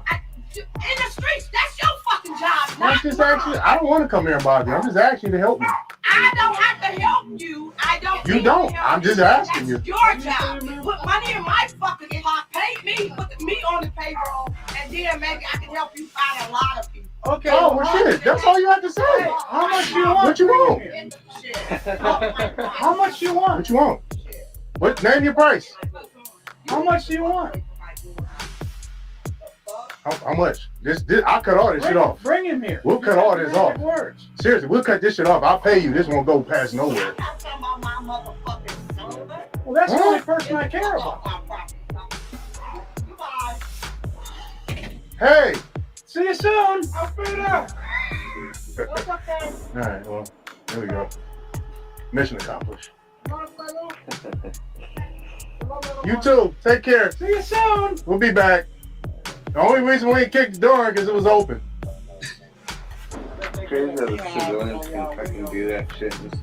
In the streets. That's your fucking job. I'm Not just mine. asking. I don't want to come here and bother you. I'm just asking you to help me. I don't have to help you. I don't. You need don't. help. I'm just asking you. That's your job. Put money in my fucking pot. Pay me. Put me on the payroll, and then maybe I can help you find a lot of people. Okay. Oh, well, shit. That's all you have to say. How much you want? What you want? How much you want? What you want? What? Name your price. How much do you want? How much? This I'll cut all this shit off. Bring him here. We'll cut all this off. Seriously, we'll cut this shit off. I'll pay you. This won't go past nowhere. Well, that's the only person I care about. Hey. See you soon. I'll figure it out. All right. Well, there we go. Mission accomplished. You too. Take care. See you soon. We'll be back. The only reason we ain't kicked the door because it was open. It's crazy how the civilians can fucking do that shit in the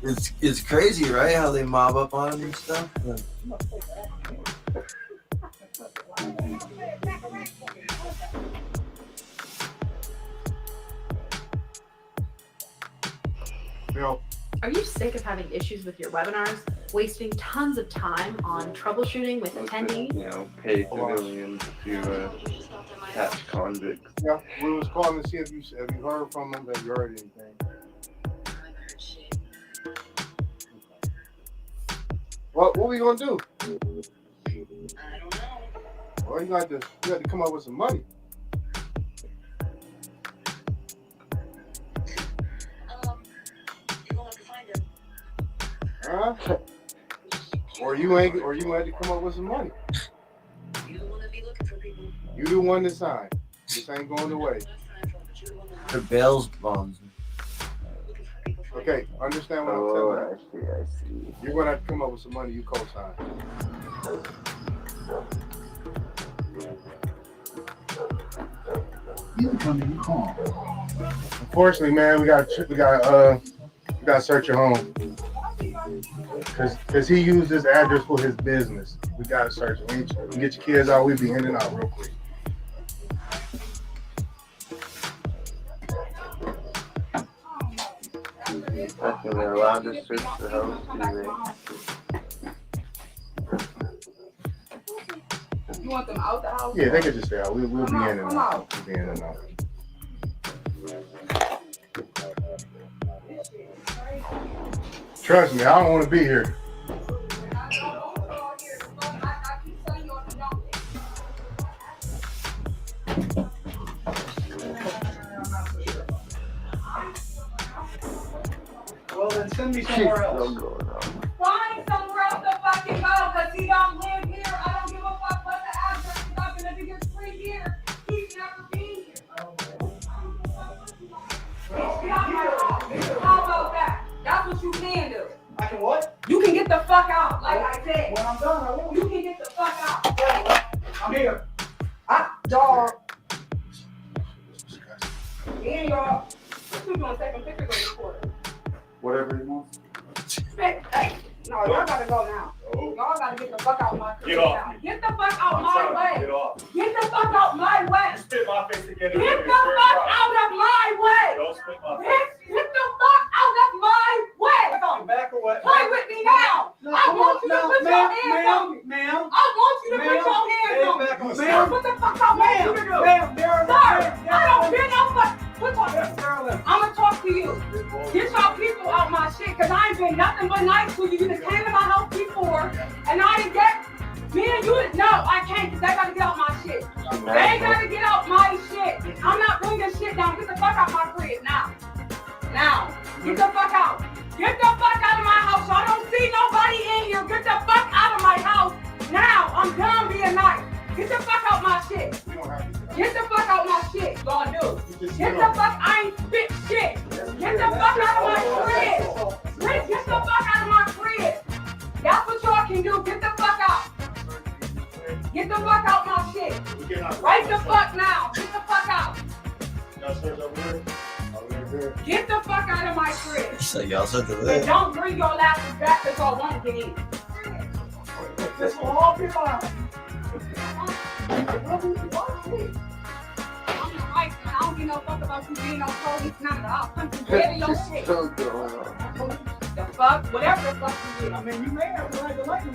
States. It's crazy, right? How they mob up on them and stuff. Bill. Are you sick of having issues with your webinars, wasting tons of time on troubleshooting with attendees? You know, pay civilians to catch convicts. Yeah, we was calling to see if you heard from them. Have you heard anything? What we gonna do? Or you got to come up with some money. Huh? Or you had to come up with some money. You the one to sign. This ain't going away. The bail's bonds. Okay, understand what I'm telling you. I see. You're gonna have to come up with some money you co-sign. Incoming call. Unfortunately, man, we got search your home because he used this address for his business. We gotta search it. When you get your kids out, we be in and out real quick. Actually, they're allowed to search the house, do You want them out the house? Yeah, they can just stay out. We'll be in and out. We'll be in and out. Trust me, I don't want to be here. Well, then send me somewhere else. Find somewhere else to fucking go, because he don't live here. I don't give a fuck what the address is. I've been living here 3 years. He's never been here. How about that? That's what you can do. I can what? You can get the fuck out, like I said. When I'm done, I will. You can get the fuck out. I'm here. Dog. And y'all. What you doing? Taking pictures of the court? Whatever you want. Hey, no, y'all gotta go now. Y'all gotta get the fuck out my crib now. Get the fuck out my way. Get off. Get the fuck out my way. Spit my face again. Get the fuck out of my way. Don't spit my face. Get the fuck out of my way. Back away. Play with me now. I want you to put your hands on me. Ma'am. I want you to put your hands on me. Ma'am. What the fuck I want you to do? Sir, I don't hear no fuck. I'm gonna talk to you. Get y'all people out my shit, cause I ain't been nothing but nice to you. You just came to my house before, and I didn't get. Me and you, no, I can't, cause they gotta get out my shit. They gotta get out my shit. I'm not bringing shit down. Get the fuck out my crib now. Now, get the fuck out. Get the fuck out of my house. I don't see nobody in here. Get the fuck out of my house now. I'm done being nice. Get the fuck out my shit. Get the fuck out my shit. Y'all do. Get the fuck. I ain't spit shit. Get the fuck out of my crib. Get the fuck out of my crib. That's what y'all can do. Get the fuck out. Get the fuck out my shit. Right the fuck now. Get the fuck out. Get the fuck out of my crib. So y'all said the And don't bring your asses back because y'all want to get in. This will all be fine. I'm the right, man. I don't give no fuck about you being on police, none of that. I'll punch you dead in your shit. The fuck? Whatever the fuck you did. I mean, you may have the right to like me.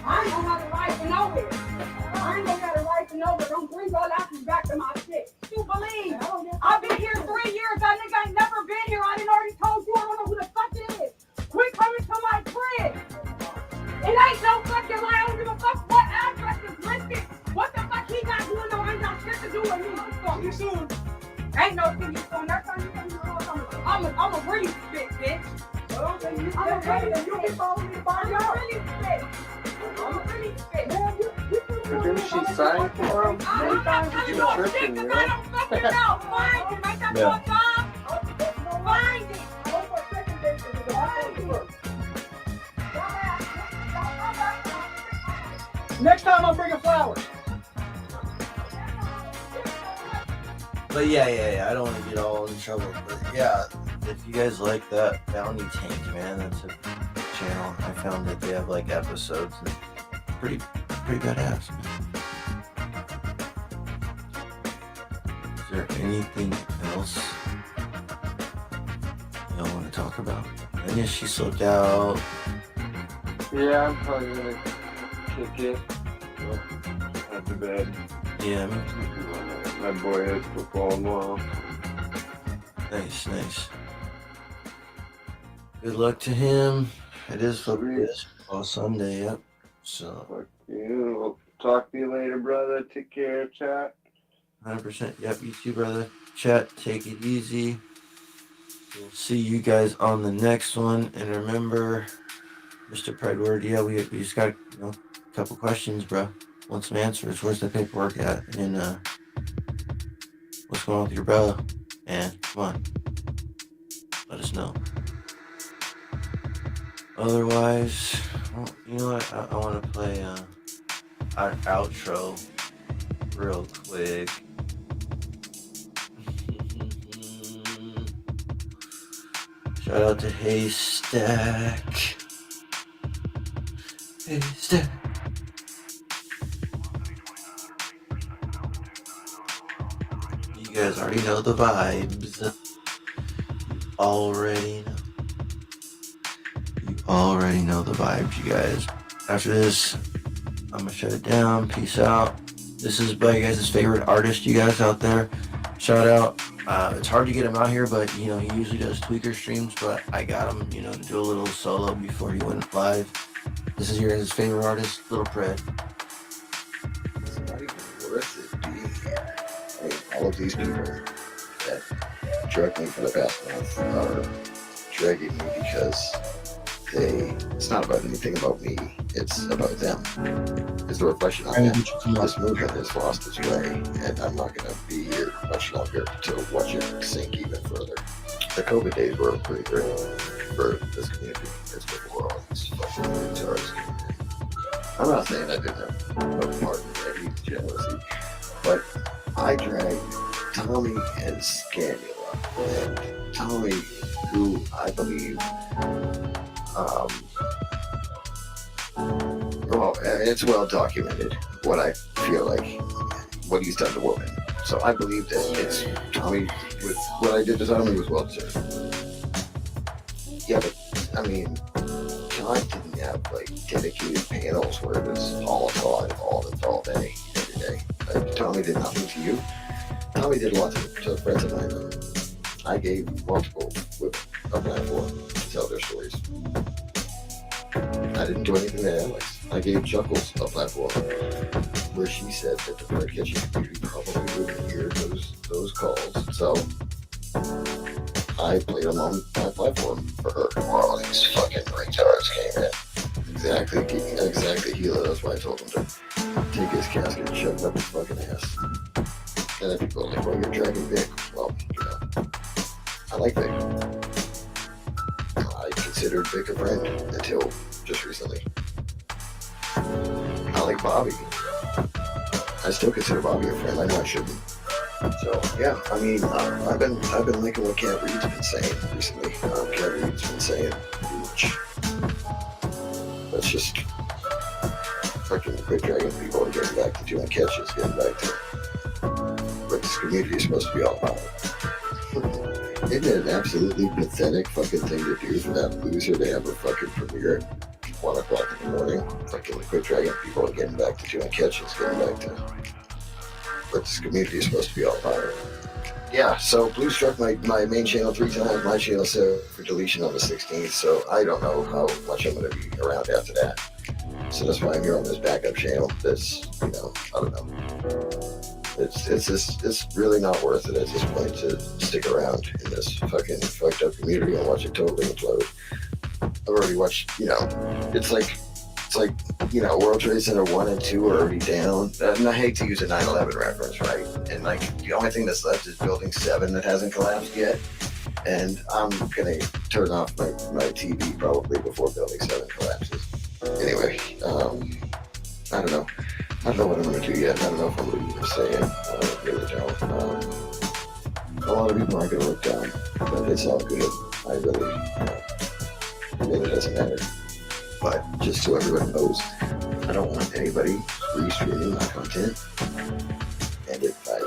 I ain't gonna have the right to nowhere. I ain't gonna have the right to nowhere. Don't bring your asses back to my shit. You believe? I've been here 3 years. That nigga ain't never been here. I done already told you. I don't know who the fuck it is. Quit coming to my crib. It ain't no fucking lie. I don't give a fuck what address is listed. What the fuck he got going on? Ain't got shit to do with me. You soon. Ain't no thing you soon. Next time you come to the house, I'm a really spit, bitch. I'm a really spit. You be following me by your really spit. I'm a really spit. Didn't she sign for him? I'm not telling you shit because I don't fucking know. Find it. Make that your job. Find it. Next time I'm bringing flowers. But yeah. I don't want to get all in trouble. But yeah, if you guys like that Bounty Tank, man, that's a channel. I found that they have like episodes and pretty badass, man. Is there anything else y'all want to talk about? And yeah, she slipped out. Yeah, I'm probably gonna kick it. At the bed. Yeah, my boy has football tomorrow. Nice. Good luck to him. It is football Sunday, yep. So. Fuck you. We'll Talk to you later, brother. Take care, chat. 100%. Yep, you too, brother. Chat, take it easy. We'll see you guys on the next one. And remember, Mr. Predward, yeah, we just got, a couple questions, bro. Want some answers. Where's the paperwork at? And what's going on with your bro? And come on. Let us know. Otherwise, well, you know what? I want to play our outro real quick. Shout out to Haystack. Haystack. You guys already know the vibes. You already know the vibes, you guys. After this, I'm gonna shut it down. Peace out. This is by you guys' favorite artist, you guys out there. Shout out. It's hard to get him out here, but he usually does tweaker streams, but I got him, to do a little solo before he went live. This is your guys' favorite artist, Little Pred. It's not even worth it being here. I mean, all of these people that drug me for the past month are dragging me because it's not about anything about me, it's about them. It's a reflection on them. This movement has lost its way, and I'm not going to be here much longer to watch it sink even further. The COVID days were pretty great for this community. It's before all these fucking retards came in. I'm not saying I didn't have no part in any jealousy, but I dragged Tommy and Scamula, and Tommy, who I believe, well, it's well documented what I feel like what he's done to women. So I believe that it's Tommy, with what I did to Tommy was well deserved. Yeah, but I mean, John didn't have like dedicated panels where it was all all day, every day. Like Tommy did nothing to you. Tommy did a lot to friends of mine. I gave multiple women a platform to tell their stories. I didn't do anything to Alex. I gave Chuckles a platform where she said that the bird catching community probably wouldn't hear those calls. So I played them on my platform for her. Where all these fucking retards came in. Exactly, Gila. That's why I told him to take his casket and shove it up his fucking ass. And then people are like, well, you're dragging Vic. Well, I like Vic. I considered Vic a friend until just recently. I like Bobby. I still consider Bobby a friend. I know I shouldn't. So yeah, I mean, I've been liking what Cat Reed's been saying recently. Cat Reed's been saying, let's just fucking quit dragging people and getting back to doing catches, getting back to what this community is supposed to be all about. Isn't it an absolutely pathetic fucking thing to do for that loser to have a fucking premiere at 1 o'clock in the morning? Fucking quit dragging people and getting back to doing catches, getting back to what this community is supposed to be all about. Yeah, so Blue struck my main channel 3 times, my channel set for deletion on the 16th, so I don't know how much I'm going to be around after that. So that's why I'm here on this backup channel. That's, I don't know. It's really not worth it at this point to stick around in this fucking fucked up community and watch it totally implode. I've already watched, it's like, World Trade Center 1 and 2 are already down. And I hate to use a 9/11 reference, right? And the only thing that's left is Building 7 that hasn't collapsed yet. And I'm gonna turn off my TV probably before Building 7 collapses. Anyway, I don't know. I don't know what I'm going to do yet. I don't know if I'm going to say it. I really don't. A lot of people aren't going to look down, but it's all good. I really, it really doesn't matter. But just so everyone knows, I don't want anybody restreaming my content. And if I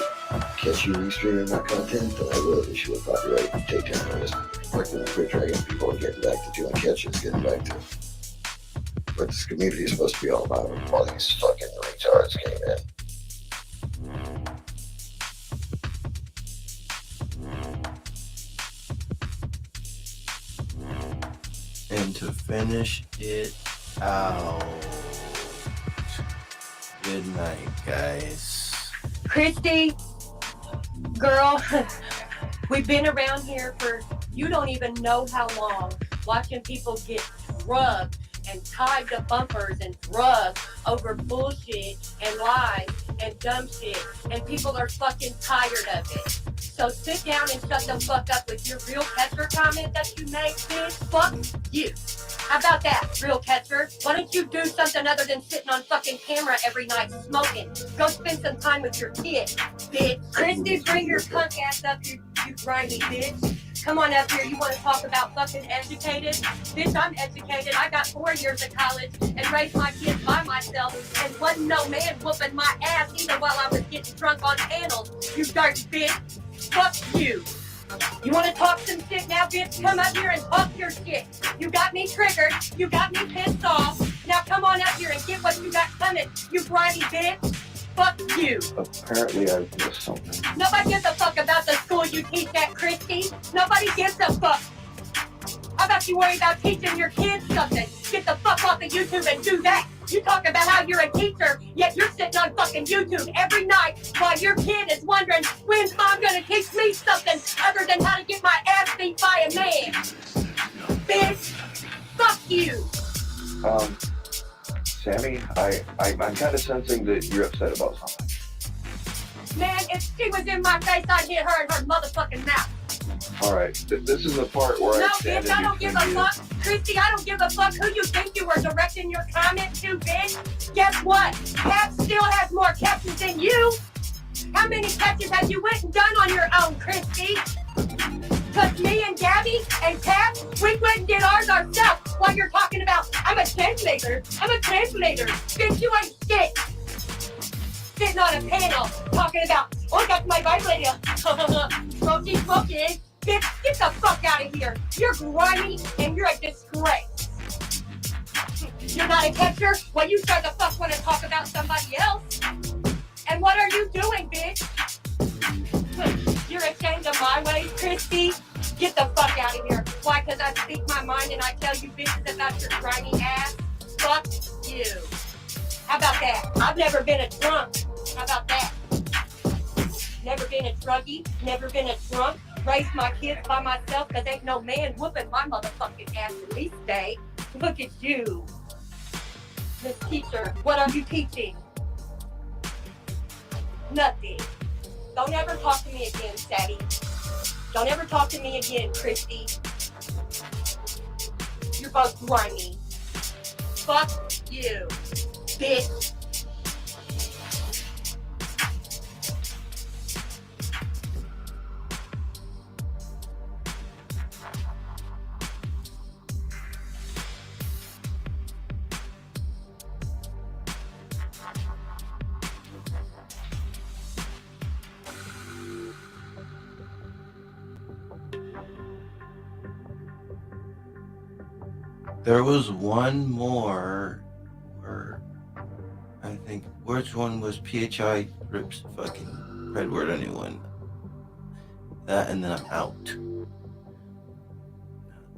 catch you restreaming my content, then I will issue a copyright takedown notice. Fucking quit dragging people and getting back to doing catches, getting back to what this community is supposed to be all about. All these fucking retards came in. And to finish it out, Good night, guys. Christy, girl, we've been around here for you don't even know how long, watching people get drugged and tied to bumpers and drugged over bullshit and lies and dumb shit, and people are fucking tired of it. So sit down and shut the fuck up with your real catcher comment that you made, bitch. Fuck you. How about that, real catcher? Why don't you do something other than sitting on fucking camera every night smoking? Go spend some time with your kid, bitch. Christy, bring your punk ass up, you grimy bitch. Come on up here, you want to talk about fucking educated? Bitch, I'm educated. I got 4 years of college and raised my kids by myself and wasn't no man whooping my ass even while I was getting drunk on panels, you dirty bitch. Fuck you. You want to talk some shit now, bitch? Come up here and talk your shit. You got me triggered. You got me pissed off. Now come on up here and get what you got coming, you grimy bitch. Fuck you. Apparently I missed something. Nobody gives a fuck about the school you teach at, Christy. Nobody gives a fuck. How about you worry about teaching your kids something? Get the fuck off of YouTube and do that. You talk about how you're a teacher, yet you're sitting on fucking YouTube every night while your kid is wondering, when's mom gonna teach me something other than how to get my ass beat by a man? Bitch, fuck you. Sammy, I'm kind of sensing that you're upset about something. Man, if she was in my face, I'd hit her in her motherfucking mouth. Alright, this is the part where No, I stand bitch, I in don't give a between you. fuck. Christy, I don't give a fuck who you think you were directing your comment to, bitch. Guess what? Cap still has more catches than you. How many catches have you went and done on your own, Christy? Cause me and Gabby and Cap, we went and did ours ourselves while you're talking about, I'm a translator. Bitch, you ain't shit. Sitting on a panel talking about, oh, I got my vibrator. Smoky. Bitch, get the fuck out of here. You're grimy and you're a disgrace. You're not a catcher? Well, you sure the fuck want to talk about somebody else. And what are you doing, bitch? You're ashamed of my ways, Christy? Get the fuck out of here. Why? Because I speak my mind and I tell you bitches about your grimy ass? Fuck you. How about that? I've never been a drunk. How about that? Never been a druggie, never been a drunk. Raised my kids by myself because ain't no man whooping my motherfucking ass in these days. Look at you. Miss Teacher, what are you teaching? Nothing. Don't ever talk to me again, Sadie. Don't ever talk to me again, Christy. You're both grimy. Fuck you, bitch. There was one more where I think, which one was PHI rips fucking red word anyone? That, and then I'm out.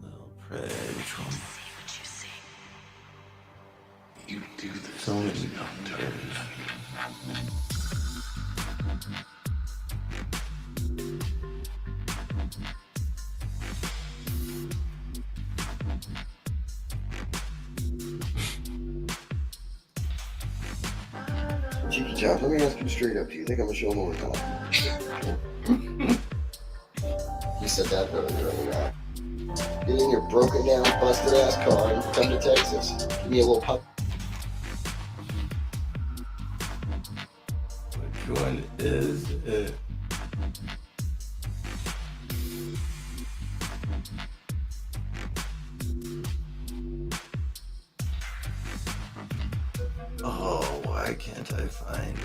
Little Pred, which one? You do this. So many Cheeky Job, let me ask you straight up. Do you think I'm a show or not? You said that earlier. Get in your broken down, busted ass car and come to Texas. Give me a little pup. Which one is it? Oh, why can't I find it?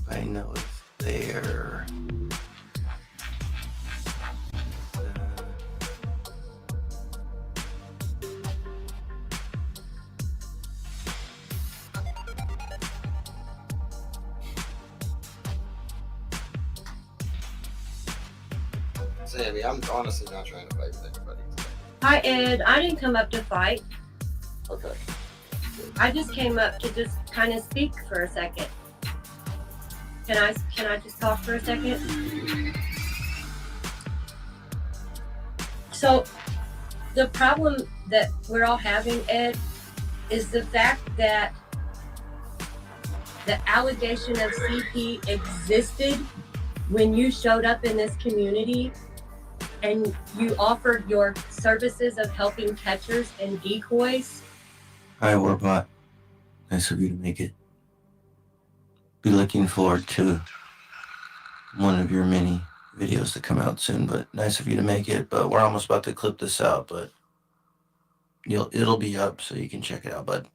I know it's there. Sammy, I'm honestly not trying to fight with anybody today. Hi, Ed. I didn't come up to fight. Okay. I just came up to just kind of speak for a second. Can I just talk for a second? So, the problem that we're all having, Ed, is the fact that the allegation of CP existed when you showed up in this community and you offered your services of helping catchers and decoys. Hi, Warbot. Nice of you to make it. Be looking forward to one of your many videos to come out soon, but nice of you to make it. But we're almost about to clip this out, but it'll be up so you can check it out, bud.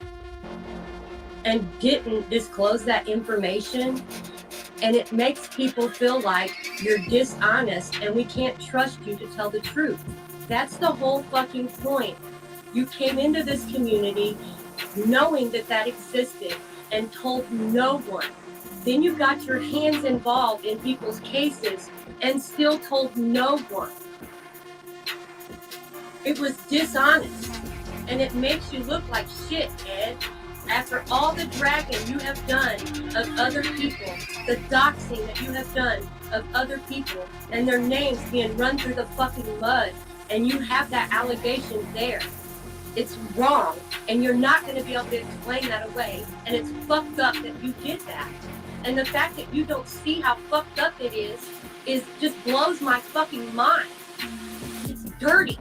And didn't disclose that information, and it makes people feel like you're dishonest and we can't trust you to tell the truth. That's the whole fucking point. You came into this community knowing that that existed and told no one. Then you got your hands involved in people's cases and still told no one. It was dishonest, and it makes you look like shit, Ed. After all the dragging you have done of other people, the doxing that you have done of other people, and their names being run through the fucking mud, and you have that allegation there. It's wrong, and you're not going to be able to explain that away, and it's fucked up that you did that. And the fact that you don't see how fucked up it is just blows my fucking mind. It's dirty.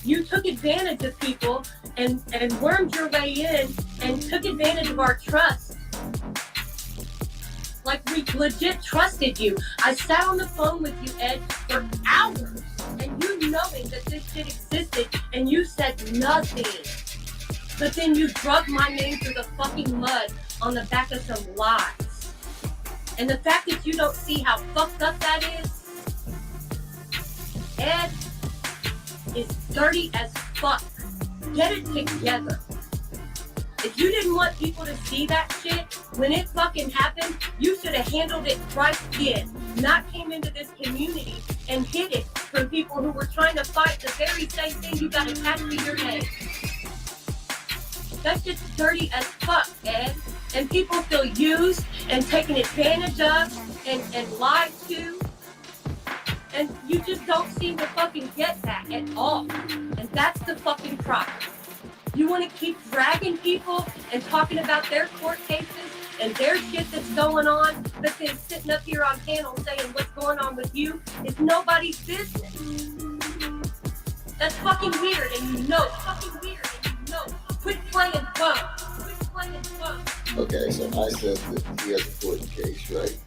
You took advantage of people and wormed your way in and took advantage of our trust. Like, we legit trusted you. I sat on the phone with you, Ed, for hours, and you knowing that this shit existed, and you said nothing. But then you drugged my name through the fucking mud on the back of some lies. And the fact that you don't see how fucked up that is, Ed, is dirty as fuck. Get it together. If you didn't want people to see that shit, when it fucking happened, you should have handled it right then. Not came into this community and hid it from people who were trying to fight the very same thing you got attached to your name. That's just dirty as fuck, Ed. And people feel used and taken advantage of and lied to. And you just don't seem to fucking get that at all. And that's the fucking problem. You want to keep dragging people and talking about their court cases and their shit that's going on, but then sitting up here on panel saying what's going on with you is nobody's business. That's fucking weird, and you know. Fucking weird, and you know. Quit playing dumb. Quit playing dumb. Okay, so I said that he has a court case, right?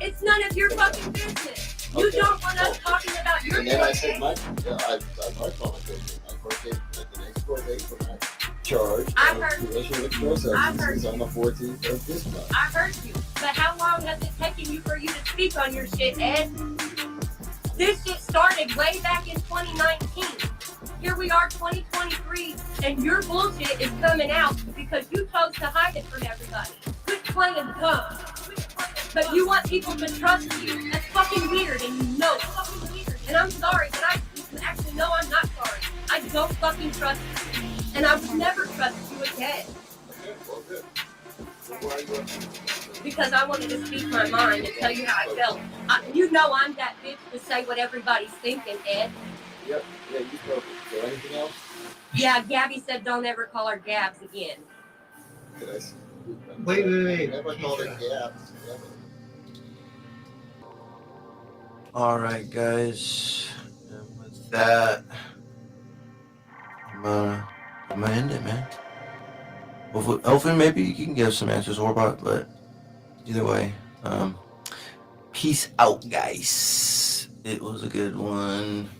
It's none of your fucking business. You Okay. don't want us talking about your And then I court said case. I marked on my court case. My court case at the next court date for my charge I of heard possession of explosive substances on the 14th of this month. I heard you. But how long has it taken you for you to speak on your shit, Ed? This shit started way back in 2019. Here we are, 2023, and your bullshit is coming out because you chose to hide it from everybody. Quit playing dumb. But you want people to trust you. That's fucking weird, and you know it's fucking weird. And I'm sorry, but actually, no, I'm not sorry. I don't fucking trust you. And I would never trust you again. Because I wanted to speak my mind and tell you how I felt. You know I'm that bitch to say what everybody's thinking, Ed. Yep, yeah, you spoke it. So anything else? Yeah, Gabby said don't ever call her Gabs again. Did I see? Wait. Never called it gaps. Alright, guys. And with that, I'm gonna end it, man. Hopefully maybe you can give some answers, Warbot, but either way, peace out, guys. It was a good one.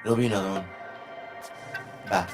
It'll be another one. Bye.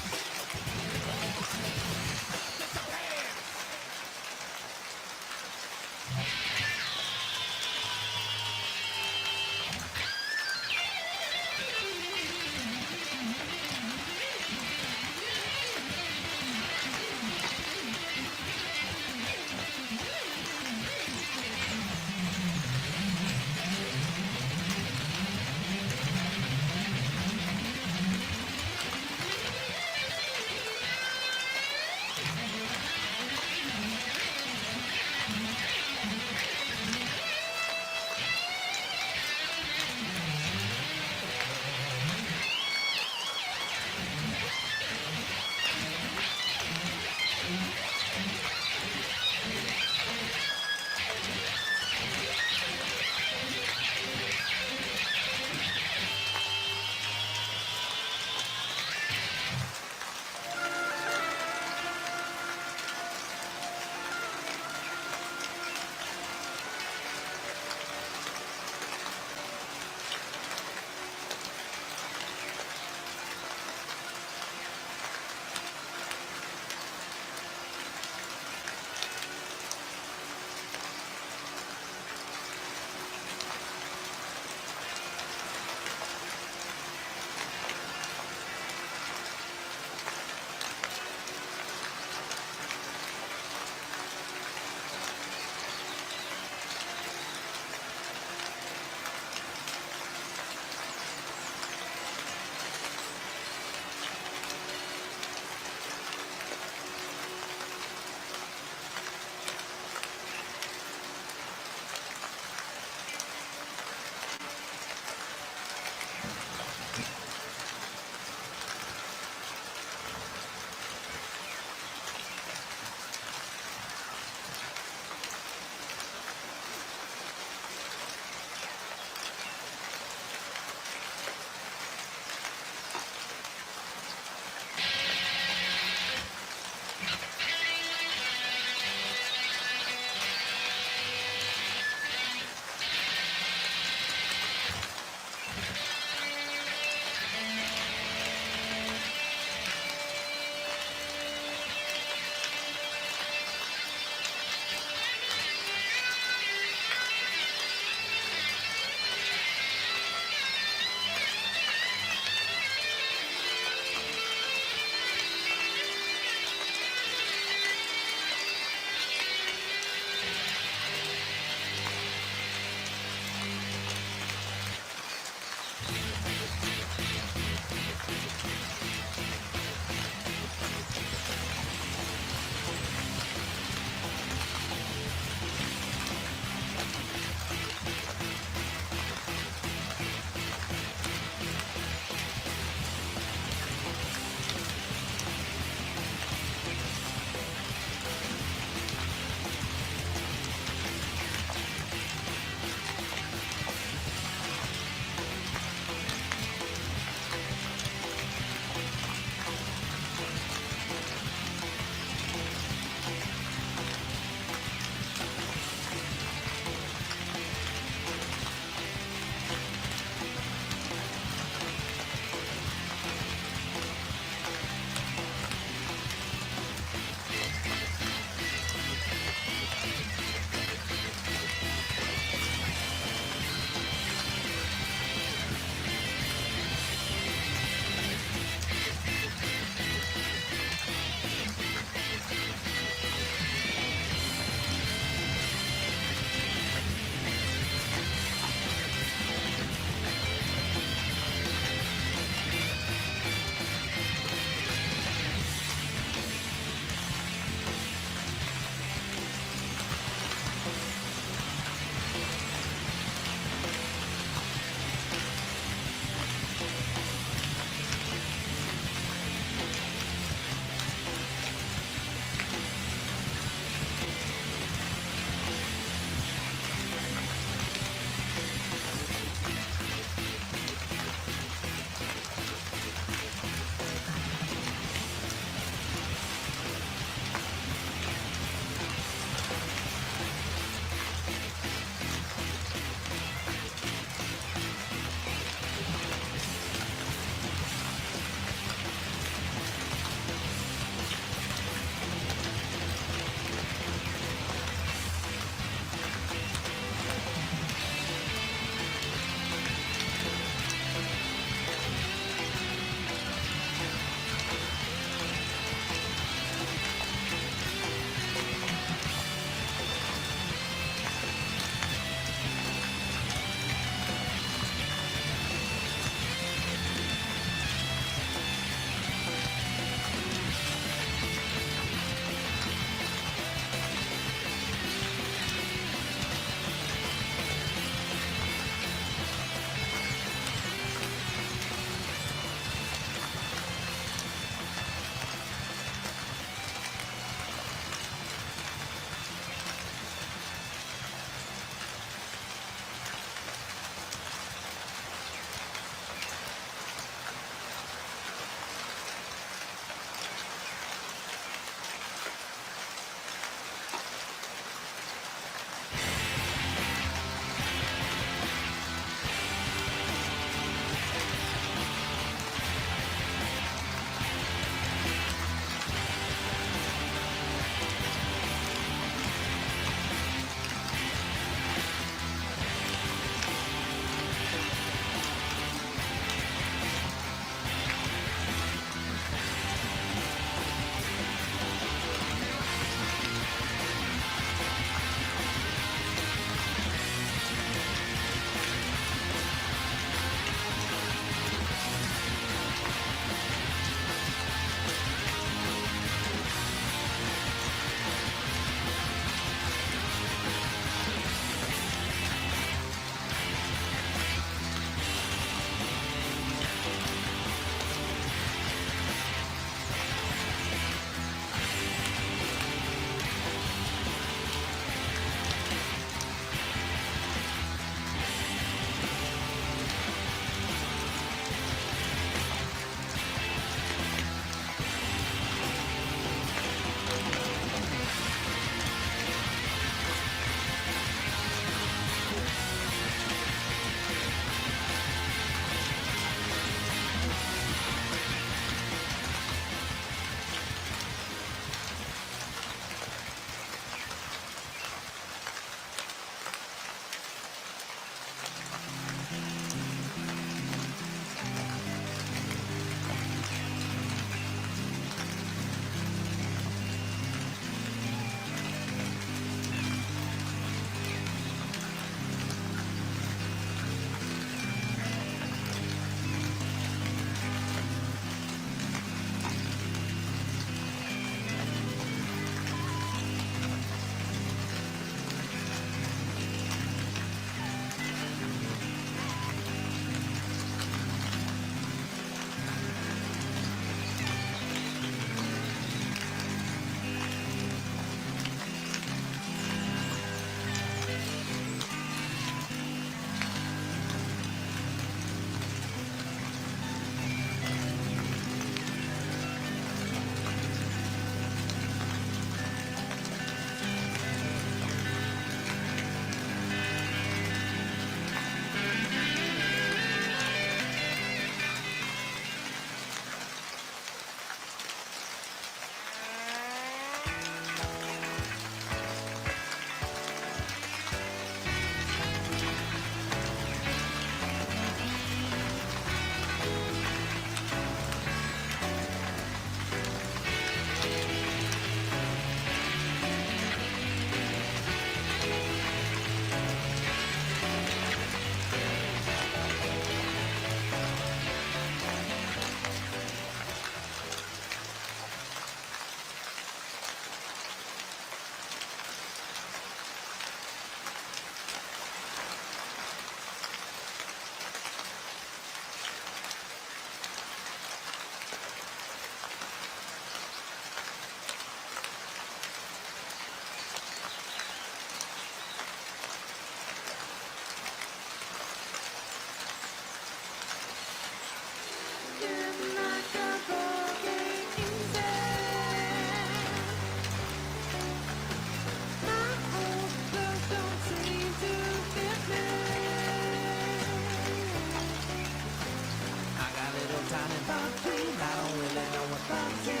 don't really know about you.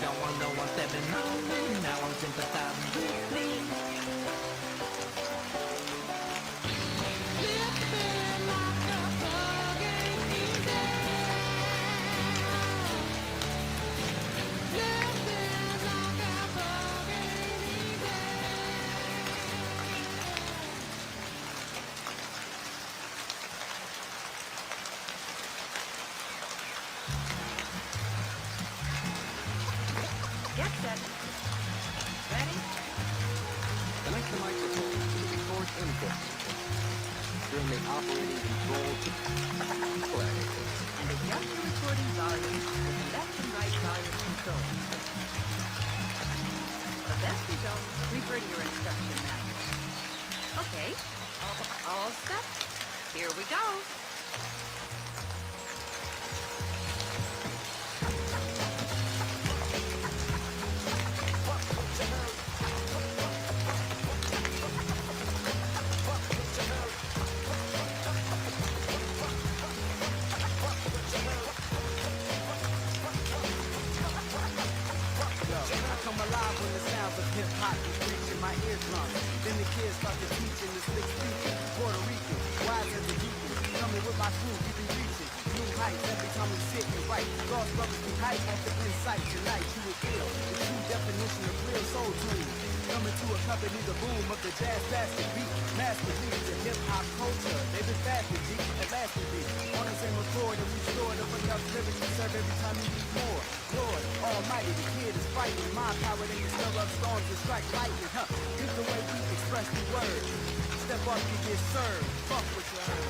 Don't want no one stepping on me. Now I'm sympathizing deeply. Living like a bug ain't easy. Living like a bug ain't easy. Get set. Ready? Connect the microphone to the record input. During the operating control to play. And adjust your recording volume with the left and right volume control. For best results, refer to your instruction manual. Okay, all set. Here we go. I come alive when the sounds of hip-hop is reaching my eardrums. Then the kids start to teach in the slick speaking. Puerto Rican, wise as a deacon. Coming with my crew, we be reaching new heights every time we sit and write. Lost brothers be hype off the insight. Tonight you will feel the true definition of real soul tunes. Coming to accompany the boom of the jazz bastard beat. Masterpiece of hip-hop culture. They've been fasting deep at last we be. On the same accord and restored of enough lyrics to serve every time you need more. Lord Almighty, the kid is fighting. My power they can stir up storms and strike lightning. Here's the way we express the word. Step up, you get served. Fuck what you heard.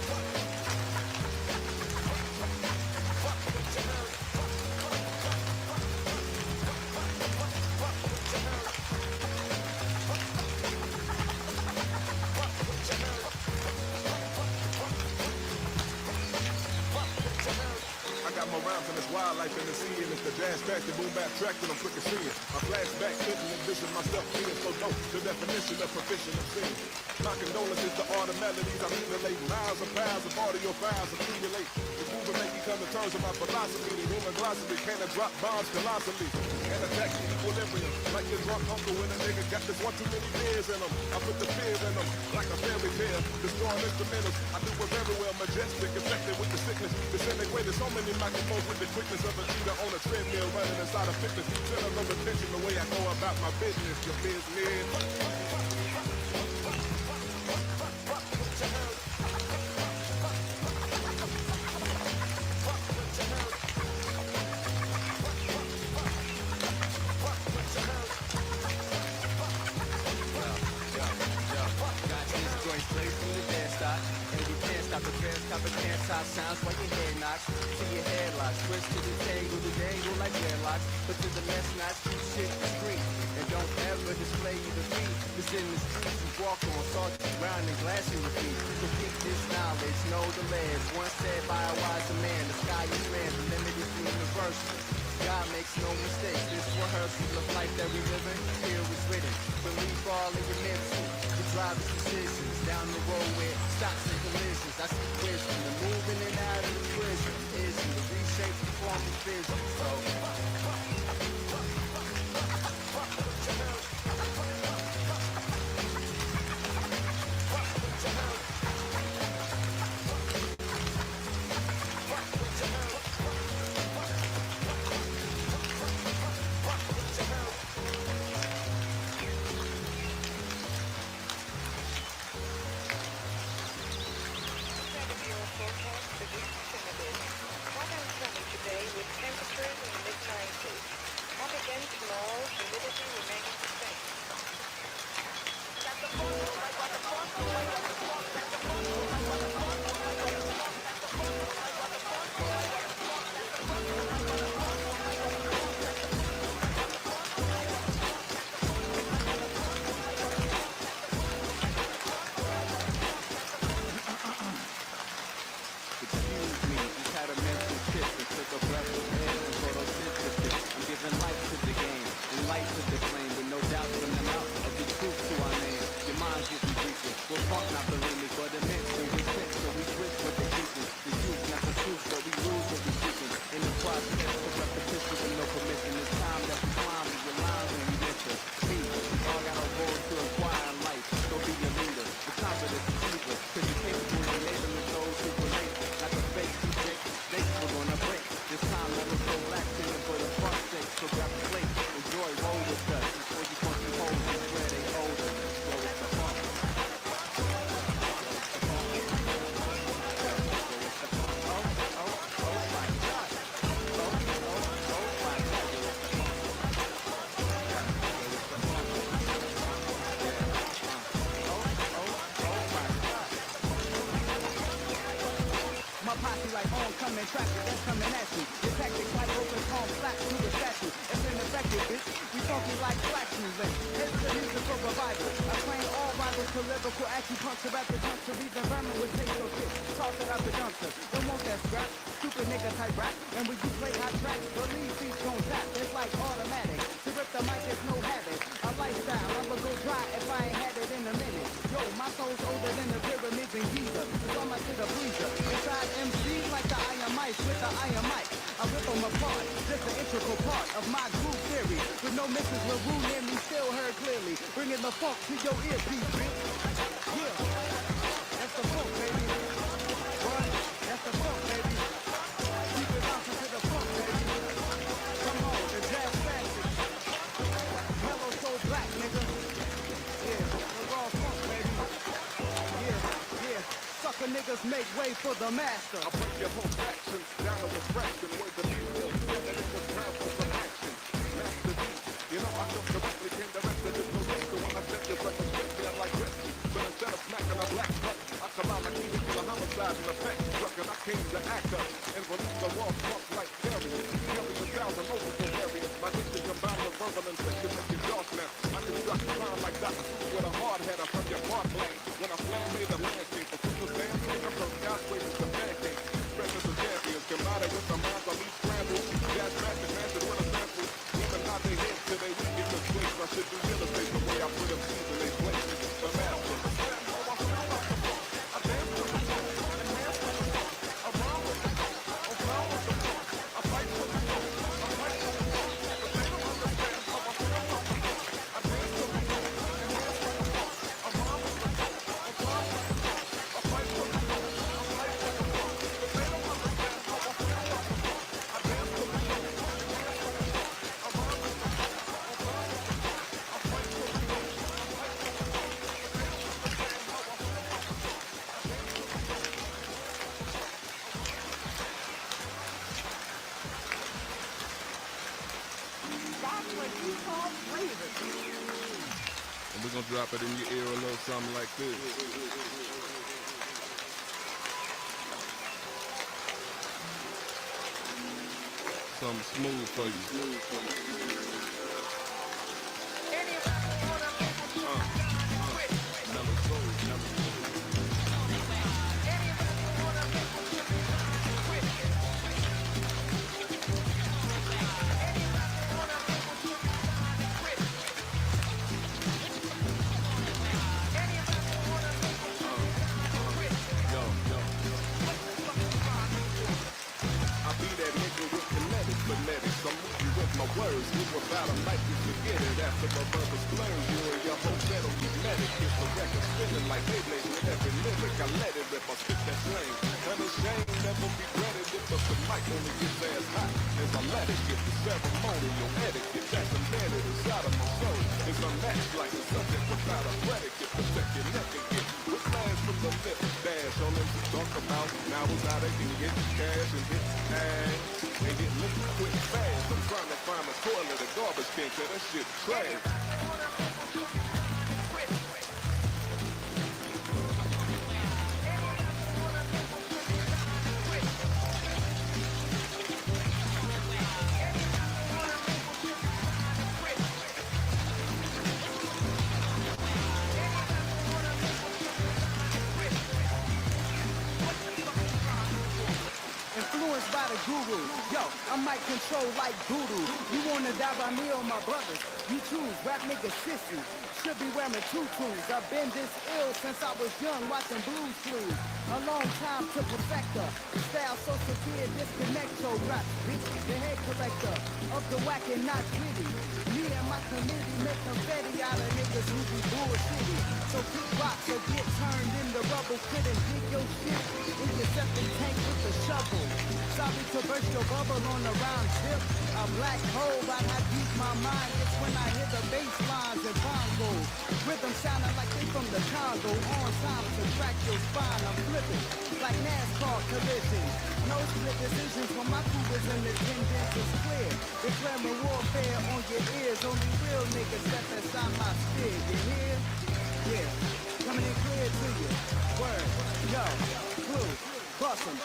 I got my rhymes and it's wildlife in the sea, and it's the jazz back, the boom back track that I'm quick to seeing. I flashback, thinking and vision myself being so dope. The definition of proficient of sin. My condolences to all the melodies I mutilate. Miles and pounds of audio files accumulate. The movement make me come to terms with my philosophy. The human glossary can't drop bombs colossally and attack the equilibrium. Like your drunk uncle when a nigga got this one too many beers in them. I put the fear in them like a fairy tale. Destroying instrumentals. I do it very well, majestic, infected with the sickness. Disintegrated so many microphones with the quickness of a cheetah on a treadmill running inside a fitness. Center of attention the way I go about my business. Your business. Sounds like your head knocks to your headlocks. Twist to the dangle like dreadlocks. But to the left, not keep shit discreet. And don't ever display the feet. Cause in the streets you walk on, salt ground and glass in your feet. So keep this knowledge, know the ledge. Once said by a wiser man, the sky is man, the limit is universal. God makes no mistakes. This rehearsal of life that we live in, here is written. Believe all in your mental. The driver's decisions down the road where stops and collisions. I see wisdom, the moving in and out of the prison is the reshape the form of vision. So today with temperatures in the mid-90s. Up again tomorrow, humidity remaining the same. I'm giving life to the game and light to the flame with no doubt from the mouth of the truth to our name. Your minds get weaker. We're funk not bulimic, but immense when we fit, so we switch with the deepness. The youth not coming at you. Your tactics like open palm slap to the statue. It's ineffective, bitch. We funky like flash music. It's the music for revival. I train all rivals to lyrical acupuncture at the juncture. Even vermin would take your shit. Toss it out the dumpster. Don't want that scrap. Stupid nigga type rap. And when you play hot tracks, believe beats gon' tap. It's like automatic. To rip the mic is no habit. A lifestyle. I'ma go dry if I ain't had it in a minute. Yo, my soul's older than the pyramids in Giza. It's on my shit a breezer. Inside MCs like the iron mice with the iron mic. I rip them apart. Just an integral part of my groove theory. With no Mrs. LaRue near me, still heard clearly. Bringing the funk to your earpiece, bitch. Yeah. That's the funk, baby. What? That's the funk, baby. Keep it bouncing to the funk, baby. Come on, the jazz classic. Mellow so black, nigga. Yeah, the raw funk, baby. Yeah. Sucker niggas make way for the master. I'll break your whole action down to a fraction. Where the people and then it's time for some action. Master D, you know I come directly, came directly to the maker. When I set this record straight, feel like rescue. But instead of smacking a black buck, I come out like even to a homicide and effect truck. And I came to act up and release the raw funk like Terry. Carry 1,000 multiple areas. My diction combined with verbal and sex to make you dark now. I can strike a crime like Dr. with a hard head up from your hard blade. When I flam made the landscape for super Sam, I'm from skyscrapers to pancakes. Breakfast of champions, combined with the minds on each scramble. Jazz magic, master with a sample. Even nod their heads till they weak in this place. I should do real estate the way I put them seeds in their places. The master. And we're gonna drop it in your ear a little something like this. Something smooth for you. Mellow soul, mellow soul. Phonetics, I'm with you with my words. Move about them like you forget it. After my brothers blur, you and your whole metal magnetic. It's the record spinning like Beyblade with every lyric. I let it rip, I spit that flame. Unashamed, never regretted it, but the mic only gets as hot as I let it get. The ceremonial etiquette that's embedded inside of my soul is unmatched like a subject without a predicate. Protect your neck and get with lines from the lip. Dash on them to talk about. Now is how they can get cash and hit ass. And get liquid quick fast. I'm trying to find a toilet, a garbage can, cause that shit trash. Influenced by the guru, yo, I might control like voodoo. You wanna die by me or my brothers? You choose, rap nigga sissy. Should be wearing tutus. I've been this ill since I was young, watching Blues Clues. A long time to perfect her. Style so severe, disconnect your rap, bitch. The head collector of the whack and not gritty. Me and my committee make confetti out of niggas who be bullshitty. So kick rocks or get turned into rubble. Couldn't dig your shit in your septic tank with a shovel. Sorry to burst your bubble on the round tip. A black hole about how deep my mind gets when I hear the bass lines and bongos. Rhythm sounding like they from the Congo. On time to crack your spine. I'm flipping like NASCAR collisions. No split decisions when my crew is in attendance is clear. Declaring warfare on your ears. Only real niggas step inside my sphere. You hear? Yeah. Coming in clear to you. Word. Yo. Blue. Bust 'em.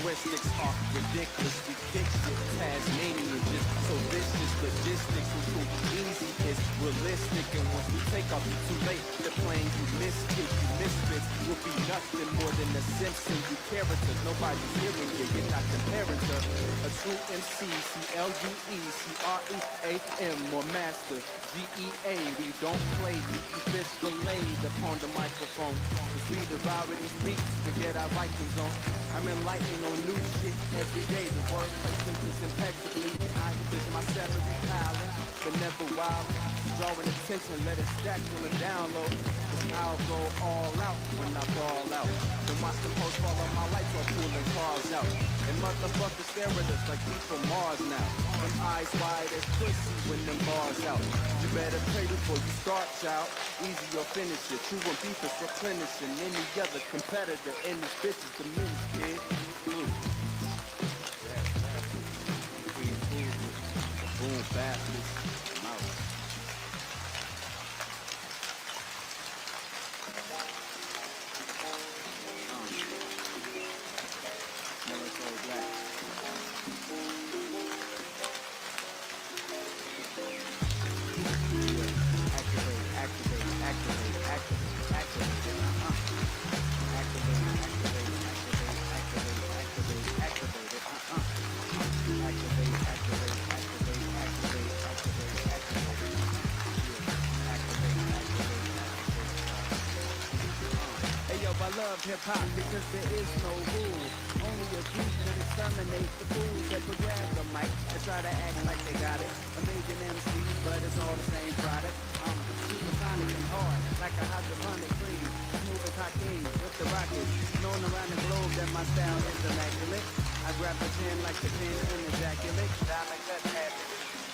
Linguistics are ridiculous. We fix it. Tasmanian just so vicious. Logistics was too easy. It's realistic. And once we take off, it's too late. The plane you missed it. You misfits will be nothing more than a Simpson. You characters. Nobody's hearing you. You're not comparing to a true MC. CLUECREAM or master. GEA. We don't play. We keep this delayed upon the microphone. The speed of already speaks. Forget our Vikings on. I'm enlightening on new shit every day. The word placement is impeccably. I use my salary talent, but never wild. Drawing attention, let it stack till it download. I'll go all out when I ball out. Then watch the post fall on my lights or pulling cars out. And motherfuckers stare at us like we from Mars now. Them eyes wide as pussy when them bars out. You better pray before you start, child. Easy or finish it. True and beef is replenishing any other competitor. And this bitch is the minute, kid. Boom, bastards. I'm out. Never so black. I love hip-hop because there is no rule. Only a group can exterminate the fools that would grab the mic and try to act like they got it. Amazing MCs, but it's all the same product. Supersonic and hard, like a hydroponic cream. Smooth as hot king with the rockets. Known around the globe that my style is immaculate. I grab a pen like the pen and ejaculate. Diamond cut habit.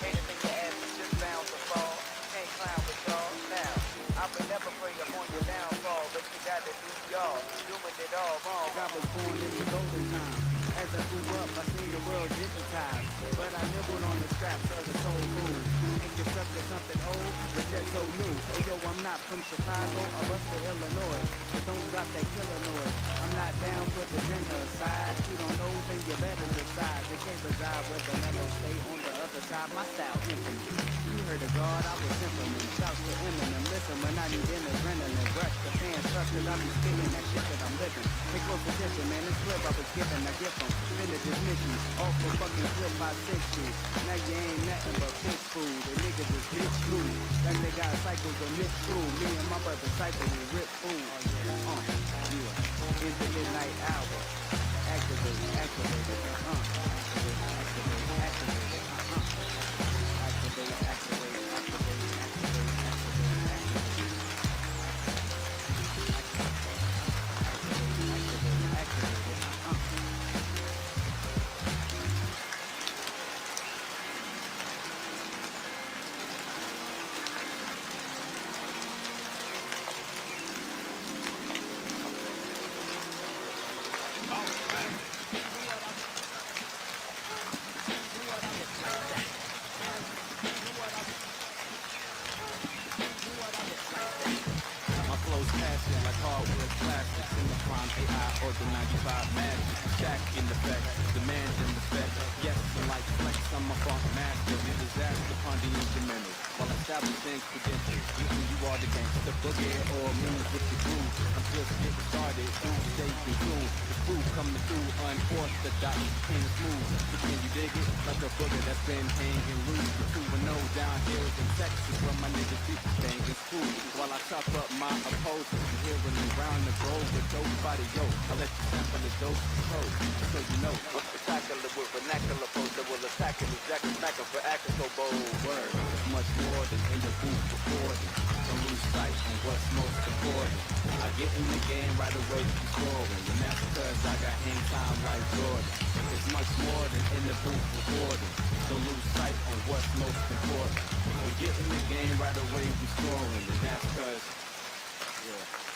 Hate it in your ass, it's just bound to fall. Can't clown with y'all now. I would never prey upon your downfall, but you gotta do y'all, doing it all wrong. I was born in the golden time. As I grew up, I seen the world digitized, but I nibbled on the scraps of the soul food. And you're stuck to something old, but that's so new. Hey yo, I'm not from Chicago, I'm up to Illinois, but don't drop that killer noise. I'm not down for the genocide. You don't know, then you better decide. You can't reside where the mellow stay on the other side. My style infinite. You heard of God, I was simpleman. Shouts to Eminem, listen when I need adrenaline. Rush the fans, trust cause I be spinning that shit that I'm living. Pay close attention, man, this clip I was given, I get from finish this mission. Off the fucking flip by 60. Now you ain't nothing but fish food. The niggas is bitch food. Like they got cycles of mixed food. Me and my brother cycle with rip food. Yeah. In the midnight hour. Activate, activate,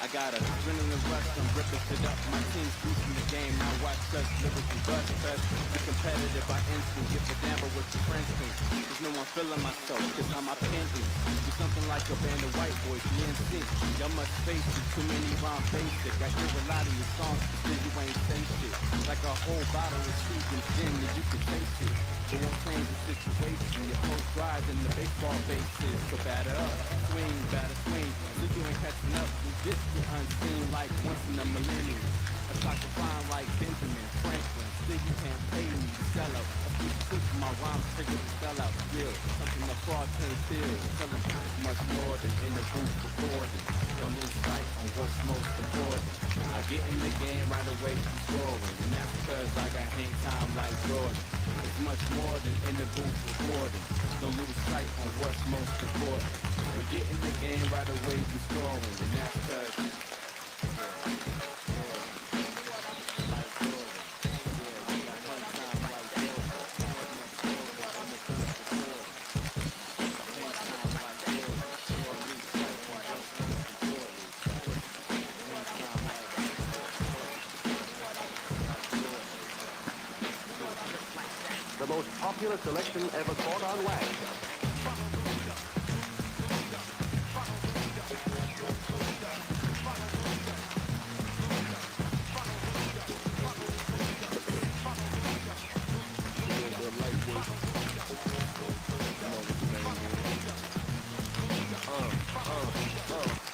I got a adrenaline rush, I'm ripping shit up. My team's boosting the game. Now watch us lyrically bust us. Be competitive by instinct. Give a damn about what your friends think. There's no one feeling myself, cause I'm my pen ink. Do something like a band of white boys, be in sync. Y'all must face it, too many rhyme basic. I hear a lot of your songs, but then you ain't say shit. Like a whole bottle of seasoned gin that you can taste it. It won't change the situation. Your post drive in the baseball bases. So batter up, batter swing. So you ain't catching up. You just get unseen like once in a millennium. A soccer flying like Benjamin Franklin. Still you can't pay me to sell out. I keep pushing my rhymes trigger to spell out real. Something the fraud can't feel. Telling much more than in the booth recording. Don't lose sight on what's most important. I get in the game right away from scoring. And that's because I got hang time like Jordan. It's much more than in the booth recording. Don't lose sight on what's most important. We get in the game right away from scoring. And that's because the most popular selection ever caught on wax.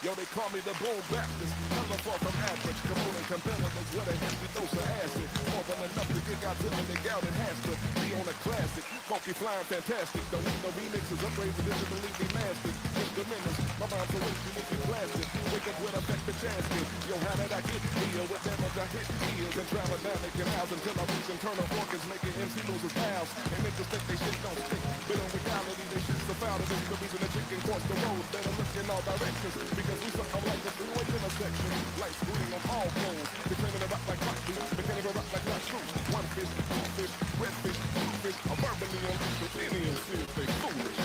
Yo, they call me the Bull Baptist. Never far from average. Component competitors with a hefty dose of acid. More than enough to get out to the gout and has to be on a classic. Funky flying fantastic. Don't need no remixes. Upgrades and digitally remastered. Just diminish. My mind's away from it blasted. Wake up with effective chances. Yo, how did I get here? With damage I hit ears and travel down making house until I reach internal organs, making MC lose his house. And niggas think they shit don't stick. But in reality, they shit's the foul. This is the reason the chicken cross the road. Better look in all directions. Because we something like a three-way intersection. Lights green on all phones. They claiming to rock like rock beats. They can't even rock like not true. One fish, two fish, red fish, two fish. I'm verbally on the Indian see if they foolish.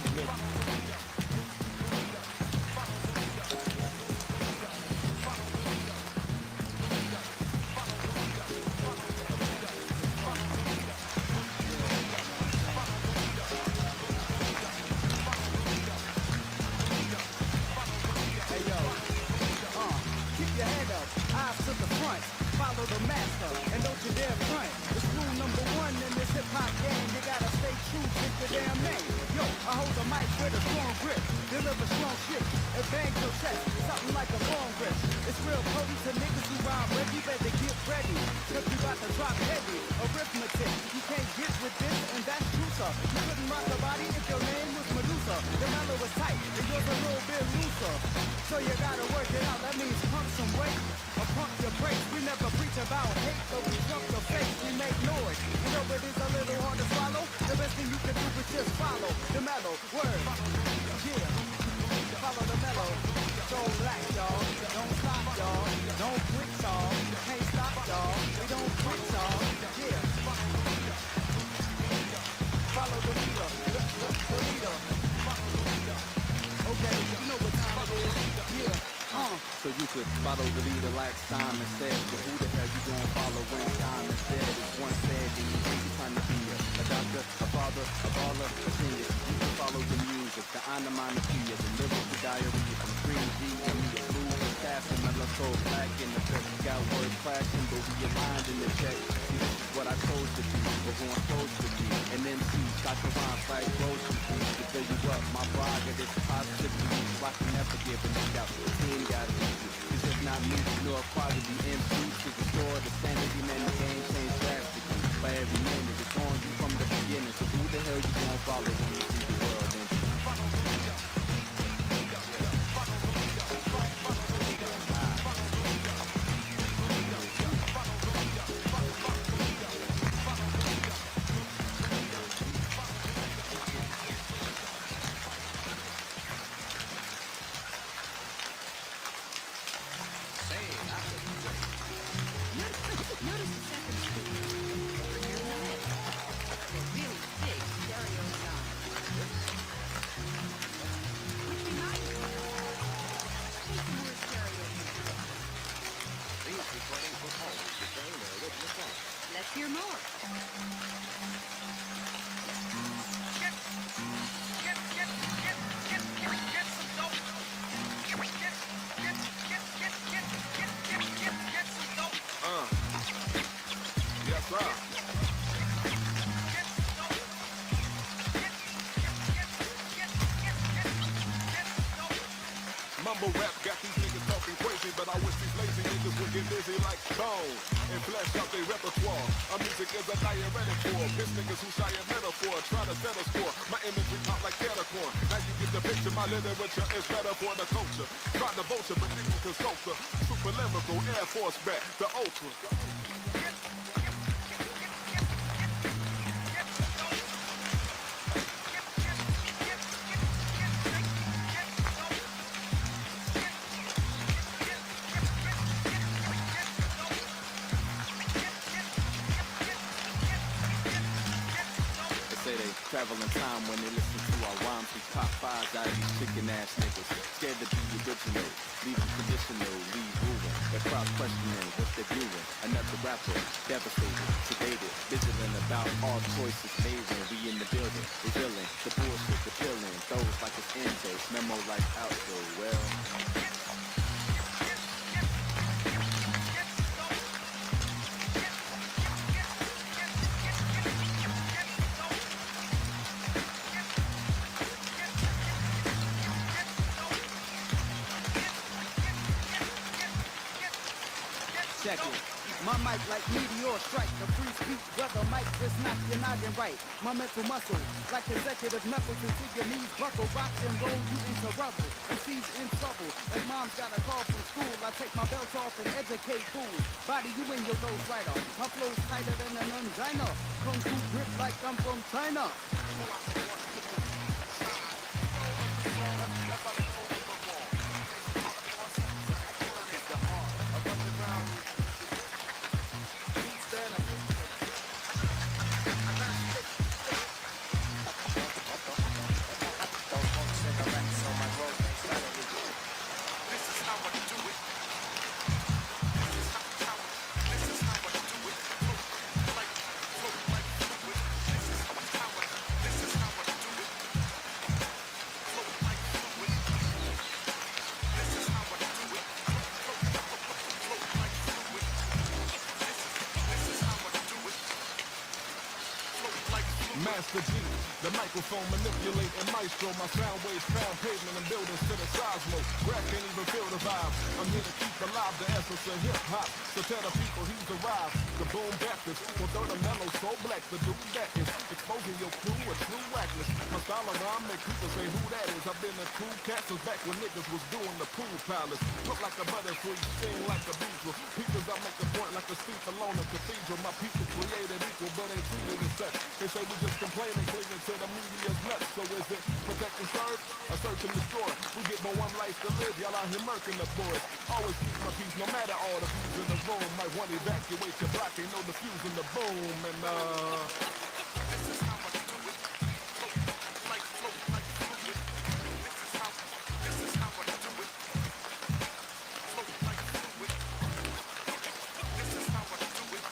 Follow the master, and don't you dare front. It's rule number one in this hip-hop game. You gotta stay true to your damn name. Yo, I hold the mic with a strong grip. Deliver strong shit, and bang your chest. Something like a long grip. It's real potent to niggas who rhyme ready. You better get ready, cause we about to drop heavy. Arithmetic, you can't get with this, and that's true, sir. You couldn't rock the body if your name was Medusa. The mellow was tight, and yours a little bit looser. So you gotta work it out, that means pump some weight. Or pump your brakes. We never preach about hate, but we jump the face, we make noise. And though it is a little hard to swallow, the best thing you can do is just follow the mellow word. Yeah, follow the mellow. So black, y'all. Don't stop, y'all. Don't quit, y'all. Can't stop, y'all. We don't quit, y'all. Yeah. Follow the leader. The leader. Okay, you know what time it is. Yeah. So you could follow the leader like Simon said. But who the hell you gonna follow when Simon said? It's one said that you think you're trying to be a doctor, a father, a baller, a genius. You can follow the music, the onomatopoeia, the lyrical diarrhea from Green G and me a blue assassin. I love so black in the best. Got word clashing, but we aligned in the check. See, this is what I chose to be, or who I'm supposed to be. And then see, got the rhymes like grocery to fill you up. My prerogative, positivity, so I can never give a nigga out. Got it. Cause if not me, nor quality MC to restore the sanity, man, the game changed drastically. By every minute, it's on you from the beginning. So who the hell you gonna follow when you see the world in? Let's hear more. Yes, sir. Mumble rap got these niggas talking crazy, but I wish these lazy niggas would get busy like Cone and flesh out their repertoire. Our music is a diuretic for piss niggas who shy a metaphor, try to set a score. My imagery pop like Capricorn. Now you get the picture, my literature is better for the culture. Try the vulture, but niggas can sculpture. Super lyrical, Air Force back, the ultra. Say they travel in time when they listen to our rhymes. We pop fives out of these chicken ass niggas. Scared to be original, leaving traditional, leave ruin. The crowd questioning what they're doing. Another rapper, devastated, sedated, vigilant about all choices made when we in the building. Revealing the bullshit, the killing, those like it's intake, memo like outro. Well. Check it. My mic like meteor strike, the free speech brother mic just knock your noggin right. My mental muscle like executive knuckles until your knees buckle, rock and roll you into rubble. And she's in trouble, and mom's got a call from school. I take my belt off and educate fools. Body you in your nose right off. My flow's tighter than an angina. Kung Fu grip like I'm from China. Master G, the microphone manipulating maestro. My sound waves pound pavement and buildings to the seismo. Rap can't even feel the vibe. I'm here to keep alive the essence of hip hop. So tell the people he's arrived. The boom Baptist, well throw the mellow so black. The dude that is exposing your crew a true whackness. My style of rhyme make people say who that is. I've been in cool castles back when niggas was doing the pool palace. Look like a butterfree, sing like a beetle. Peoples I make a point like a steeple on a cathedral. My people created equal, but ain't treated as such. They say we just complaining, clinging to the media's nuts. So is it protect and serve, or search and destroy? We get but one life to live, y'all out here murking the boys. Always keep my peace, no matter all the views in the room. Might want to evacuate your block, ain't no diffusing the boom. And this is how I do it. Like float, like fluid. This is how I do it. Float like fluid. This is how I do it.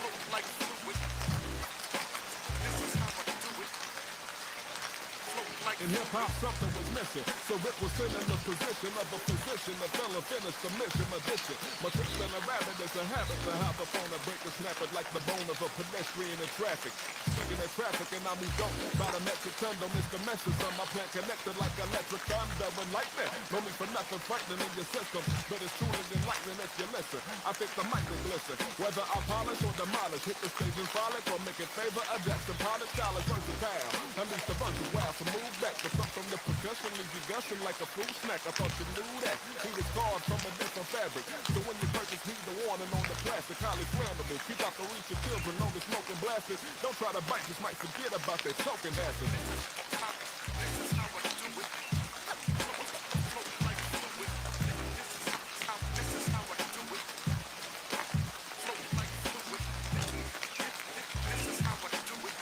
Float like fluid. In hip-hop, something was missing. So Rick was sitting in the position of a physician. The fella finished the mission addition. My trick than a rabbit is a habit to hop up on a break and snap it like the bone of a pedestrian in traffic. Speaking of traffic and I moved on by the metric ton. Don't miss the message on my plant connected like electric thunder. And like that, no need for nothing frightening in your system. But it's truly enlightening if you listen. I think the mic will glisten. Whether I polish or demolish, hit the stage and frolic or make it favor, adapt and polish, style versatile. At least a bunch of wild, so move back. The stuff from the percussion leaves you gushing like a fruit snack. I thought you knew that. He was carved from a different fabric. So when you purchase, heed the warning on the plastic. Highly flammable. Keep out the reach of children. Know the smoking blasted. Don't try to bite, just might forget about that choking acid. This is how I do it. Float like fluid. This is how I do it. Float like fluid. This is how I do it.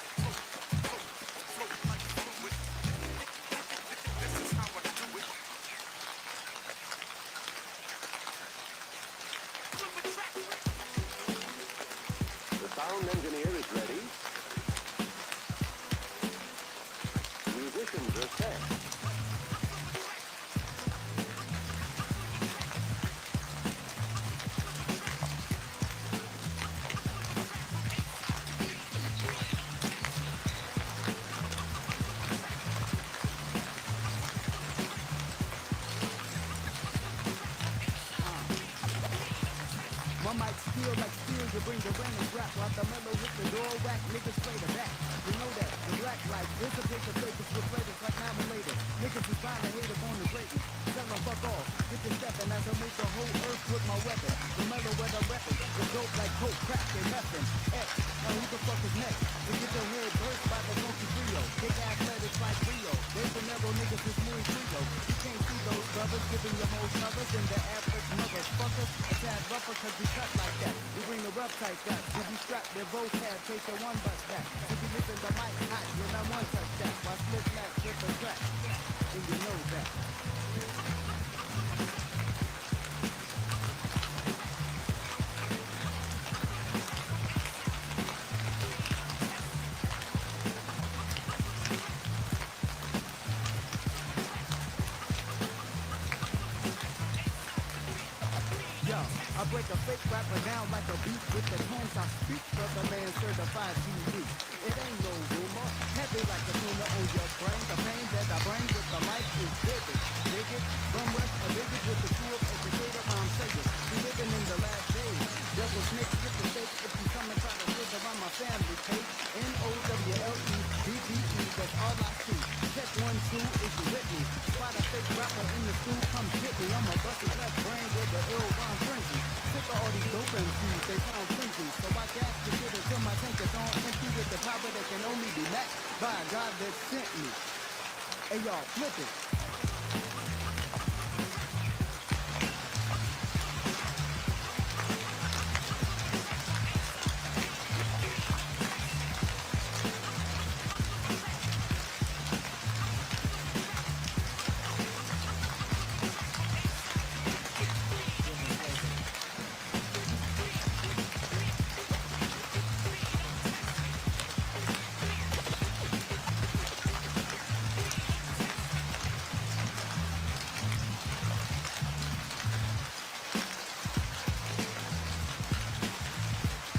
Float like fluid. This is how I do it. My mic steel like steel, you bring the random rap. While the mellow hit the door whack, niggas play the back. You know that, the black light, dissipate the fakers with flavors like nominated. Niggas is bound to hate upon the greatness. Tell them fuck off, get the steppin' as I make the whole earth with my weapon. The mellow where the weapon, the dope like coke, crack, and method. X, now who the fuck is next? To get your head burst by the funky trio. Big athletics like Rio. There's the narrow niggas is muy trio. You can't see those brothers giving you most others than the average motherfuckers. A tad rougher cause we cut like that. We bring the rough type guys. To be strapped, their votes have take the one bus back. To be living the mic hot, you're not one touch that. While split back with the track. And you know that. I break a fake rapper down like a beat with the hands I speak for the man certified TV. It ain't no rumor, heavy like a tumor on your brain. The pain that I bring with the mic is vivid. Dig it, from rest a vivid with the tool of educator, I'm saying. We living in the last days. Devil snakes get the shake if you come and try to switch around my family tape. NOWLEDDE, that's all I see. Check 1, 2, is you with me? Spot a fake rapper in the stool, come get me. I'm a busted left brain with the ill rhyme frenzy. Sick of all these dope MCs, they sound frenzy. So I gas the shit until my tank is on empty with the power that can only be matched by a God that sent me. Hey y'all, flip it.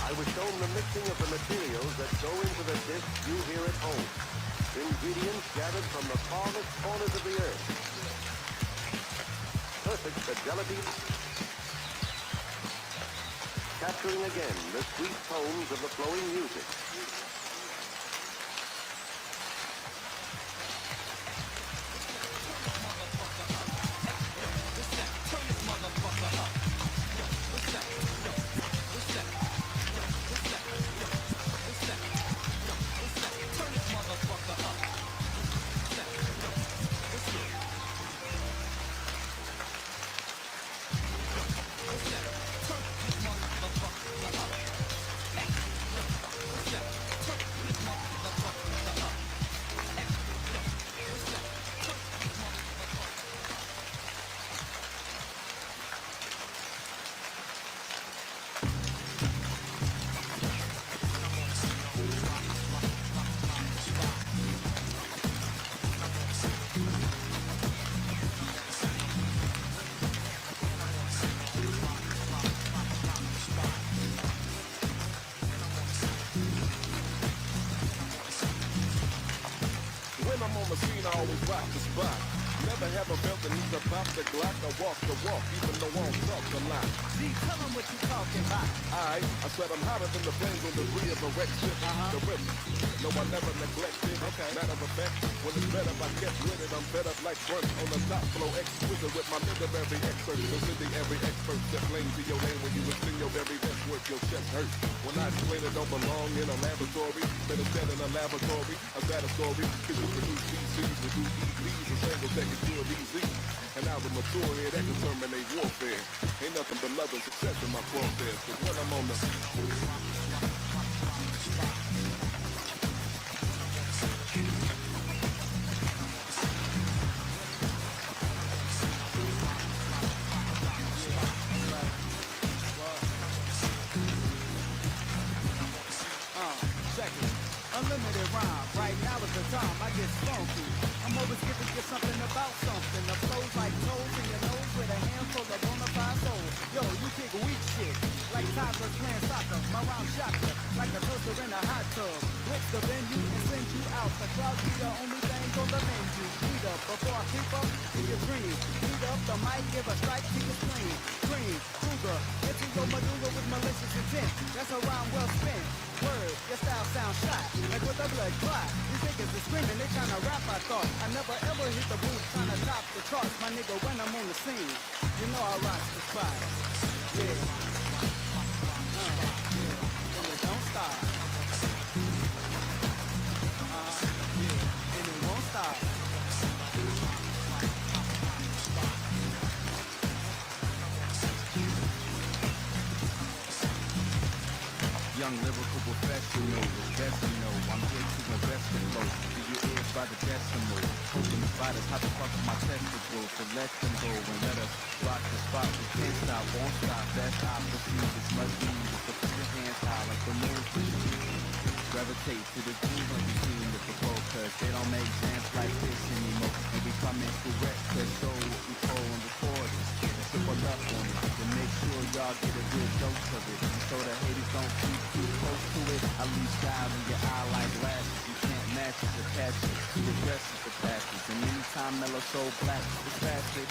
I was shown the mixing of the materials that go into the disc you hear at home. Ingredients gathered from the farthest corners of the earth. Perfect fidelity. Capturing again the sweet tones of the flowing music. I'm on the scene, I always rock the spot. Never have a felt the need to pop the Glock or walk the walk, even though I don't talk a lot. G, tell them what you talking about. I said I'm hotter than the flames on the tree of a wreck ship. The rip. No, I never neglected. Matter of fact, when it's better, I kept with it. I'm fed up like front on the top flow, exquisite with my literary experts. Every expert that blames to your name when you extend your very best work, your chest hurts. When I explain it, don't belong in a laboratory. Better said in a laboratory, a sad story. Cause you produce DCs, we do EVs, and singles that can cure DZs. And I will mature here that can terminate warfare. Ain't nothing but love and success in my process. Cause when I'm on the Unlimited rhyme, right now is the time I get funky. I'm always giving you something about something. The flows like toes in your nose with a handful of bona fide soul. Yo, you kick weak shit, like toddlers playing soccer. My around shock you, like a toaster in a hot tub. Blitz the venue and send you out. The crowd be the only thing on the menu. Beat up before I creep up to your dream. Beat up the mic, give a strike to your scream. Cream, Kruger, into your medulla with malicious intent. That's a rhyme well spent. Word, your style sounds shot, like with a blood clot. These niggas is screaming, they tryna rap, I thought. I never ever hit the booth tryna top the charts. My nigga, when I'm on the scene, you know I rock the spot. Yeah. And it don't stop. Yeah. And it won't stop. Young lyrical professional, it's best to know I'm here to invest the flow. Do your ears by the decimal. Hoping the spiders hop across my testicles. So let them go and let us rock the spot. We can't stop, won't stop. That's opposite. It's much needed. So put your hands high like the moon. Gravitate to the groove like the team with the flow. Cause they don't make jams like this anymore. And we come in correct. Let's show what we pull and record it. And triple up on it. To make sure y'all get a good dose of it. So the haters don't keep too close to it. I leave style in your eye like glasses. You can't match it, attach it. The rest is the passage. And anytime mellow so black, it's faster.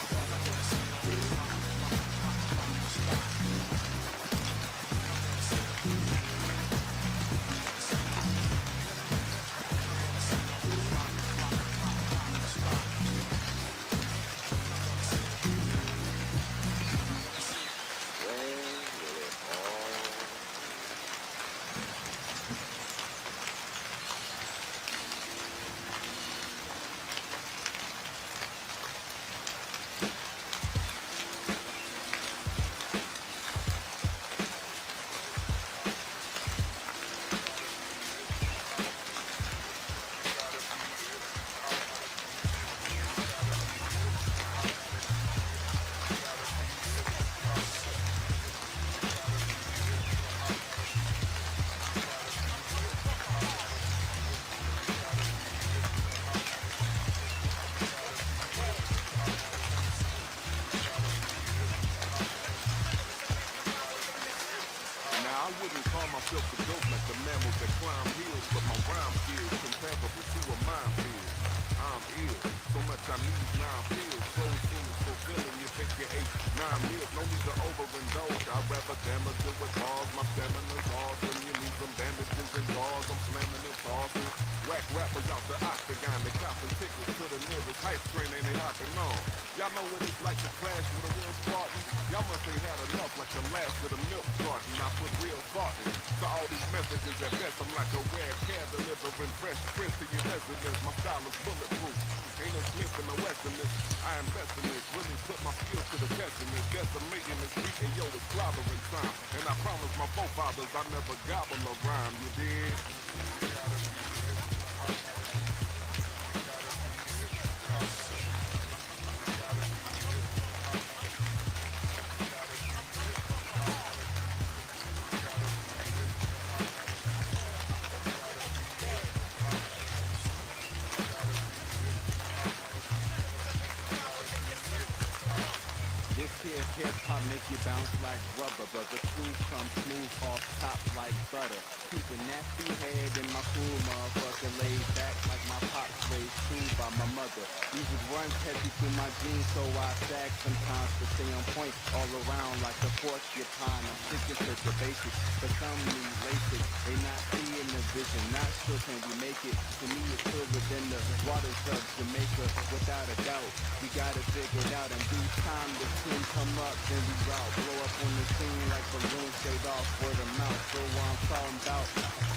Hip-hop make you bounce like rubber, but the truth comes smooth off top like butter. Keep a nasty head in my cool motherfucker, laid back like my pops raised true by my mother. Music runs heavy through my jeans, so I sag sometimes to stay on point all around like a porcupine. I'm sticking to the basics, but some need LASIK. They not seeing the vision, not sure can we make it. To me it's clear within the waters of Jamaica, without a doubt. We got it figured out in due time. The team come up, then we route. Blow up on the scene like balloons shade off word of mouth. So I'm talking about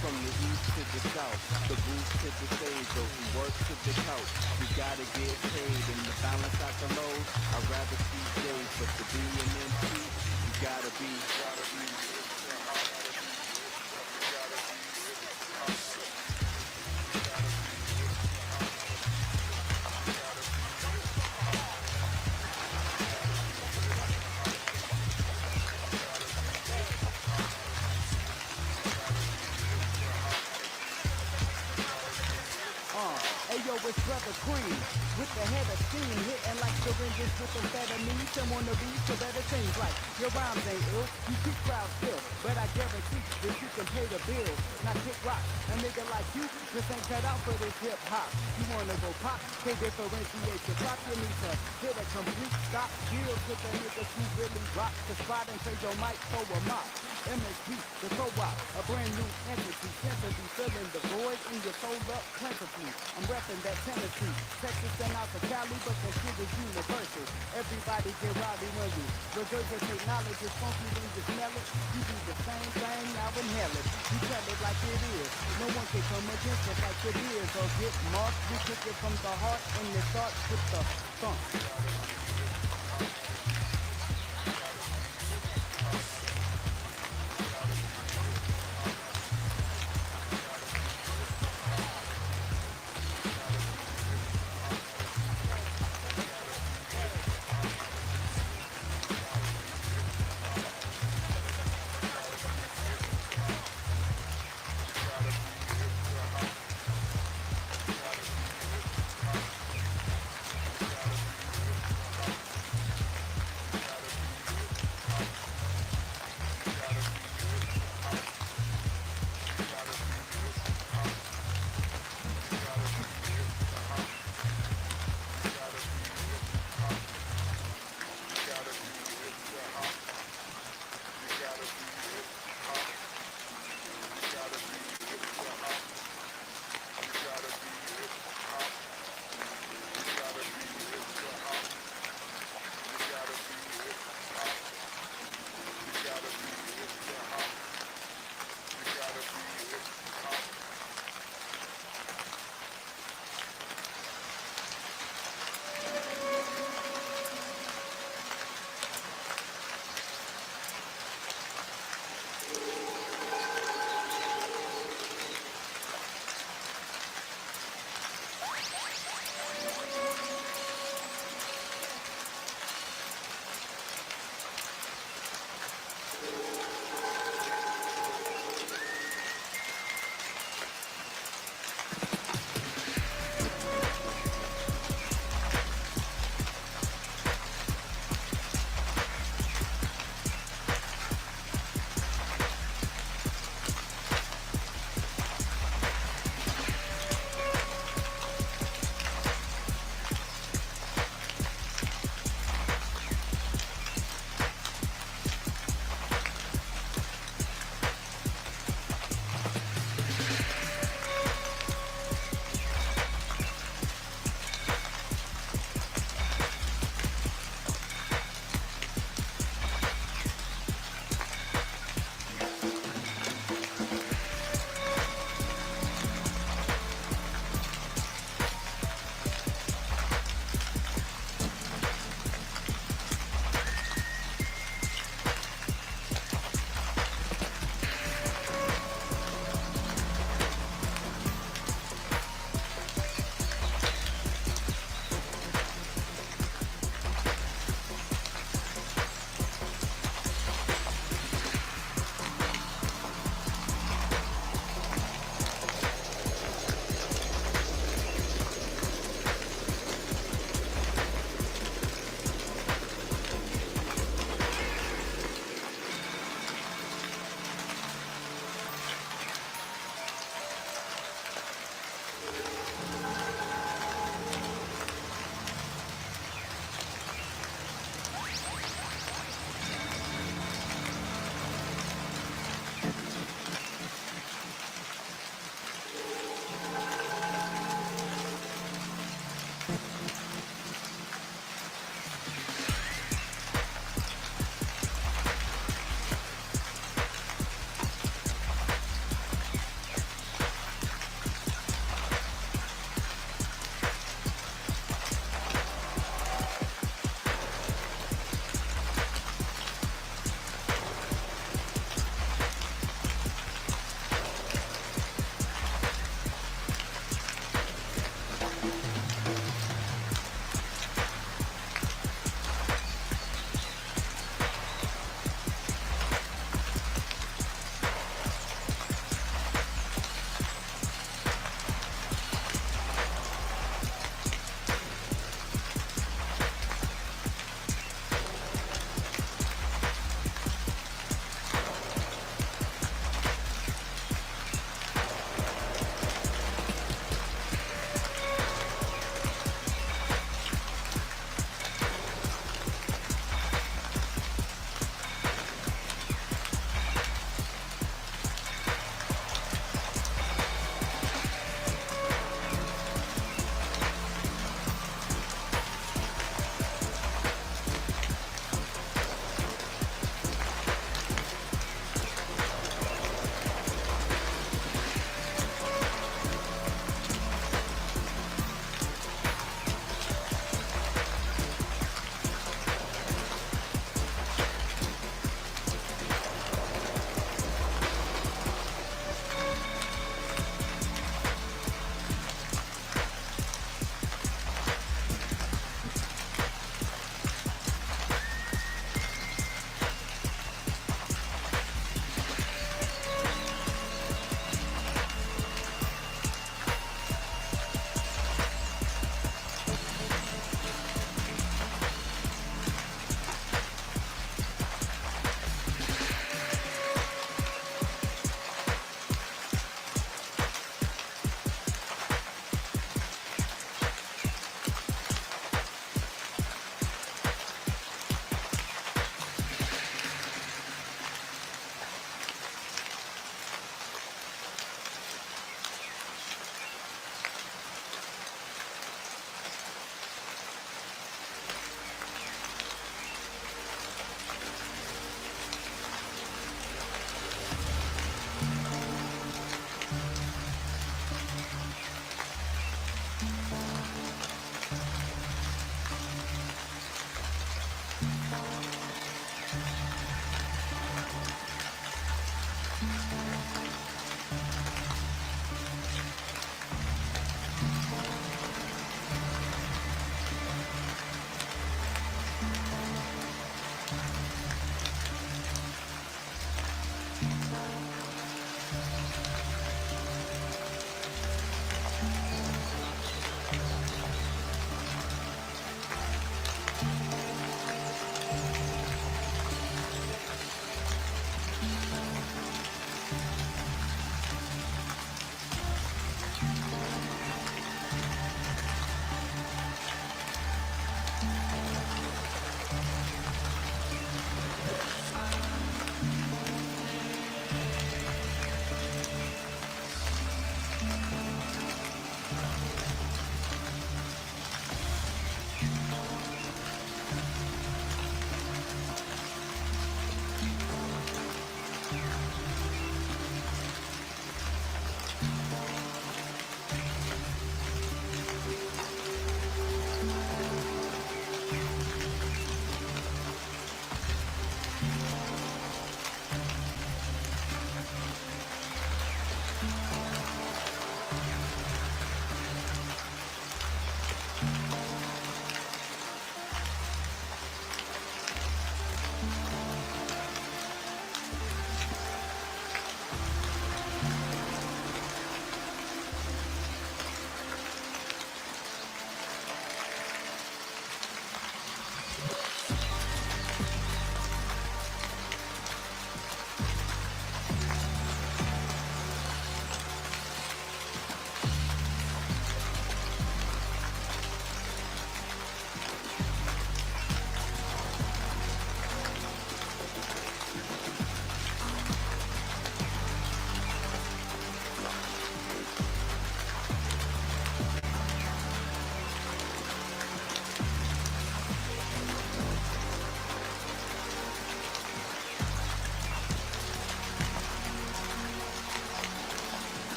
from the east to the south, the booth to the stage, go from work to the couch. We gotta get paid and to balance out the load. I'd rather see days, but to be an MC, you gotta be. Ayo, it's Brother Cryin with the head of steam, hitting like syringes with amphetamine. Some on the beat, so better things like your rhymes ain't ill. You keep crowds still. but I guarantee that you can pay the bills. Now kick rock, a nigga like you just ain't cut out for this hip hop. You wanna go pop, can't differentiate your drop. You need to hit a complete stop. Deals with the niggas who really rock the spot and trade your mic for a mop. MSP, the co-op, a brand new entity, sensibly filling the void in your soul up plentifully. I'm repping that Tennessee, Texas and out to Cali, but that shit is universal. Everybody get rowdy when you regurgitate knowledge. It's funky when you smell it. You do the same thing, now inhale it. You tell it like it is. No one can come against it like it is. Or get marked, we kick it from the heart, and it starts with the funk.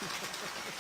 This is a horrible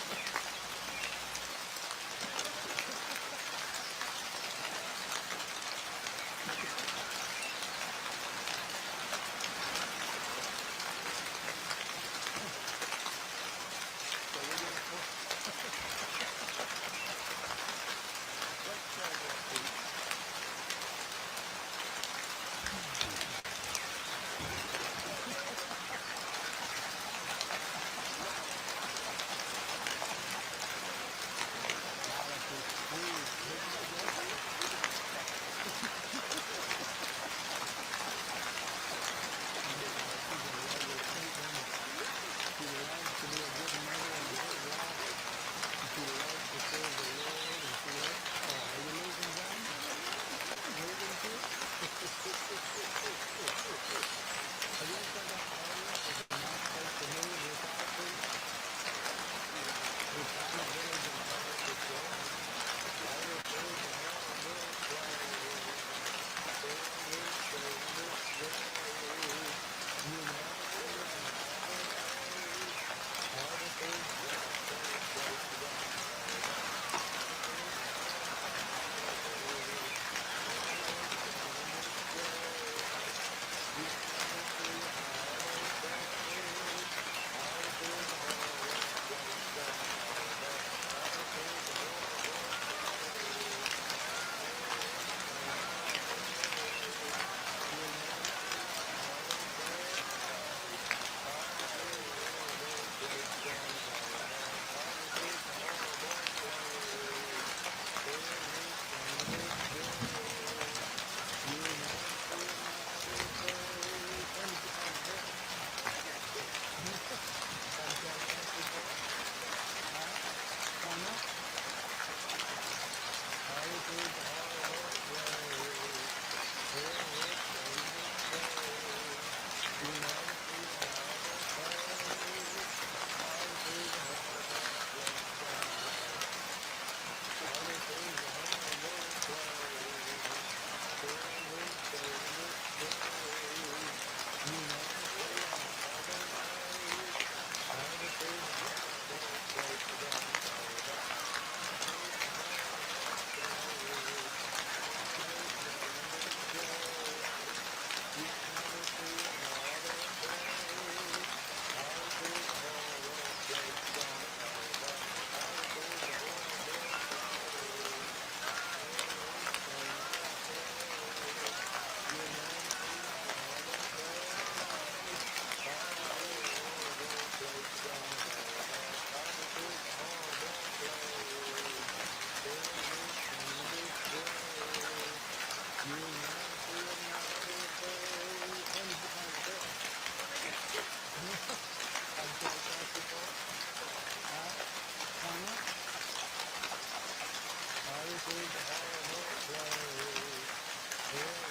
place.